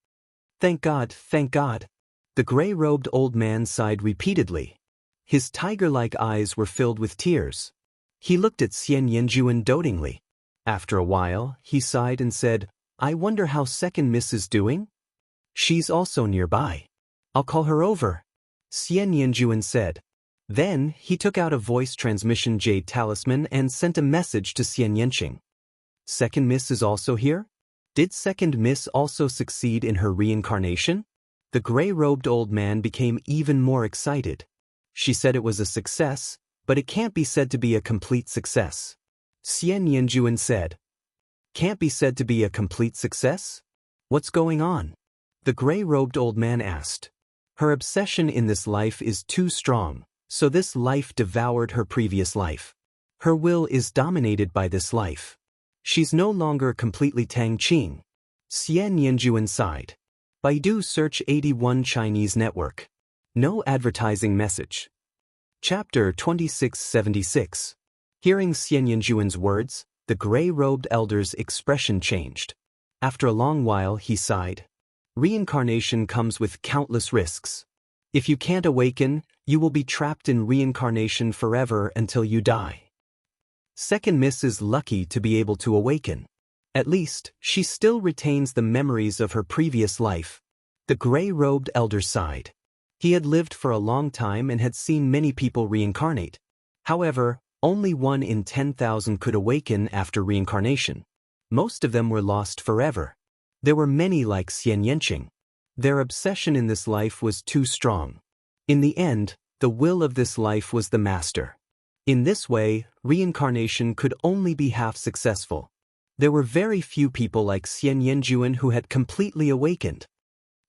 Thank God, thank God. The gray-robed old man sighed repeatedly. His tiger-like eyes were filled with tears. He looked at Xian Yanjuan dotingly. After a while, he sighed and said, I wonder how second miss is doing? She's also nearby. I'll call her over, Xian Yanjuan said. Then, he took out a voice transmission jade talisman and sent a message to Xian Yanqing. Second miss is also here? Did second miss also succeed in her reincarnation? The gray-robed old man became even more excited. She said it was a success, but it can't be said to be a complete success. Xian Yanjuan said. Can't be said to be a complete success? What's going on? The gray-robed old man asked. Her obsession in this life is too strong, so this life devoured her previous life. Her will is dominated by this life. She's no longer completely Tang Qing. Xian Yanjuan sighed. Baidu Search 81 Chinese Network. No advertising message. Chapter 2676. Hearing Xian Yanjuan's words, the gray-robed elder's expression changed. After a long while, he sighed. Reincarnation comes with countless risks. If you can't awaken, you will be trapped in reincarnation forever until you die. Second miss is lucky to be able to awaken. At least, she still retains the memories of her previous life. The gray-robed elder sighed. He had lived for a long time and had seen many people reincarnate. However, only 1 in 10,000 could awaken after reincarnation. Most of them were lost forever. There were many like Xian Yanqing. Their obsession in this life was too strong. In the end, the will of this life was the master. In this way, reincarnation could only be half successful. There were very few people like Xian Yanjuan who had completely awakened.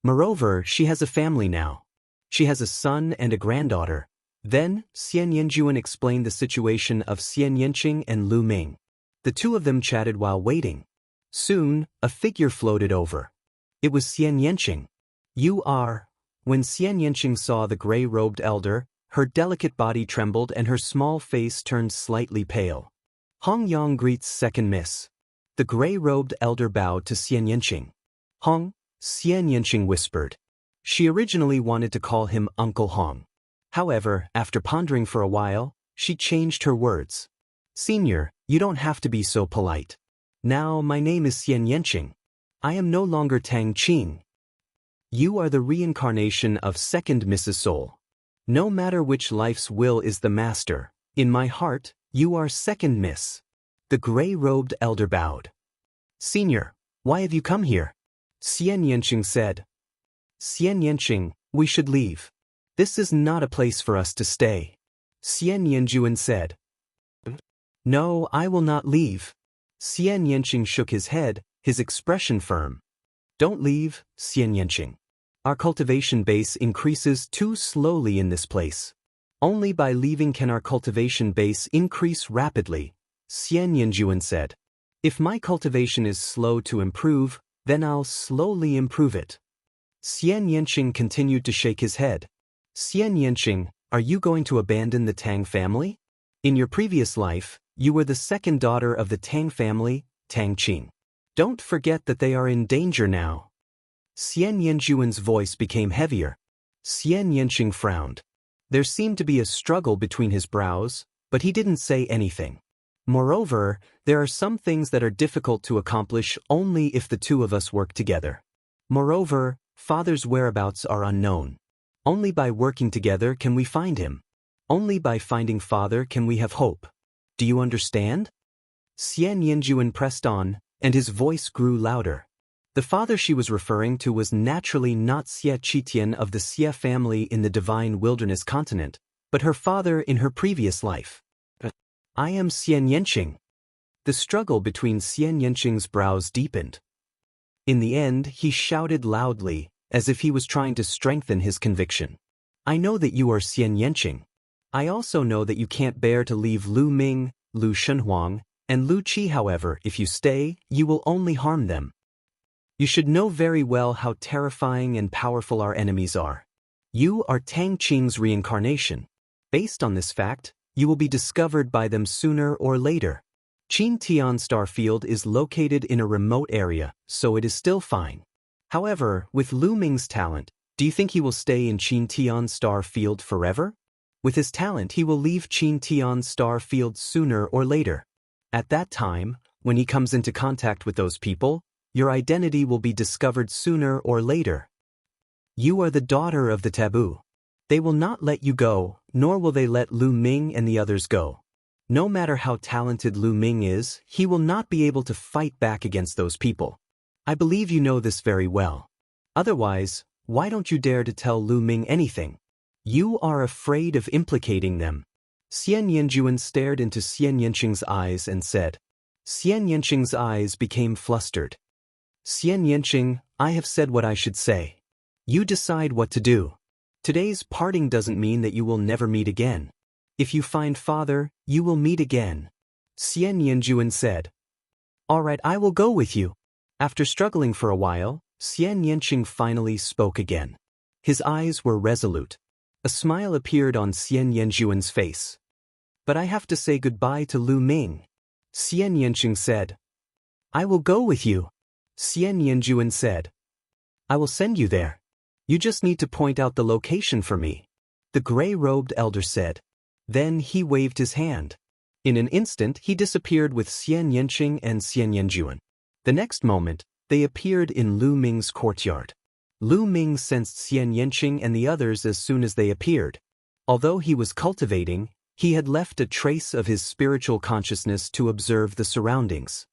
Moreover, she has a family now. She has a son and a granddaughter. Then, Xian Yanjuan explained the situation of Xian Yanqing and Lu Ming. The two of them chatted while waiting. Soon, a figure floated over. It was Xian Yanqing. You are. When Xian Yanqing saw the gray-robed elder, her delicate body trembled and her small face turned slightly pale. Hong Yang greets second miss. The gray-robed elder bowed to Xian Yanqing. Hong, Xian Yanqing whispered. She originally wanted to call him Uncle Hong. However, after pondering for a while, she changed her words. Senior, you don't have to be so polite. Now my name is Xian Yanqing. I am no longer Tang Qing. You are the reincarnation of second Mrs. Soul. No matter which life's will is the master, in my heart, you are second miss. The gray-robed elder bowed. Senior, why have you come here? Xian Yanqing said. Xian Yanqing, we should leave. This is not a place for us to stay. Xian Yanjuan said. No, I will not leave. Xian Yanqing shook his head, his expression firm. Don't leave, Xian Yanqing. Our cultivation base increases too slowly in this place. Only by leaving can our cultivation base increase rapidly, Xian Yanjuan said. If my cultivation is slow to improve, then I'll slowly improve it. Xian Yanqing continued to shake his head. Xian Yanqing, are you going to abandon the Tang family? In your previous life, you were the second daughter of the Tang family, Tang Qing. Don't forget that they are in danger now. Xian Yanjuan's voice became heavier. Xian Yanqing frowned. There seemed to be a struggle between his brows, but he didn't say anything. Moreover, there are some things that are difficult to accomplish only if the two of us work together. Moreover, Father's whereabouts are unknown. Only by working together can we find him. Only by finding Father can we have hope. Do you understand? Xian Yanjuan pressed on, and his voice grew louder. The father she was referring to was naturally not Xie Qitian of the Xie family in the Divine Wilderness continent, but her father in her previous life. I am Xian Yanqing. The struggle between Xian Yanqing's brows deepened. In the end, he shouted loudly, as if he was trying to strengthen his conviction. I know that you are Xian Yanqing. I also know that you can't bear to leave Lu Ming, Lu Shenhuang, and Lu Qi. However, if you stay, you will only harm them. You should know very well how terrifying and powerful our enemies are. You are Tang Qing's reincarnation. Based on this fact, you will be discovered by them sooner or later. Qin Tian Star Field is located in a remote area, so it is still fine. However, with Lu Ming's talent, do you think he will stay in Qin Tian Star Field forever? With his talent, he will leave Qin Tian Star Field sooner or later. At that time, when he comes into contact with those people, your identity will be discovered sooner or later. You are the daughter of the taboo. They will not let you go, nor will they let Lu Ming and the others go. No matter how talented Lu Ming is, he will not be able to fight back against those people. I believe you know this very well. Otherwise, why don't you dare to tell Lu Ming anything? You are afraid of implicating them. Xian Yanjuan stared into Xian Yanqing's eyes and said. Xian Yanqing's eyes became flustered. Xian Yanqing, I have said what I should say. You decide what to do. Today's parting doesn't mean that you will never meet again. If you find Father, you will meet again. Xian Yanjuan said. All right, I will go with you. After struggling for a while, Xian Yanqing finally spoke again. His eyes were resolute. A smile appeared on Xian Yanjuan's face. But I have to say goodbye to Lu Ming. Xian Yanqing said. I will go with you. Xian Yanjuan said. I will send you there. You just need to point out the location for me. The gray-robed elder said. Then he waved his hand. In an instant he disappeared with Xian Yanqing and Xian Yanjuan. The next moment, they appeared in Lu Ming's courtyard. Lu Ming sensed Xian Yanqing and the others as soon as they appeared. Although he was cultivating, he had left a trace of his spiritual consciousness to observe the surroundings.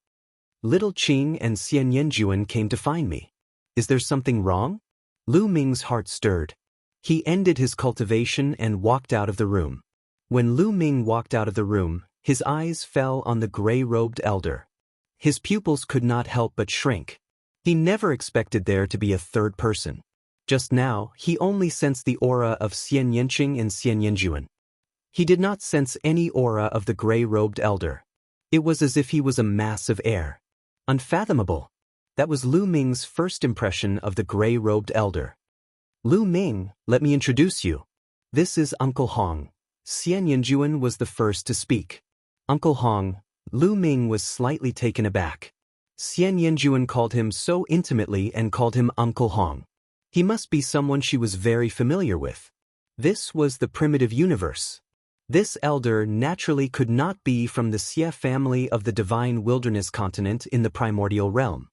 Little Qing and Xian Yanjuan came to find me. Is there something wrong? Lu Ming's heart stirred. He ended his cultivation and walked out of the room. When Lu Ming walked out of the room, his eyes fell on the gray-robed elder. His pupils could not help but shrink. He never expected there to be a third person. Just now, he only sensed the aura of Xian Yanqing and Xian Yanjuan. He did not sense any aura of the gray-robed elder. It was as if he was a mass of air. Unfathomable. That was Lu Ming's first impression of the gray-robed elder. Lu Ming, let me introduce you. This is Uncle Hong. Xian Yanjuan was the first to speak. Uncle Hong. Lu Ming was slightly taken aback. Xian Yanjuan called him so intimately and called him Uncle Hong. He must be someone she was very familiar with. This was the primitive universe. This elder naturally could not be from the Xie family of the Divine Wilderness continent in the primordial realm.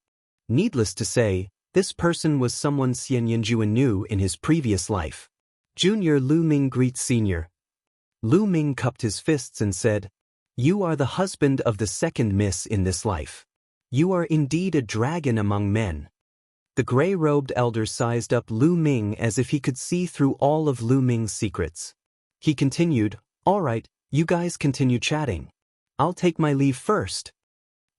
Needless to say, this person was someone Xian Yanjuan knew in his previous life. Junior Lu Ming greets Senior. Lu Ming cupped his fists and said, You are the husband of the second miss in this life. You are indeed a dragon among men. The gray-robed elder sized up Lu Ming as if he could see through all of Lu Ming's secrets. He continued, All right, you guys continue chatting. I'll take my leave first."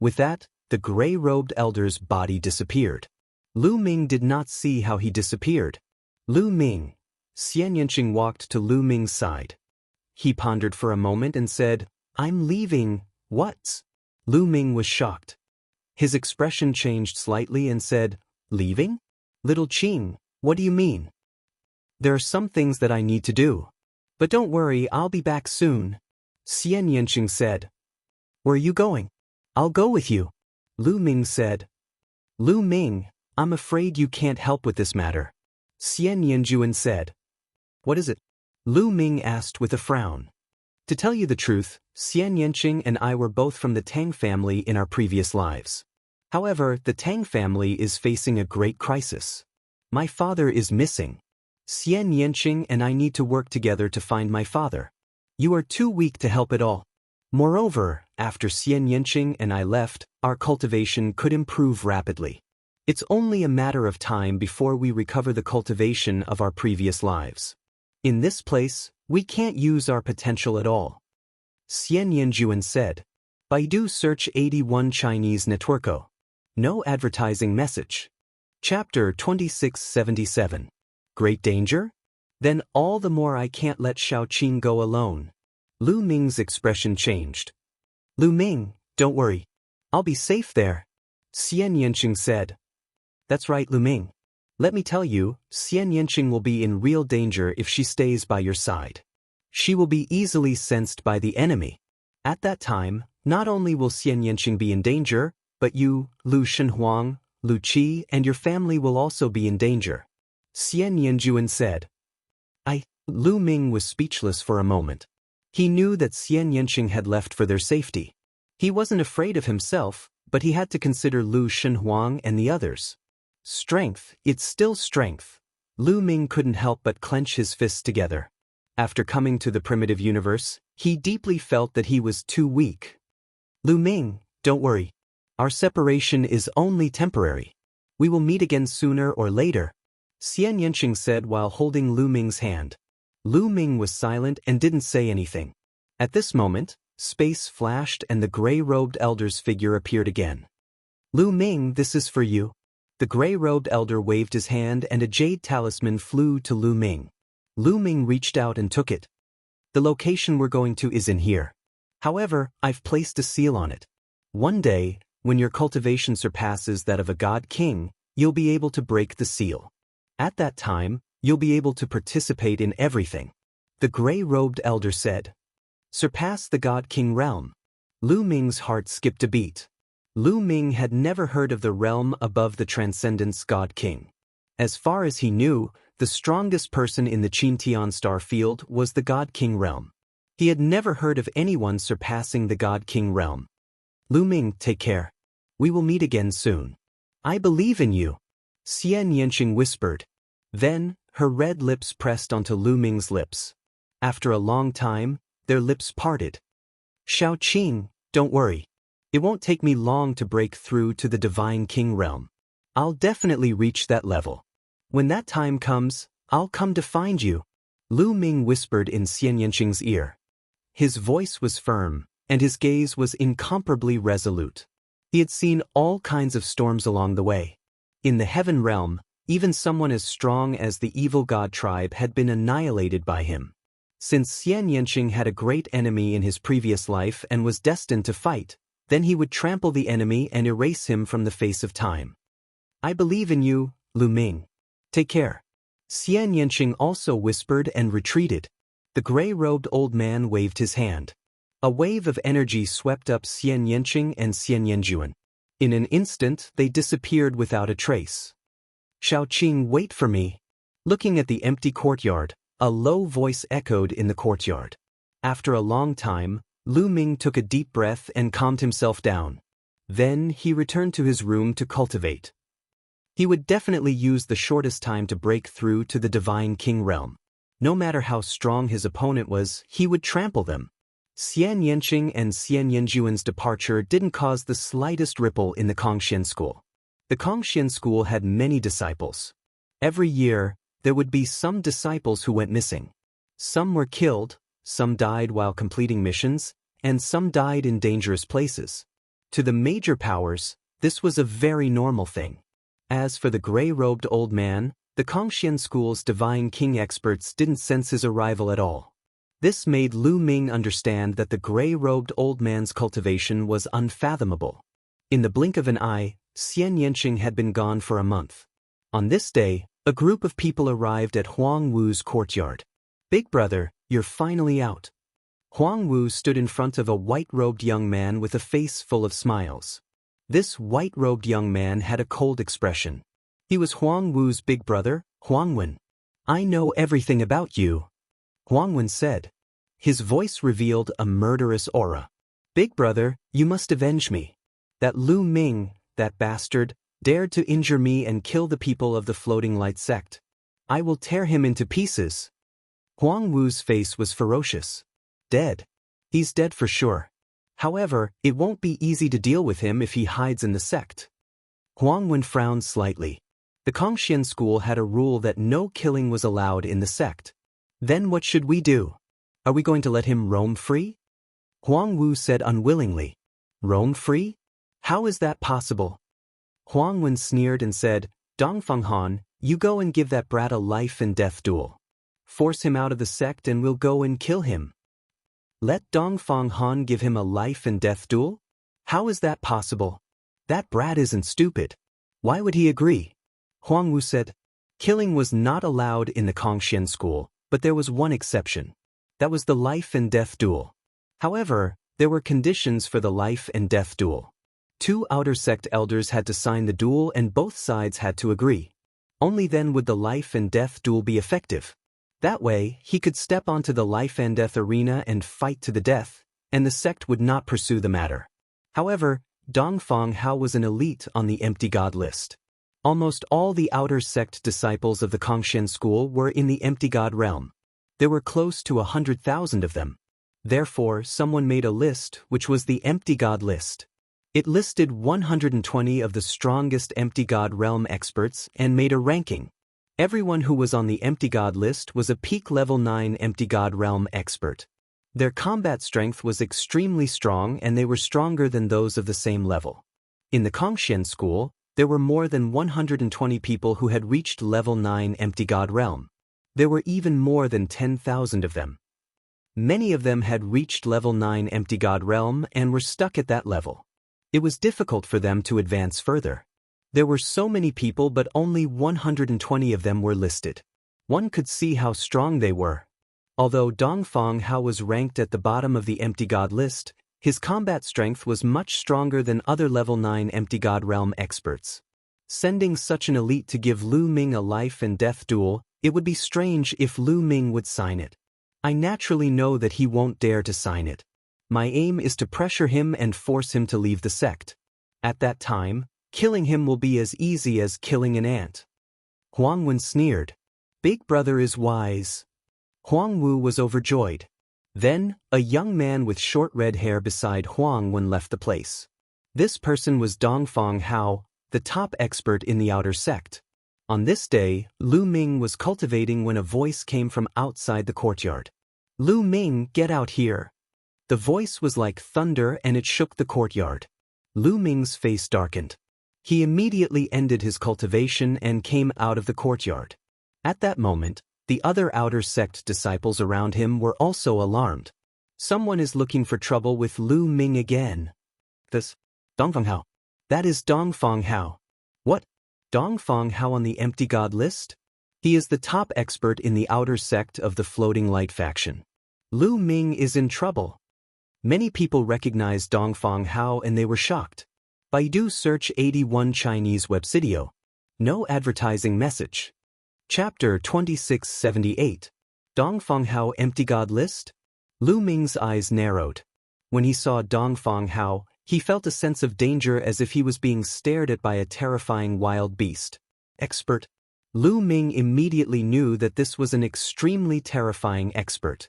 With that, the gray-robed elder's body disappeared. Lu Ming did not see how he disappeared. Lu Ming. Xian Yanqing walked to Lu Ming's side. He pondered for a moment and said, "I'm leaving." "What?" Lu Ming was shocked. His expression changed slightly and said, "Leaving? Little Qing, what do you mean?" "There are some things that I need to do. But don't worry, I'll be back soon," Xian Yanqing said. "Where are you going?" "I'll go with you," Lu Ming said. "Lu Ming, I'm afraid you can't help with this matter," Xian Yanjuan said. "What is it?" Lu Ming asked with a frown. "To tell you the truth, Xian Yanqing and I were both from the Tang family in our previous lives. However, the Tang family is facing a great crisis. My father is missing. Xian Yanqing and I need to work together to find my father. You are too weak to help at all. Moreover, after Xian Yanqing and I left, our cultivation could improve rapidly. It's only a matter of time before we recover the cultivation of our previous lives. In this place, we can't use our potential at all," Xian Yanjuan said. Baidu search 81 Chinese Networko. No advertising message. Chapter 2677. Great danger? Then all the more I can't let Xiaoqing go alone. Lu Ming's expression changed. "Lu Ming, don't worry. I'll be safe there," Xian Yanqing said. "That's right, Lu Ming. Let me tell you, Xian Yanqing will be in real danger if she stays by your side. She will be easily sensed by the enemy. At that time, not only will Xian Yanqing be in danger, but you, Lu Shenhuang, Lu Qi, and your family will also be in danger," Xian Yanjuan said. Lu Ming was speechless for a moment. He knew that Xian Yanqing had left for their safety. He wasn't afraid of himself, but he had to consider Lu Shenhuang and the others. Strength, it's still strength. Lu Ming couldn't help but clench his fists together. After coming to the primitive universe, he deeply felt that he was too weak. "Lu Ming, don't worry. Our separation is only temporary. We will meet again sooner or later," Xian Yanqing said while holding Lu Ming's hand. Lu Ming was silent and didn't say anything. At this moment, space flashed and the gray-robed elder's figure appeared again. "Lu Ming, this is for you." The gray-robed elder waved his hand and a jade talisman flew to Lu Ming. Lu Ming reached out and took it. "The location we're going to is in here. However, I've placed a seal on it. One day, when your cultivation surpasses that of a god king, you'll be able to break the seal. At that time, you'll be able to participate in everything," the gray-robed elder said. Surpass the God King realm. Lu Ming's heart skipped a beat. Lu Ming had never heard of the realm above the Transcendence God King. As far as he knew, the strongest person in the Qintian star field was the God King realm. He had never heard of anyone surpassing the God King realm. "Lu Ming, take care. We will meet again soon. I believe in you," Xian Yanqing whispered. Then, her red lips pressed onto Lu Ming's lips. After a long time, their lips parted. "Xiaoqing, don't worry. It won't take me long to break through to the Divine King realm. I'll definitely reach that level. When that time comes, I'll come to find you," Lu Ming whispered in Xian Yanqing's ear. His voice was firm, and his gaze was incomparably resolute. He had seen all kinds of storms along the way. In the heaven realm, even someone as strong as the evil god tribe had been annihilated by him. Since Xian Yanqing had a great enemy in his previous life and was destined to fight, then he would trample the enemy and erase him from the face of time. "I believe in you, Lu Ming. Take care." Xian Yanqing also whispered and retreated. The gray-robed old man waved his hand. A wave of energy swept up Xian Yanqing and Xian Yanjuan. In an instant, they disappeared without a trace. "Xiaoqing, wait for me." Looking at the empty courtyard, a low voice echoed in the courtyard. After a long time, Lu Ming took a deep breath and calmed himself down. Then he returned to his room to cultivate. He would definitely use the shortest time to break through to the Divine King realm. No matter how strong his opponent was, he would trample them. Xian Yanqing and Xian Yanjuan's departure didn't cause the slightest ripple in the Kongxian school. The Kongxian school had many disciples. Every year, there would be some disciples who went missing. Some were killed, some died while completing missions, and some died in dangerous places. To the major powers, this was a very normal thing. As for the gray-robed old man, the Kongxian school's divine king experts didn't sense his arrival at all. This made Lu Ming understand that the gray-robed old man's cultivation was unfathomable. In the blink of an eye, Xian Yanqing had been gone for a month. On this day, a group of people arrived at Huang Wu's courtyard. "Big brother, you're finally out." Huang Wu stood in front of a white-robed young man with a face full of smiles. This white-robed young man had a cold expression. He was Huang Wu's big brother, Huang Wen. "I know everything about you," Huang Wen said. His voice revealed a murderous aura. "Big brother, you must avenge me. That Lu Ming, that bastard, dared to injure me and kill the people of the Floating Light sect. I will tear him into pieces." Huang Wu's face was ferocious. "Dead. He's dead for sure. However, it won't be easy to deal with him if he hides in the sect." Huang Wen frowned slightly. The Kongxian school had a rule that no killing was allowed in the sect. "Then what should we do? Are we going to let him roam free?" Huang Wu said unwillingly. "Roam free? How is that possible?" Huang Wen sneered and said, "Dongfeng Han, you go and give that brat a life and death duel. Force him out of the sect and we'll go and kill him." "Let Dongfeng Han give him a life and death duel? How is that possible? That brat isn't stupid. Why would he agree?" Huang Wu said, "Killing was not allowed in the Kongxian school, but there was one exception. That was the life and death duel. However, there were conditions for the life and death duel. 2 outer sect elders had to sign the duel and both sides had to agree. Only then would the life and death duel be effective. That way, he could step onto the life and death arena and fight to the death, and the sect would not pursue the matter. However, Dongfeng Hao was an elite on the empty god list. Almost all the outer sect disciples of the Kongxian school were in the empty god realm. There were close to 100,000 of them. Therefore, someone made a list which was the empty god list. It listed 120 of the strongest empty god realm experts and made a ranking. Everyone who was on the empty god list was a peak level 9 empty god realm expert. Their combat strength was extremely strong and they were stronger than those of the same level. In the Kongxian school, there were more than 120 people who had reached level 9 empty god realm. There were even more than 10,000 of them. Many of them had reached level 9 empty god realm and were stuck at that level. It was difficult for them to advance further. There were so many people but only 120 of them were listed. One could see how strong they were. Although Dongfeng Hao was ranked at the bottom of the empty god list, his combat strength was much stronger than other level 9 empty god realm experts. Sending such an elite to give Lu Ming a life and death duel, it would be strange if Lu Ming would sign it. I naturally know that he won't dare to sign it. My aim is to pressure him and force him to leave the sect. At that time, killing him will be as easy as killing an ant." Huang Wen sneered. "Big brother is wise." Huang Wu was overjoyed. Then, a young man with short red hair beside Huang Wen left the place. This person was Dongfeng Hao, the top expert in the outer sect. On this day, Lu Ming was cultivating when a voice came from outside the courtyard. "Lu Ming, get out here." The voice was like thunder and it shook the courtyard. Lu Ming's face darkened. He immediately ended his cultivation and came out of the courtyard. At that moment, the other outer sect disciples around him were also alarmed. Someone is looking for trouble with Lu Ming again. This Dongfeng Hao. That is Dongfeng Hao. What? Dongfeng Hao on the empty god list? He is the top expert in the outer sect of the Floating Light faction. Lu Ming is in trouble. Many people recognized Dongfeng Hao and they were shocked. Baidu search 81 Chinese webvideo. No advertising message. Chapter 2678. Dongfeng Hao empty god list? Lu Ming's eyes narrowed. When he saw Dongfeng Hao, he felt a sense of danger as if he was being stared at by a terrifying wild beast. Expert. Lu Ming immediately knew that this was an extremely terrifying expert.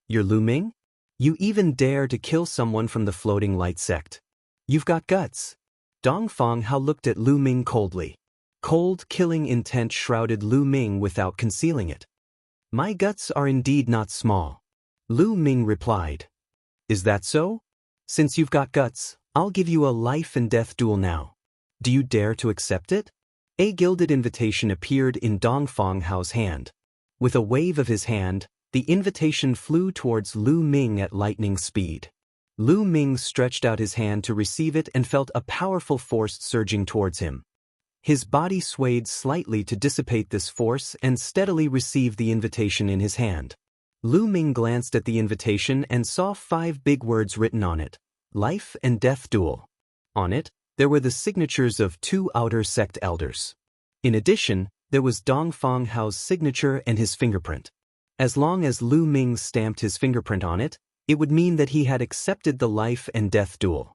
You're Lu Ming? You even dare to kill someone from the Floating Light sect. You've got guts. Dongfeng Hao looked at Lu Ming coldly. Cold, killing intent shrouded Lu Ming without concealing it. My guts are indeed not small. Lu Ming replied. Is that so? Since you've got guts, I'll give you a life and death duel now. Do you dare to accept it? A gilded invitation appeared in Dongfang Hao's hand. With a wave of his hand, the invitation flew towards Lu Ming at lightning speed. Lu Ming stretched out his hand to receive it and felt a powerful force surging towards him. His body swayed slightly to dissipate this force and steadily received the invitation in his hand. Lu Ming glanced at the invitation and saw 5 big words written on it: Life and Death Duel. On it, there were the signatures of 2 outer sect elders. In addition, there was Dongfang Hao's signature and his fingerprint. As long as Lu Ming stamped his fingerprint on it, it would mean that he had accepted the life and death duel.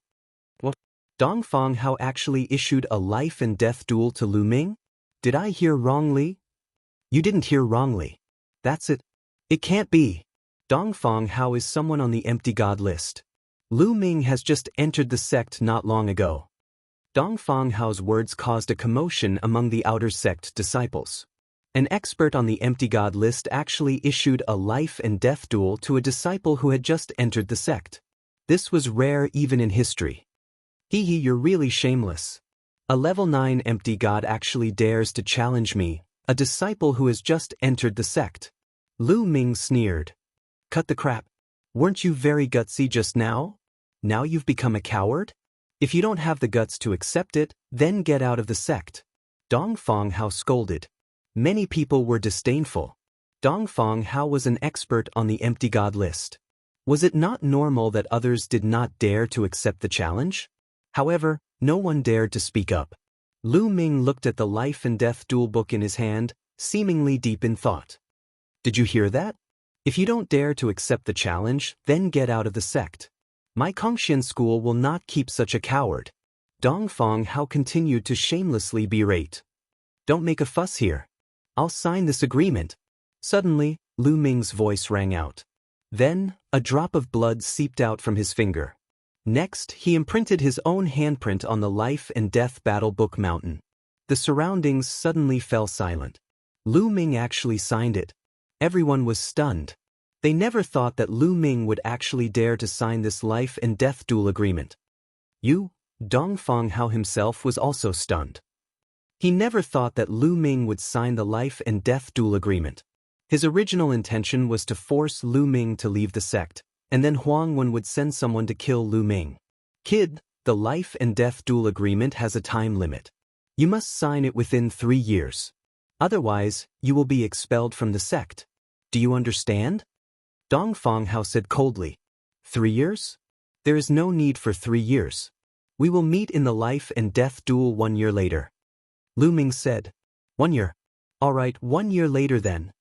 What? Dongfang Hao actually issued a life and death duel to Lu Ming? Did I hear wrongly? You didn't hear wrongly. That's it. It can't be. Dongfang Hao is someone on the empty god list. Lu Ming has just entered the sect not long ago. Dongfang Hao's words caused a commotion among the outer sect disciples. An expert on the empty god list actually issued a life and death duel to a disciple who had just entered the sect. This was rare even in history. Hee, you're really shameless. A level 9 empty god actually dares to challenge me, a disciple who has just entered the sect. Lu Ming sneered. Cut the crap. Weren't you very gutsy just now? Now you've become a coward? If you don't have the guts to accept it, then get out of the sect. Dongfang Hao scolded. Many people were disdainful. Dongfang Hao was an expert on the empty god list. Was it not normal that others did not dare to accept the challenge? However, no one dared to speak up. Lu Ming looked at the life and death duel book in his hand, seemingly deep in thought. Did you hear that? If you don't dare to accept the challenge, then get out of the sect. My Kongxian school will not keep such a coward. Dongfang Hao continued to shamelessly berate. Don't make a fuss here. I'll sign this agreement. Suddenly, Lu Ming's voice rang out. Then, a drop of blood seeped out from his finger. Next, he imprinted his own handprint on the life and death battle book mountain. The surroundings suddenly fell silent. Lu Ming actually signed it. Everyone was stunned. They never thought that Lu Ming would actually dare to sign this life and death duel agreement. Dongfang Hao himself was also stunned. He never thought that Lu Ming would sign the life and death duel agreement. His original intention was to force Lu Ming to leave the sect, and then Huang Wen would send someone to kill Lu Ming. Kid, the life and death duel agreement has a time limit. You must sign it within 3 years. Otherwise, you will be expelled from the sect. Do you understand? Dongfang Hao said coldly. 3 years? There is no need for 3 years. We will meet in the life and death duel 1 year later. Lu Ming said. 1 year. All right, 1 year later then.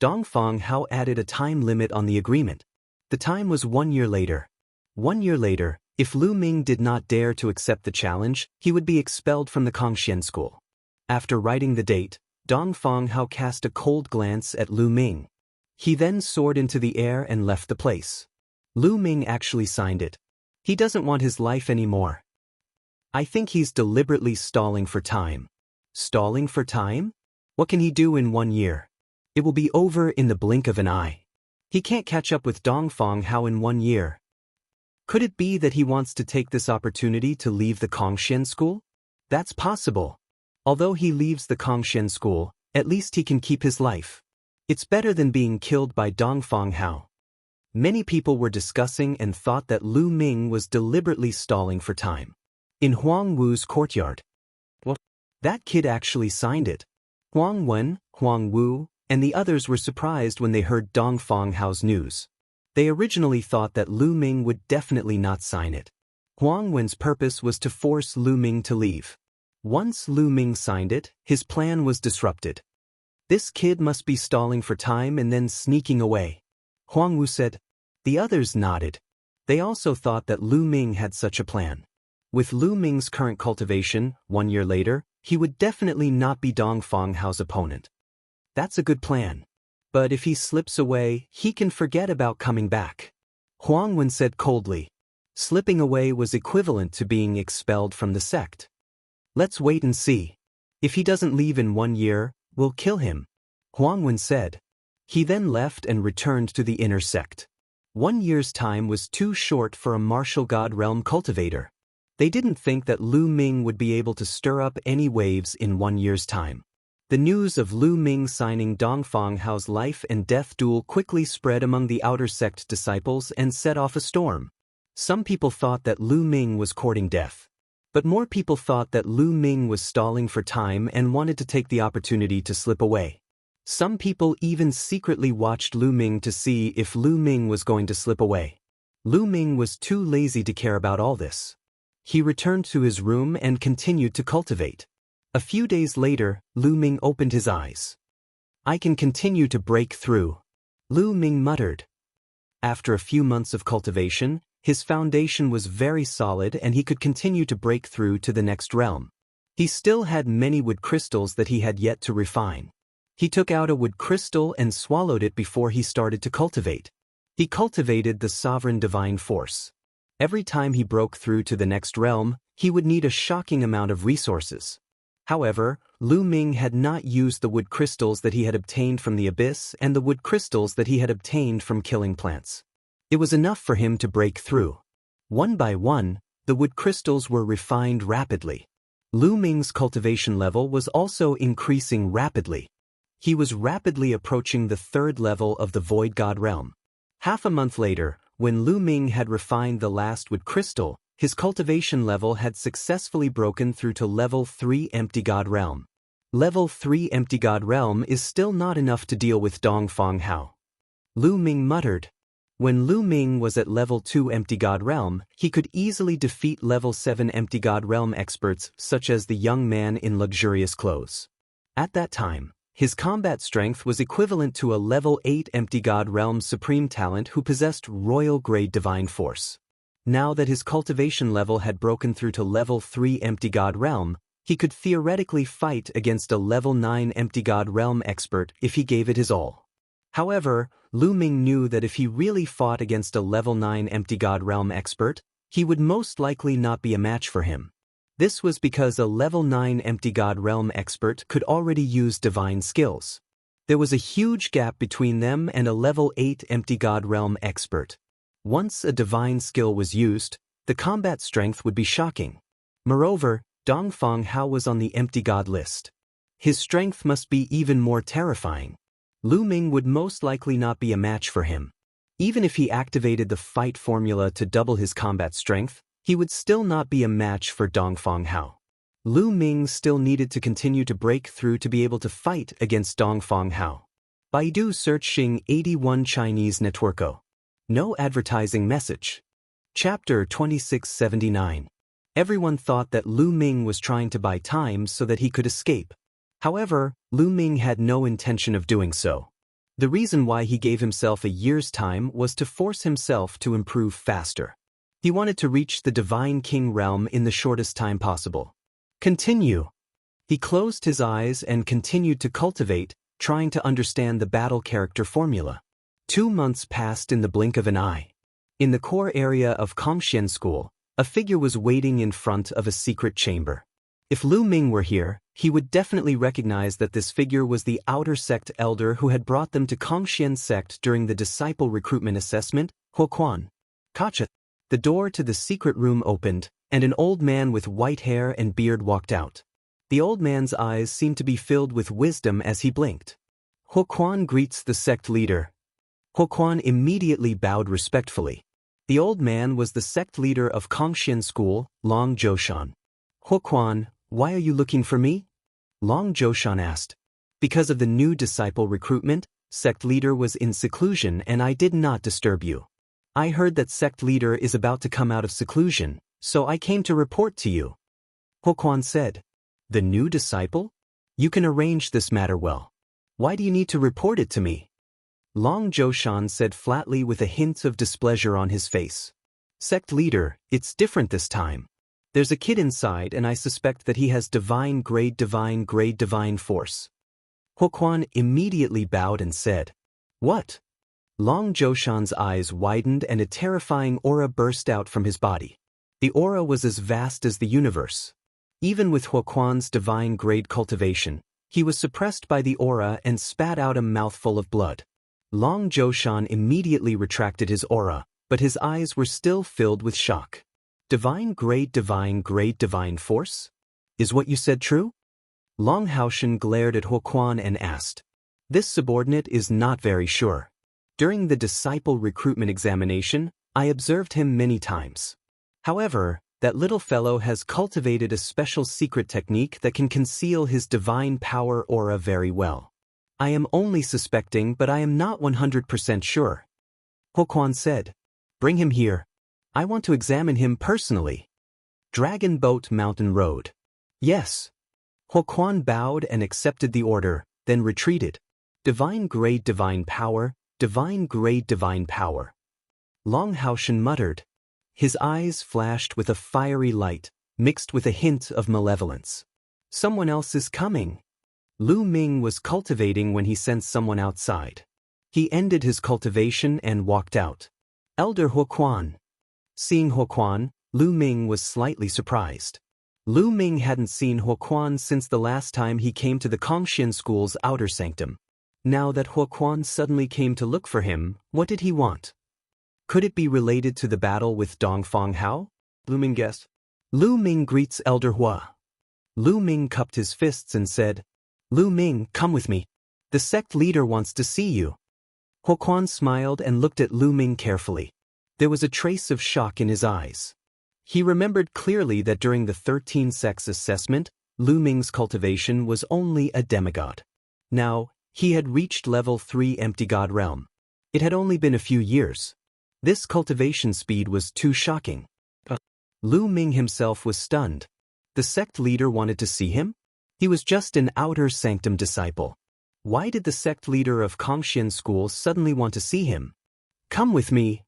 Dongfang Hao added a time limit on the agreement. The time was 1 year later. 1 year later, if Lu Ming did not dare to accept the challenge, he would be expelled from the Kongxian school. After writing the date, Dongfang Hao cast a cold glance at Lu Ming. He then soared into the air and left the place. Lu Ming actually signed it. He doesn't want his life anymore. I think he's deliberately stalling for time. Stalling for time? What can he do in 1 year? It will be over in the blink of an eye. He can't catch up with Dongfang Hao in 1 year. Could it be that he wants to take this opportunity to leave the Kongxian school? That's possible. Although he leaves the Kongxian school, at least he can keep his life. It's better than being killed by Dongfang Hao. Many people were discussing and thought that Lu Ming was deliberately stalling for time. In Huang Wu's courtyard. What? That kid actually signed it. Huang Wen, Huang Wu, and the others were surprised when they heard Dongfang Hao's news. They originally thought that Lu Ming would definitely not sign it. Huang Wen's purpose was to force Lu Ming to leave. Once Lu Ming signed it, his plan was disrupted. This kid must be stalling for time and then sneaking away. Huang Wu said. The others nodded. They also thought that Lu Ming had such a plan. With Lu Ming's current cultivation, 1 year later, he would definitely not be Dongfang Hao's opponent. That's a good plan. But if he slips away, he can forget about coming back. Huang Wen said coldly. Slipping away was equivalent to being expelled from the sect. Let's wait and see. If he doesn't leave in 1 year, we'll kill him. Huang Wen said. He then left and returned to the inner sect. 1 year's time was too short for a martial god realm cultivator. They didn't think that Lu Ming would be able to stir up any waves in 1 year's time. The news of Lu Ming signing Dongfang Hao's life and death duel quickly spread among the outer sect disciples and set off a storm. Some people thought that Lu Ming was courting death. But more people thought that Lu Ming was stalling for time and wanted to take the opportunity to slip away. Some people even secretly watched Lu Ming to see if Lu Ming was going to slip away. Lu Ming was too lazy to care about all this. He returned to his room and continued to cultivate. A few days later, Lu Ming opened his eyes. "I can continue to break through," Lu Ming muttered. After a few months of cultivation, his foundation was very solid and he could continue to break through to the next realm. He still had many wood crystals that he had yet to refine. He took out a wood crystal and swallowed it before he started to cultivate. He cultivated the sovereign divine force. Every time he broke through to the next realm, he would need a shocking amount of resources. However, Lu Ming had not used the wood crystals that he had obtained from the abyss and the wood crystals that he had obtained from killing plants. It was enough for him to break through. One by one, the wood crystals were refined rapidly. Lu Ming's cultivation level was also increasing rapidly. He was rapidly approaching the 3rd level of the Void God realm. Half a month later, when Lu Ming had refined the last wood crystal, his cultivation level had successfully broken through to level 3 Empty God realm. Level 3 Empty God realm is still not enough to deal with Dongfang Hao. Lu Ming muttered. When Lu Ming was at level 2 Empty God realm, he could easily defeat level 7 Empty God realm experts such as the young man in luxurious clothes. At that time, his combat strength was equivalent to a level 8 Empty God realm supreme talent who possessed royal grade divine force. Now that his cultivation level had broken through to level 3 Empty God realm, he could theoretically fight against a level 9 Empty God realm expert if he gave it his all. However, Lu Ming knew that if he really fought against a level 9 Empty God realm expert, he would most likely not be a match for him. This was because a level 9 Empty God realm expert could already use divine skills. There was a huge gap between them and a level 8 Empty God realm expert. Once a divine skill was used, the combat strength would be shocking. Moreover, Dongfang Hao was on the Empty God list. His strength must be even more terrifying. Lu Ming would most likely not be a match for him. Even if he activated the fight formula to double his combat strength, he would still not be a match for Dongfang Hao. Lu Ming still needed to continue to break through to be able to fight against Dongfang Hao. Baidu search Xing 81 Chinese Networko. No advertising message. Chapter 2679. Everyone thought that Lu Ming was trying to buy time so that he could escape. However, Lu Ming had no intention of doing so. The reason why he gave himself a year's time was to force himself to improve faster. He wanted to reach the Divine King realm in the shortest time possible. Continue. He closed his eyes and continued to cultivate, trying to understand the battle character formula. 2 months passed in the blink of an eye. In the core area of Kongxian School, a figure was waiting in front of a secret chamber. If Lu Ming were here, he would definitely recognize that this figure was the outer sect elder who had brought them to Kongxian sect during the disciple recruitment assessment, Huoquan. Kacha. The door to the secret room opened, and an old man with white hair and beard walked out. The old man's eyes seemed to be filled with wisdom as he blinked. Huoquan greets the sect leader. Huoquan immediately bowed respectfully. The old man was the sect leader of Kongxian School, Long Zhoushan. Huoquan, why are you looking for me? Long Zhoushan asked. Because of the new disciple recruitment, sect leader was in seclusion and I did not disturb you. I heard that sect leader is about to come out of seclusion, so I came to report to you. Huoquan said. The new disciple? You can arrange this matter well. Why do you need to report it to me? Long Zhoushan said flatly with a hint of displeasure on his face. Sect leader, it's different this time. There's a kid inside and I suspect that he has divine grade divine force. Huoquan immediately bowed and said, What? Long Zhoushan's eyes widened and a terrifying aura burst out from his body. The aura was as vast as the universe. Even with Huoquan's divine grade cultivation, he was suppressed by the aura and spat out a mouthful of blood. Long Zhoushan immediately retracted his aura, but his eyes were still filled with shock. Divine grade divine force? Is what you said true? Long Haoshan glared at Huoquan and asked. This subordinate is not very sure. During the disciple recruitment examination, I observed him many times. However, that little fellow has cultivated a special secret technique that can conceal his divine power aura very well. I am only suspecting, but I am not 100% sure. Huoquan said. Bring him here. I want to examine him personally. Dragon Boat Mountain Road. Yes. Huoquan bowed and accepted the order, then retreated. Divine grade divine power, divine grade divine power. Long Haoshan muttered. His eyes flashed with a fiery light, mixed with a hint of malevolence. Someone else is coming. Lu Ming was cultivating when he sensed someone outside. He ended his cultivation and walked out. Elder Huoquan. Seeing Huoquan, Lu Ming was slightly surprised. Lu Ming hadn't seen Huoquan since the last time he came to the Kongxian school's outer sanctum. Now that Huoquan suddenly came to look for him, what did he want? Could it be related to the battle with Dongfang Hao? Lu Ming guessed. Lu Ming greets Elder Hua. Lu Ming cupped his fists and said, Lu Ming, come with me. The sect leader wants to see you. Huoquan smiled and looked at Lu Ming carefully. There was a trace of shock in his eyes. He remembered clearly that during the 13 sects assessment, Lu Ming's cultivation was only a demigod. Now, he had reached level 3 empty god realm. It had only been a few years. This cultivation speed was too shocking. Lu Ming himself was stunned. The sect leader wanted to see him? He was just an outer sanctum disciple. Why did the sect leader of Kongxian school suddenly want to see him? Come with me.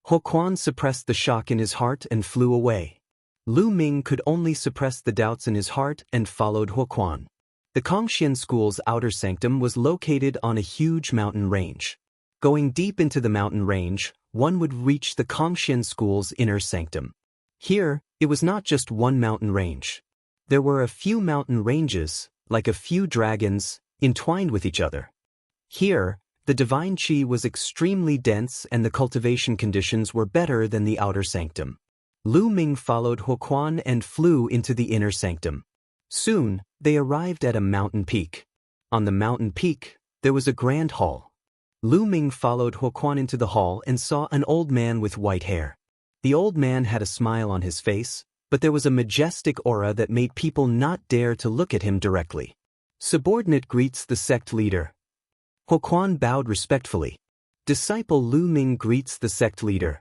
Huoquan suppressed the shock in his heart and flew away. Lu Ming could only suppress the doubts in his heart and followed Huoquan. The Kongxian school's outer sanctum was located on a huge mountain range. Going deep into the mountain range, one would reach the Kongxian school's inner sanctum. Here, it was not just one mountain range. There were a few mountain ranges, like a few dragons, entwined with each other. Here, the divine qi was extremely dense and the cultivation conditions were better than the outer sanctum. Lu Ming followed Huoquan and flew into the inner sanctum. Soon, they arrived at a mountain peak. On the mountain peak, there was a grand hall. Lu Ming followed Huoquan into the hall and saw an old man with white hair. The old man had a smile on his face, but there was a majestic aura that made people not dare to look at him directly. Subordinate greets the sect leader. Huoquan bowed respectfully. Disciple Lu Ming greets the sect leader.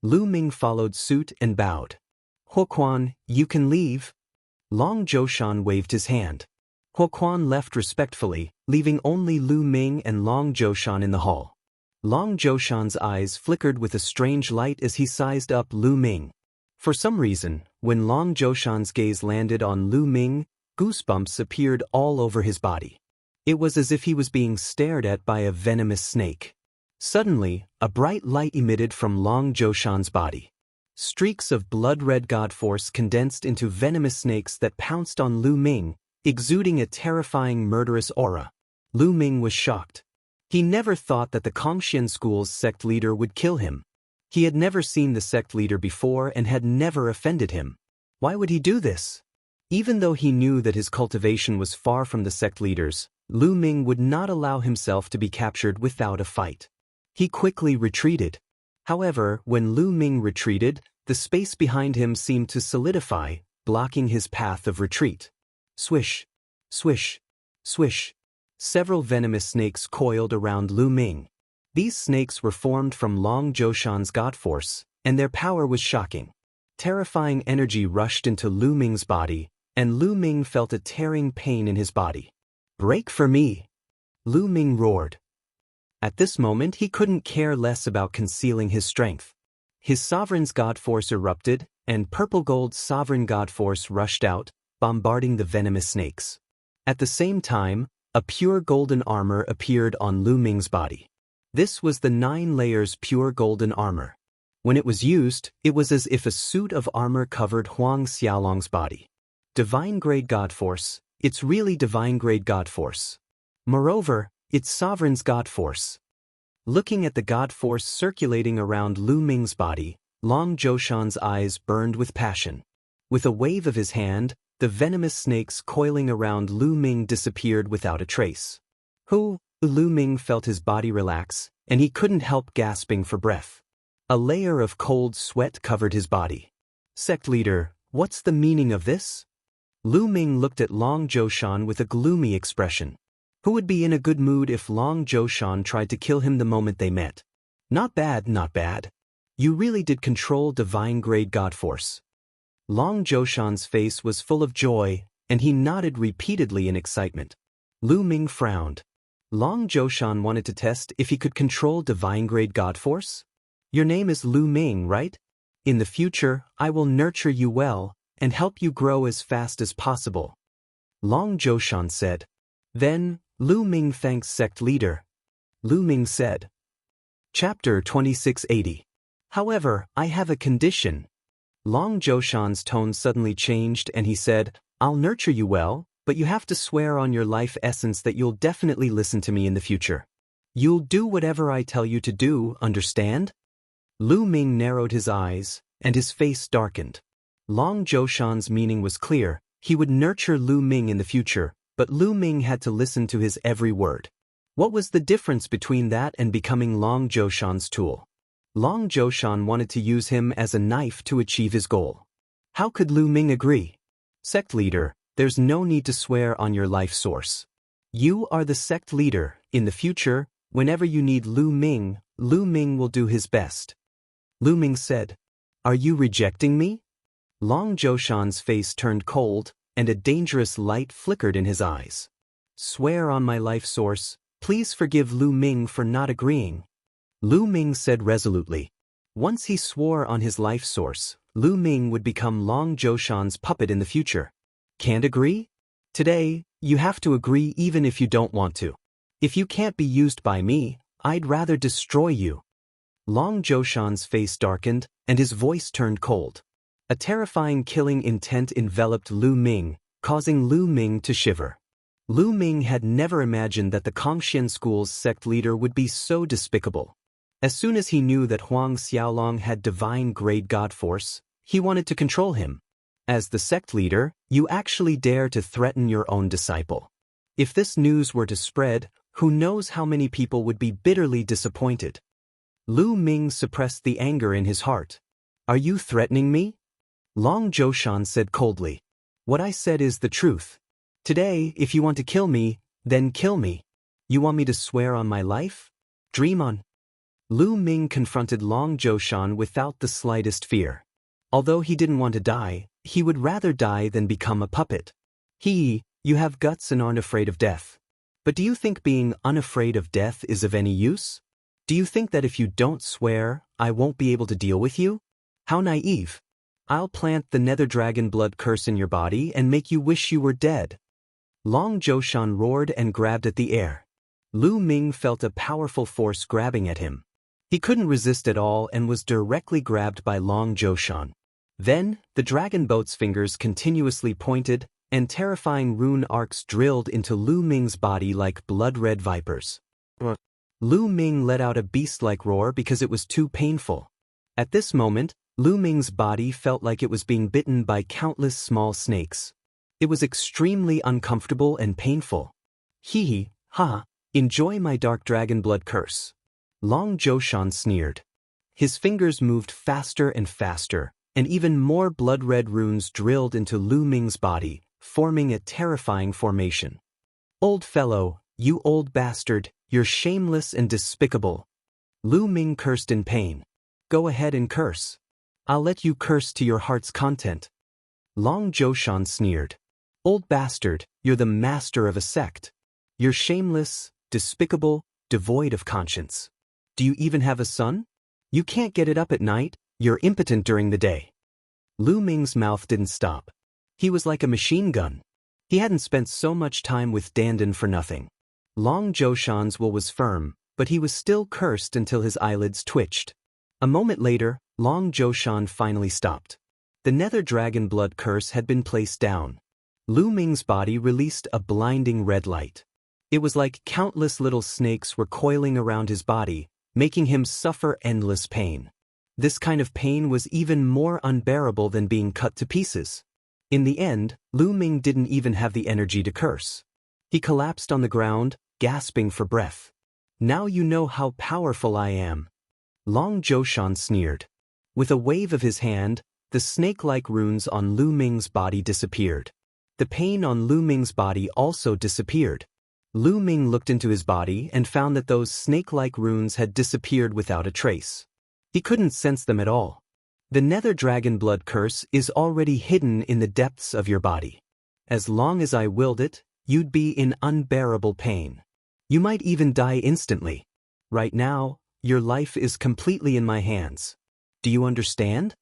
Lu Ming followed suit and bowed. Huoquan, you can leave. Long Zhoushan waved his hand. Huoquan left respectfully, leaving only Lu Ming and Long Zhoushan in the hall. Long Zhoushan's eyes flickered with a strange light as he sized up Lu Ming. For some reason, when Long Zhoushan's gaze landed on Lu Ming, goosebumps appeared all over his body. It was as if he was being stared at by a venomous snake. Suddenly, a bright light emitted from Long Zhoushan's body. Streaks of blood-red god force condensed into venomous snakes that pounced on Lu Ming, exuding a terrifying murderous aura. Lu Ming was shocked. He never thought that the Kongxian school's sect leader would kill him. He had never seen the sect leader before and had never offended him. Why would he do this? Even though he knew that his cultivation was far from the sect leader's, Lu Ming would not allow himself to be captured without a fight. He quickly retreated. However, when Lu Ming retreated, the space behind him seemed to solidify, blocking his path of retreat. Swish, swish, swish. Several venomous snakes coiled around Lu Ming. These snakes were formed from Long Zhoushan's god force, and their power was shocking. Terrifying energy rushed into Lu Ming's body, and Lu Ming felt a tearing pain in his body. Break for me! Lu Ming roared. At this moment he couldn't care less about concealing his strength. His sovereign's god force erupted, and purple gold's sovereign god force rushed out, bombarding the venomous snakes. At the same time, a pure golden armor appeared on Lu Ming's body. This was the 9 layers pure golden armor. When it was used, it was as if a suit of armor covered Huang Xiaolong's body. Divine-grade god force, it's really divine-grade god force. Moreover, it's sovereign's god force. Looking at the god force circulating around Lu Ming's body, Long Zhoushan's eyes burned with passion. With a wave of his hand, the venomous snakes coiling around Lu Ming disappeared without a trace. Lu Ming felt his body relax, and he couldn't help gasping for breath. A layer of cold sweat covered his body. Sect leader, what's the meaning of this? Lu Ming looked at Long Zhoushan with a gloomy expression. Who would be in a good mood if Long Zhoushan tried to kill him the moment they met? Not bad, not bad. You really did control divine-grade god force. Long Zhoushan's face was full of joy, and he nodded repeatedly in excitement. Lu Ming frowned. Long Zhoushan wanted to test if he could control divine-grade god force? Your name is Lu Ming, right? In the future, I will nurture you well, and help you grow as fast as possible. Long Zhoushan said. Then, Lu Ming thanks sect leader. Lu Ming said. Chapter 2680. However, I have a condition. Long Zhoushan's tone suddenly changed and he said, I'll nurture you well, but you have to swear on your life essence that you'll definitely listen to me in the future. You'll do whatever I tell you to do, understand? Lu Ming narrowed his eyes, and his face darkened. Long Zhoushan's meaning was clear. He would nurture Lu Ming in the future, but Lu Ming had to listen to his every word. What was the difference between that and becoming Long Zhoushan's tool? Long Zhoushan wanted to use him as a knife to achieve his goal. How could Lu Ming agree? Sect leader, there's no need to swear on your life source. You are the sect leader. In the future, whenever you need Lu Ming will do his best. Lu Ming said, Are you rejecting me? Long Zhoushan's face turned cold, and a dangerous light flickered in his eyes. Swear on my life source, please forgive Lu Ming for not agreeing. Lu Ming said resolutely. Once he swore on his life source, Lu Ming would become Long Zhoushan's puppet in the future. Can't agree? Today, you have to agree even if you don't want to. If you can't be used by me, I'd rather destroy you. Long Zhoushan's face darkened, and his voice turned cold. A terrifying killing intent enveloped Lu Ming, causing Lu Ming to shiver. Lu Ming had never imagined that the Kongxian school's sect leader would be so despicable. As soon as he knew that Huang Xiaolong had divine-grade god force, he wanted to control him. As the sect leader, you actually dare to threaten your own disciple. If this news were to spread, who knows how many people would be bitterly disappointed. Lu Ming suppressed the anger in his heart. Are you threatening me? Long Zhoushan said coldly. What I said is the truth. Today, if you want to kill me, then kill me. You want me to swear on my life? Dream on. Lu Ming confronted Long Zhoushan without the slightest fear. Although he didn't want to die, he would rather die than become a puppet. You have guts and aren't afraid of death. But do you think being unafraid of death is of any use? Do you think that if you don't swear, I won't be able to deal with you? How naive. I'll plant the nether dragon blood curse in your body and make you wish you were dead. Long Zhoushan roared and grabbed at the air. Lu Ming felt a powerful force grabbing at him. He couldn't resist at all and was directly grabbed by Long Zhoushan. Then, the dragon boat's fingers continuously pointed, and terrifying rune arcs drilled into Lu Ming's body like blood-red vipers. Lu Ming let out a beast-like roar because it was too painful. At this moment, Lu Ming's body felt like it was being bitten by countless small snakes. It was extremely uncomfortable and painful. Enjoy my dark dragon blood curse. Long Zhoushan sneered. His fingers moved faster and faster, and even more blood-red runes drilled into Lu Ming's body, forming a terrifying formation. Old fellow, you old bastard, you're shameless and despicable. Lu Ming cursed in pain. Go ahead and curse. I'll let you curse to your heart's content. Long Zhoushan sneered. Old bastard, you're the master of a sect. You're shameless, despicable, devoid of conscience. Do you even have a son? You can't get it up at night, you're impotent during the day. Lu Ming's mouth didn't stop. He was like a machine gun. He hadn't spent so much time with Dandan for nothing. Long Zhoushan's will was firm, but he was still cursed until his eyelids twitched. A moment later, Long Zhoushan finally stopped. The nether dragon blood curse had been placed down. Lu Ming's body released a blinding red light. It was like countless little snakes were coiling around his body, making him suffer endless pain. This kind of pain was even more unbearable than being cut to pieces. In the end, Lu Ming didn't even have the energy to curse. He collapsed on the ground, gasping for breath. "Now you know how powerful I am." Long Zhoushan sneered. With a wave of his hand, the snake-like runes on Lu Ming's body disappeared. The pain on Lu Ming's body also disappeared. Lu Ming looked into his body and found that those snake-like runes had disappeared without a trace. He couldn't sense them at all. The Nether Dragon Blood Curse is already hidden in the depths of your body. As long as I willed it, you'd be in unbearable pain. You might even die instantly. Right now, your life is completely in my hands. Do you understand?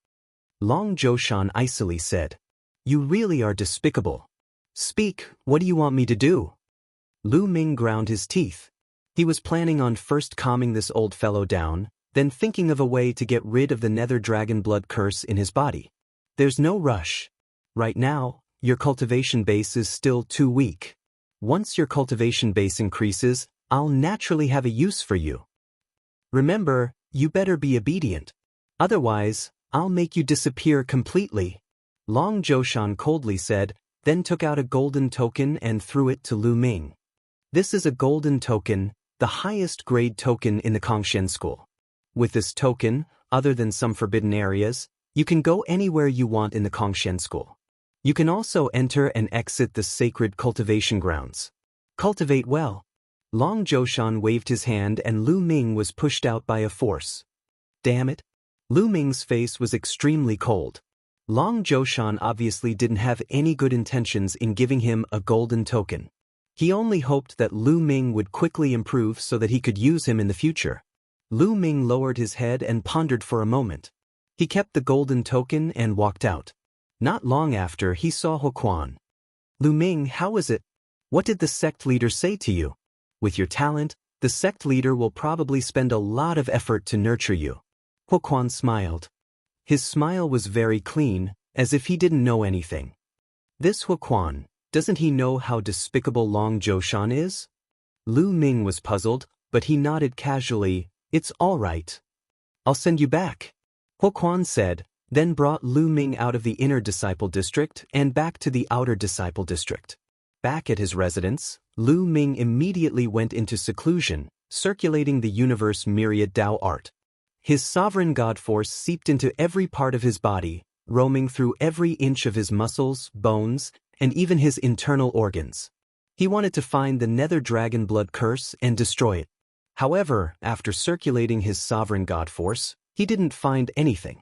Long Zhoushan icily said. "You really are despicable. Speak, what do you want me to do?" Lu Ming ground his teeth. He was planning on first calming this old fellow down, then thinking of a way to get rid of the Nether Dragon Blood Curse in his body. There's no rush. Right now, your cultivation base is still too weak. Once your cultivation base increases, I'll naturally have a use for you. Remember, you better be obedient. Otherwise, I'll make you disappear completely. Long Zhoushan coldly said, then took out a golden token and threw it to Lu Ming. This is a golden token, the highest grade token in the Kongshen school. With this token, other than some forbidden areas, you can go anywhere you want in the Kongshen school. You can also enter and exit the sacred cultivation grounds. Cultivate well. Long Zhoushan waved his hand and Lu Ming was pushed out by a force. Damn it. Lu Ming's face was extremely cold. Long Zhoushan obviously didn't have any good intentions in giving him a golden token. He only hoped that Lu Ming would quickly improve so that he could use him in the future. Lu Ming lowered his head and pondered for a moment. He kept the golden token and walked out. Not long after, he saw Huoquan. "Lu Ming, how is it? What did the sect leader say to you? With your talent, the sect leader will probably spend a lot of effort to nurture you." Huoquan smiled. His smile was very clean, as if he didn't know anything. This Huoquan, doesn't he know how despicable Long Zhoushan is? Lu Ming was puzzled, but he nodded casually. "It's all right. I'll send you back," Huoquan said, then brought Lu Ming out of the inner disciple district and back to the outer disciple district. Back at his residence, Lu Ming immediately went into seclusion, circulating the universe myriad Tao art. His sovereign god force seeped into every part of his body, roaming through every inch of his muscles, bones, and even his internal organs. He wanted to find the Nether Dragon Blood Curse and destroy it. However, after circulating his sovereign god force, he didn't find anything.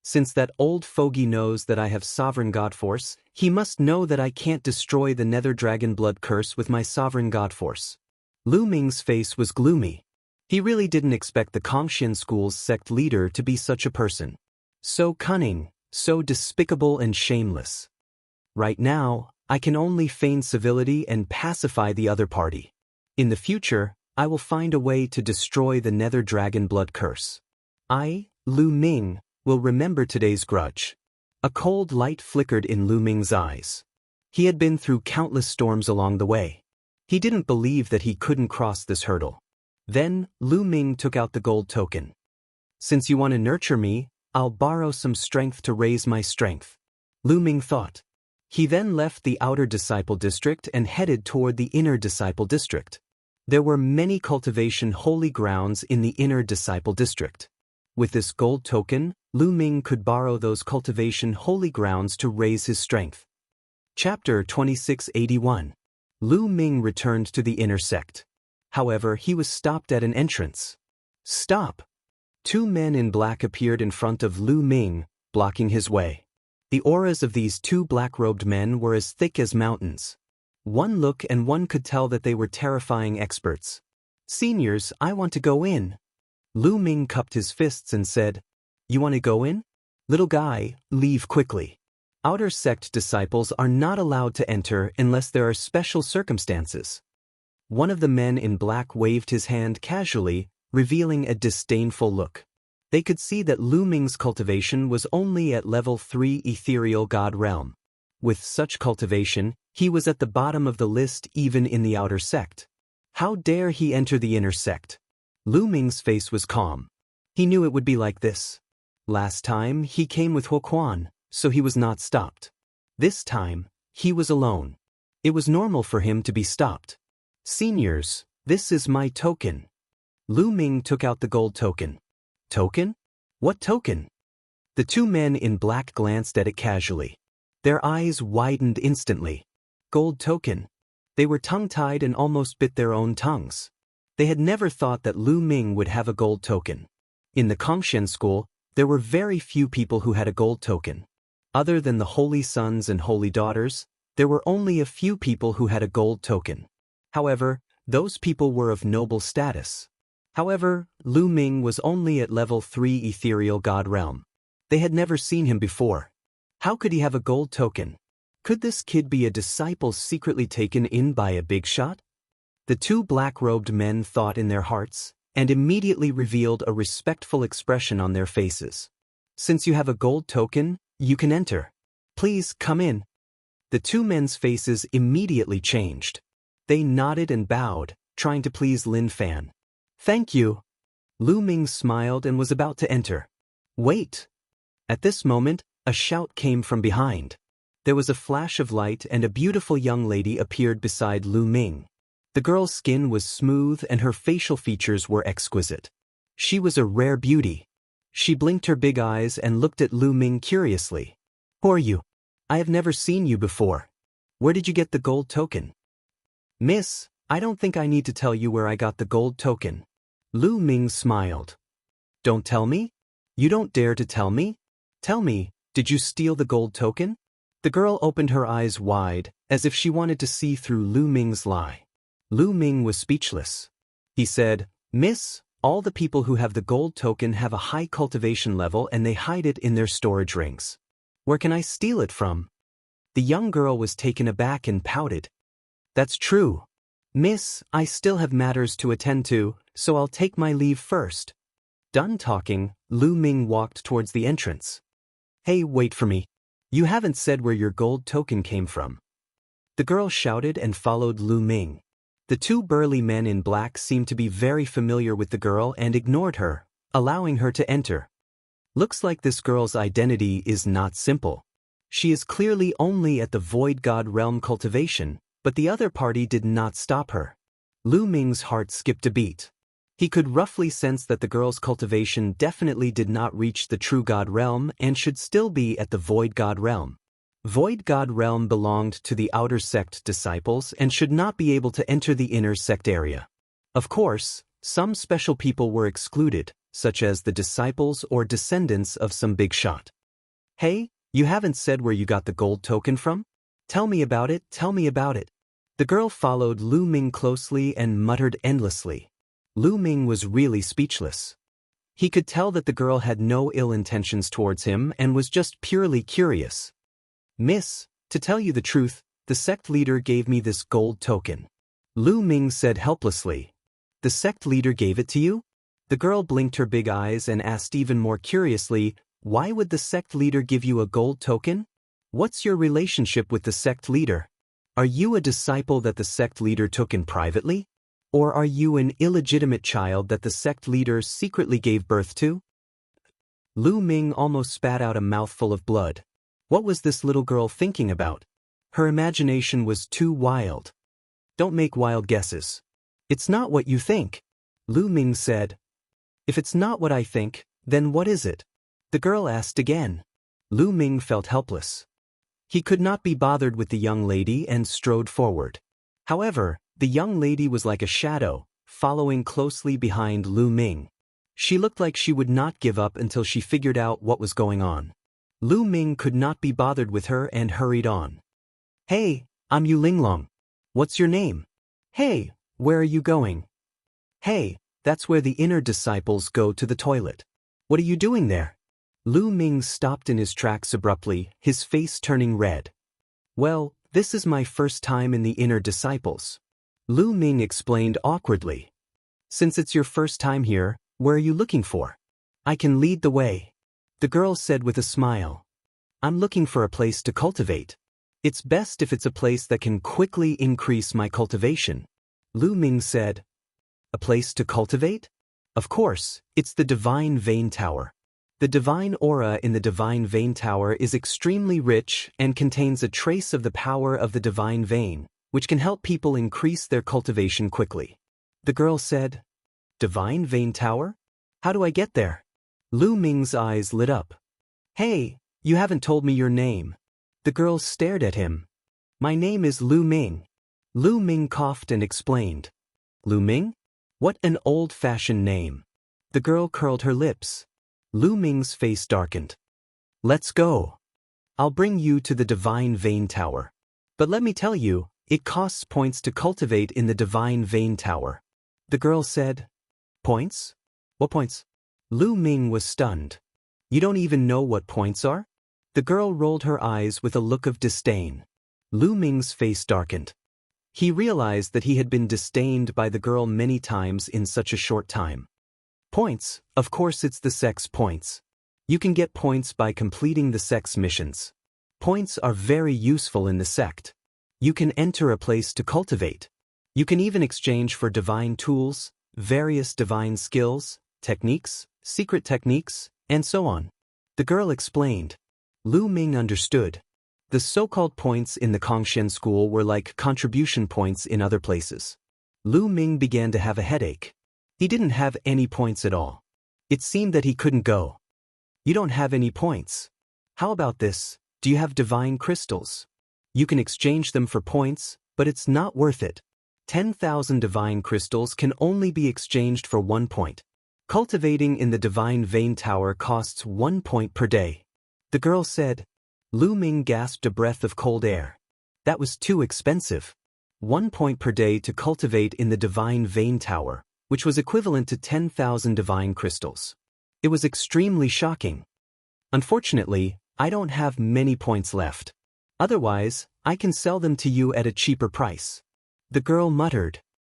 Since that old fogey knows that I have sovereign god force, he must know that I can't destroy the Nether Dragon Blood Curse with my sovereign god force. Lu Ming's face was gloomy. He really didn't expect the Kongshen school's sect leader to be such a person. So cunning, so despicable and shameless. Right now, I can only feign civility and pacify the other party. In the future, I will find a way to destroy the Nether Dragon Blood Curse. I, Lu Ming, will remember today's grudge. A cold light flickered in Lu Ming's eyes. He had been through countless storms along the way. He didn't believe that he couldn't cross this hurdle. Then, Lu Ming took out the gold token. "Since you want to nurture me, I'll borrow some strength to raise my strength," Lu Ming thought. He then left the outer disciple district and headed toward the inner disciple district. There were many cultivation holy grounds in the inner disciple district. With this gold token, Lu Ming could borrow those cultivation holy grounds to raise his strength. Chapter 2681. Lu Ming returned to the inner sect. However, he was stopped at an entrance. "Stop!" Two men in black appeared in front of Lu Ming, blocking his way. The auras of these two black-robed men were as thick as mountains. One look and one could tell that they were terrifying experts. "Seniors, I want to go in." Lu Ming cupped his fists and said, "You want to go in? Little guy, leave quickly. Outer sect disciples are not allowed to enter unless there are special circumstances." One of the men in black waved his hand casually, revealing a disdainful look. They could see that Lu Ming's cultivation was only at level 3 ethereal god realm. With such cultivation, he was at the bottom of the list even in the outer sect. How dare he enter the inner sect? Lu Ming's face was calm. He knew it would be like this. Last time, he came with Huoquan, so he was not stopped. This time, he was alone. It was normal for him to be stopped. Seniors, this is my token. Lu Ming took out the gold token. Token? What token? The two men in black glanced at it casually. Their eyes widened instantly. Gold token. They were tongue-tied and almost bit their own tongues. They had never thought that Lu Ming would have a gold token. In the Kongshen school, there were very few people who had a gold token. Other than the holy sons and holy daughters, there were only a few people who had a gold token. However, those people were of noble status. However, Lu Ming was only at level 3 ethereal god realm. They had never seen him before. How could he have a gold token? Could this kid be a disciple secretly taken in by a big shot? The two black-robed men thought in their hearts, and immediately revealed a respectful expression on their faces. Since you have a gold token, you can enter. Please come in. The two men's faces immediately changed. They nodded and bowed, trying to please Lin Fan. Thank you. Lu Ming smiled and was about to enter. Wait. At this moment, a shout came from behind. There was a flash of light and a beautiful young lady appeared beside Lu Ming. The girl's skin was smooth and her facial features were exquisite. She was a rare beauty. She blinked her big eyes and looked at Lu Ming curiously. Who are you? I have never seen you before. Where did you get the gold token? Miss, I don't think I need to tell you where I got the gold token. Lu Ming smiled. Don't tell me? You don't dare to tell me? Tell me, did you steal the gold token? The girl opened her eyes wide, as if she wanted to see through Lu Ming's lie. Lu Ming was speechless. He said, Miss, all the people who have the gold token have a high cultivation level and they hide it in their storage rings. Where can I steal it from? The young girl was taken aback and pouted. That's true. Miss, I still have matters to attend to, so I'll take my leave first. Done talking, Lu Ming walked towards the entrance. Hey, wait for me. You haven't said where your gold token came from. The girl shouted and followed Lu Ming. The two burly men in black seemed to be very familiar with the girl and ignored her, allowing her to enter. Looks like this girl's identity is not simple. She is clearly only at the Void God Realm cultivation, but the other party did not stop her. Lu Ming's heart skipped a beat. He could roughly sense that the girl's cultivation definitely did not reach the True God Realm and should still be at the Void God Realm. Void God Realm belonged to the outer sect disciples and should not be able to enter the inner sect area. Of course, some special people were excluded, such as the disciples or descendants of some big shot. Hey, you haven't said where you got the gold token from? Tell me about it, tell me about it. The girl followed Lu Ming closely and muttered endlessly. Lu Ming was really speechless. He could tell that the girl had no ill intentions towards him and was just purely curious. Miss, to tell you the truth, the sect leader gave me this gold token. Lu Ming said helplessly. The sect leader gave it to you? The girl blinked her big eyes and asked even more curiously, why would the sect leader give you a gold token? What's your relationship with the sect leader? Are you a disciple that the sect leader took in privately? Or are you an illegitimate child that the sect leader secretly gave birth to? Lu Ming almost spat out a mouthful of blood. What was this little girl thinking about? Her imagination was too wild. Don't make wild guesses. It's not what you think. Lu Ming said. If it's not what I think, then what is it? The girl asked again. Lu Ming felt helpless. He could not be bothered with the young lady and strode forward. However, the young lady was like a shadow, following closely behind Lu Ming. She looked like she would not give up until she figured out what was going on. Lu Ming could not be bothered with her and hurried on. Hey, I'm Yu Linglong. What's your name? Hey, where are you going? Hey, that's where the inner disciples go to the toilet. What are you doing there? Lu Ming stopped in his tracks abruptly, his face turning red. Well, this is my first time in the inner disciples. Lu Ming explained awkwardly. Since it's your first time here, where are you looking for? I can lead the way. The girl said with a smile. I'm looking for a place to cultivate. It's best if it's a place that can quickly increase my cultivation. Lu Ming said. A place to cultivate? Of course, it's the Divine Vein Tower. The divine aura in the Divine Vein Tower is extremely rich and contains a trace of the power of the divine vein, which can help people increase their cultivation quickly. The girl said, Divine Vein Tower? How do I get there? Lu Ming's eyes lit up. Hey, you haven't told me your name. The girl stared at him. My name is Lu Ming. Lu Ming coughed and explained. Lu Ming? What an old-fashioned name. The girl curled her lips. Lu Ming's face darkened. Let's go. I'll bring you to the Divine Vein Tower. But let me tell you, it costs points to cultivate in the Divine Vein Tower. The girl said, Points? What points? Lu Ming was stunned. You don't even know what points are? The girl rolled her eyes with a look of disdain. Lu Ming's face darkened. He realized that he had been disdained by the girl many times in such a short time. Points, of course it's the sex points. You can get points by completing the sex missions. Points are very useful in the sect. You can enter a place to cultivate. You can even exchange for divine tools, various divine skills, techniques, secret techniques, and so on. The girl explained. Lu Ming understood. The so-called points in the Kongshen school were like contribution points in other places. Lu Ming began to have a headache. He didn't have any points at all. It seemed that he couldn't go. You don't have any points. How about this? Do you have divine crystals? You can exchange them for points, but it's not worth it. 10,000 divine crystals can only be exchanged for 1 point. Cultivating in the Divine Vein Tower costs 1 point per day. The girl said. Lu Ming gasped a breath of cold air. That was too expensive. 1 point per day to cultivate in the Divine Vein Tower, which was equivalent to 10,000 divine crystals. It was extremely shocking. Unfortunately, I don't have many points left. Otherwise, I can sell them to you at a cheaper price. The girl muttered.